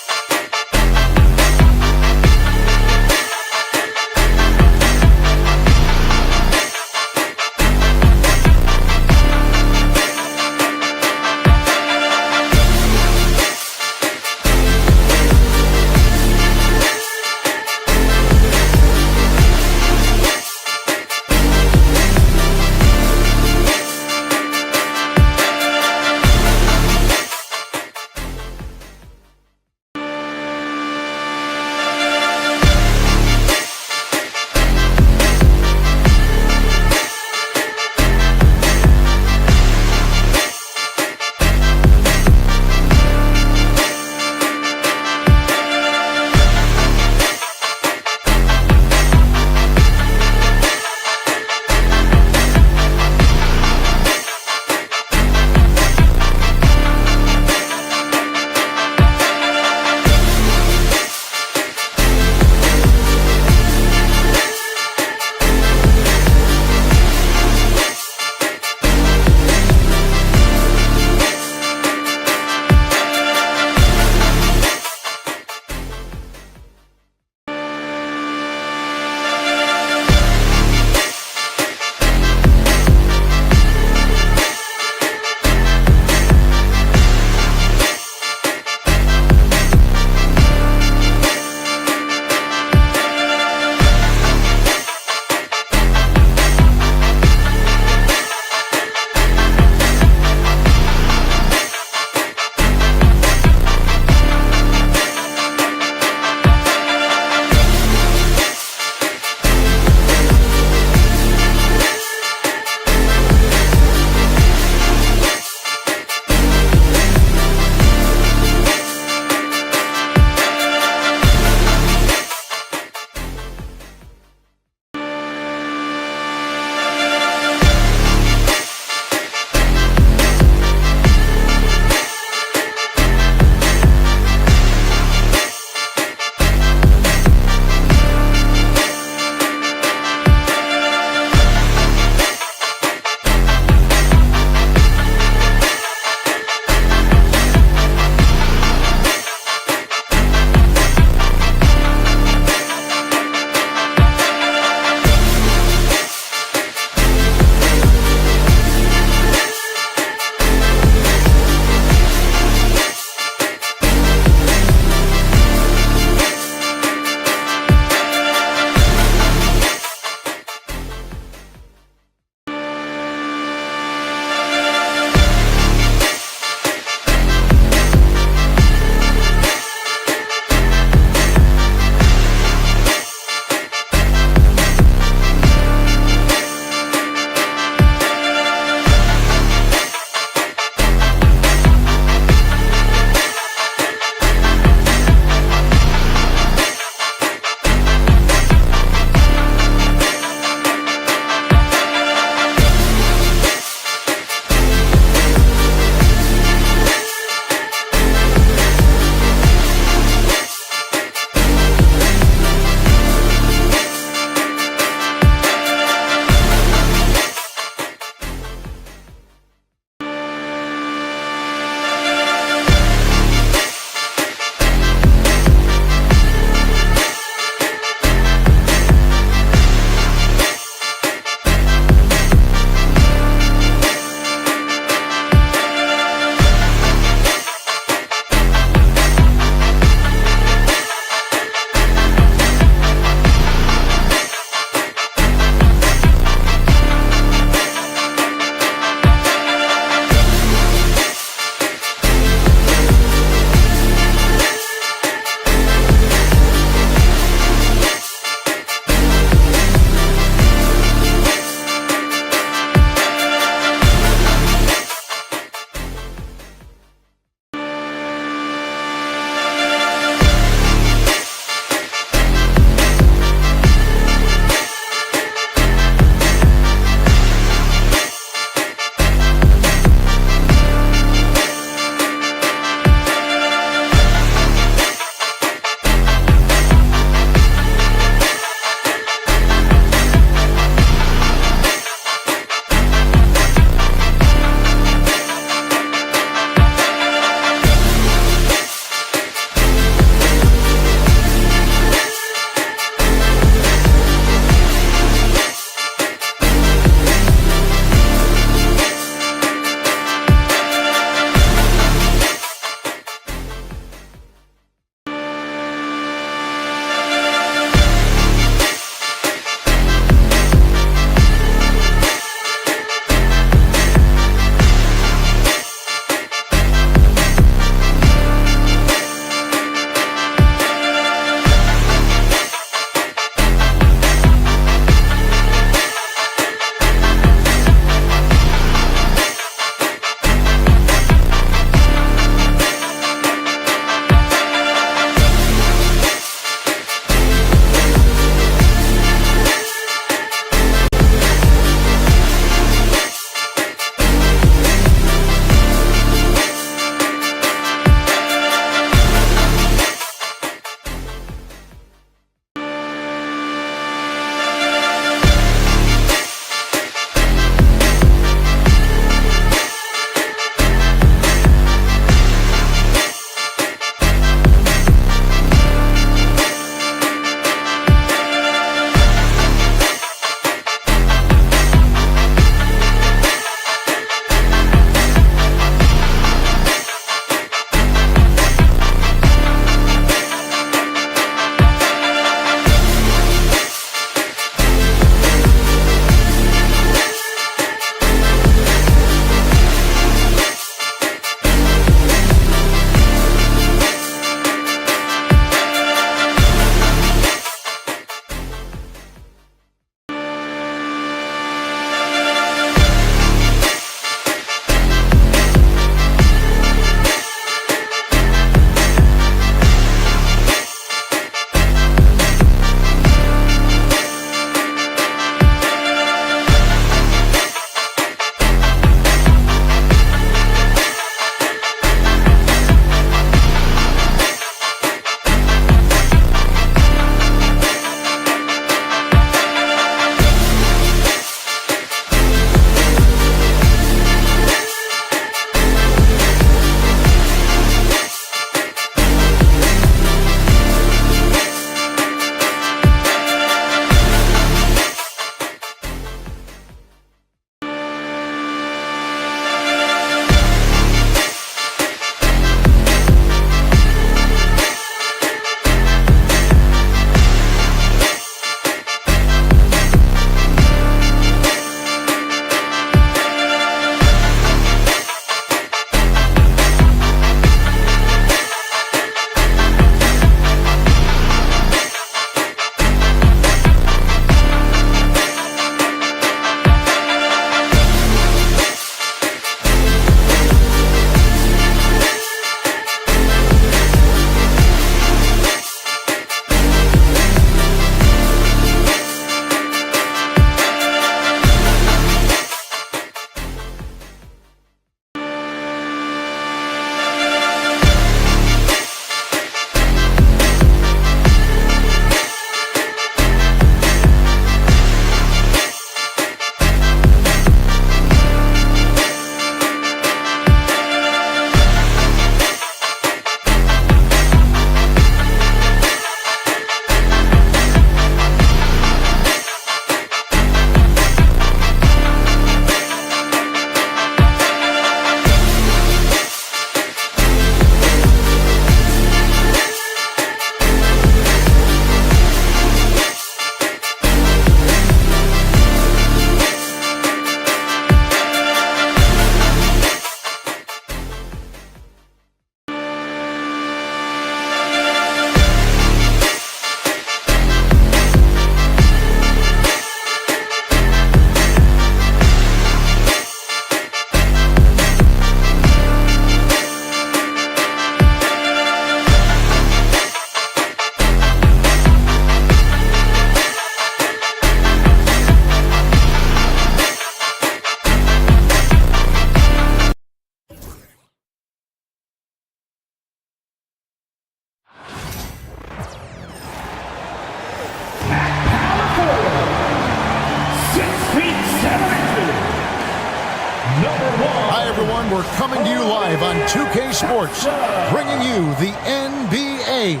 everyone. We're coming to you live on 2K Sports, bringing you the NBA.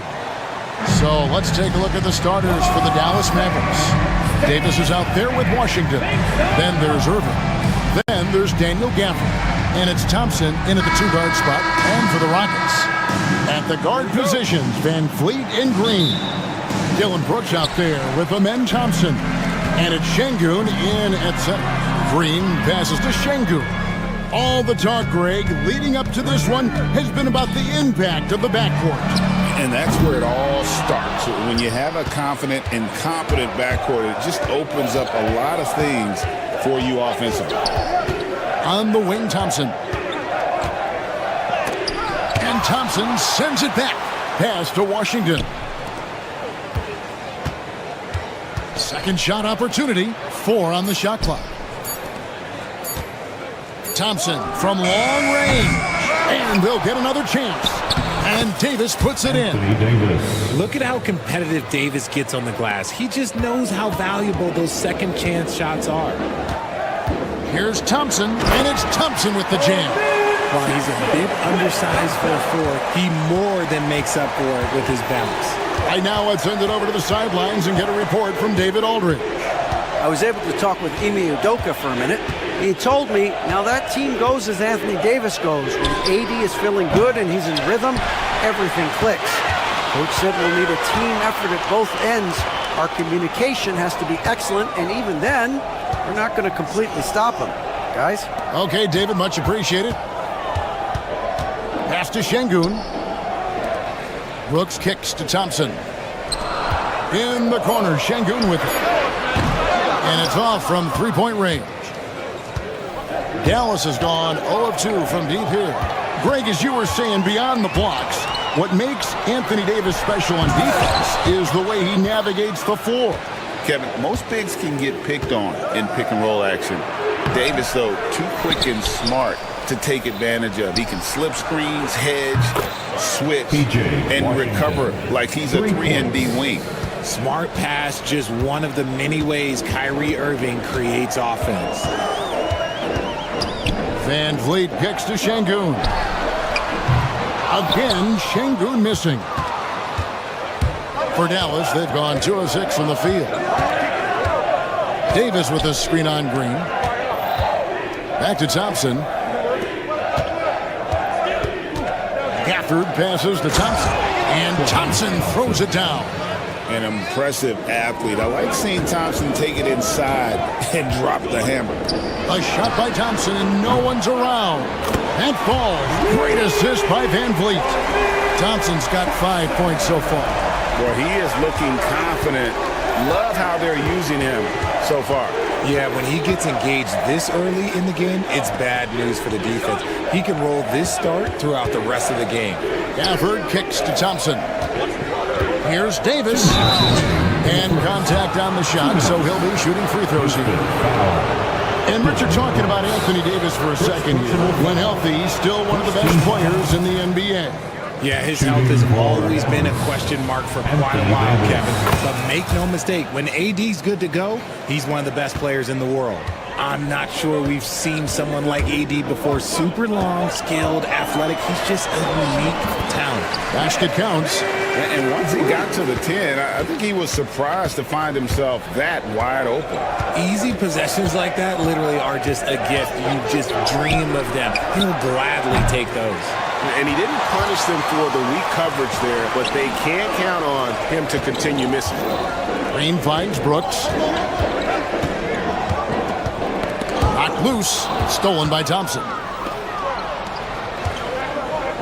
So let's take a look at the starters for the Dallas Mavericks. Davis is out there with Washington. Then there's Irving. Then there's Daniel Gafford. And it's Thompson in at the two-guard spot. And for the Rockets, at the guard positions, Van Fleet and Green. Dylan Brooks out there with Amen Thompson. And it's Şengün in at center. Green passes to Şengün. All the talk, Greg, leading up to this one has been about the impact of the backcourt. And that's where it all starts. When you have a confident and competent backcourt, it just opens up a lot of things for you offensively. On the wing, Thompson. And Thompson sends it back. Pass to Washington. Second shot opportunity. 4 on the shot clock. Thompson from long range. And they'll get another chance. And Davis puts it in. Look at how competitive Davis gets on the glass. He just knows how valuable those second chance shots are. Here's Thompson, and it's Thompson with the jam. While he's a bit undersized for a 4, he more than makes up for it with his bounce. Right now, let's send it over to the sidelines and get a report from David Aldridge. I was able to talk with Ime Udoka for a minute. He told me, now that team goes as Anthony Davis goes. When AD is feeling good and he's in rhythm, everything clicks. Coach said we'll need a team effort at both ends. Our communication has to be excellent, and even then, we're not going to completely stop him. Guys? Okay, David, much appreciated. Pass to Şengün. Brooks kicks to Thompson. In the corner, Şengün with it. And it's off from three-point range. Dallas has gone 0 of 2 from deep here. Greg, as you were saying, beyond the blocks, what makes Anthony Davis special on defense is the way he navigates the floor. Kevin, most bigs can get picked on in pick-and-roll action. Davis, though, too quick and smart to take advantage of. He can slip screens, hedge, switch, and recover like he's a 3-and-D wing. Smart pass, just one of the many ways Kyrie Irving creates offense. Van Vliet kicks to Şengün. Again, Şengün missing. For Dallas, they've gone 2 of 6 from the field. Davis with a screen on Green. Back to Thompson. Gafford passes to Thompson. And Thompson throws it down. An impressive athlete. I like seeing Thompson take it inside and drop the hammer. A shot by Thompson and no one's around. That falls. Great assist by Van Vliet. Thompson's got 5 points so far. Well, he is looking confident. Love how they're using him so far. Yeah, when he gets engaged this early in the game, it's bad news for the defense. He can roll this start throughout the rest of the game. Gafford kicks to Thompson. Here's Davis. And contact on the shot, so he'll be shooting free throws here. And Richard, talking about Anthony Davis for a second here. When healthy, he's still one of the best players in the NBA. Yeah, his health has always been a question mark for quite a while, Kevin. But make no mistake, when AD's good to go, he's one of the best players in the world. I'm not sure we've seen someone like AD before. Super long, skilled, athletic. He's just a unique talent. Basket counts. And once he got to the 10, I think he was surprised to find himself that wide open. Easy possessions like that literally are just a gift. You just dream of them. He'll gladly take those. And he didn't punish them for the weak coverage there, but they can't count on him to continue missing. Green finds Brooks. Knocked loose. Stolen by Thompson.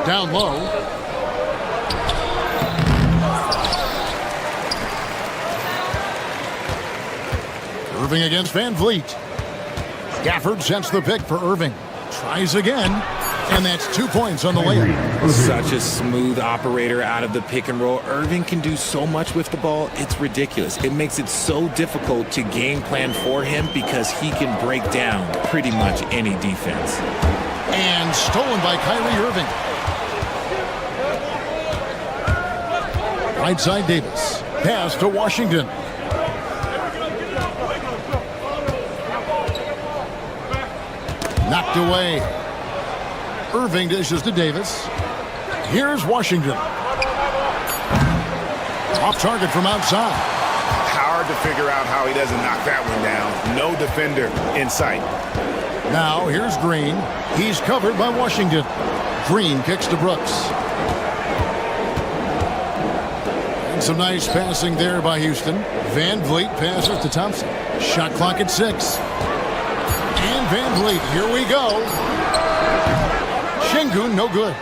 Down low. Irving against Van Vliet. Gafford sends the pick for Irving. Tries again. And that's 2 points on the layup. Such a smooth operator out of the pick and roll. Irving can do so much with the ball, it's ridiculous. It makes it so difficult to game plan for him because he can break down pretty much any defense. And stolen by Kyrie Irving. Right side Davis. Pass to Washington. Knocked away. Irving dishes to Davis. Here's Washington. Off target from outside. Hard to figure out how he doesn't knock that one down. No defender in sight. Now here's Green. He's covered by Washington. Green kicks to Brooks. And some nice passing there by Houston. Van Vliet passes to Thompson. Shot clock at 6. And Van Vliet, here we go. Şengün, no good.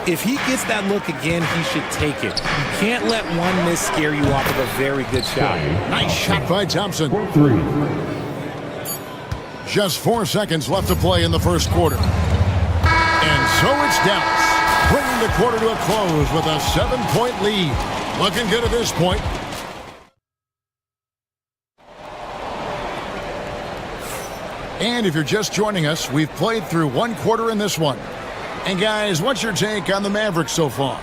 If he gets that look again, he should take it. You can't let one miss scare you off of a very good shot. Nice shot by Thompson. Just 4 seconds left to play in the first quarter. And so it's Dallas, bringing the quarter to a close with a 7-point lead. Looking good at this point. And if you're just joining us, we've played through 1 quarter in this one. And guys, what's your take on the Mavericks so far?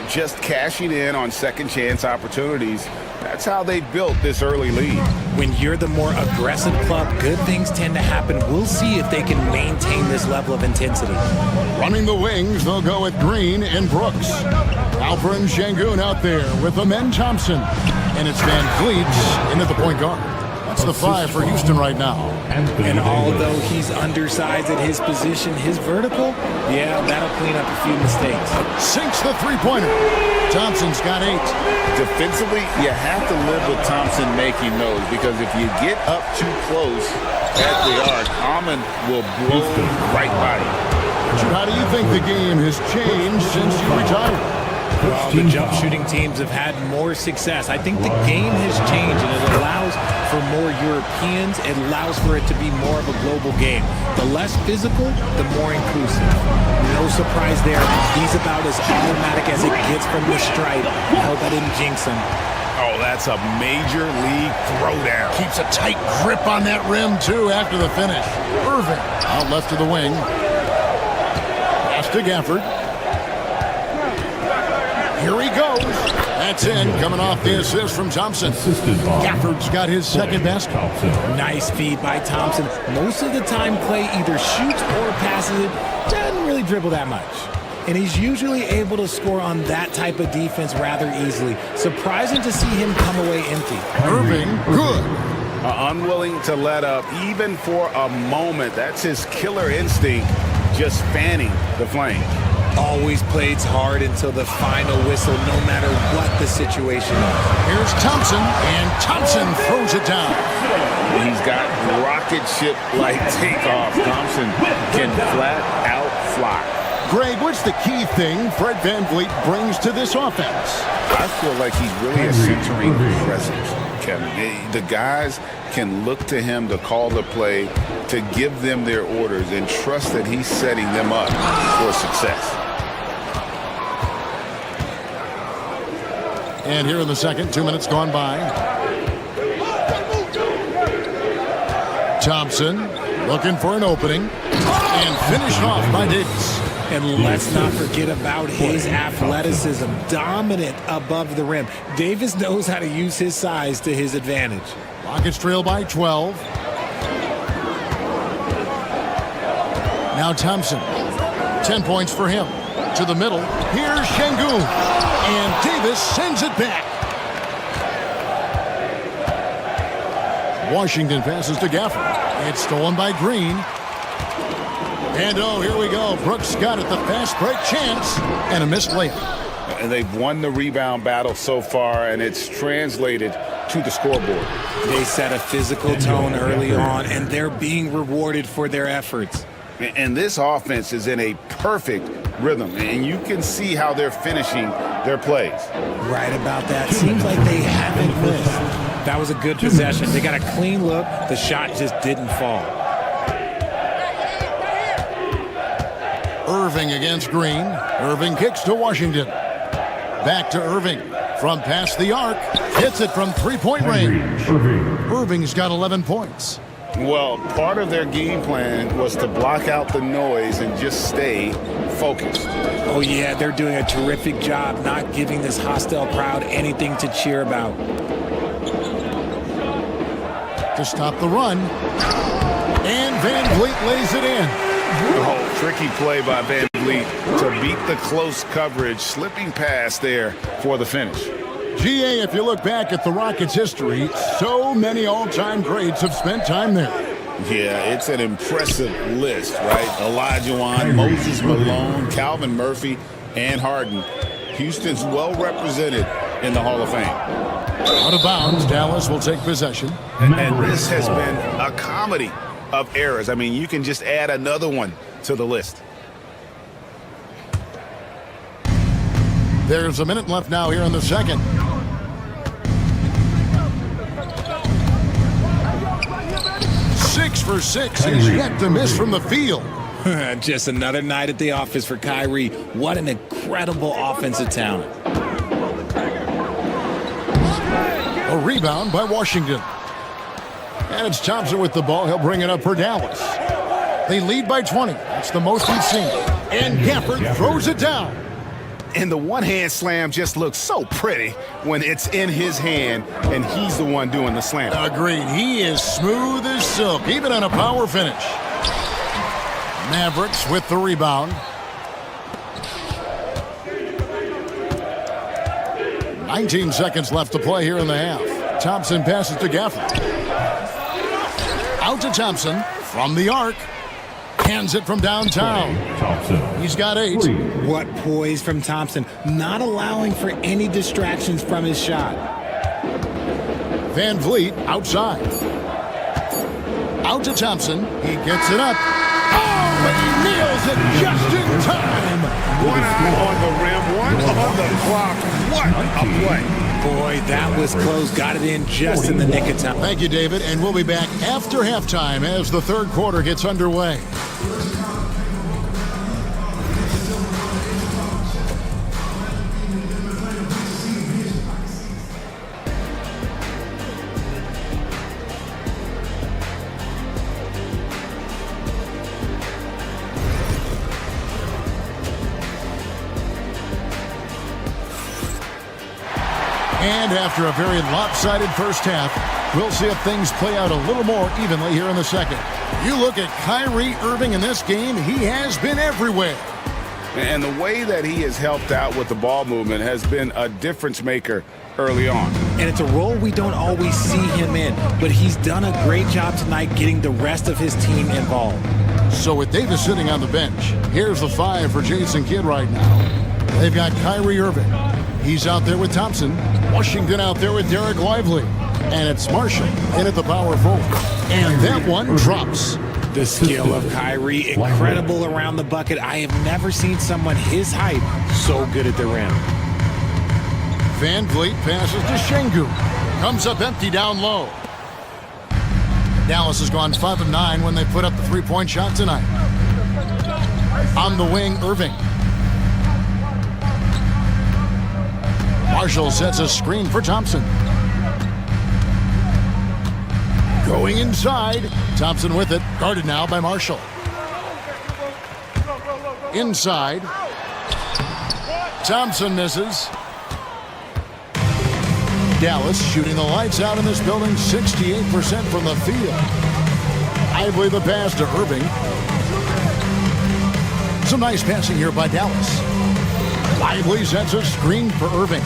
Just cashing in on second chance opportunities. That's how they built this early lead. When you're the more aggressive club, good things tend to happen. We'll see if they can maintain this level of intensity. Running the wings, they'll go with Green and Brooks. Alperen Şengün out there with Amen Thompson. And it's Van Vliet in at the point guard. That's the 5 for Houston right now. And although he's undersized at his position, his vertical, yeah, that'll clean up a few mistakes. Sinks the three-pointer. Thompson's got 8. Defensively, you have to live with Thompson making those, because if you get up too close at the arc, Amen will blow right by you. How do you think the game has changed since you retired? Well, the jump shooting teams have had more success. I think the game has changed, and it allows for more Europeans. It allows for it to be more of a global game. The less physical, the more inclusive. No surprise there. He's about as automatic as it gets from the stripe. I hope I didn't jinx him. Oh, that's a major league throwdown. Keeps a tight grip on that rim, too, after the finish. Irving out left of the wing. Pass to Gafford. Here he goes. That's in, coming off the assist from Thompson. Gafford's got his second basket. Nice feed by Thompson. Most of the time, Clay either shoots or passes it. Doesn't really dribble that much. And he's usually able to score on that type of defense rather easily. Surprising to see him come away empty. Irving, good. Unwilling to let up, even for a moment. That's his killer instinct, just fanning the flame. Always plays hard until the final whistle, no matter what the situation is. Here's Thompson, and Thompson throws it down. He's got rocket ship-like takeoff. Thompson can flat out fly. Greg, what's the key thing Fred VanVleet brings to this offense? I feel like he's really a centering presence, Kevin. The guys can look to him to call the play, to give them their orders, and trust that he's setting them up for success. And here in the second, 2 minutes gone by. Thompson looking for an opening, and finished off by Davis. And let's not forget about his athleticism, dominant above the rim. Davis knows how to use his size to his advantage. Rockets trail by 12. Now Thompson, 10 points for him. To the middle, here's Şengün, and Davis sends it back. Washington passes to Gafford. It's stolen by Green. And oh, here we go. Brooks got it, the fast break chance, and a missed layup. And they've won the rebound battle so far, and it's translated to the scoreboard. They set a physical tone early on, and they're being rewarded for their efforts. And this offense is in a perfect rhythm, and you can see how they're finishing their plays. Right about that. Seems like they haven't missed. That was a good possession. They got a clean look. The shot just didn't fall. Irving against Green. Irving kicks to Washington. Back to Irving. From past the arc. Hits it from three-point range. Irving's got 11 points. Well, part of their game plan was to block out the noise and just stay focused. Oh, yeah, they're doing a terrific job not giving this hostile crowd anything to cheer about. To stop the run. And VanVleet lays it in. Oh, tricky play by Van Vliet to beat the close coverage, slipping past there for the finish. GA, if you look back at the Rockets' history, so many all-time greats have spent time there. Yeah, it's an impressive list, right? Olajuwon, Moses Malone, Calvin Murphy, and Harden. Houston's well represented in the Hall of Fame. Out of bounds, Dallas will take possession. And this has been a comedy of errors. I mean, you can just add another one to the list. There's a minute left now here in the second. Six for 6. He's yet to miss from the field. Just another night at the office for Kyrie. What an incredible offensive talent. A rebound by Washington. And it's Thompson with the ball. He'll bring it up for Dallas. They lead by 20. That's the most we've seen. And Gafford throws it down. And the one-hand slam just looks so pretty when it's in his hand and he's the one doing the slam. Agreed. He is smooth as silk, even on a power finish. Mavericks with the rebound. 19 seconds left to play here in the half. Thompson passes to Gafford. Out to Thompson from the arc. Hands it from downtown. He's got 8. What poise from Thompson, not allowing for any distractions from his shot. Van Vliet outside. Out to Thompson. He gets it up. Oh, he nails it just in time. One eye on the rim, one on the clock. What a play. Boy, that was close. Got it in just in the nick of time. Thank you, David. And we'll be back after halftime as the third quarter gets underway. And after a very lopsided first half, we'll see if things play out a little more evenly here in the second. You look at Kyrie Irving in this game, he has been everywhere. And the way that he has helped out with the ball movement has been a difference maker early on. And it's a role we don't always see him in, but he's done a great job tonight getting the rest of his team involved. So with Davis sitting on the bench, here's the 5 for Jason Kidd right now. They've got Kyrie Irving. He's out there with Thompson. Washington out there with Derek Lively. And it's Marshall in at the power forward. And that one drops. The skill of Kyrie, incredible around the bucket. I have never seen someone his height so good at the rim. Van Vliet passes to Şengün. Comes up empty down low. Dallas has gone 5 of 9 when they put up the three-point shot tonight. On the wing, Irving. Marshall sets a screen for Thompson. Going inside. Thompson with it. Guarded now by Marshall. Inside. Thompson misses. Dallas shooting the lights out in this building, 68% from the field. Lively the pass to Irving. Some nice passing here by Dallas. Lively sets a screen for Irving.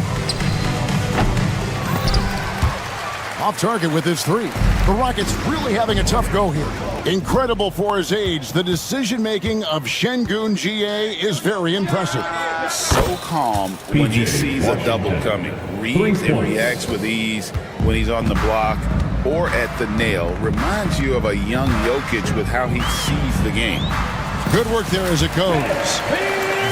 Off target with his 3. The Rockets really having a tough go here. Incredible for his age. The decision-making of Şengün GA is very impressive. So calm when he sees a double coming. Reads and reacts with ease when he's on the block or at the nail. Reminds you of a young Jokic with how he sees the game. Good work there as it goes.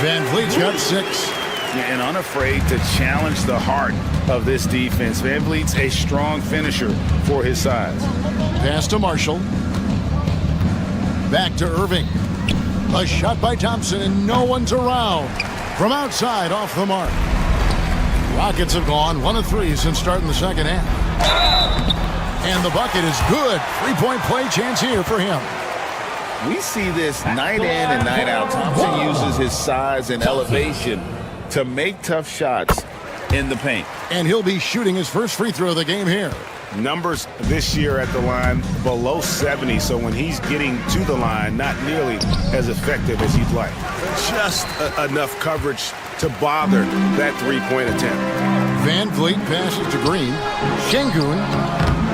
Van Vliet's got 6. And unafraid to challenge the heart of this defense. Van Vliet's a strong finisher for his size. Pass to Marshall. Back to Irving. A shot by Thompson, and no one's around. From outside, off the mark. Rockets have gone 1 of 3 since starting the second half. And the bucket is good. 3-point play chance here for him. We see this night in and night out. Thompson uses his size and elevation to make tough shots in the paint. And he'll be shooting his first free throw of the game here. Numbers this year at the line below 70, so when he's getting to the line, not nearly as effective as he'd like. Just enough coverage to bother that three-point attempt. Van Vliet passes to Green. Şengün,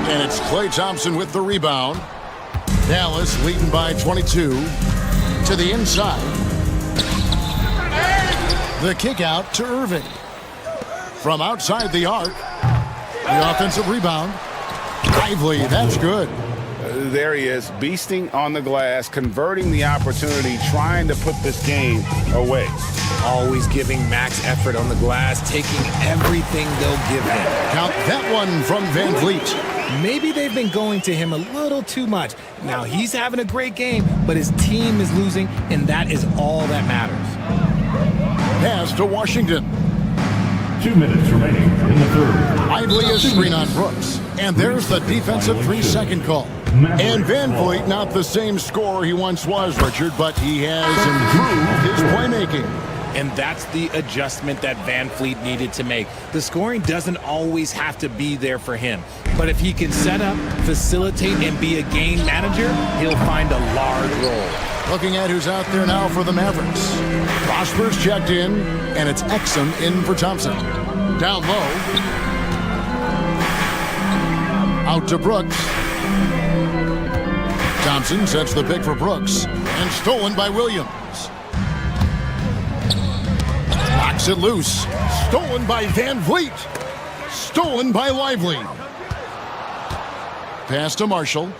and it's Klay Thompson with the rebound. Dallas leading by 22 to the inside. The kick out to Irving. From outside the arc, the offensive rebound. Lively, that's good. There he is, beasting on the glass, converting the opportunity, trying to put this game away. Always giving max effort on the glass, taking everything they'll give him. Count that one from Van Vliet. Maybe they've been going to him a little too much. Now he's having a great game, but his team is losing, and that is all that matters. Pass to Washington. 2 minutes remaining in the third. Lively is screen on Brooks. And there's the defensive 3-second call. And Van Vliet, not the same scorer he once was, Richard, but he has improved his playmaking. And that's the adjustment that Van Vliet needed to make. The scoring doesn't always have to be there for him. But if he can set up, facilitate, and be a game manager, he'll find a large role. Looking at who's out there now for the Mavericks. Prosper's checked in, and it's Exum in for Thompson. Down low. Out to Brooks. Thompson sets the pick for Brooks, and stolen by Williams. Knocks it loose. Stolen by Van Vliet. Stolen by Lively. Pass to Marshall.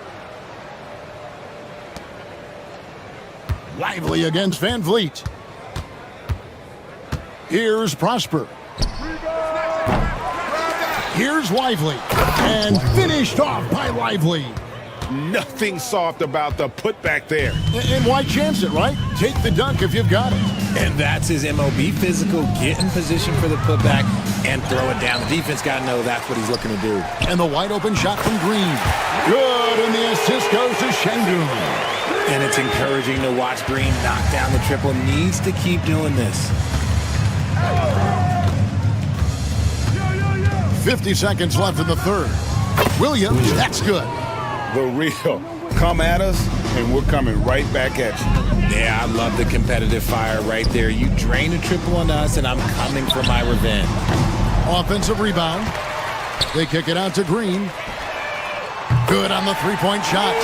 Lively against Van Vliet. Here's Prosper. Here's Lively. And finished off by Lively. Nothing soft about the putback there. And why chance it, right? Take the dunk if you've got it. And that's his MO. Be physical, get in position for the putback, and throw it down. The defense got to know that's what he's looking to do. And the wide open shot from Green. Good, and the assist goes to Şengün. And it's encouraging to watch Green knock down the triple. Needs to keep doing this. 50 seconds left in the third. Williams, that's good. The real. Come at us, and we're coming right back at you. Yeah, I love the competitive fire right there. You drain a triple on us, and I'm coming for my revenge. Offensive rebound. They kick it out to Green. Good on the three-point shot.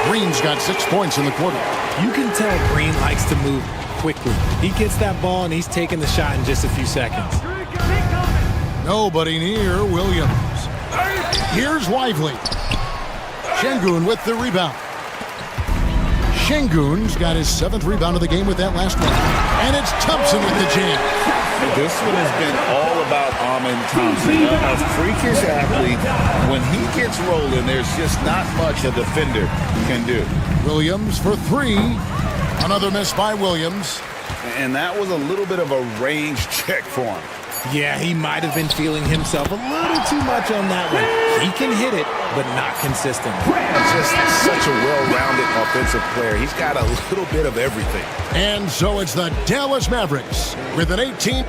Green's got 6 points in the quarter. You can tell Green likes to move quickly. He gets that ball, and he's taking the shot in just a few seconds. Nobody near Williams. Here's Lively. Şengün with the rebound. Şengün's got his 7th rebound of the game with that last one. And it's Thompson with the jam. This one has been all about Amen Thompson. A freakish athlete. When he gets rolling, there's just not much a defender can do. Williams for 3. Another miss by Williams. And that was a little bit of a range check for him. Yeah, he might have been feeling himself a little too much on that one. He can hit it, but not consistently. Just such a well-rounded offensive player. He's got a little bit of everything. And so it's the Dallas Mavericks with an 18.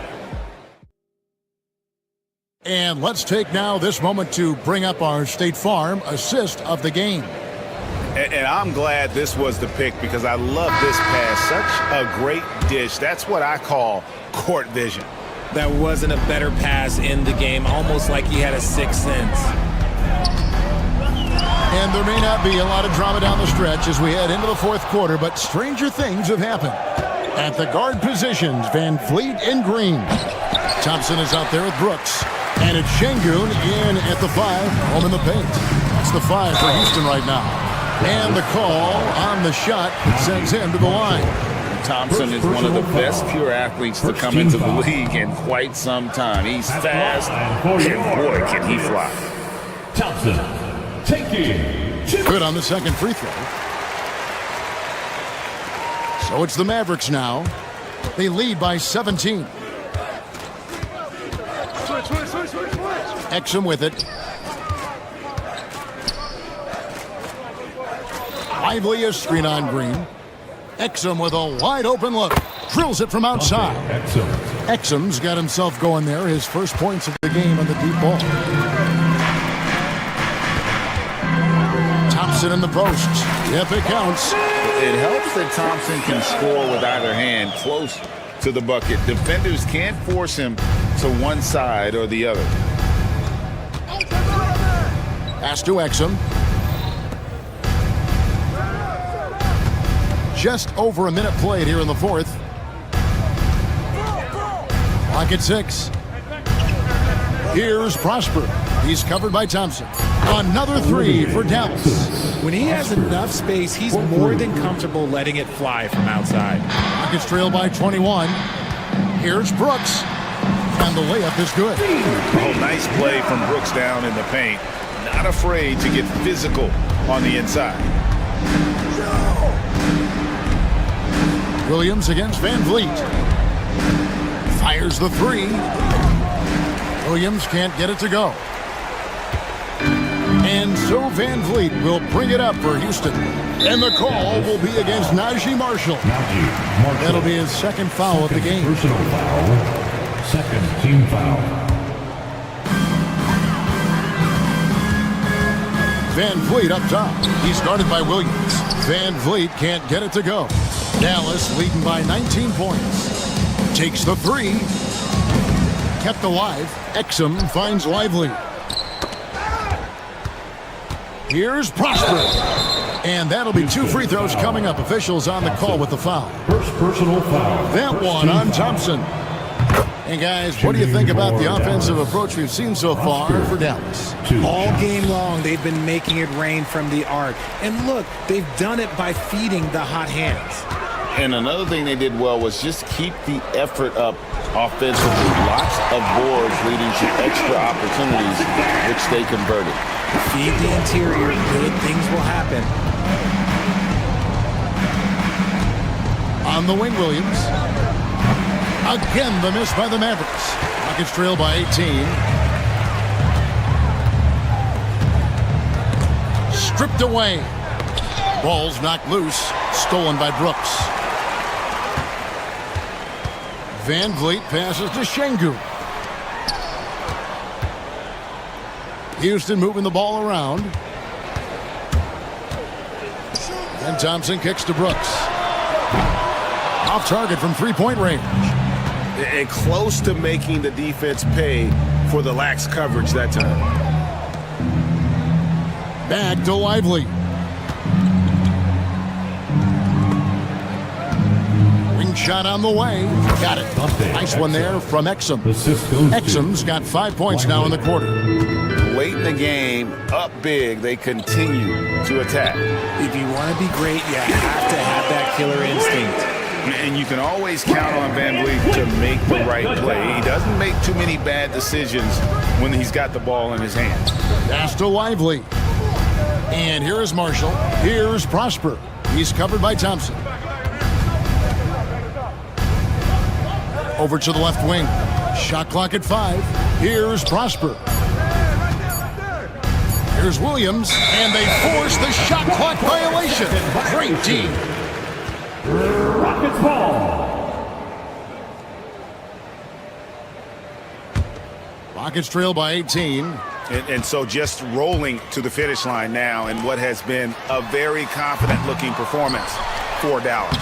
And let's take now this moment to bring up our State Farm assist of the game. And I'm glad this was the pick because I love this pass. Such a great dish. That's what I call court vision. That wasn't a better pass in the game, almost like he had a sixth sense. And there may not be a lot of drama down the stretch as we head into the fourth quarter, but stranger things have happened. At the guard positions, Van Vliet and Green. Thompson is out there with Brooks. And it's Şengün in at the 5, home in the paint. That's the 5 for Houston right now. And the call on the shot sends him to the line. Thompson is one of the best pure athletes to come into the league in quite some time. He's fast, and boy, can he fly. Thompson, taking. Good on the second free throw. So it's the Mavericks now. They lead by 17. Exum with it. Lively a screen on Green. Exum with a wide open look. Drills it from outside. Exum's got himself going there. His first points of the game on the deep ball. Thompson in the post. Yep, it counts. It helps that Thompson can score with either hand close to the bucket. Defenders can't force him to one side or the other. Pass to Exum. Just over a minute played here in the fourth. Clock at 6. Here's Prosper. He's covered by Thompson. Another 3 for Dallas. When he has enough space, he's more than comfortable letting it fly from outside. Rockets trail by 21. Here's Brooks. And the layup is good. Oh, nice play from Brooks down in the paint. Not afraid to get physical on the inside. Williams against Van Vliet. Fires the 3. Williams can't get it to go. And so Van Vliet will bring it up for Houston. And the call will be against Najee Marshall. That'll be his second foul of the game. Personal foul. Second team foul. Van Vliet up top. He's guarded by Williams. Van Vliet can't get it to go. Dallas leading by 19 points. Takes the 3. Kept alive. Exum finds Lively. Here's Prosper. And that'll be 2 free throws coming up. Officials on the call with the foul. First personal foul. That one on Thompson. And guys, what do you think about the offensive approach we've seen so far for Dallas? All game long, they've been making it rain from the arc. And look, they've done it by feeding the hot hands. And another thing they did well was just keep the effort up offensively. Lots of boards leading to extra opportunities, which they converted. Feed the interior, good things will happen. On the wing, Williams. Again, the miss by the Mavericks. Rockets trail by 18. Stripped away. Ball's knocked loose. Stolen by Brooks. Van Vliet passes to Şengün. Houston moving the ball around. And Thompson kicks to Brooks. Off target from three-point range. And close to making the defense pay for the lax coverage that time. Back to Lively. Wing shot on the way. Got it. Nice one there from Exum. Exum's got 5 points now in the quarter. Late in the game, up big, they continue to attack. If you want to be great, you have to have that killer instinct. And you can always count on Van Vliet to make the right play. He doesn't make too many bad decisions when he's got the ball in his hands. Pass to Lively. And here is Marshall. Here's Prosper. He's covered by Thompson. Over to the left wing. Shot clock at 5. Here's Prosper. Here's Williams. And they force the shot clock violation. Great team. Rockets ball. Rockets trail by 18. And so just rolling to the finish line now in what has been a very confident-looking performance for Dallas.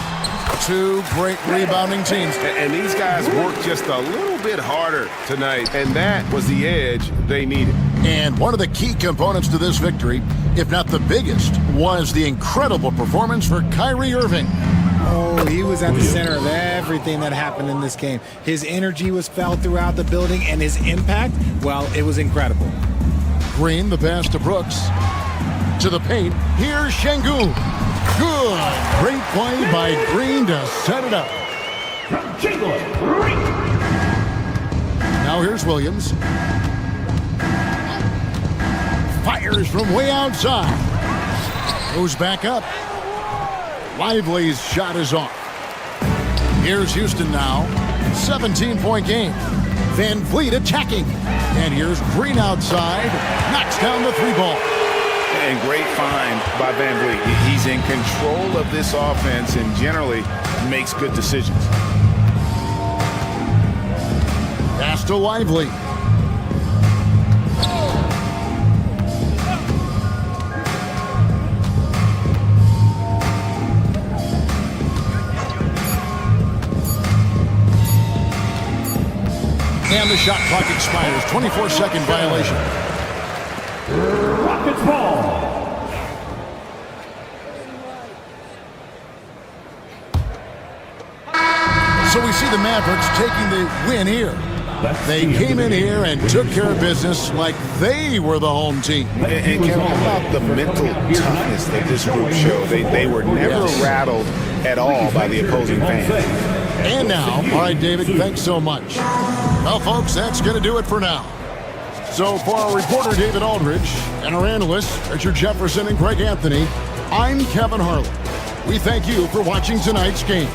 2 great rebounding teams. And these guys worked just a little bit harder tonight, and that was the edge they needed. And one of the key components to this victory, if not the biggest, was the incredible performance for Kyrie Irving. Oh, he was at the center of everything that happened in this game. His energy was felt throughout the building, and his impact, well, it was incredible. Green, the pass to Brooks. To the paint. Here's Şengün. Good. Great play by Green to set it up. Now here's Williams. Fires from way outside. Goes back up. Lively's shot is off. Here's Houston now. 17-point game. Van Vliet attacking. And here's Green outside. Knocks down the 3-ball. And great find by Van Vliet. He's in control of this offense and generally makes good decisions. Pass to Lively. And the shot clock expires. 24-second violation. Rockets ball. So we see the Mavericks taking the win here. They came in here and took care of business like they were the home team. And Kevin, how about the mental toughness that this group showed? They were never rattled at all by the opposing fans. And now, all right, David, thanks so much. Well, folks, that's going to do it for now. So for our reporter, David Aldridge, and our analysts, Richard Jefferson and Greg Anthony, I'm Kevin Harlan. We thank you for watching tonight's game.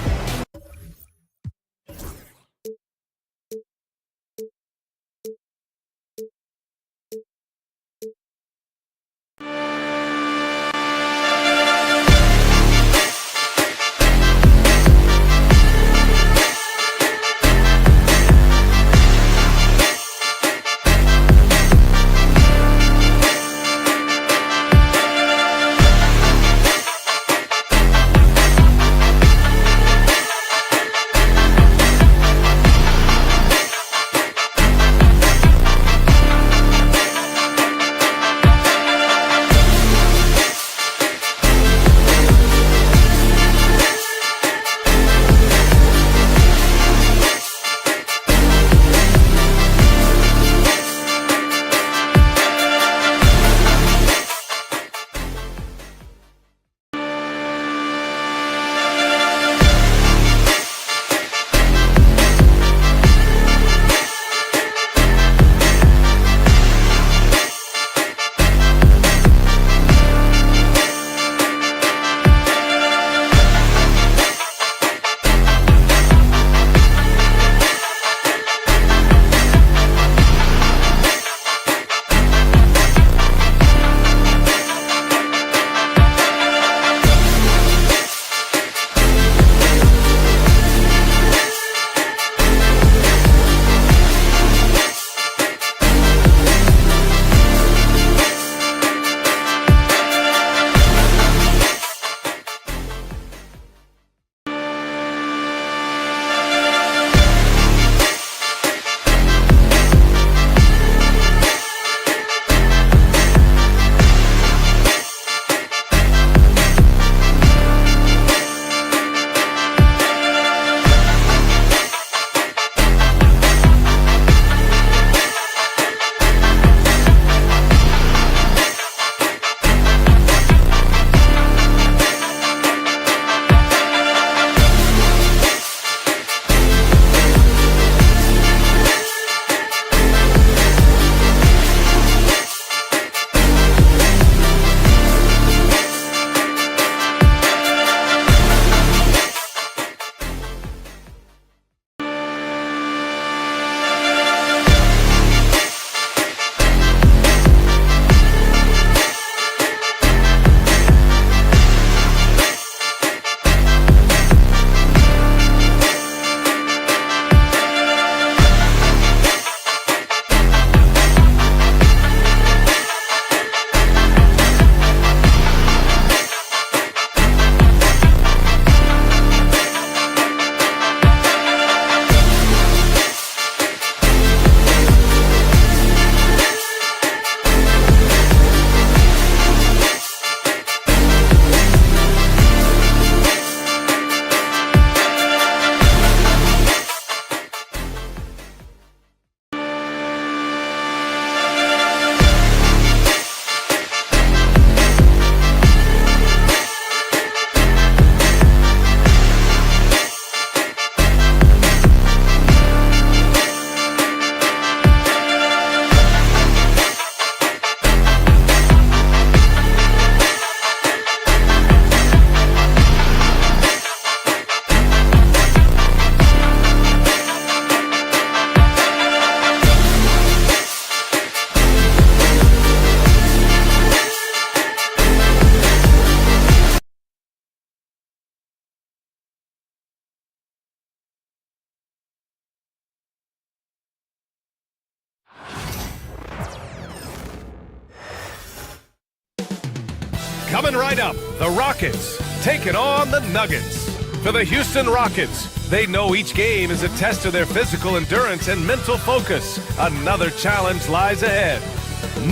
Coming right up, the Rockets taking on the Nuggets. for the Houston Rockets. They know each game is a test of their physical endurance and mental focus. Another challenge lies ahead.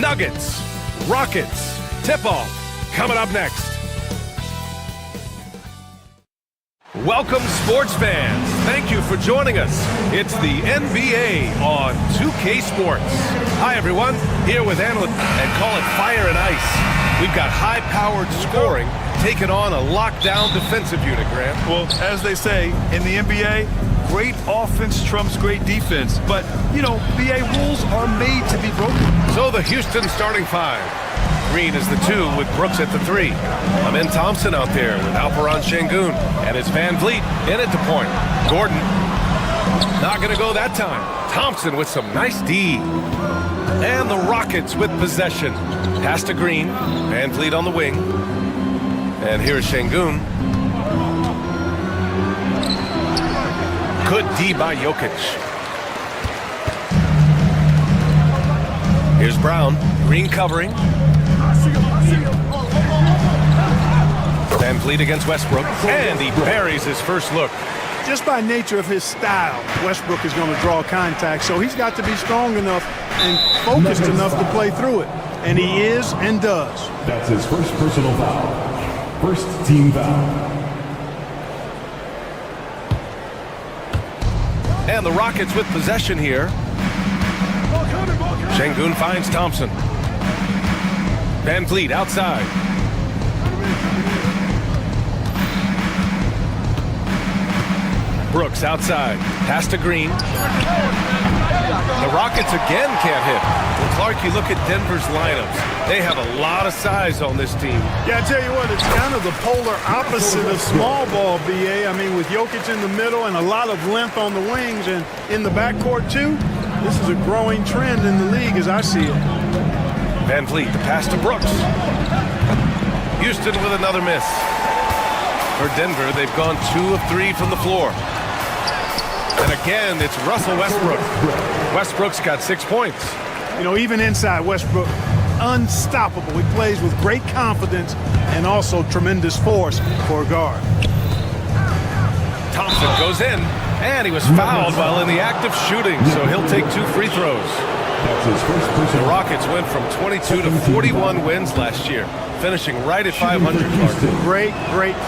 Nuggets, Rockets, tip-off coming up next. Welcome, sports fans. Thank you for joining us. It's the NBA on 2K Sports. Hi, everyone. Here with analysts and call it fire and ice. We've got high-powered scoring taking on a lockdown defensive unit, Grant. Well, as they say in the NBA, great offense trumps great defense. But, you know, BA rules are made to be broken. So the Houston starting five. Green is the 2 with Brooks at the 3. Amin Thompson out there with Alperon Şengün. And it's Van Vliet in at the point. Gordon not going to go that time. Thompson with some nice D. And the Rockets with possession. Pass to Green. Van Vliet on the wing. And here's Şengün. Good D by Jokic. Here's Brown. Green covering. Van Vliet against Westbrook, and he buries his first look. Just by nature of his style, Westbrook is going to draw contact, so he's got to be strong enough and focused enough to play through it. And he is and does. That's his first personal foul. First team foul. And the Rockets with possession here. Şengün finds Thompson. Van Vliet outside. Brooks outside. Pass to Green. The Rockets again can't hit. Well, Clark, you look at Denver's lineups. They have a lot of size on this team. Yeah, I tell you what, it's kind of the polar opposite of small ball, BA. I mean, with Jokic in the middle and a lot of length on the wings and in the backcourt, too, this is a growing trend in the league as I see it. Van Vliet, the pass to Brooks. Houston with another miss. For Denver, they've gone 2 of 3 from the floor. And again, it's Russell Westbrook. Westbrook's got 6 points. You know, even inside Westbrook, unstoppable. He plays with great confidence and also tremendous force for a guard. Thompson goes in, and he was fouled while in the act of shooting, so he'll take 2 free throws. That's his first personal. The Rockets went from 22 to 41 wins last year, finishing right at 500. Great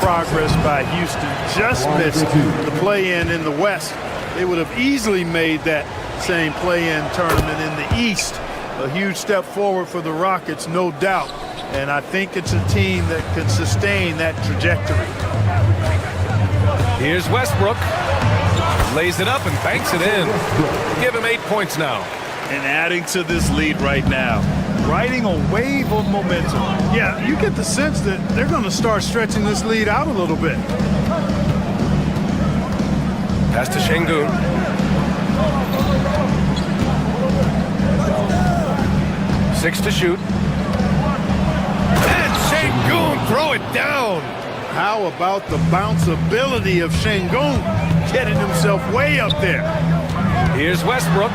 progress by Houston. Just missed the play-in in the West. They would have easily made that same play-in tournament in the East. A huge step forward for the Rockets, no doubt. And I think it's a team that can sustain that trajectory. Here's Westbrook. Lays it up and banks it in. Give him 8 points now. And adding to this lead right now. Riding a wave of momentum. Yeah, you get the sense that they're going to start stretching this lead out a little bit. Pass to Şengün. Six to shoot. And Şengün throw it down. How about the bounceability of Şengün getting himself way up there? Here's Westbrook.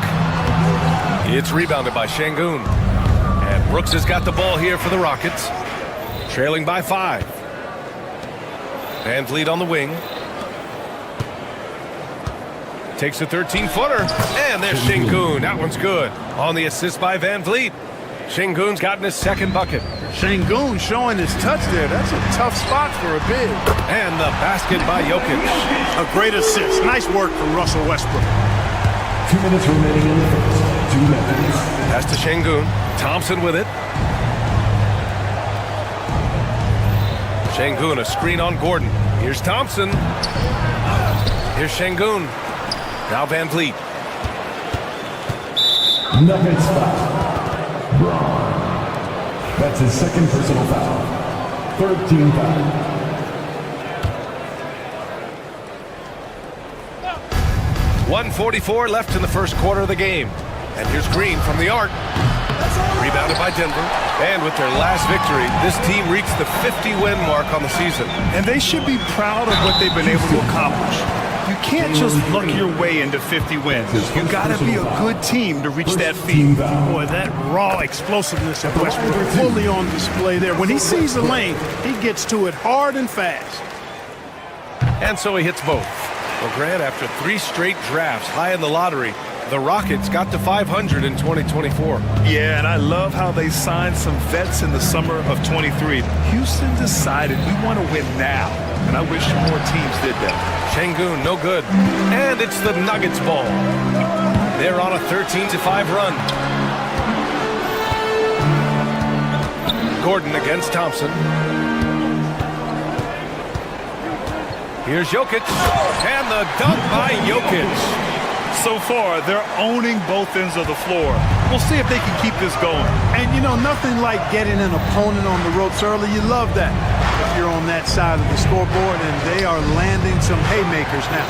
It's rebounded by Şengün. And Brooks has got the ball here for the Rockets. Trailing by 5. Van Vliet on the wing. Takes a 13-footer. And there's Şengün. That one's good. On the assist by Van Vliet. Şengün's gotten his second bucket. Şengün showing his touch there. That's a tough spot for a big. And the basket by Jokic. A great assist. Nice work from Russell Westbrook. 2 minutes remaining in the first. 2 minutes. Pass to Şengün. Thompson with it. Şengün, a screen on Gordon. Here's Thompson. Here's Şengün. Now Van Vliet. Nuggets foul. Braun. That's his second personal foul. Third team foul. .144 left in the first quarter of the game. And here's Green from the arc. Rebounded by Denver. And with their last victory, this team reached the 50-win mark on the season. And they should be proud of what they've been able to accomplish. You can't just luck your way into 50 wins. You gotta be a good team to reach that feat. Boy, that raw explosiveness of Westbrook fully on display there. When he sees the lane, he gets to it hard and fast. And so he hits both. Well, Grant, after 3 straight drafts high in the lottery, the Rockets got to 500 in 2024. Yeah, and I love how they signed some vets in the summer of 23. Houston decided we want to win now, and I wish more teams did that. Şengün, no good. And it's the Nuggets ball. They're on a 13-5 run. Gordon against Thompson. Here's Jokic, and the dunk by Jokic. So far, they're owning both ends of the floor. We'll see if they can keep this going. And, you know, nothing like getting an opponent on the ropes early. You love that if you're on that side of the scoreboard, and they are landing some haymakers now.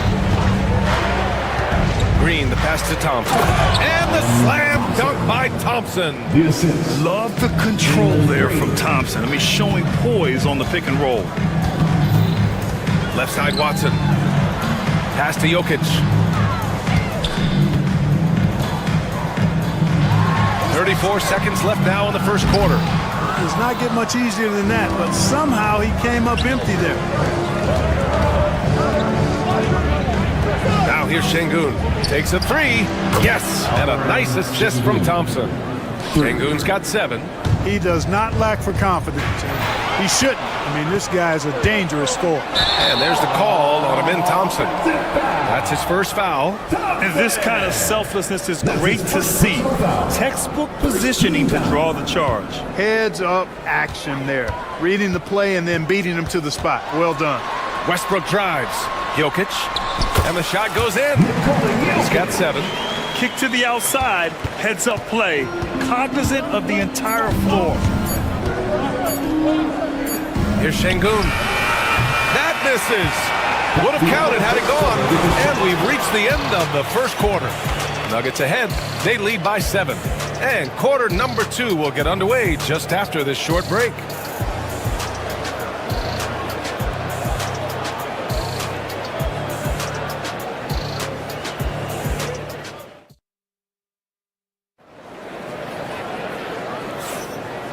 Green, the pass to Thompson. And the slam dunk by Thompson. Love the control there from Thompson. I mean, showing poise on the pick and roll. Left side, Watson. Pass to Jokic. 34 seconds left now in the first quarter. It does not get much easier than that, but somehow he came up empty there. Now here's Şengün. Takes a 3. Yes! And a nice assist from Thompson. Şengün's got 7. He does not lack for confidence. He shouldn't. I mean, this guy is a dangerous scorer. And there's the call on Amin Thompson. That's his first foul. And this kind of selflessness is great to see. Textbook positioning to draw the charge. Heads up action there. Reading the play and then beating him to the spot. Well done. Westbrook drives. Jokic. And the shot goes in. He's got 7. Kick to the outside. Heads up play. Cognizant of the entire floor. Here's Şengün. That misses. Would have counted had it gone. And we've reached the end of the first quarter. Nuggets ahead. They lead by 7. And quarter number 2 will get underway just after this short break.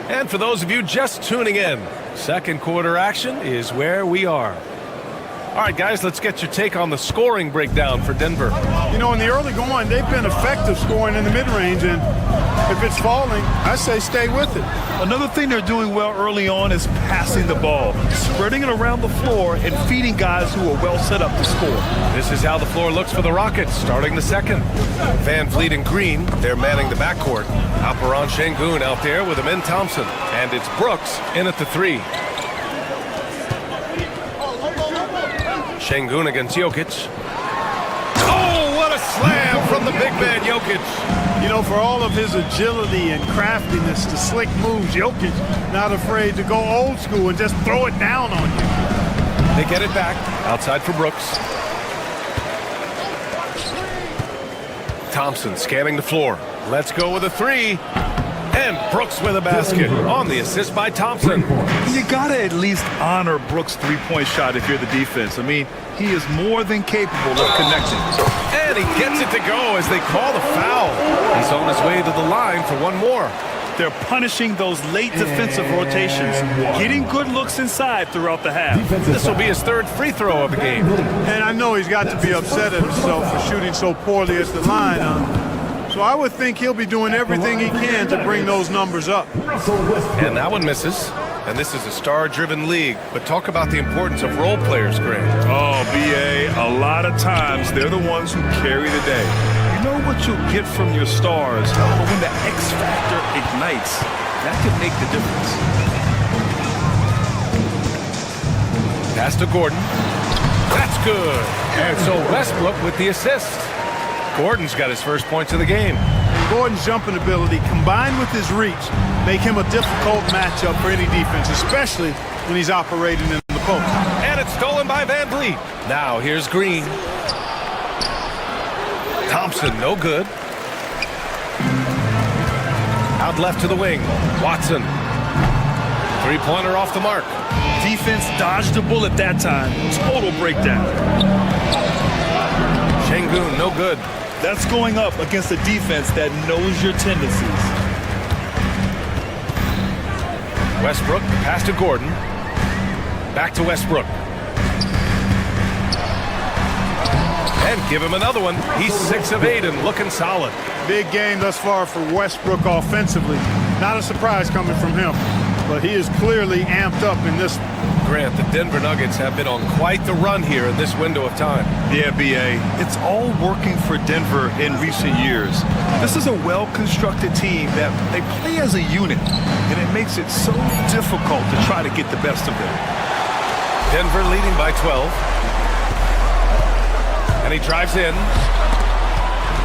And for those of you just tuning in, second quarter action is where we are. All right, guys, let's get your take on the scoring breakdown for Denver. You know, in the early going, they've been effective scoring in the mid-range, and if it's falling, I say stay with it. Another thing they're doing well early on is passing the ball, spreading it around the floor and feeding guys who are well set up to score. This is how the floor looks for the Rockets starting the second. Van Vliet and Green, they're manning the backcourt. Alperen Şengün out there with Amin Thompson. And it's Brooks in at the 3. Şengün against Jokic. Oh, what a slam from the big man, Jokic. You know, for all of his agility and craftiness to slick moves, Jokic not afraid to go old school and just throw it down on you. They get it back. Outside for Brooks. Thompson scanning the floor. Let's go with a 3. And Brooks with a basket on the assist by Thompson. You gotta at least honor Brooks' three-point shot if you're the defense. I mean, he is more than capable of connecting. And he gets it to go as they call the foul. He's on his way to the line for one more. They're punishing those late defensive rotations, getting good looks inside throughout the half. This will be his 3rd free throw of the game. And I know he's got to be upset at himself for shooting so poorly at the line. So I would think he'll be doing everything he can to bring those numbers up. And that one misses. And this is a star-driven league. But talk about the importance of role players, Grant. Oh, B.A., a lot of times they're the ones who carry the day. You know what you'll get from your stars, but when the X factor ignites, that can make the difference. Pass to Gordon. That's good. And so Westbrook with the assist. Gordon's got his first points of the game. And Gordon's jumping ability, combined with his reach, make him a difficult matchup for any defense, especially when he's operating in the post. And it's stolen by Van Vliet. Now here's Green. Thompson, no good. Out left to the wing. Watson. Three-pointer off the mark. Defense dodged a bullet that time. Total breakdown. Şengün, no good. That's going up against a defense that knows your tendencies. Westbrook, pass to Gordon. Back to Westbrook. And give him another one. He's 6 of 8 and looking solid. Big game thus far for Westbrook offensively. Not a surprise coming from him, but he is clearly amped up in this. Grant, the Denver Nuggets have been on quite the run here in this window of time. Yeah, B.A. It's all working for Denver in recent years. This is a well-constructed team that they play as a unit, and it makes it so difficult to try to get the best of them. Denver leading by 12. And he drives in.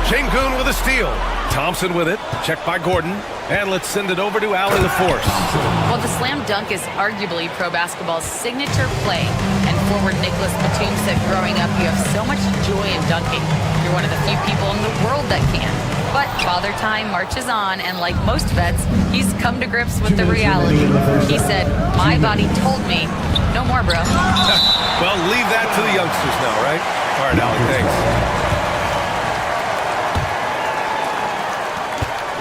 Şengün with a steal. Thompson with it. Checked by Gordon. And let's send it over to Allie LaForce. Well, the slam dunk is arguably pro basketball's signature play. And forward Nicholas Batum said growing up, you have so much joy in dunking. You're one of the few people in the world that can. But Father Time marches on, and like most vets, he's come to grips with the reality. He said, my body told me, no more, bro. Well, leave that to the youngsters now, right? All right, Allie, thanks.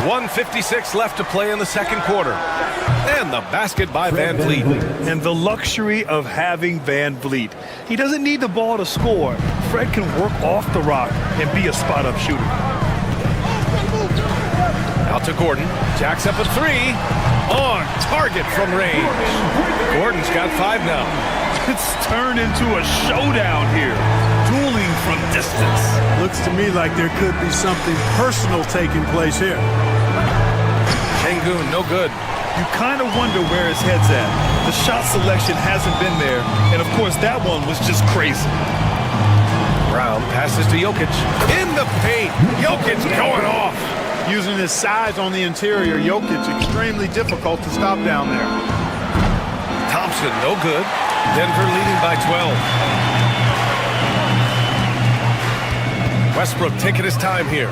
1:56 left to play in the second quarter. And the basket by Van Vliet. And the luxury of having Van Vliet. He doesn't need the ball to score. Fred can work off the rock and be a spot-up shooter. Out to Gordon. Jacks up a 3. On target from range. Gordon's got 5 now. It's turned into a showdown here. Dueling from distance. Looks to me like there could be something personal taking place here. Şengün, no good. You kind of wonder where his head's at. The shot selection hasn't been there, and of course that one was just crazy. Brown passes to Jokic. In the paint. Jokic going off. Using his size on the interior, Jokic extremely difficult to stop down there. Thompson, no good. Denver leading by 12. Westbrook taking his time here.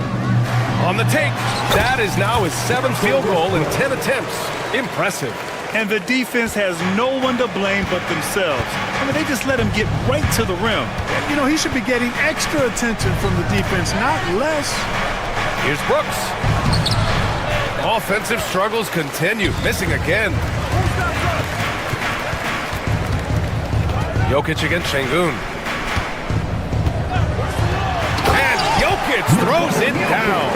On the take. That is now his 7th field goal in 10 attempts. Impressive. And the defense has no one to blame but themselves. I mean, they just let him get right to the rim. You know, he should be getting extra attention from the defense, not less. Here's Brooks. Offensive struggles continue. Missing again. Jokic against Şengün. And Jokic throws it down.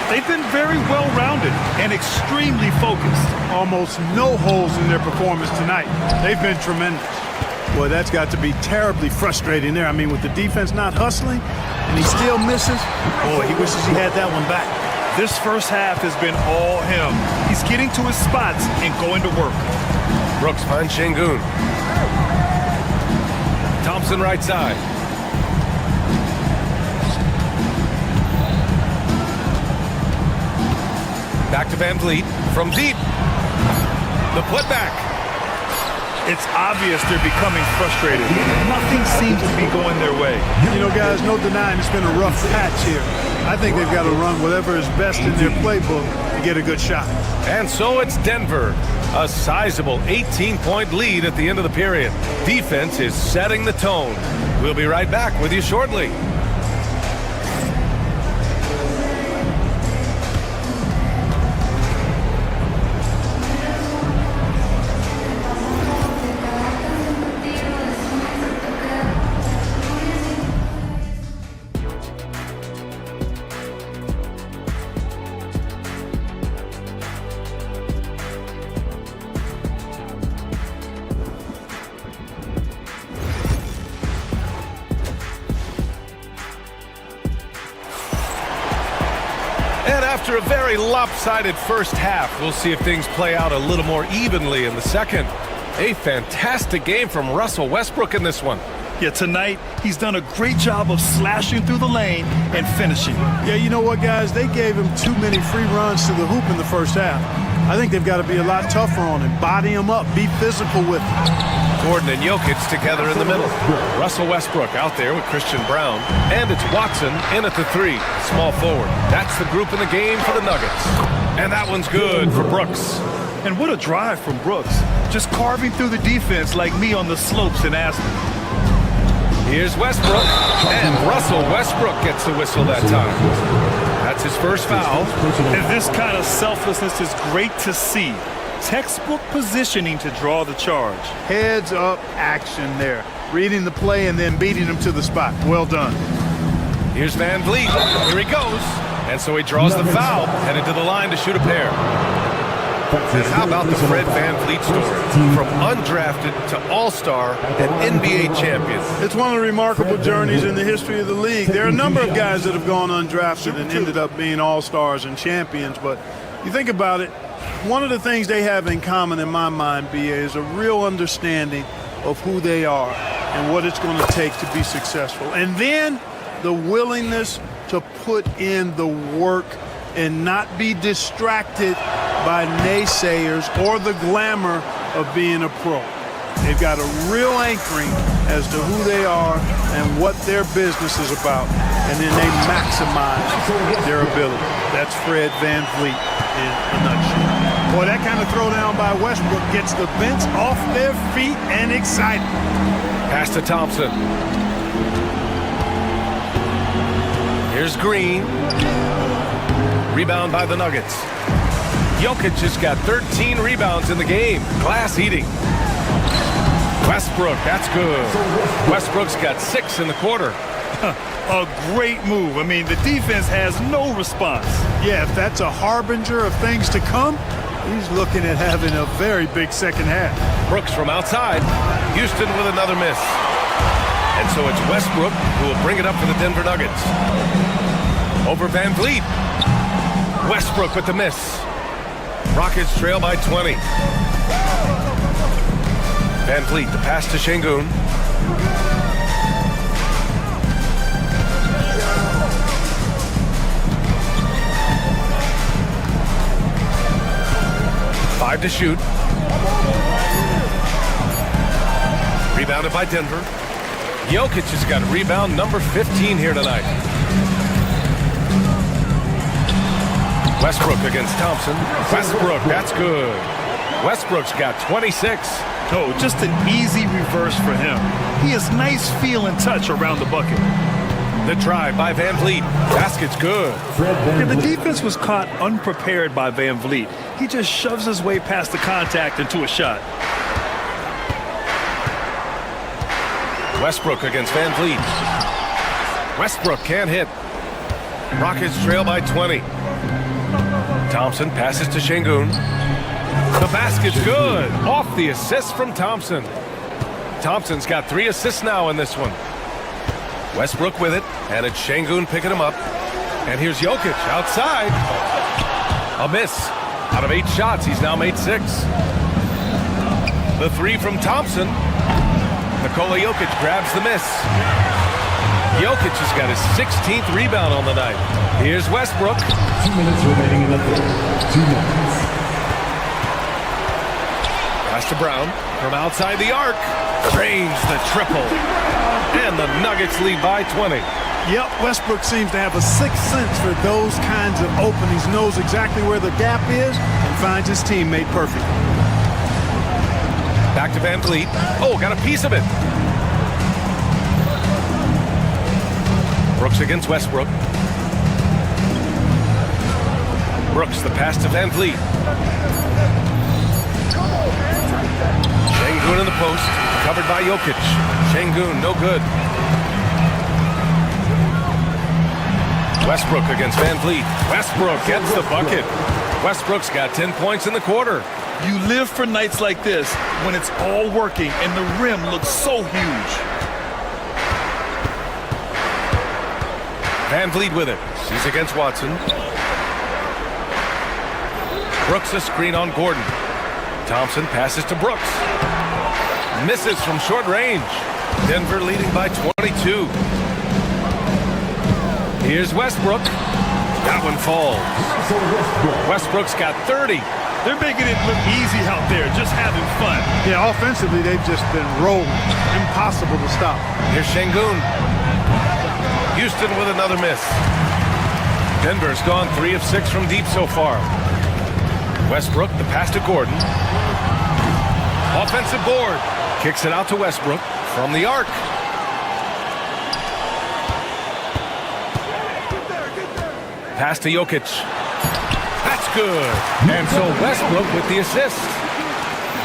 They've been very well-rounded and extremely focused. Almost no holes in their performance tonight. They've been tremendous. Boy, that's got to be terribly frustrating there. I mean, with the defense not hustling and he still misses, boy, he wishes he had that one back. This first half has been all him. He's getting to his spots and going to work. Brooks finds Şengün. Thompson right side. Back to Van Vliet from deep. The putback. It's obvious they're becoming frustrated. Nothing seems to be going their way. You know, guys, no denying it's been a rough patch here. I think they've got to run whatever is best in their playbook to get a good shot. And so it's Denver. A sizable 18-point lead at the end of the period. Defense is setting the tone. We'll be right back with you shortly. After a very lopsided first half, we'll see if things play out a little more evenly in the second. A fantastic game from Russell Westbrook in this one. Yeah, tonight, he's done a great job of slashing through the lane and finishing. Yeah, you know what, guys? They gave him too many free runs to the hoop in the first half. I think they've got to be a lot tougher on him. Body him up. Be physical with him. Gordon and Jokic together in the middle. Russell Westbrook out there with Christian Brown. And it's Watson in at the 3, small forward. That's the group in the game for the Nuggets. And that one's good for Brooks. And what a drive from Brooks. Just carving through the defense like me on the slopes in Aspen. Here's Westbrook. And Russell Westbrook gets the whistle that time. That's his first foul. And this kind of selflessness is great to see. Textbook positioning to draw the charge. Heads up action there. Reading the play and then beating him to the spot. Well done. Here's Van Vliet. Here he goes. And so he draws the foul, headed to the line to shoot a pair. And how about the Fred Van Vliet story? From undrafted to all-star and NBA champion. It's one of the remarkable journeys in the history of the league. There are a number of guys that have gone undrafted and ended up being all-stars and champions, but you think about it, one of the things they have in common in my mind, B.A., is a real understanding of who they are and what it's going to take to be successful. And then the willingness to put in the work and not be distracted by naysayers or the glamour of being a pro. They've got a real anchoring as to who they are and what their business is about, and then they maximize their ability. That's Fred Van Vliet in a nutshell. Boy, that kind of throwdown by Westbrook gets the bench off their feet and excited. Pass to Thompson. Here's Green. Rebound by the Nuggets. Jokic has got 13 rebounds in the game. Glass eating. Westbrook, that's good. Westbrook's got 6 in the quarter. A great move. I mean, the defense has no response. Yeah, if that's a harbinger of things to come, he's looking at having a very big second half. Brooks from outside. Houston with another miss. And so it's Westbrook who will bring it up for the Denver Nuggets. Over Van Vliet. Westbrook with the miss. Rockets trail by 20. Van Vliet, the pass to Şengün. Five to shoot. Rebounded by Denver. Jokic has got rebound number 15 here tonight. Westbrook against Thompson. Westbrook, that's good. Westbrook's got 26. Oh, just an easy reverse for him. He has nice feel and touch around the bucket. The drive by Van Vliet. Basket's good. Yeah, the defense was caught unprepared by Van Vliet. He just shoves his way past the contact into a shot. Westbrook against Van Vliet. Westbrook can't hit. Rockets trail by 20. Thompson passes to Şengün. The basket's good. Off the assist from Thompson. Thompson's got 3 assists now in this one. Westbrook with it, and it's Şengün picking him up. And here's Jokic outside. A miss. Out of 8 shots, he's now made 6. The 3 from Thompson. Nikola Jokic grabs the miss. Jokic has got his 16th rebound on the night. Here's Westbrook. 2 minutes remaining in the third. 2 minutes. Pass to Brown from outside the arc. Drains the triple. And the Nuggets lead by 20. Yep, Westbrook seems to have a sixth sense for those kinds of openings. Knows exactly where the gap is and finds his teammate perfect. Back to Van Vliet. Oh, got a piece of it. Brooks against Westbrook. Brooks, the pass to Van Vliet. Şengün in the post, covered by Jokic. Şengün, no good. Westbrook against Van Vliet. Westbrook gets the bucket. Westbrook's got 10 points in the quarter. You live for nights like this when it's all working and the rim looks so huge. Van Vliet with it. She's against Watson. Brooks a screen on Gordon. Thompson passes to Brooks. Misses from short range. Denver leading by 22. Here's Westbrook. That one falls. Westbrook's got 30. They're making it look easy out there, just having fun. Yeah, offensively, they've just been rolling. Impossible to stop. Here's Şengün. Houston with another miss. Denver's gone 3 of 6 from deep so far. Westbrook, the pass to Gordon. Offensive board. Kicks it out to Westbrook from the arc. Pass to Jokic. That's good. And so Westbrook with the assist.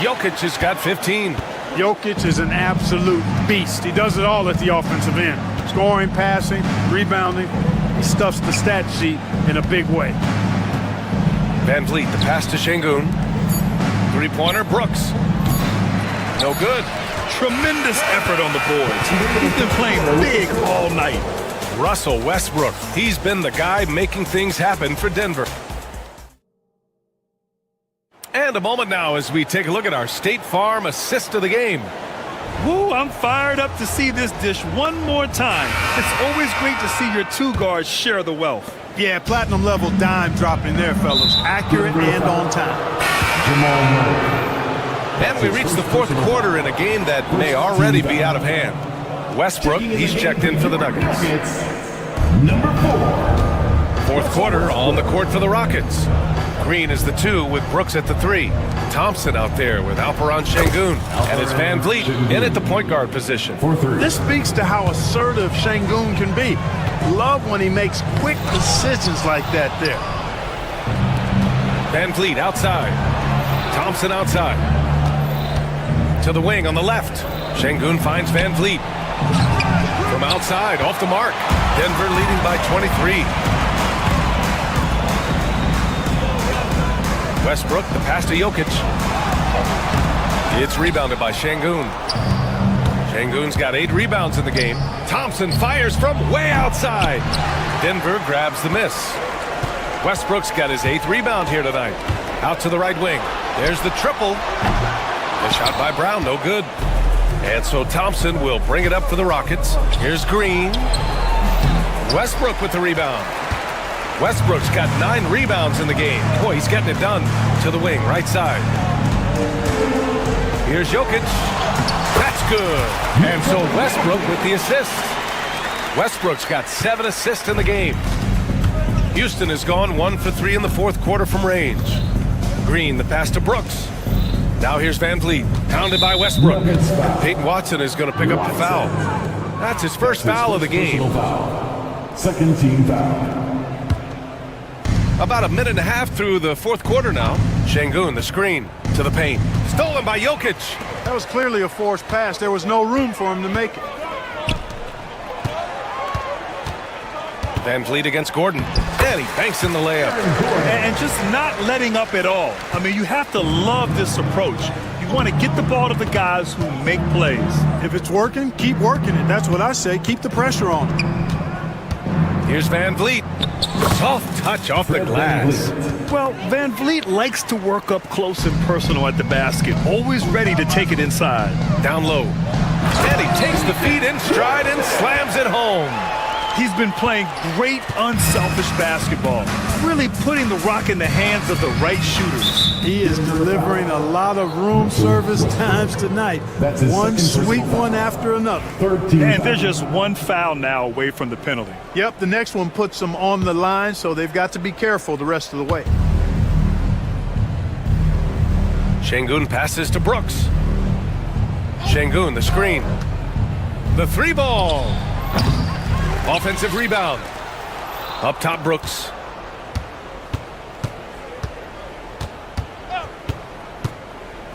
Jokic has got 15. Jokic is an absolute beast. He does it all at the offensive end. Scoring, passing, rebounding. He stuffs the stat sheet in a big way. Van Vliet, the pass to Şengün. Three-pointer, Brooks. No good. Tremendous effort on the boards. He's been playing big all night. Russell Westbrook, he's been the guy making things happen for Denver. And a moment now as we take a look at our State Farm assist of the game. Woo, I'm fired up to see this dish one more time. It's always great to see your two guards share the wealth. Yeah, platinum level dime dropping there, fellas. Accurate and on time. And we reach the fourth quarter in a game that may already be out of hand. Westbrook, he's checked in for the Nuggets. Number 4. Fourth quarter on the court for the Rockets. Green is the 2 with Brooks at the 3. Thompson out there with Alperen Şengün. And it's Van Vliet in at the point guard position. This speaks to how assertive Şengün can be. Love when he makes quick decisions like that there. Van Vliet outside. Thompson outside. To the wing on the left. Şengün finds Van Vliet. From outside, off the mark. Denver leading by 23. Westbrook, the pass to Jokic. It's rebounded by Şengün. Şengün's got 8 rebounds in the game. Thompson fires from way outside. Denver grabs the miss. Westbrook's got his 8th rebound here tonight. Out to the right wing. There's the triple. The shot by Brown, no good. And so Thompson will bring it up for the Rockets. Here's Green. Westbrook with the rebound. Westbrook's got 9 rebounds in the game. Boy, he's getting it done. To the wing, right side. Here's Jokic. That's good. And so Westbrook with the assist. Westbrook's got 7 assists in the game. Houston has gone 1 for 3 in the fourth quarter from range. Green, the pass to Brooks. Now here's Van Vliet, pounded by Westbrook. Peyton Watson is going to pick up the foul. That's his first foul of the game. Second team foul. About a minute and a half through the fourth quarter now. Şengün, the screen, to the paint. Stolen by Jokic. That was clearly a forced pass. There was no room for him to make it. Van Vliet against Gordon. And he banks in the layup. And just not letting up at all. I mean, you have to love this approach. You want to get the ball to the guys who make plays. If it's working, keep working it. That's what I say. Keep the pressure on. Here's Van Vliet. Soft touch off the glass. Well, Van Vliet likes to work up close and personal at the basket. Always ready to take it inside. Down low. And he takes the feed in stride and slams it home. He's been playing great, unselfish basketball, really putting the rock in the hands of the right shooters. He is delivering a lot of room service times tonight. One sweet one after another. And there's just one foul now away from the penalty. Yep, the next one puts them on the line, so they've got to be careful the rest of the way. Şengün passes to Brooks. Şengün, the screen. The 3-ball. Offensive rebound. Up top, Brooks.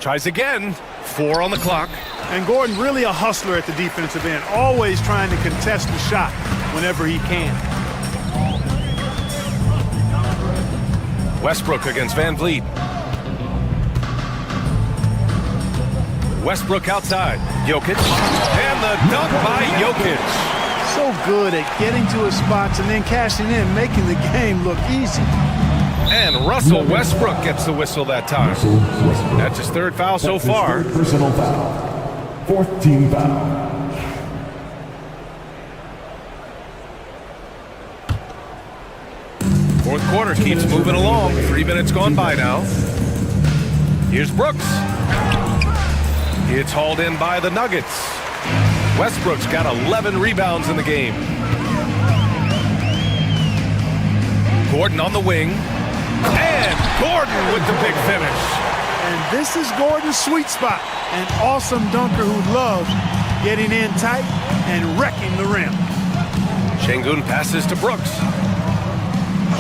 Tries again. 4 on the clock. And Gordon really a hustler at the defensive end, always trying to contest the shot whenever he can. Westbrook against Van Vliet. Westbrook outside. Jokic. And the dunk by Jokic. So good at getting to his spots and then cashing in, making the game look easy. And Russell Westbrook gets the whistle that time. That's his 3rd foul so far. Personal foul. 4th team foul. Fourth quarter keeps moving along. 3 minutes gone by now. Here's Brooks. It's hauled in by the Nuggets. Westbrook's got 11 rebounds in the game. Gordon on the wing. And Gordon with the big finish. And this is Gordon's sweet spot. An awesome dunker who loves getting in tight and wrecking the rim. Şengün passes to Brooks.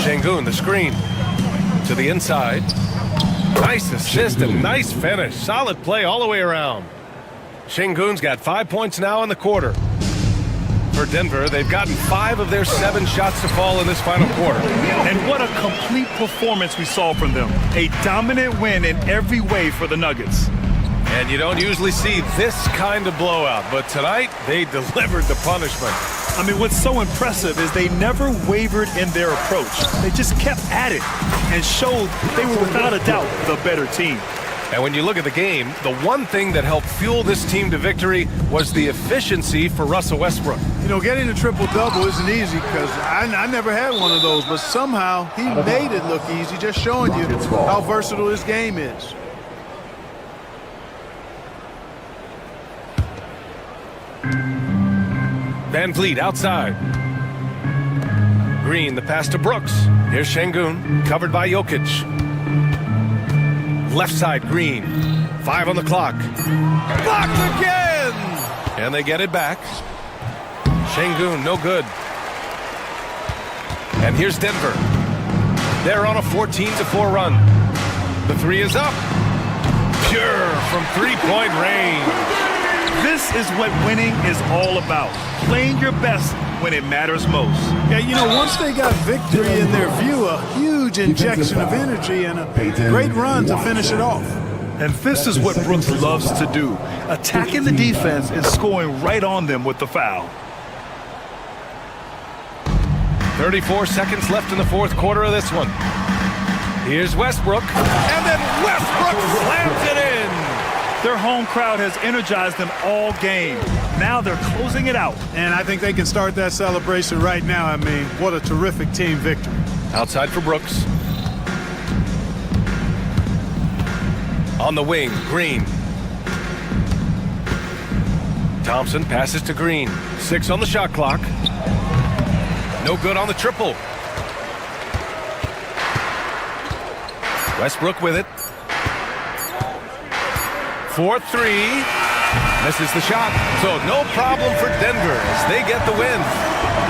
Şengün, the screen. To the inside. Nice assist and nice finish. Solid play all the way around. Şengün's got 5 points now in the quarter. For Denver, they've gotten 5 of their 7 shots to fall in this final quarter. And what a complete performance we saw from them. A dominant win in every way for the Nuggets. And you don't usually see this kind of blowout, but tonight they delivered the punishment. I mean, what's so impressive is they never wavered in their approach. They just kept at it and showed they were without a doubt the better team. And when you look at the game, the one thing that helped fuel this team to victory was the efficiency for Russell Westbrook. You know, getting a triple-double isn't easy because I never had one of those, but somehow he made it look easy, just showing you how versatile his game is. Van Vliet outside. Green, the pass to Brooks. Here's Şengün, covered by Jokic. Left side, Green. 5 on the clock. Blocked again! And they get it back. Şengün, no good. And here's Denver. They're on a 14-4 run. The 3 is up. Pure from three-point range. This is what winning is all about. Playing your best when it matters most. Yeah, you know, once they got victory in their view, a huge injection of energy and a great run to finish it off. And this is what Brooks loves to do. Attacking the defense and scoring right on them with the foul. 34 seconds left in the fourth quarter of this one. Here's Westbrook. And then Westbrook slams it in. Their home crowd has energized them all game. Now they're closing it out. And I think they can start that celebration right now. I mean, what a terrific team victory. Outside for Brooks. On the wing, Green. Thompson passes to Green. 6 on the shot clock. No good on the triple. Westbrook with it. 4-3. Misses the shot. So no problem for Denver as they get the win.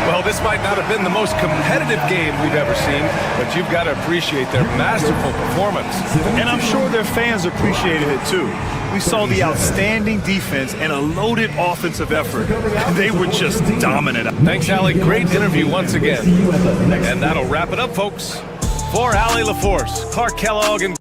Well, this might not have been the most competitive game we've ever seen, but you've got to appreciate their masterful performance. And I'm sure their fans appreciated it too. We saw the outstanding defense and a loaded offensive effort. They were just dominant. Thanks, Allie. Great interview once again. And that'll wrap it up, folks. For Allie LaForce, Clark Kellogg, and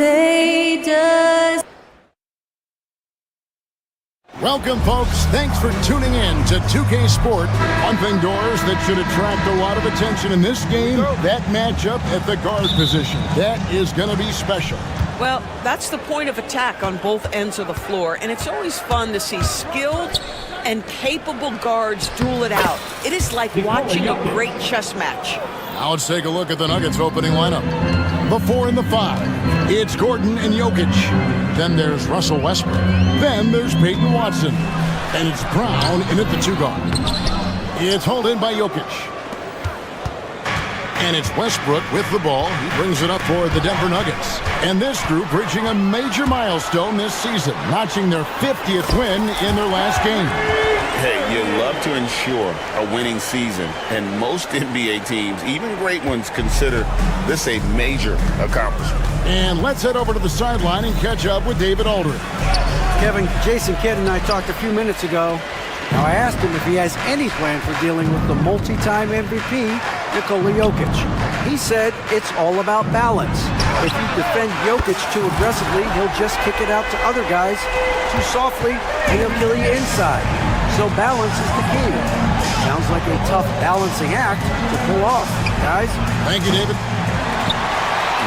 say does. Welcome, folks. Thanks for tuning in to 2K Sport. Pumping doors that should attract a lot of attention in this game. That matchup at the guard position. That is going to be special. Well, that's the point of attack on both ends of the floor, and it's always fun to see skilled and capable guards duel it out. It is like watching a great chess match. Now let's take a look at the Nuggets opening lineup. The 4 and the 5. It's Gordon and Jokic. Then there's Russell Westbrook. Then there's Peyton Watson. And it's Brown in at the 2 guard. It's hauled in by Jokic. And it's Westbrook with the ball. He brings it up for the Denver Nuggets. And this group reaching a major milestone this season, notching their 50th win in their last game. Hey, you love to ensure a winning season, and most NBA teams, even great ones, consider this a major accomplishment. And let's head over to the sideline and catch up with David Aldridge. Kevin, Jason Kidd and I talked a few minutes ago. Now, I asked him if he has any plan for dealing with the multi-time MVP, Nikola Jokic. He said it's all about balance. If you defend Jokic too aggressively, he'll just kick it out to other guys too softly, and he'll kill you inside. So balance is the key. Sounds like a tough balancing act to pull off, guys. Thank you, David.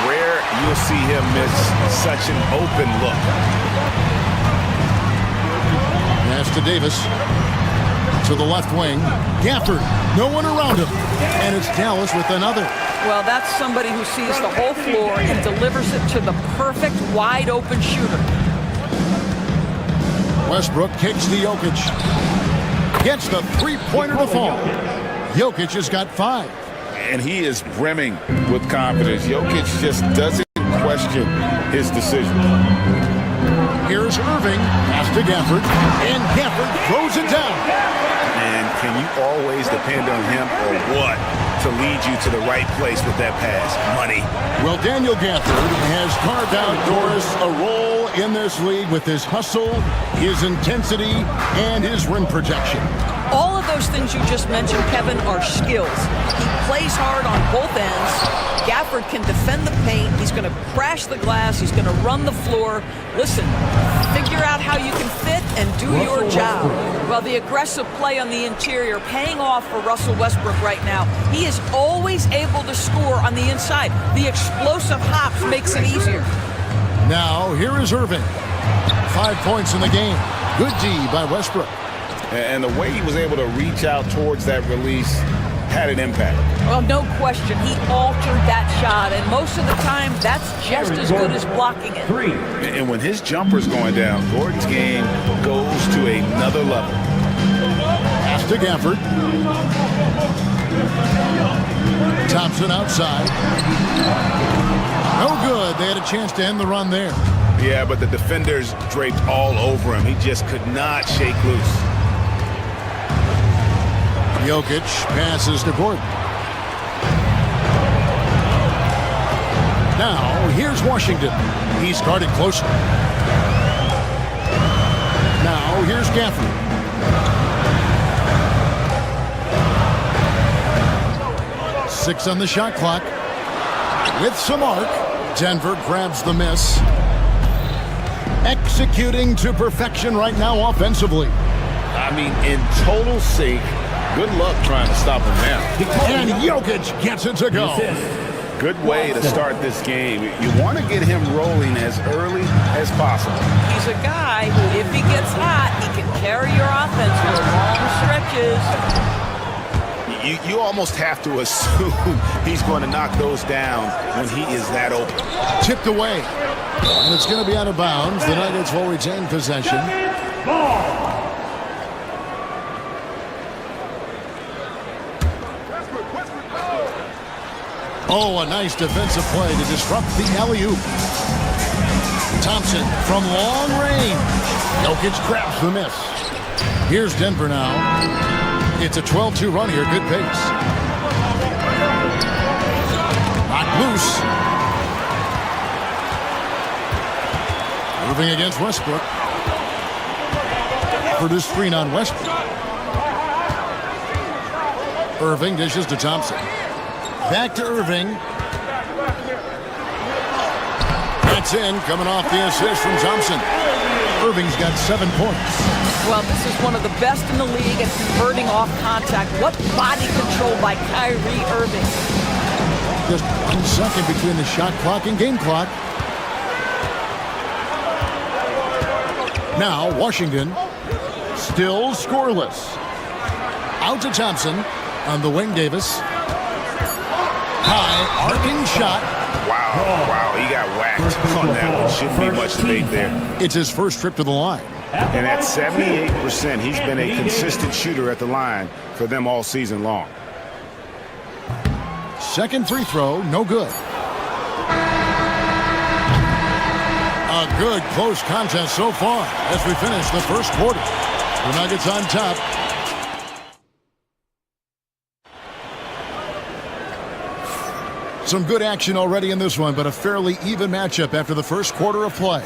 Rare you'll see him miss such an open look. Pass to Davis. To the left wing. Gafford. No one around him. And it's Dallas with another. Well, that's somebody who sees the whole floor and delivers it to the perfect wide-open shooter. Westbrook kicks to Jokic. Gets the three-pointer to fall. Jokic has got 5. And he is brimming with confidence. Jokic just doesn't question his decision. Here's Irving. Pass to Gafford. And Gafford throws it down. And can you always depend on him or what to lead you to the right place with that pass? Money. Well, Daniel Gafford has carved out Doris a role in this league with his hustle, his intensity, and his rim protection. All of those things you just mentioned, Kevin, are skills. He plays hard on both ends. Gafford can defend the paint. He's going to crash the glass. He's going to run the floor. Listen, figure out how you can fit and do your job. Well, the aggressive play on the interior paying off for Russell Westbrook right now. He is always able to score on the inside. The explosive hops makes it easier. Now, here is Irving. 5 points in the game. Good D by Westbrook. And the way he was able to reach out towards that release had an impact. Well, no question. He altered that shot, and most of the time, that's just as good as blocking it. 3. And when his jumper's going down, Gordon's game goes to another level. Pass to Gafford. Thompson outside. No good. They had a chance to end the run there. Yeah, but the defenders draped all over him. He just could not shake loose. Jokic passes to Gordon. Now, here's Washington. He's guarded closely. Now, here's Gafford. Six on the shot clock. With some arc, Denver grabs the miss. Executing to perfection right now offensively. I mean, in total sync. Good luck trying to stop him now. And Jokic gets it to go. Good way to start this game. You want to get him rolling as early as possible. He's a guy who, if he gets hot, he can carry your offense for long stretches. You almost have to assume he's going to knock those down when he is that open. Tipped away. And it's going to be out of bounds. The Nuggets will retain possession. Oh, a nice defensive play to disrupt the alley-oop. Thompson from long range. Jokic grabs the miss. Here's Denver now. It's a 12-2 run here. Good pace. Knocked loose. Moving against Westbrook. For the screen on Westbrook. Irving dishes to Thompson. Back to Irving. That's in, coming off the assist from Thompson. Irving's got 7 points. Well, this is one of the best in the league at converting off contact. What body control by Kyrie Irving. Just 1 second between the shot clock and game clock. Now, Washington still scoreless. Out to Thompson on the wing, Davis. High, arcing shot. Wow, he got whacked on that one. Shouldn't be much debate there. It's his first trip to the line. And at 78%, he's been a consistent shooter at the line for them all season long. Second free throw, no good. A good close contest so far as we finish the first quarter. The Nuggets on top. Some good action already in this one, but a fairly even matchup after the first quarter of play.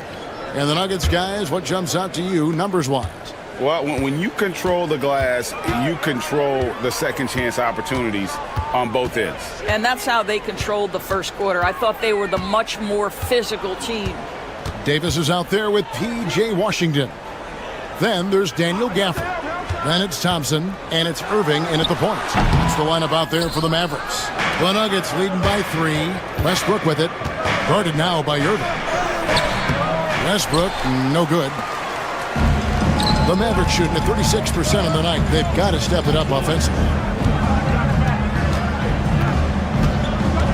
And the Nuggets, guys, what jumps out to you numbers-wise? Well, when you control the glass, you control the second chance opportunities on both ends. And that's how they controlled the first quarter. I thought they were the much more physical team. Davis is out there with P.J. Washington. Then there's Daniel Gafford. Then it's Thompson, and it's Irving in at the point. It's the lineup out there for the Mavericks. The Nuggets leading by 3. Westbrook with it. Guarded now by Irving. Westbrook, no good. The Mavericks shooting at 36% of the night. They've got to step it up offensively.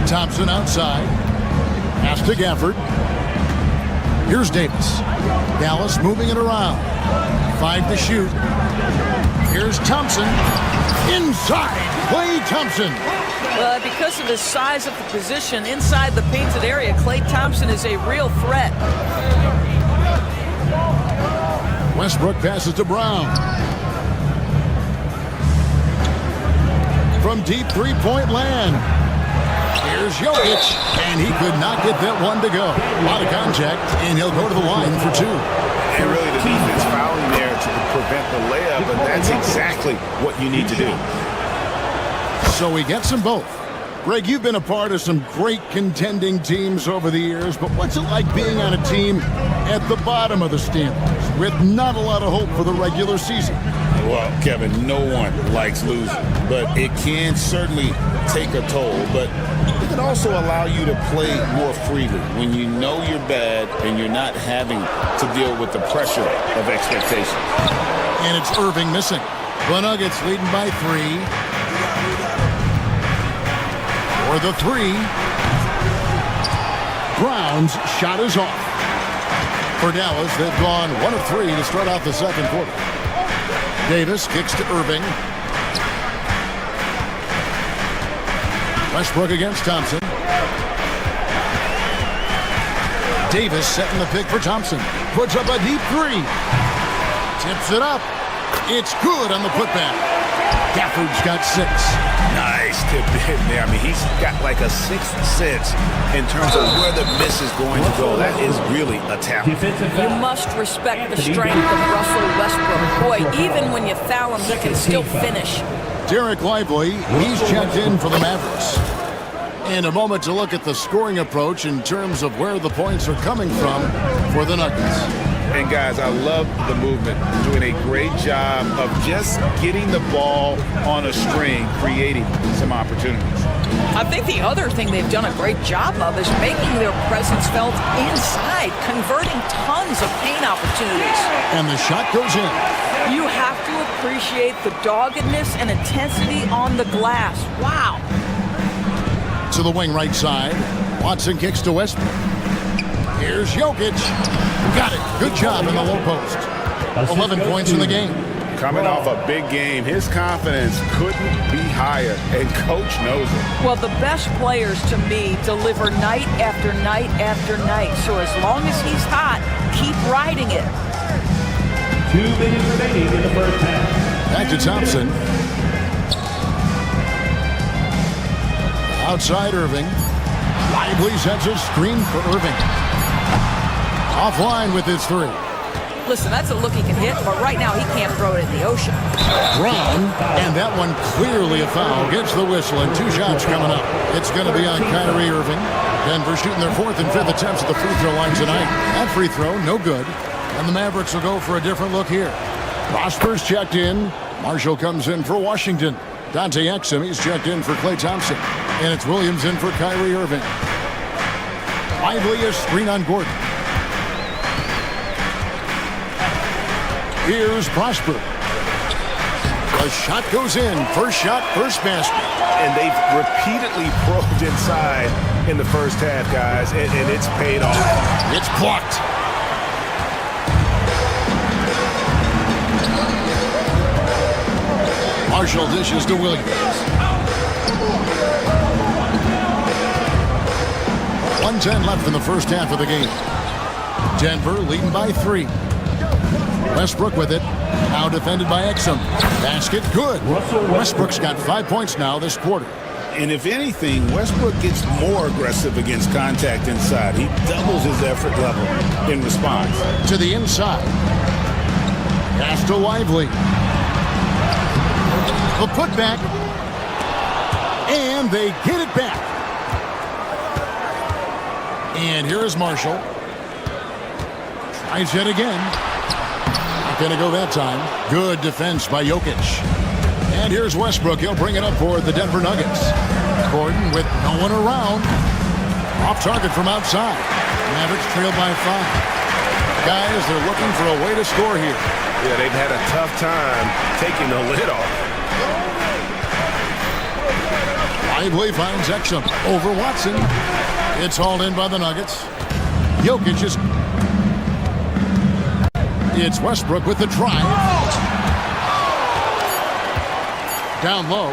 Thompson outside. Pass to Gafford. Here's Davis. Dallas moving it around. 5 to shoot. Here's Thompson. Inside. Klay Thompson. Well, because of his size of the position inside the painted area, Klay Thompson is a real threat. Westbrook passes to Brown. From deep three-point land. Here's Jokic, and he could not get that one to go. A lot of contact, and he'll go to the line for 2. And really the defense fouling there to prevent the layup, and that's exactly what you need to do. So he gets them both. Greg, you've been a part of some great contending teams over the years, but what's it like being on a team at the bottom of the standings with not a lot of hope for the regular season? Well, Kevin, no one likes losing, but it can certainly take a toll. But it can also allow you to play more freely when you know you're bad and you're not having to deal with the pressure of expectation. And it's Irving missing. The Nuggets leading by 3. For the 3. Brown's shot is off. For Dallas, they've gone 1 of 3 to start out the second quarter. Davis kicks to Irving. Westbrook against Thompson. Davis setting the pick for Thompson. Puts up a deep 3. Tips it up. It's good on the putback. Gafford's got 6. Nice tip in there. I mean, he's got like a 6th sense in terms of where the miss is going to go. That is really a talent. You must respect the strength of Russell Westbrook. Boy, even when you foul him, he can still finish. Derek Lively, he's checked in for the Mavericks. And a moment to look at the scoring approach in terms of where the points are coming from for the Nuggets. And guys, I love the movement, doing a great job of just getting the ball on a string, creating some opportunities. I think the other thing they've done a great job of is making their presence felt inside, converting tons of paint opportunities. And the shot goes in. You have to appreciate the doggedness and intensity on the glass. Wow. To the wing right side. Watson kicks to Westbrook. Here's Jokic. Got it. Good job in the low post. 11 points in the game. Coming off a big game, his confidence couldn't be higher, and Coach knows it. Well, the best players, to me, deliver night after night after night. So as long as he's hot, keep riding it. 2 minutes remaining in the first half. Back to Thompson. Outside Irving. Lively sets a screen for Irving. Offline with his 3. Listen, that's a look he can hit, but right now he can't throw it in the ocean. Brown, and that one clearly a foul. Gets the whistle, and 2 shots coming up. It's going to be on Kyrie Irving. Denver shooting their 4th and 5th attempts at the free throw line tonight. That free throw, no good. And the Mavericks will go for a different look here. Prosper's checked in. Marshall comes in for Washington. Dante Exum, he's checked in for Klay Thompson. And it's Williams in for Kyrie Irving. Lively a screen on Gordon. Here's Prosper. The shot goes in. First shot, first basket. And they've repeatedly probed inside in the first half, guys, and it's paid off. It's blocked. Marshall dishes to Williams. 1:10 left in the first half of the game. Denver leading by 3. Westbrook with it. Now defended by Exum. Basket good. Westbrook's got 5 points now this quarter. And if anything, Westbrook gets more aggressive against contact inside. He doubles his effort level in response. To the inside. Pass to Lively. The putback. And they get it back. And here is Marshall. Tries it again. Not going to go that time. Good defense by Jokic. And here's Westbrook. He'll bring it up for the Denver Nuggets. Gordon with no one around. Off target from outside. Mavericks trailed by 5. Guys, they're looking for a way to score here. Yeah, they've had a tough time taking the lid off. Lively finds Exum over Watson. It's hauled in by the Nuggets. Jokic is... It's Westbrook with the drive. Down low.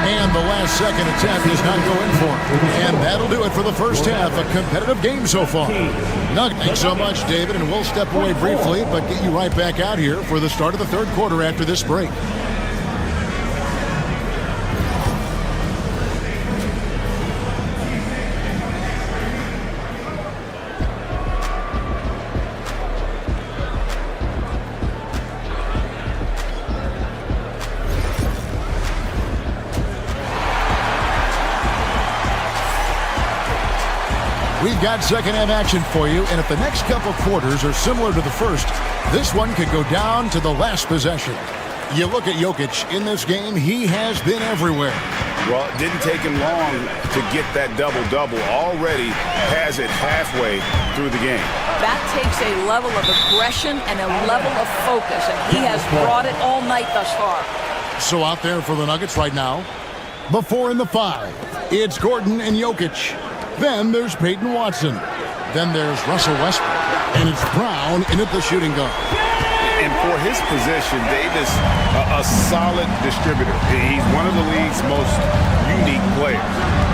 And the last second attempt is not going for him. And that'll do it for the first half. A competitive game so far. Thanks so much, David. And we'll step away briefly, but get you right back out here for the start of the third quarter after this break. We've got second half action for you, and if the next couple quarters are similar to the first, this one could go down to the last possession. You look at Jokic in this game, he has been everywhere. Well, it didn't take him long to get that double-double. Already has it halfway through the game. That takes a level of aggression and a level of focus, and he has brought it all night thus far. So out there for the Nuggets right now, the 4 and the 5. It's Gordon and Jokic. Then there's Peyton Watson. Then there's Russell Westbrook. And it's Brown in at the shooting guard. And for his position, Davis, a solid distributor. He's one of the league's most unique players.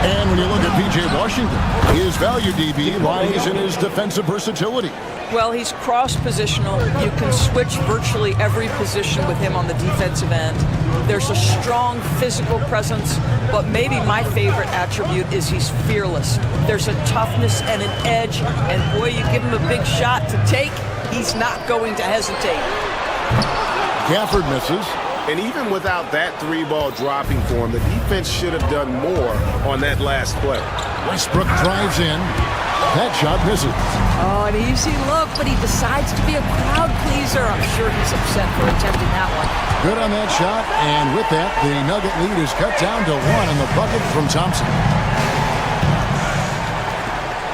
And when you look at P.J. Washington, his value DB lies in his defensive versatility. Well, he's cross-positional. You can switch virtually every position with him on the defensive end. There's a strong physical presence, but maybe my favorite attribute is he's fearless. There's a toughness and an edge, and boy, you give him a big shot to take, he's not going to hesitate. Gafford misses. And even without that 3-ball dropping for him, the defense should have done more on that last play. Westbrook drives in. That shot misses. Oh, an easy look, but he decides to be a crowd pleaser. I'm sure he's upset for attempting that one. Good on that shot, and with that, the Nugget lead is cut down to 1 on the bucket from Thompson.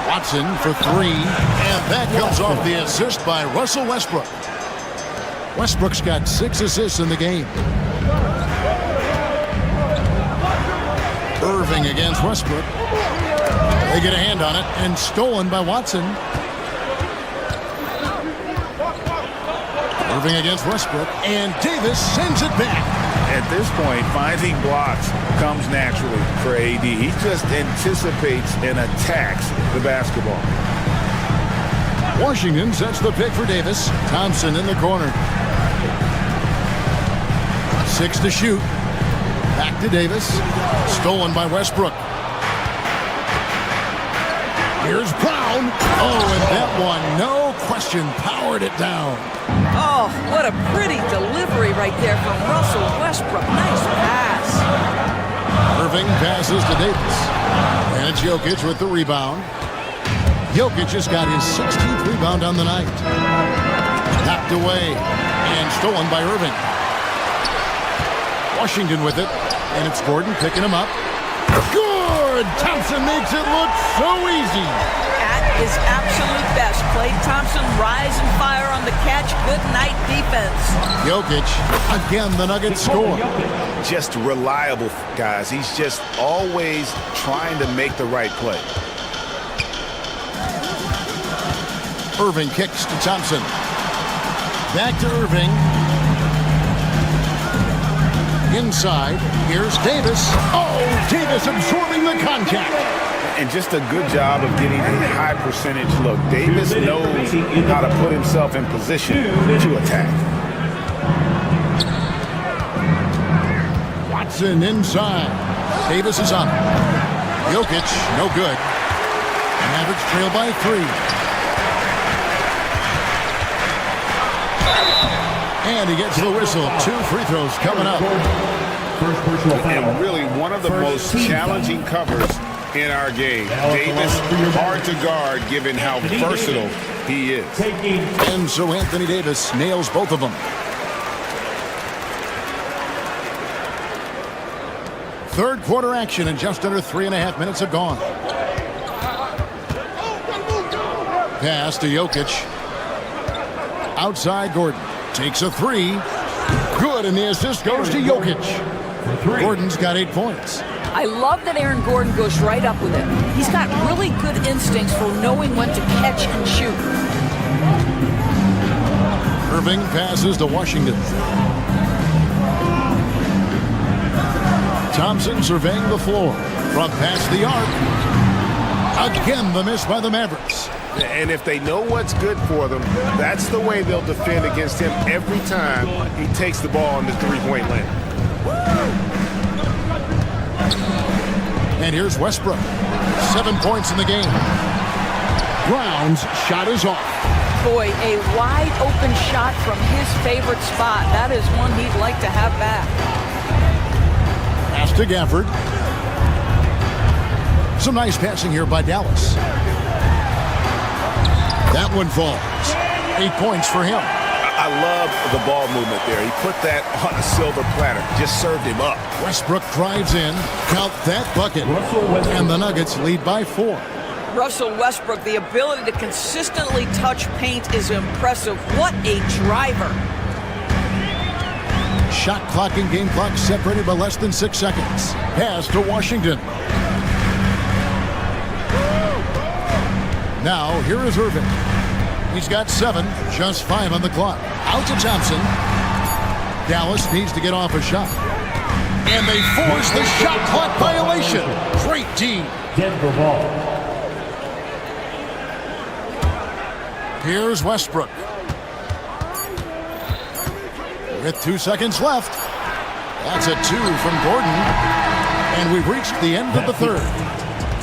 Watson for 3, and that comes off the assist by Russell Westbrook. Westbrook's got 6 assists in the game. Irving against Westbrook. They get a hand on it, and stolen by Watson. Irving against Westbrook, and Davis sends it back. At this point, finding blocks comes naturally for AD. He just anticipates and attacks the basketball. Washington sets the pick for Davis. Thompson in the corner. 6 to shoot. Back to Davis. Stolen by Westbrook. Here's Brown. Oh, and that one, no question, powered it down. Oh, what a pretty delivery right there from Russell Westbrook. Nice pass. Irving passes to Davis. And it's Jokic with the rebound. Jokic just got his 16th rebound on the night. Knocked away and stolen by Irving. Washington with it. And it's Gordon picking him up. Good! Thompson makes it look so easy. At his absolute best. Klay Thompson, rise and fire on the catch. Good night defense. Jokic, again, the Nuggets score. Just reliable, guys. He's just always trying to make the right play. Irving kicks to Thompson. Back to Irving. Inside, here's Davis. Oh, Davis absorbing the contact. And just a good job of getting a high percentage look. Davis knows how to put himself in position to attack. Watson inside. Davis is on. Jokic, no good. Mavericks trail by 3. And he gets the whistle. 2 free throws coming up. And really one of the most challenging covers in our game. Davis, hard to guard given how versatile he is. And so Anthony Davis nails both of them. Third quarter action and just under 3.5 minutes have gone. Pass to Jokic. Outside Gordon. Takes a 3. Good, and the assist goes to Jokic. Gordon's got 8 points. I love that Aaron Gordon goes right up with it. He's got really good instincts for knowing when to catch and shoot. Irving passes to Washington. Thompson surveying the floor. From past the arc. Again, the miss by the Mavericks. And if they know what's good for them, that's the way they'll defend against him every time he takes the ball in the three-point lane. And here's Westbrook. 7 points in the game. Brown's shot is off. Boy, a wide open shot from his favorite spot. That is one he'd like to have back. Pass to Gafford. Some nice passing here by Dallas. That one falls. 8 points for him. I love the ball movement there. He put that on a silver platter. Just served him up. Westbrook drives in. Count that bucket. And the Nuggets lead by 4. Russell Westbrook, the ability to consistently touch paint is impressive. What a driver. Shot clock and game clock separated by less than 6 seconds. Pass to Washington. Now, here is Irving. He's got 7, just 5 on the clock. Out to Thompson. Dallas needs to get off a shot. And they force the shot clock violation. Great D. Denver ball. Here's Westbrook. With 2 seconds left. That's a 2 from Gordon. And we've reached the end of the third.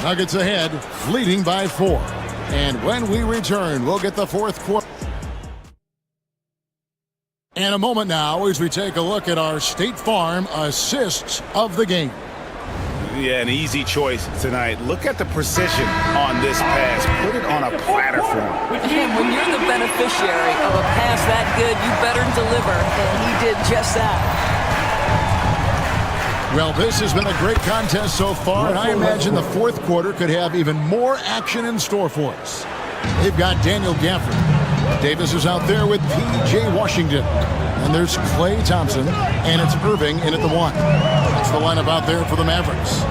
Nuggets ahead, leading by 4. And when we return, we'll get the fourth quarter. In a moment now, as we take a look at our State Farm assists of the game. Yeah, an easy choice tonight. Look at the precision on this pass. Put it on a platter for him. And when you're the beneficiary of a pass that good, you better deliver. And he did just that. Well, this has been a great contest so far, and I imagine the fourth quarter could have even more action in store for us. They've got Daniel Gafford. Davis is out there with P.J. Washington. And there's Klay Thompson, and it's Irving in at the 1. That's the lineup out there for the Mavericks.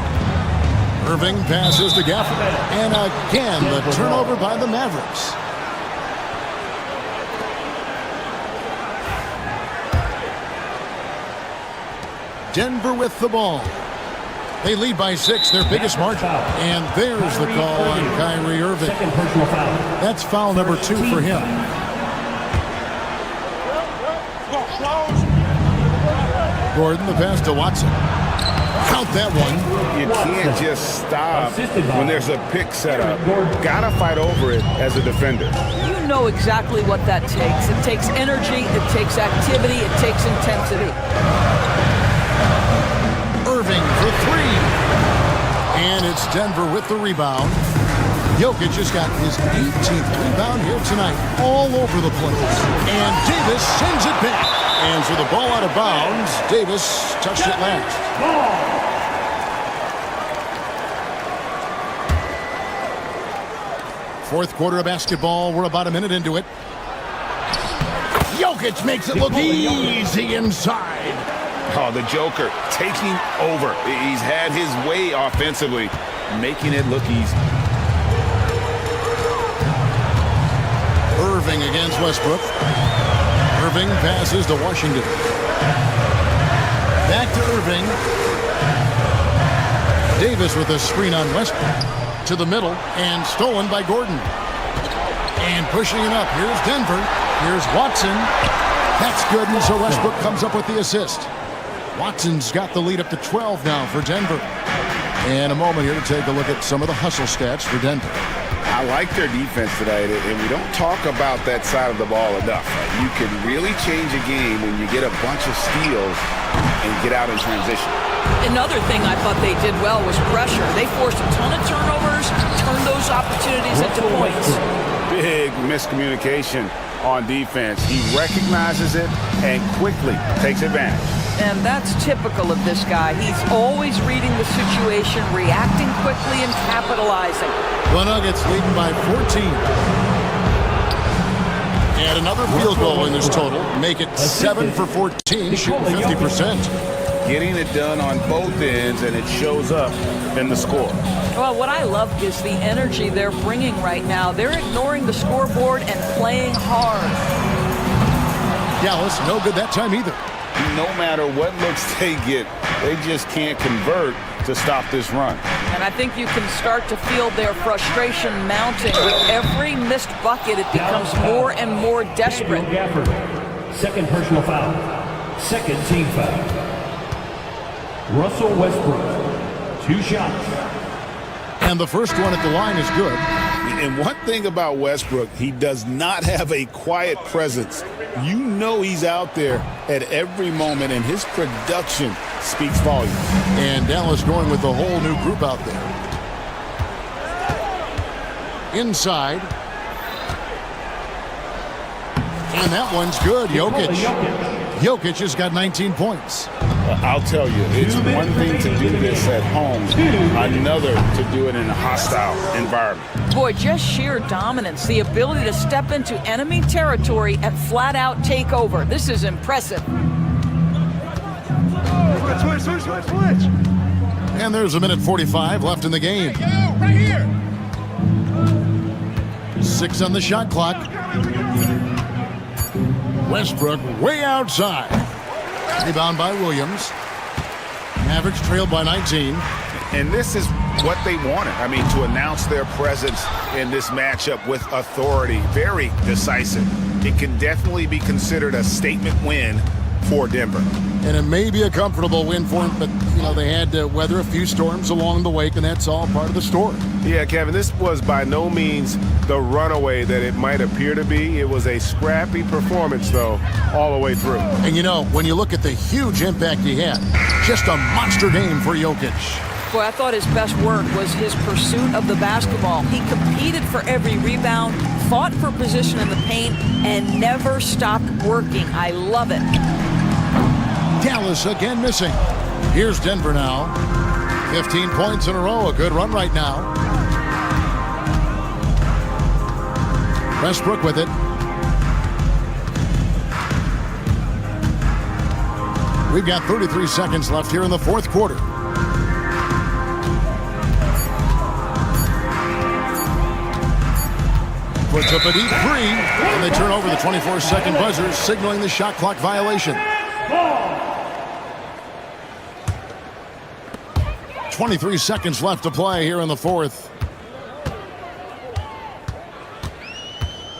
Irving passes to Gafford, and again, the turnover by the Mavericks. Denver with the ball. They lead by 6, their biggest margin. And there's the call on Kyrie Irving. That's foul number 2 for him. Gordon, the pass to Watson. Count that one. You can't just stop when there's a pick set up. Got to fight over it as a defender. You know exactly what that takes. It takes energy, it takes activity, it takes intensity. Irving for three. And it's Denver with the rebound. Jokic just got his 18th rebound here tonight, all over the place. And Davis sends it back. And for the ball out of bounds, Davis touched it last. Fourth quarter of basketball. We're about a minute into it. Jokic makes it look easy inside. Oh, the Joker taking over. He's had his way offensively, making it look easy. Irving against Westbrook. Irving passes to Washington. Back to Irving. Davis with a screen on Westbrook. To the middle and stolen by Gordon. And pushing it up. Here's Denver. Here's Watson. That's good, and so Westbrook comes up with the assist. Watson's got the lead up to 12 now for Denver. And a moment here to take a look at some of the hustle stats for Denver. I like their defense tonight, and we don't talk about that side of the ball enough. You can really change a game when you get a bunch of steals and get out in transition. Another thing I thought they did well was pressure. They forced a ton of turnovers, turned those opportunities into points. Big miscommunication on defense. He recognizes it and quickly takes advantage. And that's typical of this guy. He's always reading the situation, reacting quickly, and capitalizing. The Nuggets leading by 14. And another field goal in this total. Make it 7 for 14, shooting 50%. Getting it done on both ends, and it shows up in the score. Well, what I love is the energy they're bringing right now. They're ignoring the scoreboard and playing hard. Dallas, no good that time either. No matter what looks they get, they just can't convert to stop this run. And I think you can start to feel their frustration mounting. With every missed bucket, it becomes more and more desperate. Second personal foul. Second team foul. Russell Westbrook, 2 shots. And the first one at the line is good. And one thing about Westbrook, he does not have a quiet presence. You know he's out there at every moment, and his production speaks volumes. And Dallas going with the whole new group out there. Inside. And that one's good. Jokic has got 19 points. I'll tell you, it's one thing to do this at home, another to do it in a hostile environment. Boy, just sheer dominance, the ability to step into enemy territory and flat out take over. This is impressive. Switch. And there's a minute 45 left in the game. Right here. 6 on the shot clock. Westbrook way outside. Rebound by Williams. Mavericks trailed by 19. And this is what they wanted. I mean, to announce their presence in this matchup with authority. Very decisive. It can definitely be considered a statement win for Denver. And it may be a comfortable win for them, but, you know, they had to weather a few storms along the way, and that's all part of the story. Yeah, Kevin, this was by no means the runaway that it might appear to be. It was a scrappy performance, though, all the way through. And, you know, when you look at the huge impact he had, just a monster game for Jokic. Boy, I thought his best work was his pursuit of the basketball. He competed for every rebound, fought for position in the paint, and never stopped working. I love it. Dallas again missing. Here's Denver now. 15 points in a row. A good run right now. Westbrook with it. We've got 33 seconds left here in the fourth quarter. Puts up a deep three, and they turn over the 24-second buzzer, signaling the shot clock violation. 23 seconds left to play here in the fourth.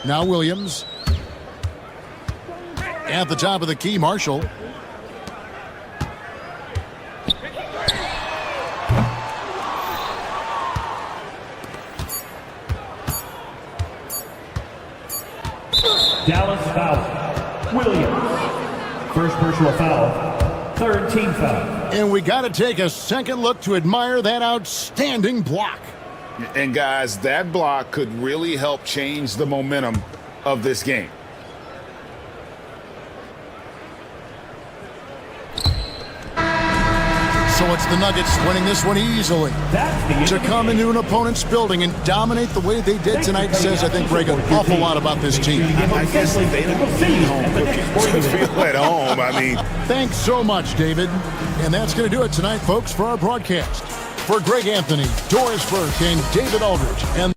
Now Williams. At the top of the key, Marshall. Dallas foul. Williams. First personal foul. Third team foul. And we got to take a second look to admire that outstanding block. And guys, that block could really help change the momentum of this game. So it's the Nuggets winning this one easily. To come into an opponent's building and dominate the way they did tonight says, I think, Greg, an awful lot about this team. I guess they don't need home cooking to feel at home. I mean, thanks so much, David. And that's going to do it tonight, folks, for our broadcast. For Greg Anthony, Doris Burke, and David Aldridge, and